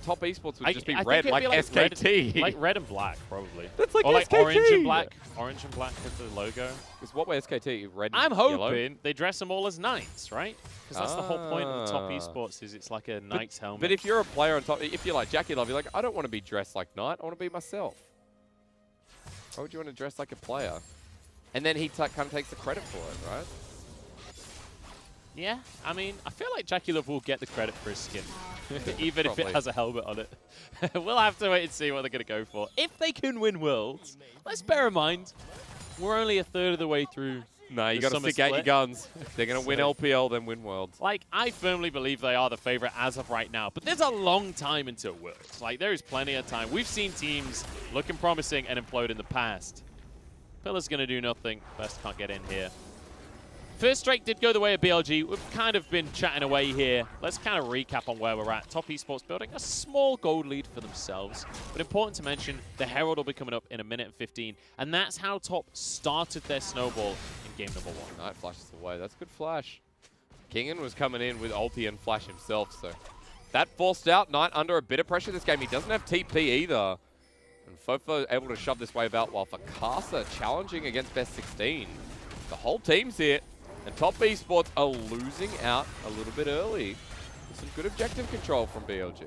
Speaker 2: Top esports would just be
Speaker 6: I think
Speaker 2: red,
Speaker 6: it'd
Speaker 2: like
Speaker 6: be
Speaker 2: SKT.
Speaker 6: Like red and black, probably.
Speaker 2: That's like
Speaker 6: or like
Speaker 2: SKT.
Speaker 6: orange and black. Orange and black with the logo.
Speaker 2: Because what way SKT? Red and
Speaker 6: I'm
Speaker 2: yellow?
Speaker 6: hoping they dress them all as knights, right? Because that's the whole point of the top esports is it's like a knight's helmet.
Speaker 2: But if you're a player on top, if you're like Jackie Love, you're like, I don't want to be dressed like Knight. I want to be myself. Why would you want to dress like a player? And then he kind of takes the credit for it, right?
Speaker 6: Yeah, I mean, I feel like Jackie Love will get the credit for his skin. even if it has a helmet on it. We'll have to wait and see what they're going to go for. If they can win Worlds, let's bear in mind, we're only a third of the way through.
Speaker 2: No, you got to stick out your guns. If they're going to win LPL, then win Worlds.
Speaker 6: Like, I firmly believe they are the favorite as of right now, but there's a long time until Worlds. Like, there is plenty of time. We've seen teams looking promising and implode in the past. Pillar's going to do nothing. Best can't get in here. First strike did go the way of BLG. We've kind of been chatting away here. Let's kind of recap on where we're at. Top Esports building a small gold lead for themselves. But important to mention, the Herald will be coming up in a minute and 15. And that's how Top started their snowball in game number 1.
Speaker 2: Knight flashes away. That's a good flash. Kingen was coming in with ulti and flash himself, so that forced out Knight under a bit of pressure this game. He doesn't have TP either. And Fofo able to shove this wave out while Fakasa challenging against best 16. The whole team's here. And Top Esports are losing out a little bit early. With some good objective control from BLG.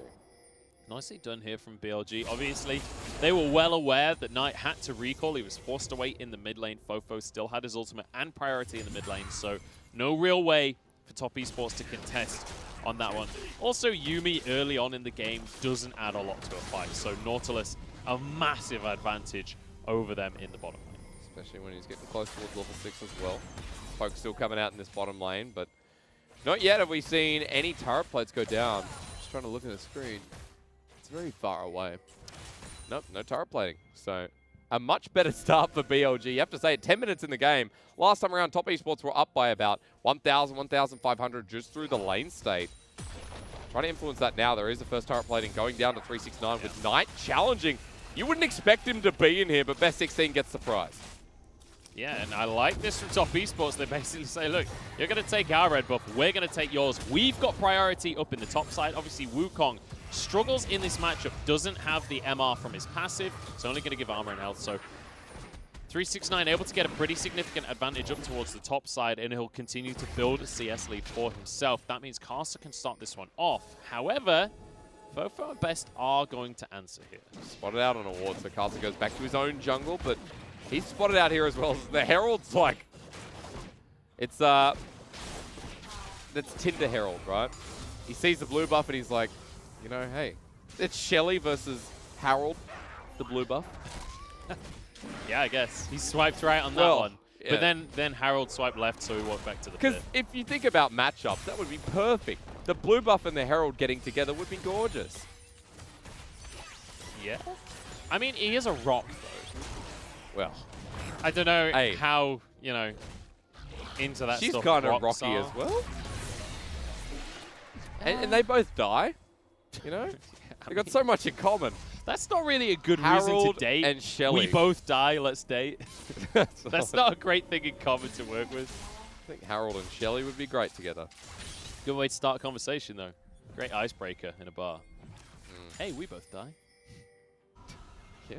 Speaker 6: Nicely done here from BLG. Obviously, they were well aware that Knight had to recall. He was forced to wait in the mid lane. Fofo still had his ultimate and priority in the mid lane, so no real way for Top Esports to contest on that one. Also, Yuumi early on in the game doesn't add a lot to a fight, so Nautilus, a massive advantage over them in the bottom lane.
Speaker 2: Especially when he's getting close towards level 6 as well. Folks still coming out in this bottom lane, but not yet have we seen any turret plates go down. Just trying to look at the screen. It's very far away. Nope, no turret plating. So a much better start for BLG. You have to say, 10 minutes in the game. Last time around, Top Esports were up by about 1,000, 1,500 just through the lane state. Trying to influence that now. There is the first turret plating going down to 369 with Knight challenging. You wouldn't expect him to be in here, but best 16 gets the prize.
Speaker 6: Yeah, and I like this from Top Esports. They basically say, look, you're going to take our red buff, we're going to take yours. We've got priority up in the top side. Obviously, Wukong struggles in this matchup, doesn't have the MR from his passive. It's only going to give armor and health, so 369 able to get a pretty significant advantage up towards the top side, and he'll continue to build a CS lead for himself. That means Caster can start this one off. However, Fofo and Best are going to answer here.
Speaker 2: Spotted out on a ward, so Caster goes back to his own jungle, but he's spotted out here as well. The Herald's like, it's that's Tinder Herald, right? He sees the blue buff and he's like, you know, hey, it's Shelly versus Harold, the blue buff.
Speaker 6: Yeah, I guess. He swiped right on that one.
Speaker 2: Yeah.
Speaker 6: But then Harold swiped left, so he walked back to the
Speaker 2: Because
Speaker 6: pit.
Speaker 2: if you think about matchups, that would be perfect. The blue buff and the Herald getting together would be gorgeous.
Speaker 6: Yeah. I mean, he is a rock, though.
Speaker 2: Well,
Speaker 6: I don't know
Speaker 2: hey,
Speaker 6: how, you know, into that
Speaker 2: she's
Speaker 6: stuff
Speaker 2: kind of
Speaker 6: rocks
Speaker 2: rocky
Speaker 6: are.
Speaker 2: as well. And they both die, you know? They got so much in common.
Speaker 6: That's not really a good reason
Speaker 2: Harold
Speaker 6: to date.
Speaker 2: and Shelly.
Speaker 6: We both die, let's date. That's not a great thing in common to work with.
Speaker 2: I think Harold and Shelly would be great together.
Speaker 6: Good way to start a conversation, though. Great icebreaker in a bar. Hey, we both die.
Speaker 2: Yeah.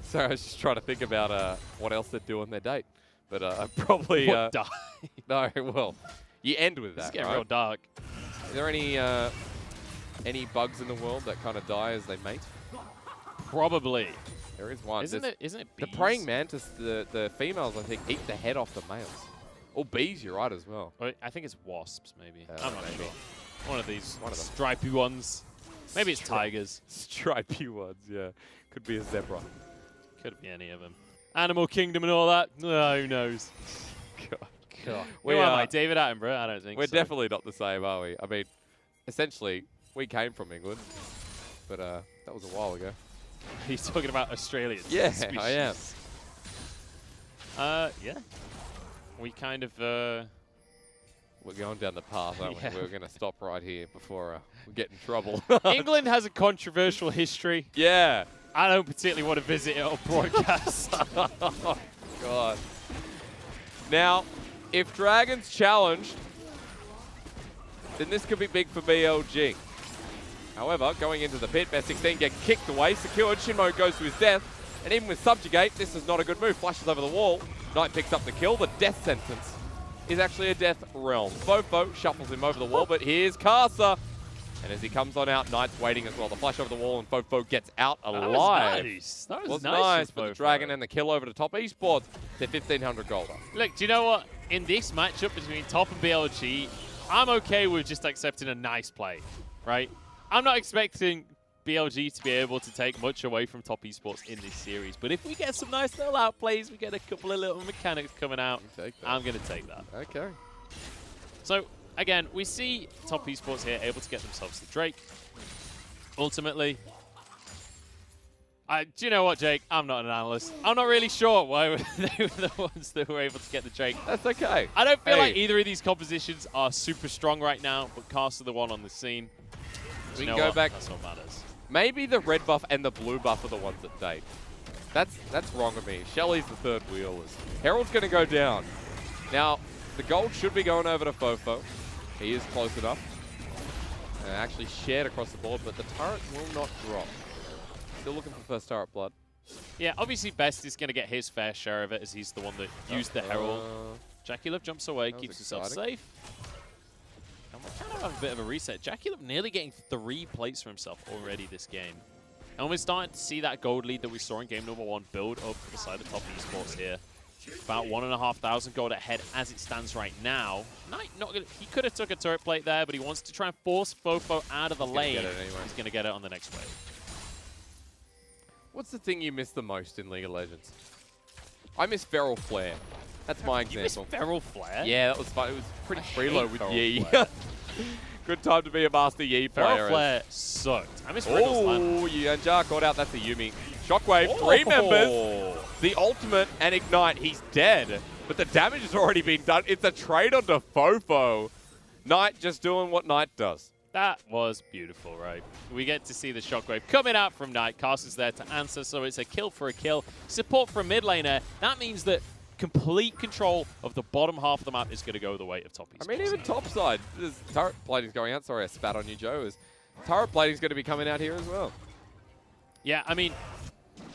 Speaker 2: So I was just trying to think about what else they'd do on their date. But probably...
Speaker 6: What, die?
Speaker 2: No, well, you end with
Speaker 6: This
Speaker 2: that,
Speaker 6: is getting
Speaker 2: right?
Speaker 6: real dark.
Speaker 2: Is there any bugs in the world that kind of die as they mate?
Speaker 6: Probably.
Speaker 2: There is one.
Speaker 6: Isn't it
Speaker 2: The
Speaker 6: bees?
Speaker 2: praying mantis, the females, I think, eat the head off the males. Or bees, you're right as well.
Speaker 6: Or I think it's wasps, maybe.
Speaker 2: Oh,
Speaker 6: I'm not
Speaker 2: maybe.
Speaker 6: sure. One of these
Speaker 2: One of them.
Speaker 6: stripy ones. Maybe it's tigers.
Speaker 2: Stripy ones, yeah. Could be a zebra.
Speaker 6: Could be any of them. Animal Kingdom and all that. Oh, who knows?
Speaker 2: God.
Speaker 6: Who am I, David Attenborough? I don't think
Speaker 2: We're
Speaker 6: so.
Speaker 2: definitely not the same, are we? I mean, essentially, we came from England. But that was a while ago.
Speaker 6: He's talking about Australians.
Speaker 2: Yeah,
Speaker 6: species.
Speaker 2: I am.
Speaker 6: Yeah. We kind of...
Speaker 2: We're going down the path, aren't
Speaker 6: Yeah.
Speaker 2: we? We're going to stop right here before we get in trouble.
Speaker 6: England has a controversial history.
Speaker 2: Yeah.
Speaker 6: I don't particularly want to visit it on broadcast.
Speaker 2: Oh, God. Now, if Dragon's challenged, then this could be big for BLG. However, going into the pit, Best 16 get kicked away, secured. Shinmo goes to his death. And even with Subjugate, this is not a good move. Flashes over the wall. Knight picks up the kill. The death sentence is actually a death realm. Fofo shuffles him over the wall, but here's Casa. And as he comes on out, Knight's waiting as well. The flash over the wall, and Fofo gets out alive.
Speaker 6: That was
Speaker 2: nice.
Speaker 6: nice
Speaker 2: for the
Speaker 6: Fofo.
Speaker 2: Dragon and the kill over to Top Esports. They're 1,500 gold.
Speaker 6: Look, do you know what? In this matchup between Top and BLG, I'm okay with just accepting a nice play. right? I'm not expecting BLG to be able to take much away from Top Esports in this series. But if we get some nice little outplays, we get a couple of little mechanics coming out, I'm going to take that.
Speaker 2: Okay.
Speaker 6: So, again, we see Top Esports here able to get themselves the Drake. Ultimately, do you know what, Jake? I'm not an analyst. I'm not really sure why they were the ones that were able to get the Drake.
Speaker 2: That's okay.
Speaker 6: I don't feel like either of these compositions are super strong right now, but Cast are the one on the scene.
Speaker 2: We can go back.
Speaker 6: That's what matters.
Speaker 2: Maybe the red buff and the blue buff are the ones that date. That's wrong of me. Shelly's the third wheel. Herald's going to go down. Now, the gold should be going over to Fofo. He is close enough. Actually shared across the board, but the turret will not drop. Still looking for first turret blood.
Speaker 6: Yeah, obviously Best is going to get his fair share of it as he's the one that used the Herald. Jackie Love jumps away, keeps himself safe. And we kind of have a bit of a reset. Jackie Love nearly getting 3 plates for himself already this game. And we're starting to see that gold lead that we saw in game number 1 build up for the side of Top Esports here. About 1,500 gold ahead as it stands right now. Knight not gonna, he could have took a turret plate there, but he wants to try and force Fofo out of the lane. He's going to get it on the next wave.
Speaker 2: What's the thing you miss the most in League of Legends? I miss Feral Flare. That's my example.
Speaker 6: You miss Feral Flare?
Speaker 2: Yeah, that was fun. It was pretty freeload with Yi. Good time to be a Master Yi player.
Speaker 6: Feral Flare sucked. I miss Riddle's land.
Speaker 2: Oh, Yanja caught out. That's the Yumi. Shockwave, 3 members. The ultimate and Ignite. He's dead. But the damage has already been done. It's a trade onto Fofo. Knight just doing what Knight does.
Speaker 6: That was beautiful, right? We get to see the Shockwave coming out from Knight. Cast is there to answer, so it's a kill for a kill. Support from mid laner. That means that complete control of the bottom half of the map is going to go the way of Top Esports.
Speaker 2: I mean, even top side. There's turret plating's going out. Sorry, I spat on you, Joe. Turret plating's going to be coming out here as well.
Speaker 6: Yeah, I mean,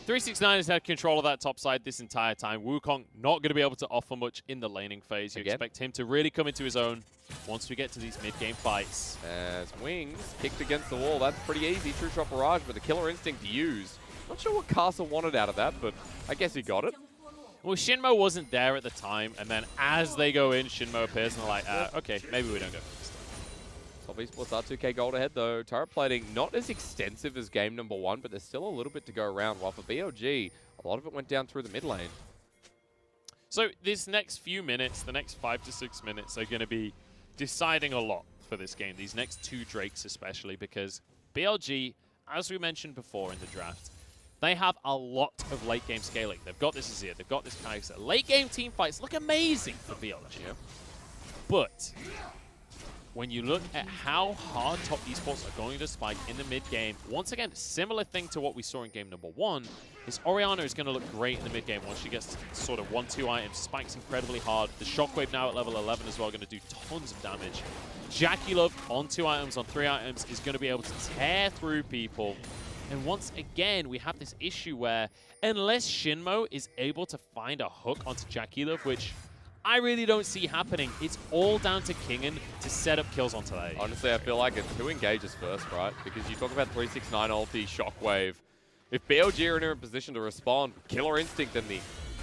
Speaker 6: 369 has had control of that top side this entire time. Wukong not going to be able to offer much in the laning phase. You expect him to really come into his own once we get to these mid-game fights.
Speaker 2: As Wings kicked against the wall. That's pretty easy. True Shot Barrage, but the Killer Instinct used. Not sure what Castle wanted out of that, but I guess he got it.
Speaker 6: Well, Shinmo wasn't there at the time, and then as they go in, Shinmo appears, and they're like, okay, maybe we don't go for this time.
Speaker 2: Top Esports are 2k gold ahead, though. Turret plating not as extensive as game number 1, but there's still a little bit to go around. While for BLG, a lot of it went down through the mid lane.
Speaker 6: So this next few minutes, the next 5 to 6 minutes, are going to be deciding a lot for this game. These next 2 Drakes especially, because BLG, as we mentioned before in the draft, they have a lot of late game scaling. They've got this Azir, they've got this Kai'Sa. Late game team fights look amazing for BLG. But when you look at how hard Top Esports are going to spike in the mid game, once again, similar thing to what we saw in game number 1, is Orianna is going to look great in the mid game once she gets sort of 1-2 items, spikes incredibly hard. The Shockwave now at level 11 as well, going to do tons of damage. Jackie Love on 2 items, on 3 items, is going to be able to tear through people. And once again, we have this issue where unless Shinmo is able to find a hook onto Jackie Love, which I really don't see happening, it's all down to Kingen to set up kills onto that.
Speaker 2: Honestly, I feel like it's who engages first, right? Because you talk about 369 ulti, Shockwave. If BLG are in a position to respond, Killer Instinct and the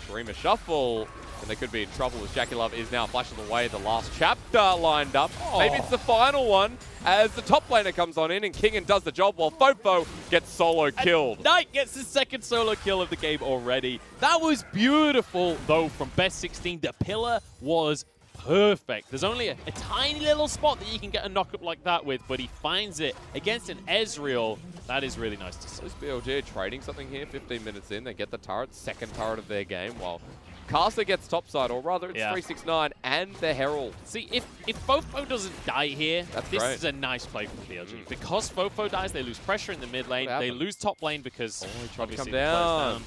Speaker 2: Dreamer Shuffle, then they could be in trouble as Jackie Love is now flashing away the last chapter lined up. Maybe it's the final one as the top laner comes on in and Kingen does the job while Fofo gets solo killed.
Speaker 6: Knight gets his second solo kill of the game already. That was beautiful, though, from Best 16. The pillar was perfect. There's only a tiny little spot that you can get a knock-up like that with, but he finds it against an Ezreal. That is really nice to see.
Speaker 2: This BLG are trading something here, 15 minutes in. They get the turret, second turret of their game, while Kai'Sa gets topside, or rather it's 369 and the Herald.
Speaker 6: See, if Fofo doesn't die here, this
Speaker 2: great.
Speaker 6: is a nice play from BLG. Because Fofo dies, they lose pressure in the mid lane. They lose top lane because
Speaker 2: Trying to come down.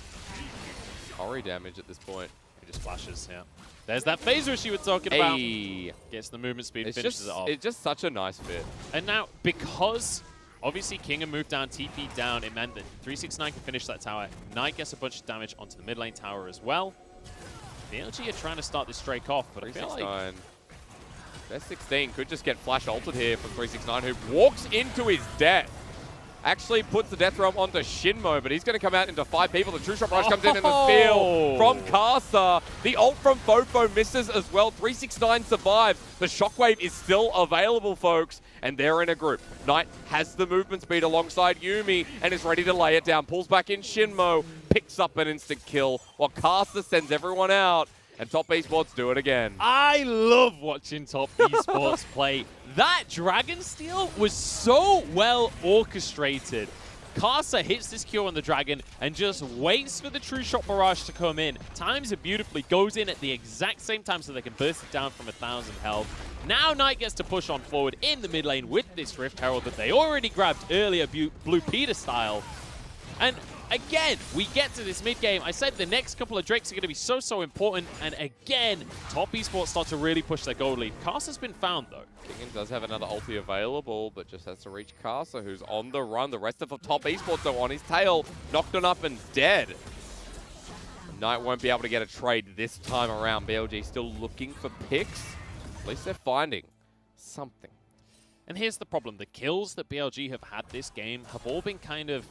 Speaker 2: Ori damage at this point.
Speaker 6: He just flashes, There's that phaser she was talking about. Gets the movement speed, finishes it off.
Speaker 2: It's just such a nice fit.
Speaker 6: And now, because obviously Kingen moved down, TP down, it meant that 369 can finish that tower. Knight gets a bunch of damage onto the mid lane tower as well. BLG are trying to start this streak off, but I feel like
Speaker 2: Best 16 could just get flash ulted here from 369, who walks into his death. actually puts the Death Realm onto Shinmo, but he's going to come out into 5 people. The True Shot Rush comes in the field from Kasa. The ult from Fofo misses as well. 369 survives. The Shockwave is still available, folks, and they're in a group. Knight has the movement speed alongside Yuumi and is ready to lay it down. Pulls back in Shinmo, picks up an instant kill, while Kasa sends everyone out. And Top Esports do it again.
Speaker 6: I love watching Top Esports play. That Dragon Steal was so well orchestrated. Kasa hits this Q on the Dragon and just waits for the True Shot Barrage to come in. Times it beautifully, goes in at the exact same time so they can burst it down from 1,000 health. Now Knight gets to push on forward in the mid lane with this Rift Herald that they already grabbed earlier, Blue Peter style. And again, we get to this mid-game. I said the next couple of Drakes are going to be so important. And again, Top Esports start to really push their gold lead. Kasa's been found, though.
Speaker 2: Kingen does have another ulti available, but just has to reach Kasa, who's on the run. The rest of the Top Esports are on his tail. Knocked on up and dead. Knight won't be able to get a trade this time around. BLG still looking for picks. At least they're finding something.
Speaker 6: And here's the problem. The kills that BLG have had this game have all been kind of...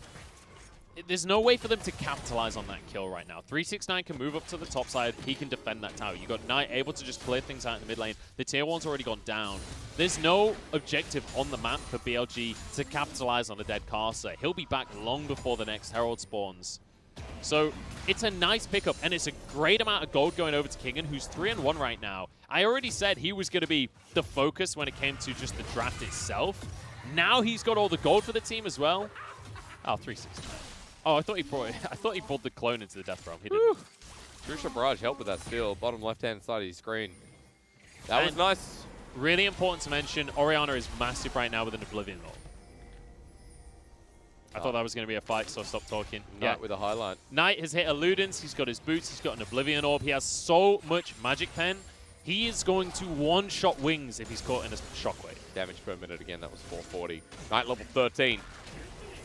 Speaker 6: There's no way for them to capitalize on that kill right now. 369 can move up to the top side. He can defend that tower. You got Knight able to just clear things out in the mid lane. The tier 1's already gone down. There's no objective on the map for BLG to capitalize on a dead Kasa. He'll be back long before the next Herald spawns. So it's a nice pickup, and it's a great amount of gold going over to Kingen, who's 3-1 right now. I already said he was going to be the focus when it came to just the draft itself. Now he's got all the gold for the team as well. Oh, 369. Oh, I thought he pulled the clone into the Death Realm. He didn't.
Speaker 2: True Shot Barrage helped with that steal. Bottom left-hand side of your screen. That was nice.
Speaker 6: Really important to mention, Orianna is massive right now with an Oblivion Orb. I thought that was going to be a fight, so I stopped talking.
Speaker 2: Knight with a highlight.
Speaker 6: Knight has hit a Ludens. He's got his boots. He's got an Oblivion Orb. He has so much Magic Pen. He is going to one-shot Wings if he's caught in a Shockwave.
Speaker 2: Damage per minute again. That was 440. Knight level 13.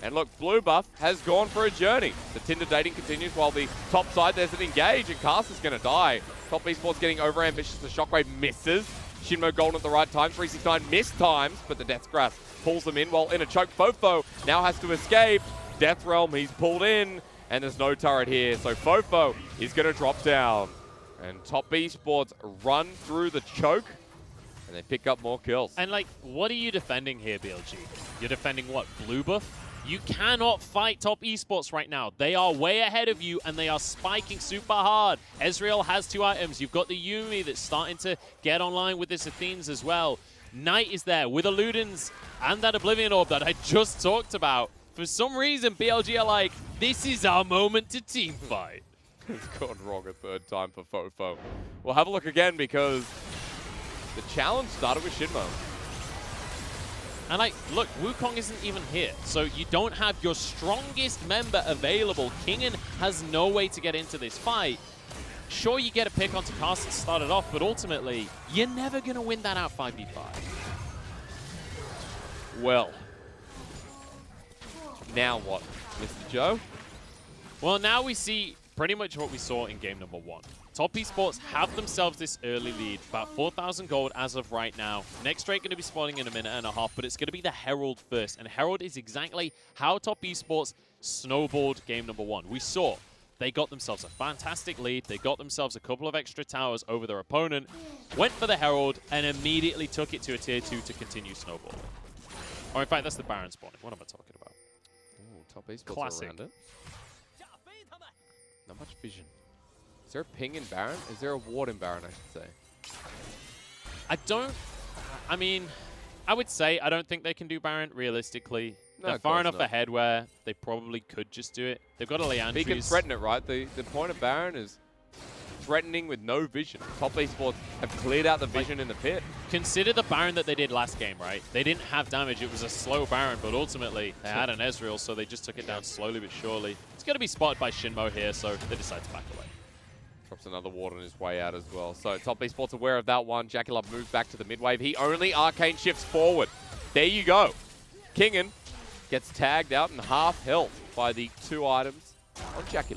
Speaker 2: And look, Blue Buff has gone for a journey. The Tinder dating continues while the top side, there's an engage, and Kasa's going to die. Top Esports getting over-ambitious. The Shockwave misses. Shinmo golden at the right time. 369 missed times, but the Death's Grasp pulls them in while in a choke. Fofo now has to escape. Death Realm, he's pulled in, and there's no turret here. So Fofo is going to drop down. And Top Esports run through the choke, and they pick up more kills.
Speaker 6: And, like, what are you defending here, BLG? You're defending what, Blue Buff? You cannot fight Top Esports right now. They are way ahead of you, and they are spiking super hard. Ezreal has 2 items. You've got the Yuumi that's starting to get online with this Athenes as well. Knight is there with a Ludens and that Oblivion Orb that I just talked about. For some reason, BLG are like, this is our moment to team fight.
Speaker 2: It's gone wrong a third time for Fofo. We'll have a look again because the challenge started with Shinmo.
Speaker 6: And like, look, Wukong isn't even here. So you don't have your strongest member available. Kingen has no way to get into this fight. Sure, you get a pick onto Kasa to start it off, but ultimately, you're never going to win that out 5v5.
Speaker 2: Well, now what, Mr. Joe?
Speaker 6: Well, now we see pretty much what we saw in game number 1. Top Esports have themselves this early lead, about 4,000 gold as of right now. Next Drake going to be spawning in a minute and a half, but it's going to be the Herald first. And Herald is exactly how Top Esports snowballed game number 1. We saw they got themselves a fantastic lead. They got themselves a couple of extra towers over their opponent, went for the Herald, and immediately took it to a tier 2 to continue snowballing. Or in fact, that's the Baron spawning. What am I talking about?
Speaker 2: Ooh, Top Esports
Speaker 6: Classic.
Speaker 2: around it. Not much vision. Is there a ping in Baron? Is there a ward in Baron, I should say?
Speaker 6: I would say I don't think they can do Baron realistically.
Speaker 2: No,
Speaker 6: They're
Speaker 2: of
Speaker 6: far
Speaker 2: course
Speaker 6: enough
Speaker 2: not.
Speaker 6: ahead where they probably could just do it. They've got a Leandris.
Speaker 2: He can threaten it, right? The point of Baron is threatening with no vision. Top Esports have cleared out the vision in the pit.
Speaker 6: Consider the Baron that they did last game, right? They didn't have damage. It was a slow Baron, but ultimately they had an Ezreal, so they just took it down slowly but surely. It's going to be spotted by Shinmo here, so they decide to back away.
Speaker 2: Drops another ward on his way out as well. So Top Esports aware of that one. Jackie moves back to the mid wave. He only arcane shifts forward. There you go. Kingen gets tagged out in half health by the 2 items on Jackie.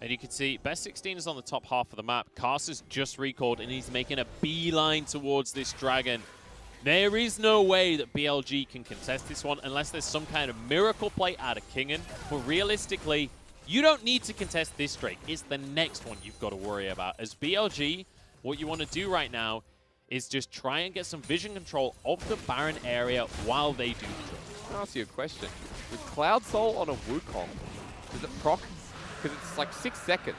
Speaker 6: And you can see best 16 is on the top half of the map. Kasa's just recalled, and he's making a beeline towards this dragon. There is no way that BLG can contest this one unless there's some kind of miracle play out of Kingen. But realistically, you don't need to contest this Drake. It's the next one you've got to worry about. As BLG, what you want to do right now is just try and get some vision control of the Baron area while they do the job.
Speaker 2: I'll ask you a question. With Cloud Soul on a Wukong, does it proc? Because it's like 6 seconds.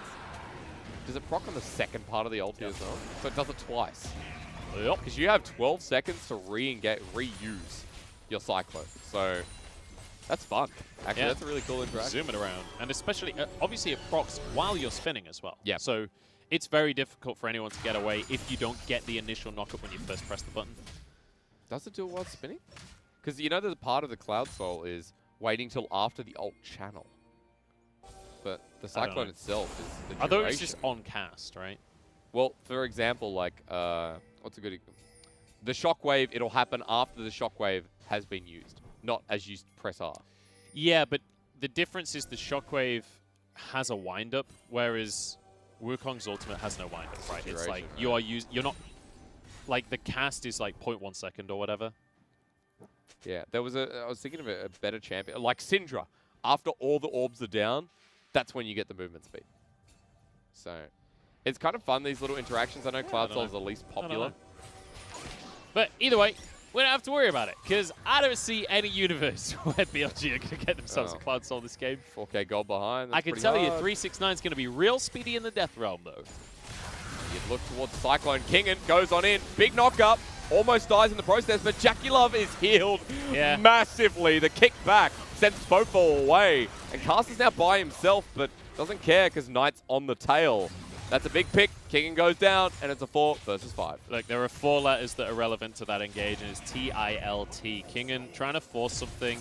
Speaker 2: Does it proc on the second part of the ulti as well? So it does it twice.
Speaker 6: Yep.
Speaker 2: Because you have 12 seconds to reuse your Cyclone. So that's fun. Actually, that's a really cool interaction.
Speaker 6: Zoom it around. And especially, obviously it procs while you're spinning as well.
Speaker 2: Yeah.
Speaker 6: So it's very difficult for anyone to get away if you don't get the initial knockup when you first press the button.
Speaker 2: Does it do it while spinning? Because you know that the part of the Cloud Soul is waiting till after the ult channel. But the Cyclone itself is the duration.
Speaker 6: Although it's just on cast, right?
Speaker 2: Well, for example, like, what's a good example? The Shockwave, it'll happen after the Shockwave has been used, not as you press R.
Speaker 6: Yeah, but the difference is the Shockwave has a wind-up, whereas Wukong's ultimate has no wind-up, right? It's like, you're not, like, the cast is like 0.1 second or whatever.
Speaker 2: Yeah, I was thinking of a better champion, like Syndra. After all the orbs are down, that's when you get the movement speed. So it's kind of fun, these little interactions. I know Cloud Soul is the least popular.
Speaker 6: But either way, we don't have to worry about it, because I don't see any universe where BLG are going to get themselves a Cloud Soul this game.
Speaker 2: 4K gold behind.
Speaker 6: I can tell you, 369 is going to be real speedy in the Death Realm, though.
Speaker 2: You'd look towards Cyclone. Kingen goes on in. Big knock-up. Almost dies in the process, but Jackie Love is healed massively. The kick back sends Fofo away. And Cast is now by himself, but doesn't care because Knight's on the tail. That's a big pick. Kingen goes down, and it's a 4 versus 5.
Speaker 6: Look, there are 4 letters that are relevant to that engage, and it's T-I-L-T. Kingen trying to force something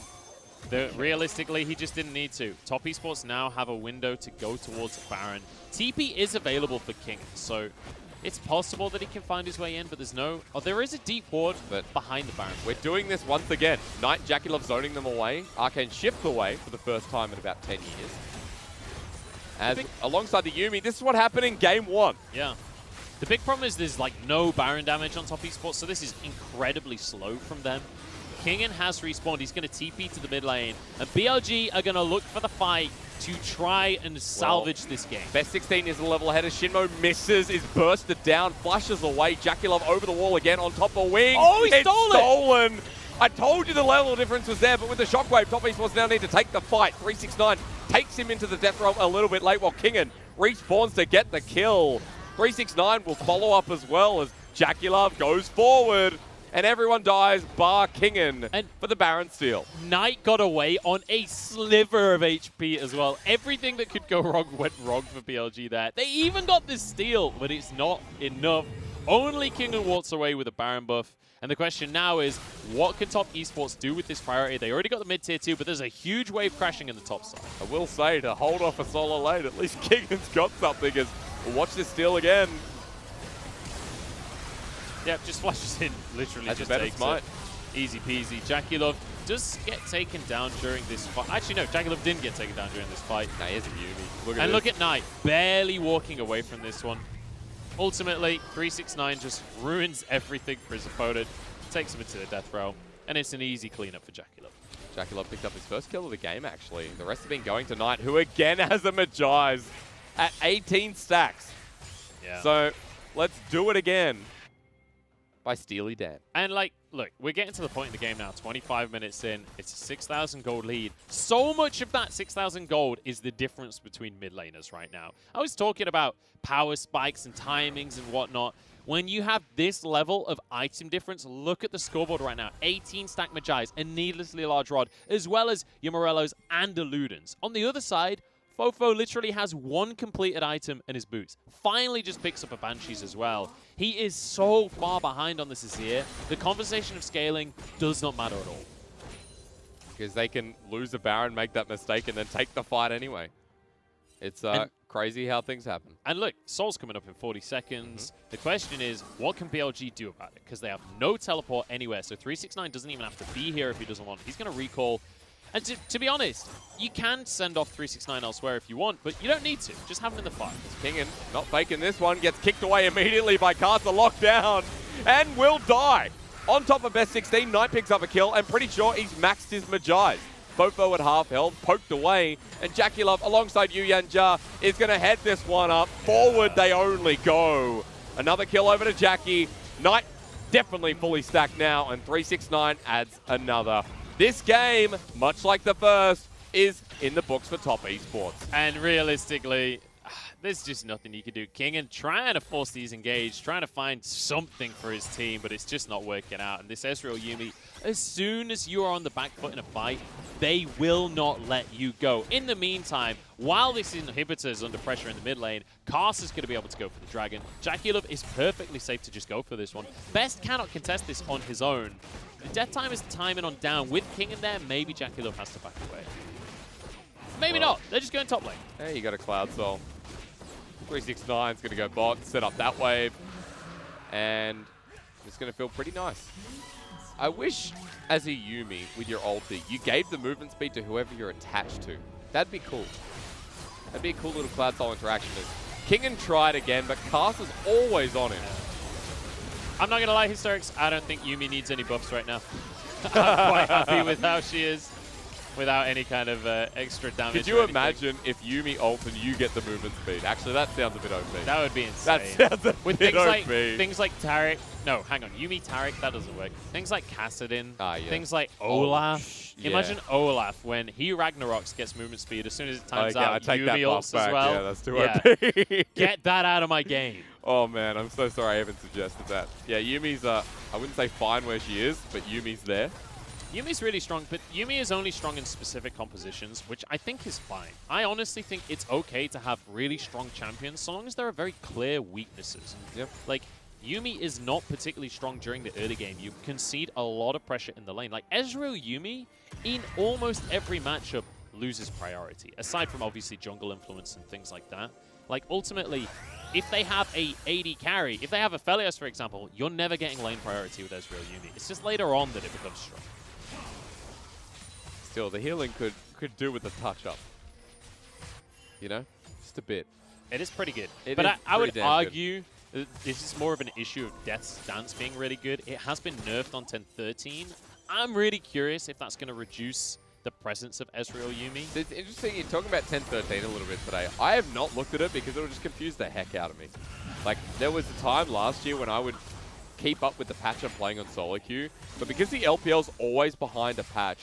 Speaker 6: that realistically he just didn't need to. Top Esports now have a window to go towards Baron. TP is available for Kingen, so it's possible that he can find his way in, but there's no... Oh, there is a deep ward behind the Baron.
Speaker 2: We're doing this once again. Knight, Jackie Love zoning them away. Arcane shift away for the first time in about 10 years. As alongside the Yuumi, this is what happened in game 1.
Speaker 6: Yeah. The big problem is there's like no Baron damage on Top Esports, so this is incredibly slow from them. Kingen has respawned. He's going to TP to the mid lane. And BLG are going to look for the fight to try and salvage this game.
Speaker 2: Best 16 is a level ahead of Shinmo. Misses, is bursted down, flushes away. Jackie Love over the wall again on top of wing.
Speaker 6: Oh, he stole it!
Speaker 2: Stolen! I told you the level of difference was there, but with the Shockwave, Top Esports now need to take the fight. 369 takes him into the death realm a little bit late while Kingen respawns to get the kill. 369 will follow up as well as Jackie Love goes forward. And everyone dies, bar Kingen for the Baron steal.
Speaker 6: Knight got away on a sliver of HP as well. Everything that could go wrong went wrong for BLG there. They even got this steal, but it's not enough. Only Kingen walks away with a Baron buff. And the question now is, what can Top Esports do with this priority? They already got the mid-tier 2, but there's a huge wave crashing in the top side.
Speaker 2: I will say, to hold off a solo lane, at least Kingen's got something. As we'll watch this steal again.
Speaker 6: Yep, just flashes in, literally
Speaker 2: That's
Speaker 6: just
Speaker 2: better
Speaker 6: takes
Speaker 2: smite.
Speaker 6: it. Easy peasy. Jackie Love does get taken down during this fight. Actually, no, Jackie Love didn't get taken down during this fight.
Speaker 2: Nah, he is a Yuumi.
Speaker 6: And look at Knight, barely walking away from this one. Ultimately, 369 just ruins everything for his opponent, takes him into the death realm, and it's an easy cleanup for Jackie Love.
Speaker 2: Jackie Love picked up his first kill of the game, actually. The rest have been going to Knight, who again has a Magize at 18 stacks.
Speaker 6: Yeah.
Speaker 2: So let's do it again by Steely Dan.
Speaker 6: And like, look, we're getting to the point in the game now, 25 minutes in, it's a 6,000 gold lead. So much of that 6,000 gold is the difference between mid laners right now. I was talking about power spikes and timings and whatnot. When you have this level of item difference, look at the scoreboard right now. 18 stack Magi's, a needlessly large rod, as well as your Morellos and the Ludens. On the other side, Fofo literally has one completed item in his boots. Finally just picks up a Banshees as well. He is so far behind on this Azir. The conversation of scaling does not matter at all.
Speaker 2: Because they can lose a Baron, make that mistake, and then take the fight anyway. It's crazy how things happen.
Speaker 6: And look, Soul's coming up in 40 seconds. The question is, what can BLG do about it? Because they have no teleport anywhere, so 369 doesn't even have to be here if he doesn't want. He's going to recall. And to be honest, you can send off 369 elsewhere if you want, but you don't need to. Just have him in the fight.
Speaker 2: Kingen, not faking this one, gets kicked away immediately by Carter, locked down, and will die. On top of best 16, Knight picks up a kill, and pretty sure he's maxed his Magi's. Fofo at half health, poked away, and Jackie Love alongside Yu Yanjia is going to head this one up. Forward they only go. Another kill over to Jackie. Knight definitely fully stacked now, and 369 adds another. This game, much like the first, is in the books for top esports.
Speaker 6: And realistically, there's just nothing you can do. Kingen trying to force these engaged, trying to find something for his team, but it's just not working out. And this Ezreal Yuumi, as soon as you are on the back foot in a fight, they will not let you go. In the meantime, while this inhibitor is under pressure in the mid lane, Cars is going to be able to go for the dragon. Jackie Love is perfectly safe to just go for this one. Best cannot contest this on his own. The death time is timing on down. With Kingen there, maybe Jackie Love has to back away. Maybe not. They're just going top lane.
Speaker 2: Hey, you got a Cloud Soul. 369's going to go bot, set up that wave, and it's going to feel pretty nice. I wish, as a Yuumi, with your ulti, you gave the movement speed to whoever you're attached to. That'd be cool. That'd be a cool little Cloud Soul interaction. Kingen tried again, but Cast is always on him.
Speaker 6: I'm not going to lie, Historics, I don't think Yuumi needs any buffs right now. I'm quite happy with how she is, without any kind of extra damage.
Speaker 2: Could you imagine if Yuumi ult and you get the movement speed? Actually, that sounds a bit OP.
Speaker 6: That would be insane.
Speaker 2: That sounds a
Speaker 6: with
Speaker 2: bit
Speaker 6: things like Taric. No, hang on. Yuumi Taric, that doesn't work. Things like Kassadin.
Speaker 2: Yeah.
Speaker 6: Things like Olaf. Imagine Olaf when he Ragnaroks gets movement speed. As soon as it times out, Yuumi ults as well.
Speaker 2: Yeah, that's too OP.
Speaker 6: Get that out of my game.
Speaker 2: Oh man, I'm so sorry I haven't suggested that. Yeah, Yumi's, I wouldn't say fine where she is, but Yumi's there.
Speaker 6: Yumi's really strong, but Yuumi is only strong in specific compositions, which I think is fine. I honestly think it's okay to have really strong champions, so long as there are very clear weaknesses.
Speaker 2: Yep.
Speaker 6: Like, Yuumi is not particularly strong during the early game. You concede a lot of pressure in the lane. Like, Ezreal Yuumi, in almost every matchup, loses priority, aside from obviously jungle influence and things like that. Like, ultimately, if they have a AD carry, if they have a Felios, for example, you're never getting lane priority with Ezreal Yuumi. It's just later on that it becomes strong.
Speaker 2: Still, the healing could do with a touch-up. You know? Just a bit.
Speaker 6: It is pretty good.
Speaker 2: But
Speaker 6: I would argue this is more of an issue of Death's stance being really good. It has been nerfed on 10-13. I'm really curious if that's going to reduce the presence of Ezreal Yuumi.
Speaker 2: It's interesting, you're talking about 10-13 a little bit today. I have not looked at it because it'll just confuse the heck out of me. Like, there was a time last year when I would keep up with the patch I'm playing on solo queue, but because the LPL's always behind a patch,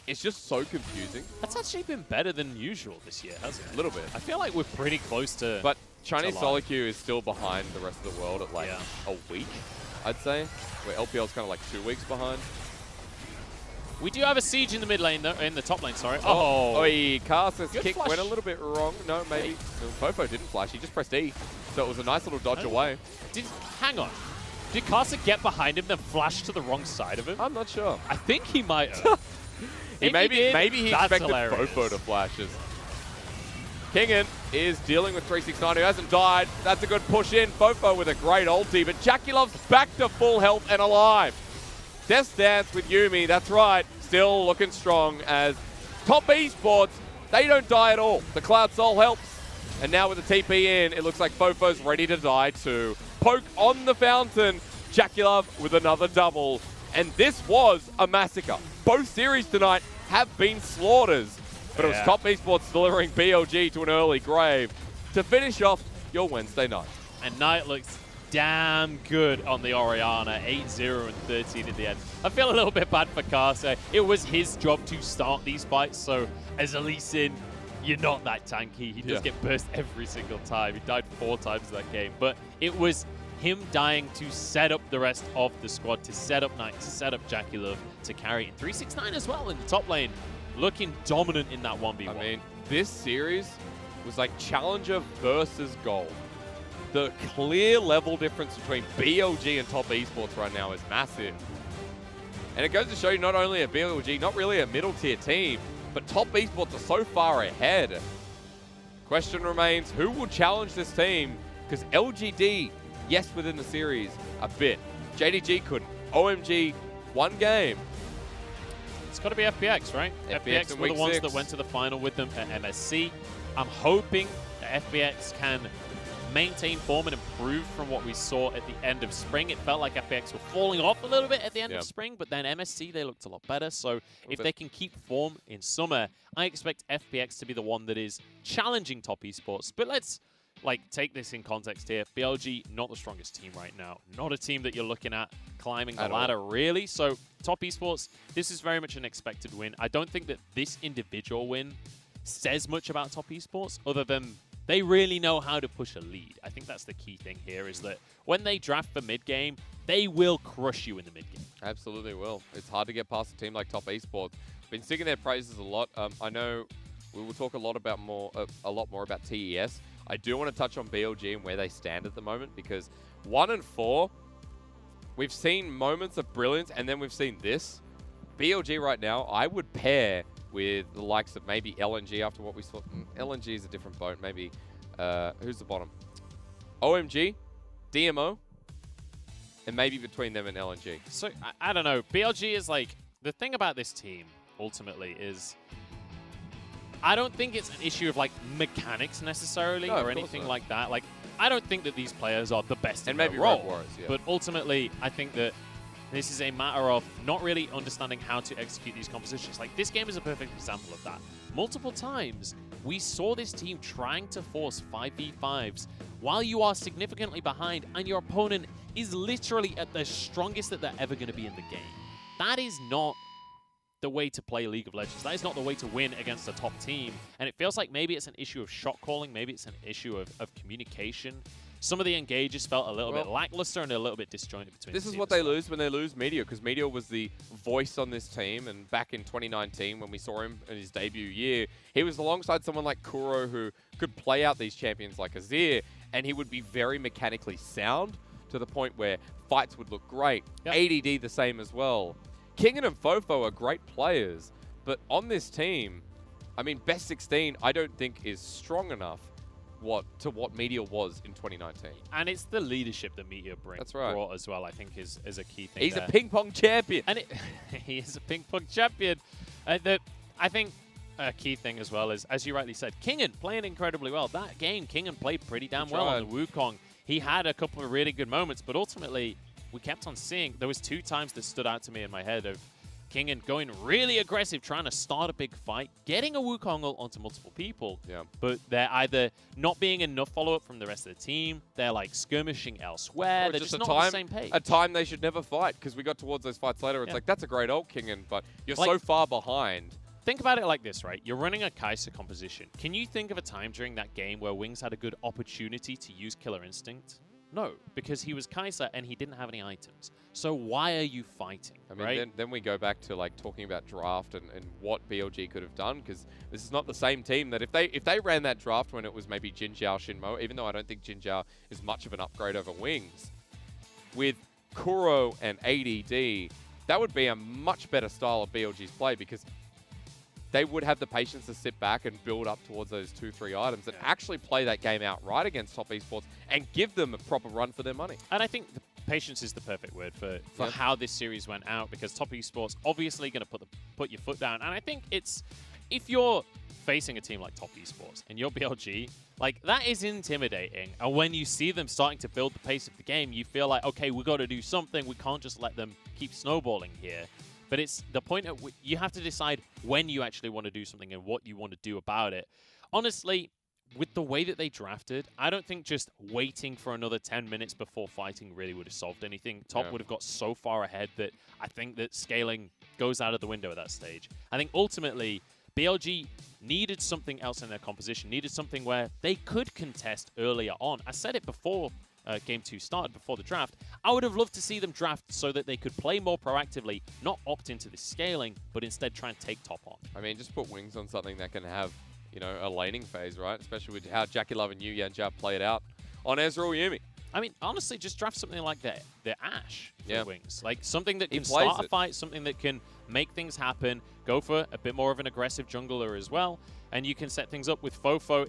Speaker 2: it's just so confusing.
Speaker 6: That's actually been better than usual this year, hasn't it?
Speaker 2: A little bit.
Speaker 6: I feel like we're pretty close to...
Speaker 2: But Chinese solo queue is still behind the rest of the world at like a week, I'd say. Where LPL's kind of like 2 weeks behind.
Speaker 6: We do have a siege in the mid lane, though. In the top lane, sorry.
Speaker 2: Cars's kick went a little bit wrong. No, maybe. Fofo didn't flash. He just pressed E. So it was a nice little dodge away.
Speaker 6: Hang on. Did Carson get behind him, then flash to the wrong side of him?
Speaker 2: I'm not sure.
Speaker 6: I think he might have.
Speaker 2: Maybe he expected Fofo to flashes. Kingen is dealing with 369, who hasn't died. That's a good push in. Fofo with a great ulti, but Jackie Love's back to full health and alive. Death Dance with Yuumi, that's right. Still looking strong as top esports, they don't die at all. The Cloud Soul helps. And now with the TP in, it looks like Fofo's ready to die too. Poke on the fountain. Jackie Love with another double. And this was a massacre. Both series tonight have been slaughters. But it was top esports delivering BLG to an early grave to finish off your Wednesday night.
Speaker 6: And Knight looks damn good on the Orianna, 8-0 and 13 in the end. I feel a little bit bad for Karsa. It was his job to start these fights, so as a Lee Sin, you're not that tanky. He does get burst every single time. He died 4 times that game, but it was him dying to set up the rest of the squad, to set up Knight, to set up Jackie Love, to carry in 369 as well in the top lane, looking dominant in that 1v1.
Speaker 2: I mean, this series was like Challenger versus Gold. The clear level difference between BLG and top esports right now is massive. And it goes to show you not only a BLG, not really a middle tier team, but top esports are so far ahead. Question remains, who will challenge this team? Because LGD, yes, within the series, a bit. JDG couldn't. OMG, 1 game.
Speaker 6: It's got to be FPX, right? FPX were the ones that went to the final with them at MSC. I'm hoping that FPX can maintain form and improve from what we saw at the end of spring. It felt like FPX were falling off a little bit at the end of spring, but then MSC, they looked a lot better. So if they can keep form in summer, I expect FPX to be the one that is challenging top esports. But let's take this in context here. BLG, not the strongest team right now. Not a team that you're looking at climbing the ladder, really. So top esports, this is very much an expected win. I don't think that this individual win says much about top esports other than they really know how to push a lead. I think that's the key thing here, is that when they draft for mid-game, they will crush you in the mid-game.
Speaker 2: Absolutely will. It's hard to get past a team like Top Esports. Been singing their praises a lot. I know we will talk a lot more about TES. I do want to touch on BLG and where they stand at the moment, because 1 and 4, we've seen moments of brilliance, and then we've seen this. BLG right now, I would pair with the likes of maybe LNG after what we saw. LNG is a different boat. Maybe, who's the bottom? OMG, DMO, and maybe between them and LNG.
Speaker 6: So, I don't know. BLG is the thing about this team, ultimately, is I don't think it's an issue of mechanics necessarily or anything like that. I don't think that these players are the best in their role.
Speaker 2: Warriors,
Speaker 6: but ultimately, I think that this is a matter of not really understanding how to execute these compositions. This game is a perfect example of that. Multiple times, we saw this team trying to force 5v5s while you are significantly behind and your opponent is literally at the strongest that they're ever going to be in the game. That is not the way to play League of Legends. That is not the way to win against a top team. And it feels like maybe it's an issue of shot calling, maybe it's an issue of communication. Some of the engages felt a little bit lackluster and a little bit disjointed between
Speaker 2: This is what they lose when they lose Meteor, because Meteor was the voice on this team, and back in 2019 when we saw him in his debut year, he was alongside someone like Kuro who could play out these champions like Azir, and he would be very mechanically sound to the point where fights would look great. ADD the same as well. Kingen and Fofo are great players, but on this team, I mean, best 16 I don't think is strong enough to what Meteor was in 2019.
Speaker 6: And it's the leadership that Meteor brought as well, I think, is a key thing.
Speaker 2: He's a ping pong champion.
Speaker 6: And he is a ping pong champion. I think a key thing as well is, as you rightly said, Kingen playing incredibly well. That game, Kingen played pretty damn well on the Wukong. He had a couple of really good moments, but ultimately, we kept on seeing, there was 2 times that stood out to me in my head of Kingen going really aggressive, trying to start a big fight, getting a Wukong ult onto multiple people, but they're either not being enough follow-up from the rest of the team, they're skirmishing elsewhere, they're just not on the same page.
Speaker 2: A time they should never fight, because we got towards those fights later, it's that's a great ult, Kingen, but you're so far behind.
Speaker 6: Think about it like this, right? You're running a Kai'Sa composition. Can you think of a time during that game where Wings had a good opportunity to use Killer Instinct? No, because he was Kai'Sa and he didn't have any items. So why are you fighting?
Speaker 2: I mean, then we go back to talking about draft and what BLG could have done, because this is not the same team that if they ran that draft when it was maybe Jin Zhao, Shinmo, even though I don't think Jin Zhao is much of an upgrade over Wings, with Kuro and ADD, that would be a much better style of BLG's play, because they would have the patience to sit back and build up towards those 2-3 items and actually play that game out right against top esports and give them a proper run for their money.
Speaker 6: And I think the patience is the perfect word for how this series went out, because top esports obviously going to put your foot down. And I think it's, if you're facing a team like top esports and you're BLG, that is intimidating. And when you see them starting to build the pace of the game, you feel like, okay, we got to do something. We can't just let them keep snowballing here. But it's the point at which you have to decide when you actually want to do something and what you want to do about it. Honestly, with the way that they drafted, I don't think just waiting for another 10 minutes before fighting really would have solved anything. Top would have got so far ahead that I think that scaling goes out of the window at that stage. I think ultimately, BLG needed something else in their composition, needed something where they could contest earlier on. I said it before Game 2 started, before the draft. I would have loved to see them draft so that they could play more proactively, not opt into the scaling, but instead try and take top on.
Speaker 2: I mean, just put Wings on something that can have, a laning phase, right? Especially with how Jackie Love and Yu Yanjia played out on Ezreal Yuumi.
Speaker 6: I mean, honestly, just draft something like the Ashe for Wings. Something that
Speaker 2: He
Speaker 6: can start
Speaker 2: plays
Speaker 6: a fight, something that can make things happen, go for a bit more of an aggressive jungler as well, and you can set things up with Fofo,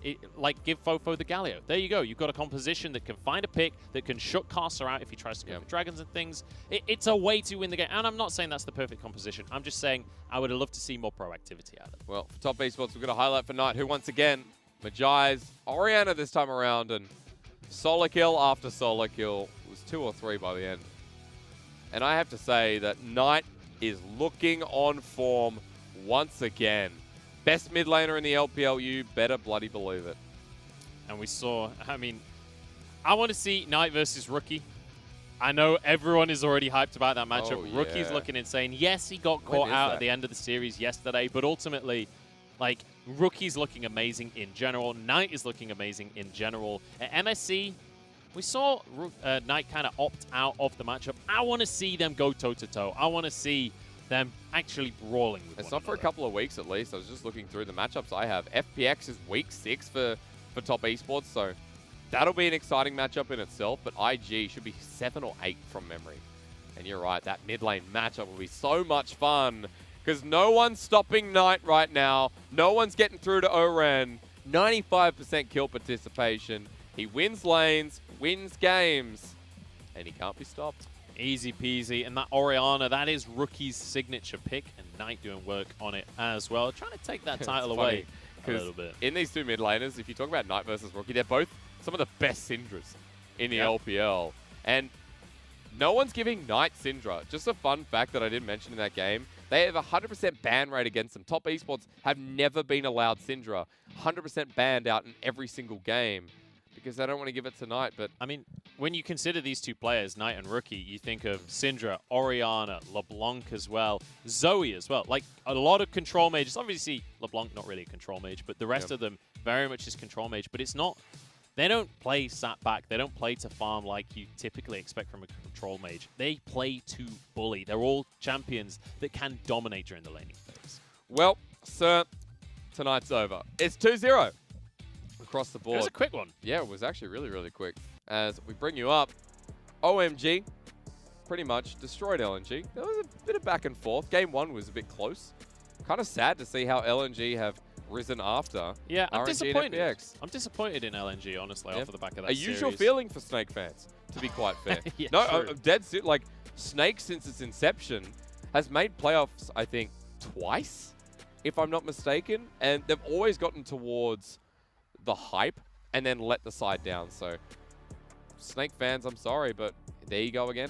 Speaker 6: give Fofo the Galio. There you go. You've got a composition that can find a pick, that can shut Kai'Sa out if he tries to go for dragons and things. It's a way to win the game, and I'm not saying that's the perfect composition. I'm just saying I would have loved to see more proactivity out of it.
Speaker 2: Well, for top esports, we've got a highlight for Knight, who once again, Majai's Orianna this time around, and solo kill after solo kill. It was 2 or 3 by the end. And I have to say that Knight is looking on form once again. Best mid laner in the LPL, you better bloody believe it.
Speaker 6: And we saw, I mean, I want to see Knight versus Rookie. I know everyone is already hyped about that matchup.
Speaker 2: Oh,
Speaker 6: Rookie's
Speaker 2: yeah.
Speaker 6: looking insane. Yes, he got
Speaker 2: When
Speaker 6: caught
Speaker 2: is
Speaker 6: out
Speaker 2: that?
Speaker 6: at the end of the series yesterday, but ultimately, like, Rookie's looking amazing in general. Knight is looking amazing in general. At MSC, we saw Knight kind of opt out of the matchup. I want to see them go toe-to-toe. I want to see them actually brawling with
Speaker 2: It's
Speaker 6: one
Speaker 2: not for a
Speaker 6: another.
Speaker 2: couple of weeks at least. I was just looking through the matchups I have. FPX is week 6 for top esports, so that'll be an exciting matchup in itself, but IG should be 7 or 8 from memory. And you're right, that mid lane matchup will be so much fun because no one's stopping Knight right now. No one's getting through to Oren. 95% kill participation. He wins lanes, wins games, and he can't be stopped.
Speaker 6: Easy peasy. And that Orianna, that is Rookie's signature pick, and Knight doing work on it as well. Trying to take that title
Speaker 2: It's
Speaker 6: away
Speaker 2: funny,
Speaker 6: a little bit.
Speaker 2: in these 2 mid laners, if you talk about Knight versus Rookie, they're both some of the best Syndras in the LPL. And no one's giving Knight Syndra. Just a fun fact that I didn't mention in that game. They have a 100% ban rate against them. Top esports have never been allowed Syndra. 100% banned out in every single game because they don't want to give it to Knight. But
Speaker 6: I mean, when you consider these 2 players, Knight and Rookie, you think of Syndra, Orianna, LeBlanc as well, Zoe as well. Like, a lot of control mages. Obviously, LeBlanc not really a control mage, but the rest of them very much is control mage. But it's not... They don't play sat back. They don't play to farm like you typically expect from a control mage. They play to bully. They're all champions that can dominate during the laning phase.
Speaker 2: well, sir, tonight's over. It's 2-0 across the board.
Speaker 6: It was a quick one.
Speaker 2: Yeah, it was actually really, really quick. As we bring you up, OMG pretty much destroyed LNG. There was a bit of back and forth. Game 1 was a bit close. Kind of sad to see how LNG have risen after.
Speaker 6: Yeah, I'm
Speaker 2: RNG and
Speaker 6: disappointed.
Speaker 2: FPX.
Speaker 6: I'm disappointed in LNG, honestly, off of the back of that
Speaker 2: A usual
Speaker 6: series.
Speaker 2: feeling for Snake fans, to be quite fair.
Speaker 6: Yeah,
Speaker 2: no,
Speaker 6: true.
Speaker 2: dead sit. Like, Snake, since its inception, has made playoffs, I think, twice, if I'm not mistaken. And they've always gotten towards the hype and then let the side down. So, Snake fans, I'm sorry, but there you go again.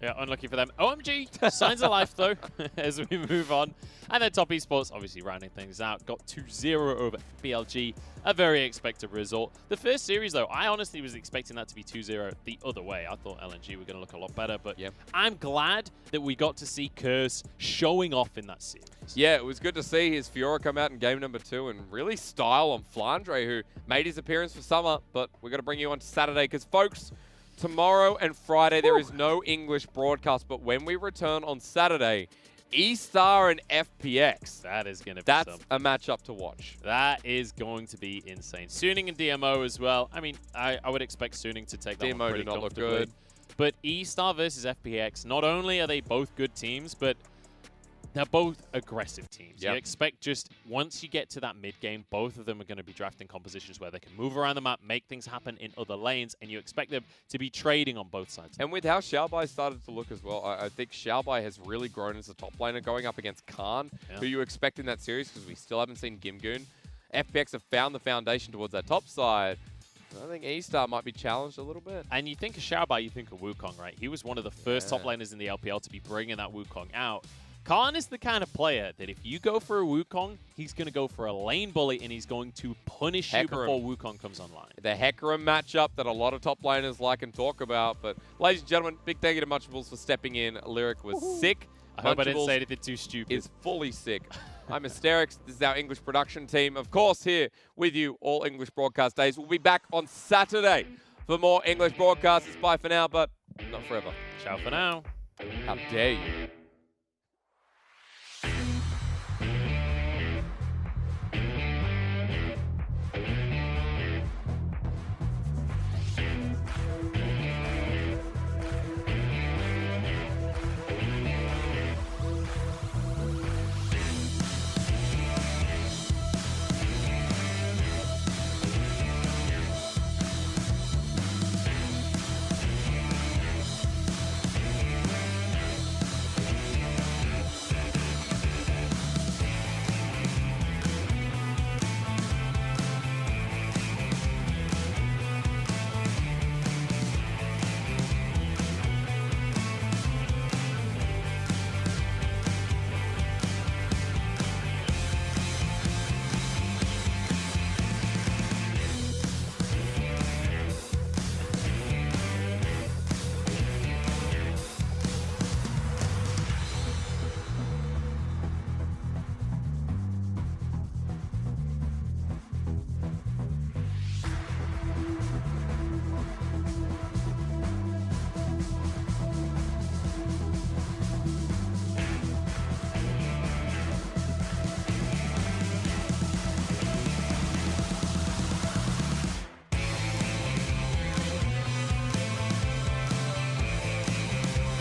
Speaker 6: Yeah, unlucky for them. OMG, signs of life, though, as we move on. And then Top Esports, obviously rounding things out, got 2-0 over BLG. A very expected result. The first series, though, I honestly was expecting that to be 2-0 the other way. I thought LNG were going to look a lot better, but I'm glad that we got to see Curse showing off in that series.
Speaker 2: Yeah, it was good to see his Fiora come out in game number 2 and really style on Flandre, who made his appearance for summer. But we're going to bring you on to Saturday because, folks, tomorrow and Friday, there is no English broadcast, but when we return on Saturday, E-Star and FPX.
Speaker 6: That is going to be
Speaker 2: That's a matchup to watch.
Speaker 6: That is going to be insane. Suning and DMO as well. I mean, I would expect Suning to take that
Speaker 2: DMO
Speaker 6: one pretty
Speaker 2: did not look
Speaker 6: comfortably.
Speaker 2: good.
Speaker 6: But E-Star versus FPX, not only are they both good teams, but they're both aggressive teams. You expect just once you get to that mid game, both of them are going to be drafting compositions where they can move around the map, make things happen in other lanes, and you expect them to be trading on both sides.
Speaker 2: And with how Xiaobai started to look as well, I think Xiaobai has really grown as a top laner going up against Khan, who you expect in that series because we still haven't seen Gimgoon. FPX have found the foundation towards that top side. I think E-Star might be challenged a little bit.
Speaker 6: And you think of Xiaobai, you think of Wukong, right? He was one of the first top laners in the LPL to be bringing that Wukong out. Khan is the kind of player that if you go for a Wukong, he's going to go for a lane bully and he's going to punish you before Wukong comes online.
Speaker 2: The Hecarim matchup that a lot of top laners like and talk about. But ladies and gentlemen, big thank you to Munchables for stepping in. Lyric was sick.
Speaker 6: I hope I didn't say anything too stupid.
Speaker 2: Is fully sick. I'm Asterix. This is our English production team. Of course, here with you all English broadcast days. We'll be back on Saturday for more English broadcasts. It's bye for now, but not forever.
Speaker 6: Ciao for now.
Speaker 2: How dare you?